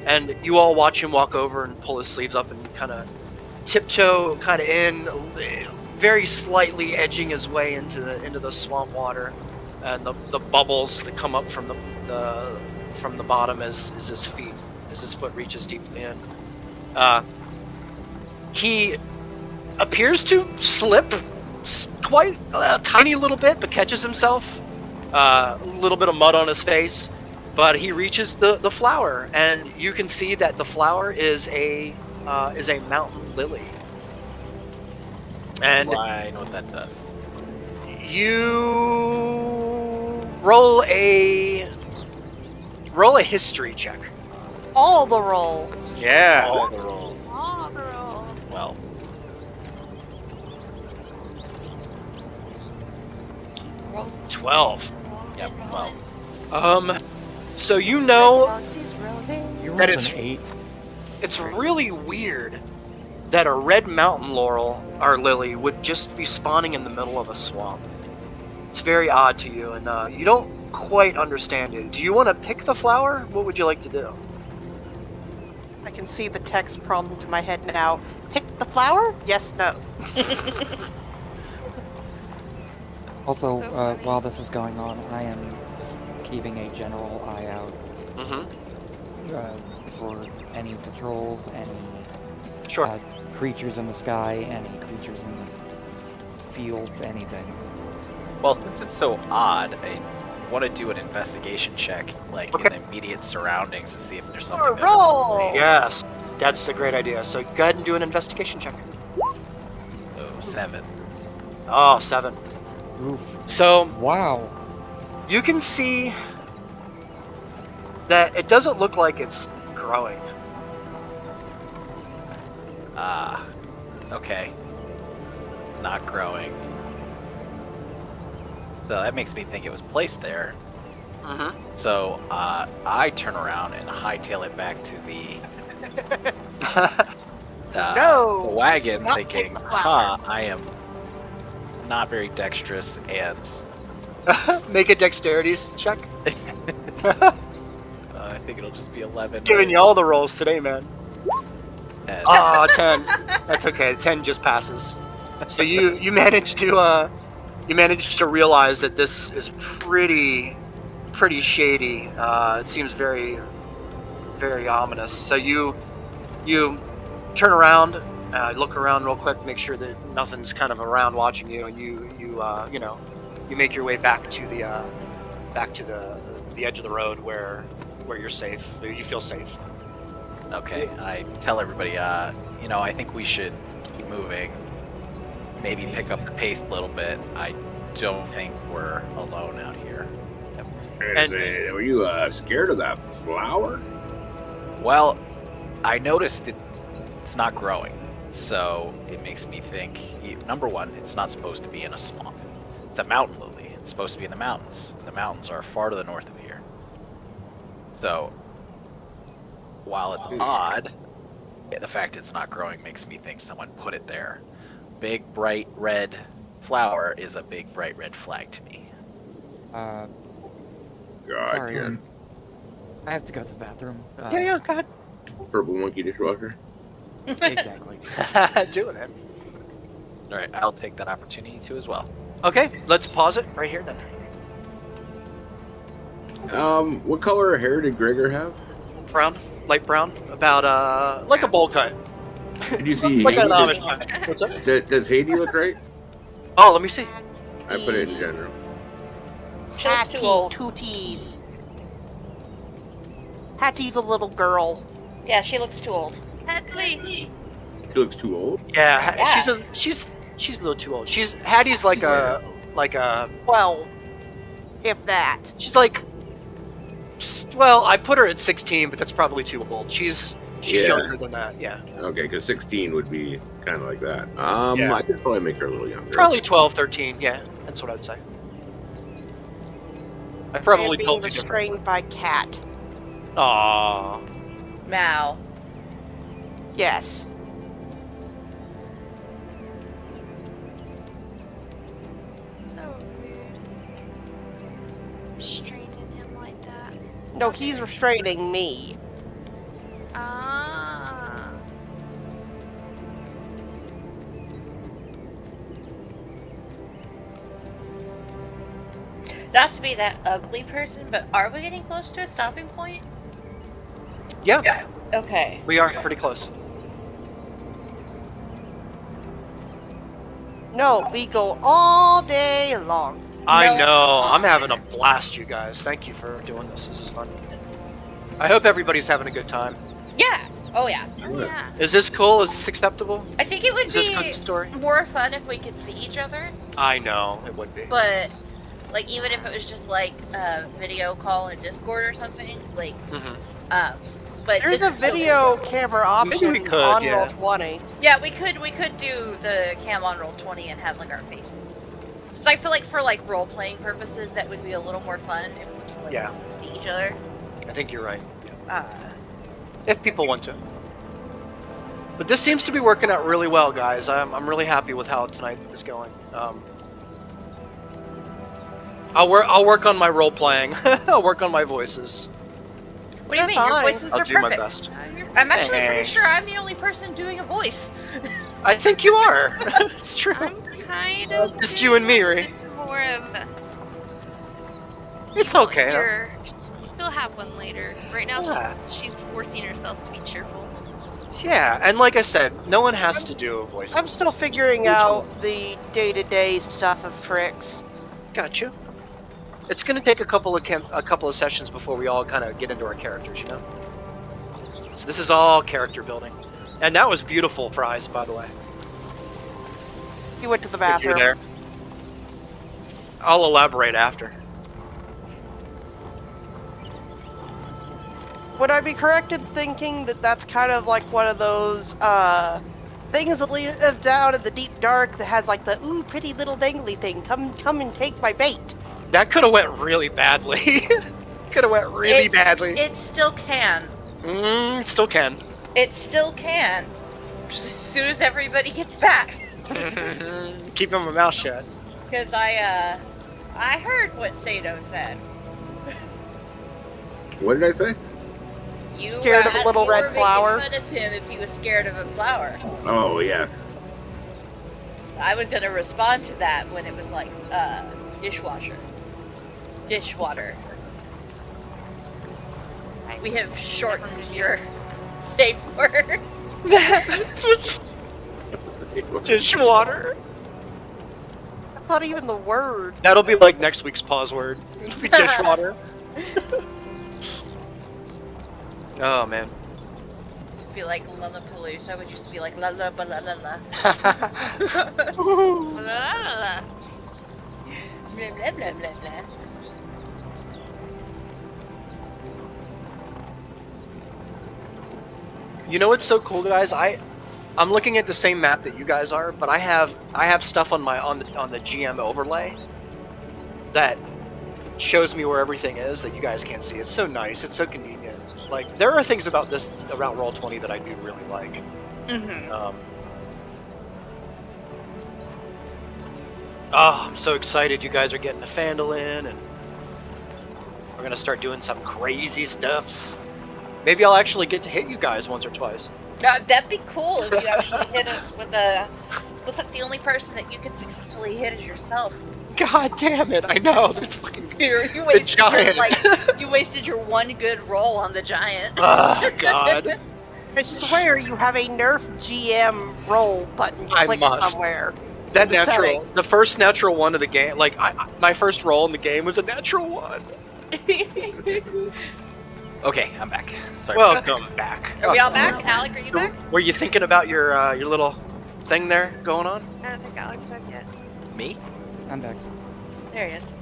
And you all watch him walk over and pull his sleeves up and kind of tiptoe kind of in, very slightly edging his way into the swamp water, and the bubbles that come up from the bottom as his foot reaches deeply in. He appears to slip quite a tiny little bit, but catches himself. A little bit of mud on his face, but he reaches the flower, and you can see that the flower is a mountain lily. And I know what that does. you roll a history check. All the rolls. Yeah. All the rolls. All the rolls. Well, 12. yep. Well, So you know You That rolled it's- an 8. it's really weird that a red mountain laurel or lily would just be spawning in the middle of a swamp. It's very odd to you, and you don't quite understand it. Do you want to pick the flower? What would you like to do? I can see the text prompt in my head now. Pick the flower? Yes, no. Also, So funny. while this is going on, I am just keeping a general eye out Mm-hmm. for any patrols, any Sure. creatures in the sky, any creatures in the fields, anything. well, since it's so odd, I want to do an investigation check, like Okay. in the immediate surroundings, to see if there's something. Or that roll! Yes, that's a great idea. So go ahead and do an investigation check. Oh, 7. Oh, 7. Oof. So Wow. you can see that it doesn't look like it's growing. Ah, okay. It's not growing. So that makes me think it was placed there. Mm-hmm. So I turn around and hightail it back to the No, the wagon, not thinking, take the flower. I am not very dexterous, and Make a dexterity check. I think it'll just be 11. Giving you all the rolls today, man. And- Ah, 10. That's okay. 10 just passes. So you manage to realize that this is pretty shady. It seems very, very ominous. So you turn around, look around real quick, make sure that nothing's kind of around watching you, and you make your way back to the edge of the road where you're safe. You feel safe. Okay, I tell everybody, I think we should keep moving. Maybe pick up the pace a little bit. I don't think we're alone out here. And- Were you scared of that flower? Well, I noticed it's not growing, so it makes me think, number one, it's not supposed to be in a swamp. It's a mountain lily. It's supposed to be in the mountains. The mountains are far to the north of here. So, while it's odd, the fact it's not growing makes me think someone put it there. Big, bright red flower is a big, bright red flag to me. God, God, sorry. I have to go to the bathroom. Yeah, go ahead. Purple monkey dishwasher. Exactly. Doing it. All right, I'll take that opportunity to as well. Okay, let's pause it right here then. What color hair did Gregor have? Brown, light brown, about like a bowl cut, Did you see like an Haiti? Amish guy. What's up? Does Haiti look right? Oh, let me see. I put it in general. She looks too old. Two T's. Hattie's a little girl. Yeah, she looks too old. Hedley. She looks too old. Yeah, Yeah. she's a little too old. Hattie's like a 12, if that. she's like, well, I put her at 16, but that's probably too old. She's Yeah. younger than that. Yeah, Okay, because 16 would be kind of like that. Yeah. I could probably make her a little younger. probably 12, 13. Yeah, that's what I'd say. I probably And being told you different. restrained by cat. Aww. Mal. Yes. So rude. Restraining him like that. No, he's restraining me. Ah. Not to be that ugly person, but are we getting close to a stopping point? Yeah, Okay. we are pretty close. No, we go all day long. I No, know. I'm on. having a blast, you guys. Thank you for doing this. This is fun. I hope everybody's having a good time. Yeah. Oh yeah. Oh, yeah. Is this cool? Is this acceptable? I think it would Is this a be good story? more fun if we could see each other, I know it would be. but like even if it was just like a video call in Discord or something, like Mhm. but There's a this is so video cool. camera option we could, on yeah. Roll20. Yeah, we could do the cam on Roll20 and have like our faces. So I feel like for like role playing purposes, that would be a little more fun if we could, like, Yeah. see each other. I think you're right. Uh, If people want to. But this seems to be working out really well, guys. I'm really happy with how tonight is going. I'll work on my role playing. I'll work on my voices. what do you You're mean? Your fine. voices I'll are do my perfect. best. I'm actually pretty Thanks. sure I'm the only person doing a voice. I think you are. It's true. I'm kind of. Just you and me, doing Ray. It's more of. It's okay. We'll still have one later. Right now, Yeah. she's forcing herself to be cheerful. Yeah, and like I said, no one has to do a voice. I'm still figuring out the day-to-day stuff of tricks. Got you. It's gonna take a couple of sessions before we all kind of get into our characters, you know. So this is all character building, and that was beautiful, Fries, by the way. He went to the If you're bathroom. there. I'll elaborate after. Would I be correct in thinking that that's kind of like one of those things that live down in the deep dark that has like the ooh pretty little dangly thing? Come and take my bait. That could have went really badly. Could have went really badly. It still can. Still can. It still can. As soon as everybody gets back. Keeping my mouth shut. Because I heard what Sato said. What did I say? You Scared of a little you red were making flower? fun of him if he was scared of a flower. Oh, yes. I was gonna respond to that when it was like, dishwasher. Dishwater. We have shortened your safe word. Dishwater. That's not even the word. That'll be like next week's pause word. It'll be dishwater. Oh man. Be like Lollapalooza would used to be like la la ba la la la. La, la, la, la. Blah blah blah blah blah. You know what's so cool, guys? I'm looking at the same map that you guys are, but I have stuff on the GM overlay that shows me where everything is that you guys can't see. It's so nice. It's so convenient. Like there are things about Roll20 that I do really like. Mm-hmm. Oh, I'm so excited! You guys are getting to Phandelver, and we're gonna start doing some crazy stuffs. Maybe I'll actually get to hit you guys once or twice. That'd be cool if you actually hit us with a. Looks like the only person that you could successfully hit is yourself. God damn it! I know. They're fucking You wasted your, giant. you wasted your one good roll on the giant. Oh God. I swear you have a Nerf GM roll button. You I click must. somewhere. That The natural, settings. the first natural one of the game. Like my first roll in the game was a natural one. Okay, I'm back. Sorry. Welcome back. Are we all Oh, back? Alec, are you back? Were you thinking about your little thing there going on? I don't think Alex back yet. Me? I'm back. There he is.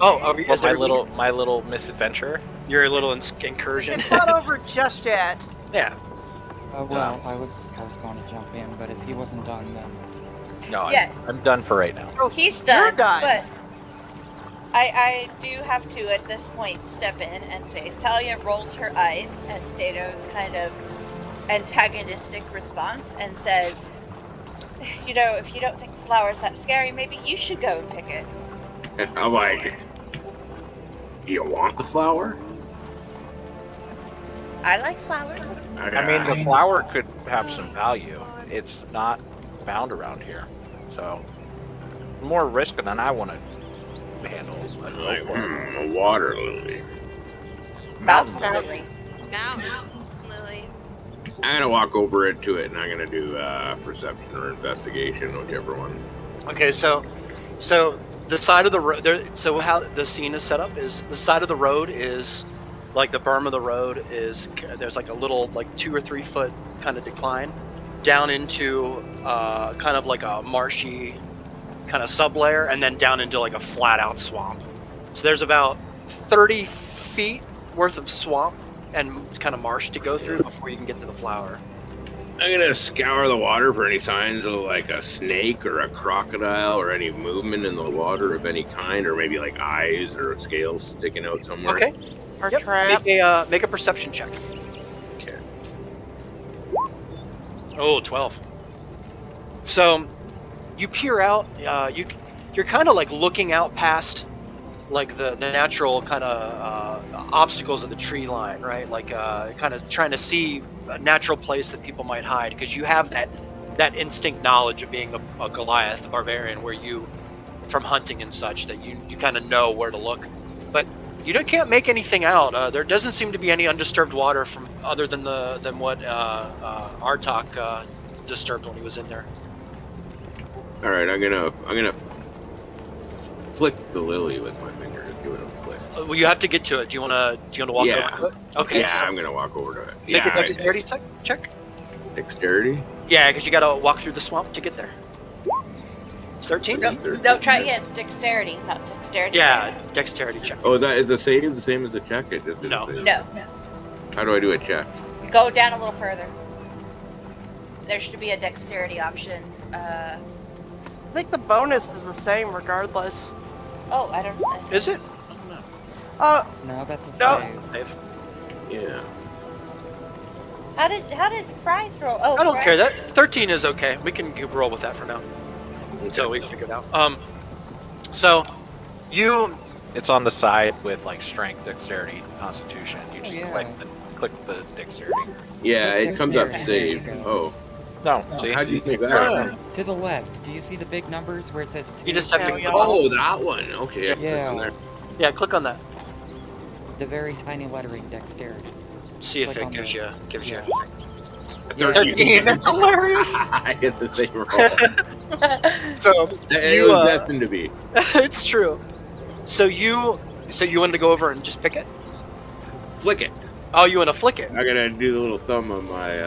Oh, Okay. is there My little misadventure. your little incursion? It's not over just yet. Yeah. Oh well, I was going to jump in, but if he wasn't done, then No, Yeah. I'm done for right now. Oh, he's done. You're done. But I do have to at this point step in and say Talia rolls her eyes at Sato's kind of antagonistic response and says, you know, if you don't think the flower's that scary, maybe you should go and pick it. I'm like, do you want the flower? I like flowers. I mean, the flower could have some value. It's not found around here, so more risk than I want to handle. I'd go Like, for it. a water lily. Mountain Absolutely. Mountain lily. I'm gonna walk over to it, and I'm gonna do perception or investigation, whichever one. Okay, so the side of the road. So how the scene is set up is the side of the road is like the berm of the road is there's like a little like 2 or 3 foot kind of decline down into kind of like a marshy kind of sublayer, and then down into like a flat out swamp. So there's about 30 feet worth of swamp and kind of marsh to go through before you can get to the flower. I'm gonna scour the water for any signs of like a snake or a crocodile or any movement in the water of any kind, or maybe like eyes or scales sticking out somewhere. Okay. Or Yep. trap. Make a perception check. Okay. Oh, 12. So you peer out. You're kind of like looking out past like the natural kind of obstacles of the tree line, right? Like kind of trying to see a natural place that people might hide, because you have that instinct knowledge of being a Goliath, a barbarian, where you, from hunting and such, that you kind of know where to look. But you can't make anything out. There doesn't seem to be any undisturbed water from other than what Artok disturbed when he was in there. All right, I'm gonna flick the lily with my finger. Give it a flick. Well, you have to get to it. Do you wanna walk Yeah. over to it? Okay. Yeah, so I'm gonna walk over to it. make Yeah, a dexterity check. dexterity. Yeah, because you gotta walk through the swamp to get there. 13. No, try again. Dexterity, not dexterity. Yeah, dexterity check. Oh, that is the save the same as the check? It just did No. the same. No. How do I do a check? Go down a little further. There should be a dexterity option. I think the bonus is the same regardless. Oh, I don't. Is it? No, that's a No. save. Save. Yeah. How did Fry throw? Oh, I don't Fry- care. That 13 is okay. We can roll with that for now until we figure it out. So you It's on the side with like strength, dexterity, constitution. You just yeah. click the dexterity. Yeah, it comes up Dexterity. save. There you Oh, No, see? how'd you think that? Yeah. To the left, do you see the big numbers where it says 2? You just have to Yeah. Oh, that one. Okay. I clicked Yeah. on there. yeah, click on that. The very tiny lettering, dexterity. See if Click it on gives the- you. yeah. 13. That's hilarious. I get the same roll. So It You, was destined to be. it's true. So you wanted to go over and just pick it? Flick it. Oh, you want to flick it? I'm gonna do the little thumb on my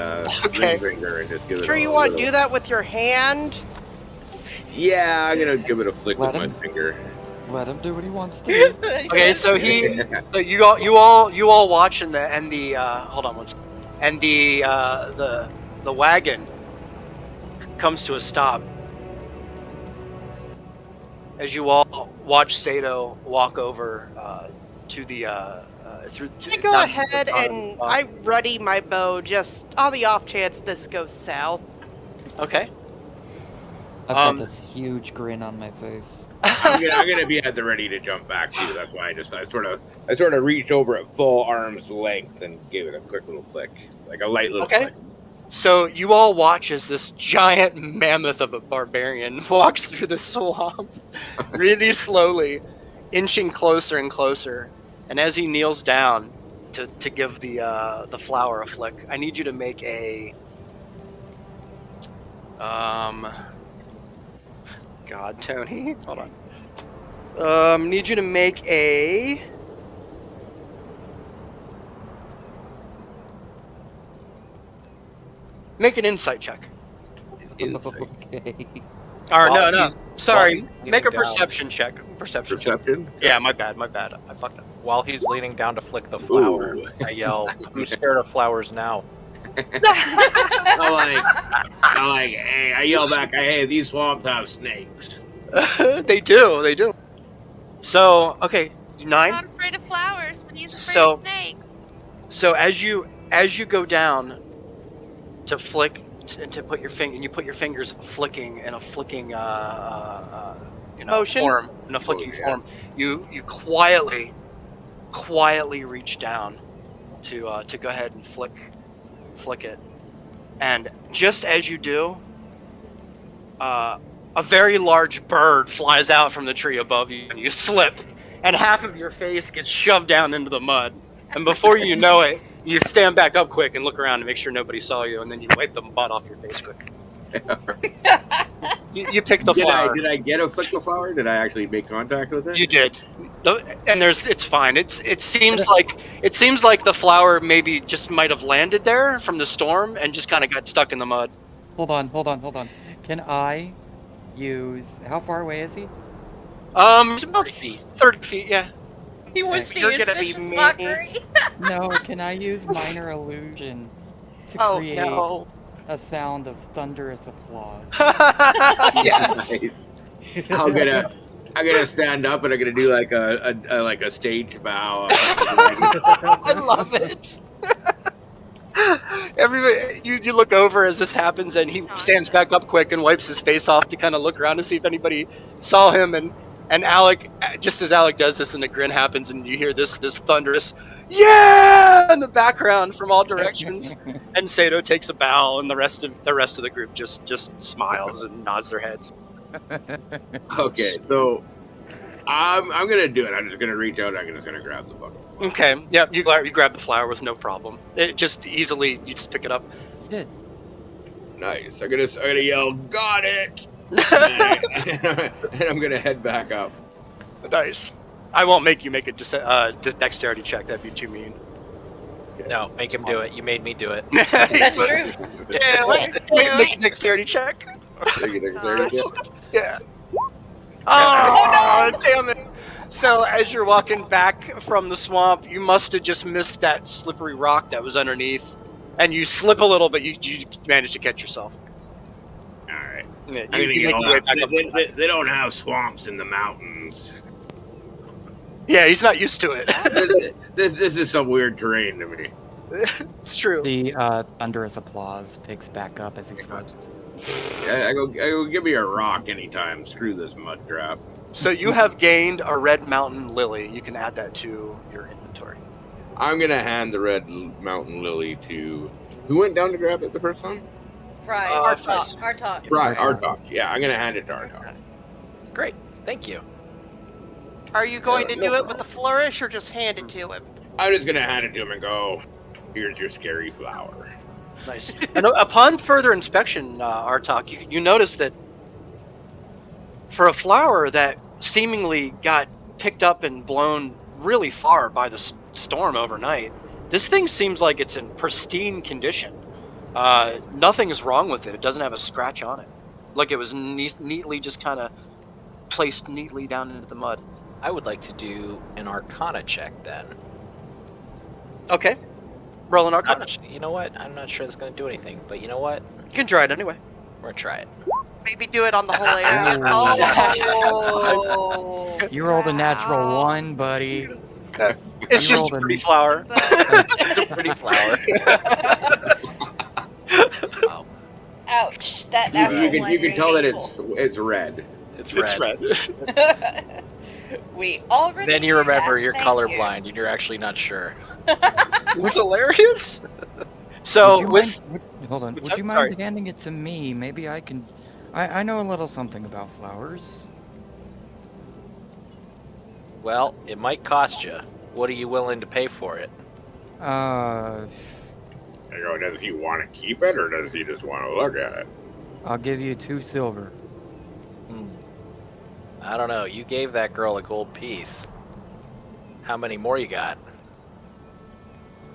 Okay. ring finger and just give it. Sure, a you want to little- do that with your hand? Yeah, I'm gonna give it a flick Let with my him. finger. Let him do what he wants to. Okay, so so you all watch and the hold on one second. And the wagon comes to a stop as you all watch Sato walk over to the through. I go ahead and I ready my bow just on the off chance this goes south. Okay. I've Um, got this huge grin on my face. I'm gonna be at the ready to jump back too. That's why I sort of reached over at full arm's length and gave it a quick little flick, like a light little Okay. flick. So you all watch as this giant mammoth of a barbarian walks through the swamp really slowly, inching closer and closer. And as he kneels down to give the flower a flick, I need you to make a God, Tony, hold on. Need you to make a an insight check. Insight. Okay. Or While no, he's- sorry. while he's Make a leaning down. perception check. Perception check. Perception. Yeah, my bad. I fucked up. While he's leaning down to flick the flower, Ooh. I yell, "Who's scared of flowers now?" I'm like, hey, I yell back, hey, these swamps have snakes. They do. So okay, He's 9. not afraid of flowers, but he's afraid So of snakes. so as you go down to flick and to put your finger, and you put your fingers flicking in a flicking Motion? form, in a flicking yeah. form. You quietly reach down to go ahead and flick it, and just as you do, a very large bird flies out from the tree above you, and you slip, and half of your face gets shoved down into the mud. And before you know it, you stand back up quick and look around to make sure nobody saw you, and then you wipe the mud off your face quick. You pick the flower. Did I get a flick the flower? Did I actually make contact with it? You did. And it's fine. It seems like the flower maybe just might have landed there from the storm and just kind of got stuck in the mud. Hold on. Can I use... How far away is he? It's about 30 feet, yeah. He wants to You're use gonna be vicious mean. mockery. No, can I use minor illusion to Oh create no. a sound of thunderous applause? Yes. I'm gonna stand up and I'm gonna do like a stage bow. I love it. Everybody, you look over as this happens, and he stands back up quick and wipes his face off to kind of look around and see if anybody saw him. And Alec, just as Alec does this, and a grin happens, and you hear this thunderous "yeah" in the background from all directions. And Sato takes a bow, and the rest of the group just smiles and nods their heads. Okay, so I'm gonna do it. I'm just gonna reach out. I'm just gonna grab the fucking. Okay, yeah, you grab the flower with no problem. It just easily, you just pick it up. Good. Nice. I'm gonna yell, "Got it!" and I'm gonna head back up. Nice. I won't make you make a dexterity check. That'd be too mean. No, make him do it. You made me do it. That's true. Make a dexterity check. Yeah. Oh, no! Damn it. So as you're walking back from the swamp, you must have just missed that slippery rock that was underneath, and you slip a little, but you manage to catch yourself. All right. Yeah, I'm gonna you get make all your way that. back up. They don't have swamps in the mountains. Yeah, he's not used to it. This is some weird terrain to me. It's true. The thunderous applause picks back up as he slips. I go give me a rock anytime. Screw this mud crap. So you have gained a red mountain lily. You can add that to your inventory. I'm gonna hand the red mountain lily to who went down to grab it the first time. Fry. Fries. Artok. Right, Artok. Yeah, I'm gonna hand it to Artok. Great, thank you. Are you going to do it with a flourish or just hand it to him? I'm just gonna hand it to him and go, "Here's your scary flower." Nice. And upon further inspection, Artok, you notice that for a flower that seemingly got picked up and blown really far by the storm overnight, this thing seems like it's in pristine condition. Nothing is wrong with it. It doesn't have a scratch on it. Like it was neatly just kind of placed neatly down into the mud. I would like to do an Arcana check then. Okay. Roll an Arcana. You know what? I'm not sure that's going to do anything, but you know what? You can try it anyway. We're going to try it. Maybe do it on the whole area. Oh. You rolled a natural 1, buddy. It's You just a rolled a- pretty flower. It's a pretty flower. Wow. Ouch. That natural one You can tell that painful. it's red. It's red. It's red. We already Then you knew remember that, you're thank colorblind and you're actually not sure. It's hilarious. So Would you with hold on. what's Would that? you mind Sorry. handing it to me? Maybe I can. I know a little something about flowers. Well, it might cost you. What are you willing to pay for it? I go, does he want to keep it or does he just want to look at it? I'll give you 2 silver. I don't know. You gave that girl a gold piece. How many more you got?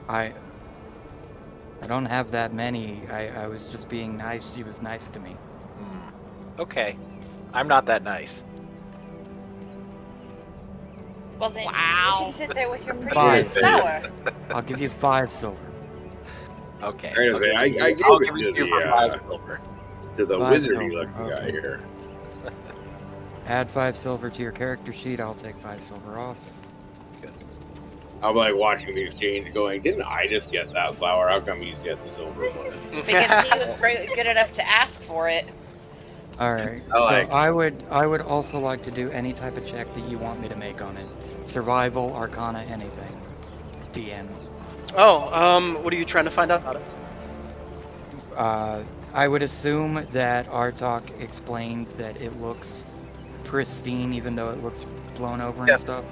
I don't have that many. I was just being nice. She was nice to me. Okay. I'm not that nice. Well then, Wow. you can sit there with your pretty 5. flower. I'll give you 5 silver. Okay. I gave I'll it give to you the, for 5 silver. to the 5 wizardy silver, looking guy okay. here. Add 5 silver to your character sheet. I'll take 5 silver off. I'm like watching these change going, didn't I just get that flower? How come he's getting the silver one? Because he was good enough to ask for it. All right. I like So I would also like to do any type of check that you want me to make on it. Survival, Arcana, anything. DM. Oh, what are you trying to find out about it? I would assume that Artok explained that it looks pristine, even though it looks blown over Yeah. and stuff.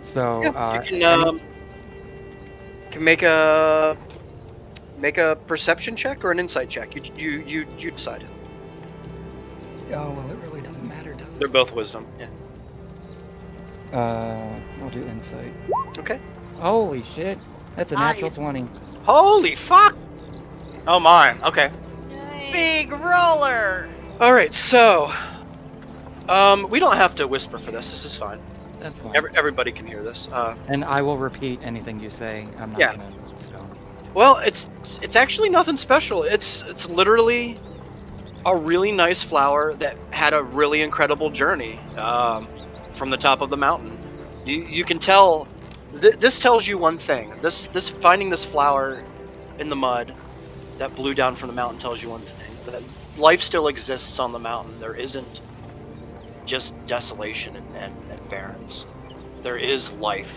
So You can make a perception check or an insight check. You decide. oh well, it really doesn't matter, does They're it? both wisdom. Yeah. I'll do insight. Okay. Holy shit, that's a natural Nice. 20. Holy fuck! Oh my. Okay. Big roller. All right, so we don't have to whisper for this. This is fine. That's fine. Everybody can hear this. And I will repeat anything you say. I'm not Yeah. gonna. So. Well, it's actually nothing special. It's literally a really nice flower that had a really incredible journey from the top of the mountain. You can tell. This tells you one thing. This finding this flower in the mud that blew down from the mountain tells you one thing: that life still exists on the mountain. There isn't just desolation and barrens. There is life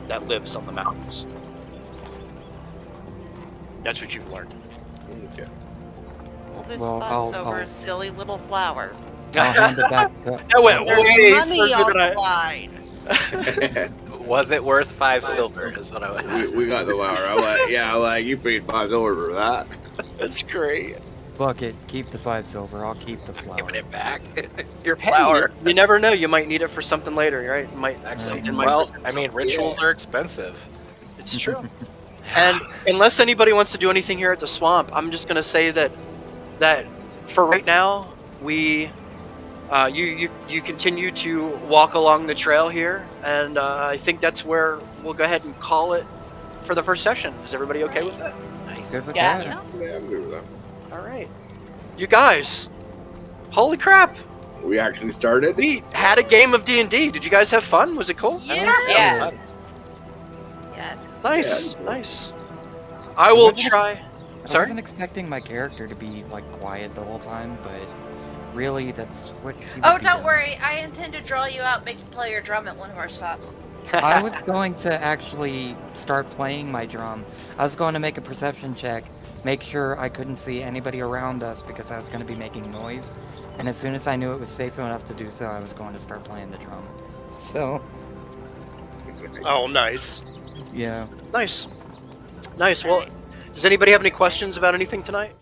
that lives on the mountains. That's what you've learned. Okay. Well, this Well, fuss I'll- over a silly little flower. I'll hand it back to. That went There's way money further on than the line. Was it worth 5 silver? Is what I would ask. we got the flower. I'm like, you paid 5 silver for that. That's great. Bucket, keep the 5 silver. I'll keep the flower. Giving it back. Your Hey, flower. you never know. You might need it for something later, right? You might Excellent. something might Well, present I mean, something. rituals are expensive. It's true. And unless anybody wants to do anything here at the swamp, I'm just gonna say that for right now, we you continue to walk along the trail here, and I think that's where we'll go ahead and call it for the first session. Is everybody okay with that? Nice. Good with Yeah. that? Yeah, I'm good with that. All right. You guys, holy crap! We actually started. We had a game of D&D. Did you guys have fun? Was it cool? Yeah. Yes. Nice, Yeah. nice. I will wasn't try. I Sorry? wasn't expecting my character to be like quiet the whole time, but really, that's what. he Oh, would be don't doing. worry. I intend to draw you out, make you play your drum at one of our stops. I was going to actually start playing my drum. I was going to make a perception check, make sure I couldn't see anybody around us because I was going to be making noise. And as soon as I knew it was safe enough to do so, I was going to start playing the drum. So, Oh, nice. yeah. Nice. Nice. Well, does anybody have any questions about anything tonight?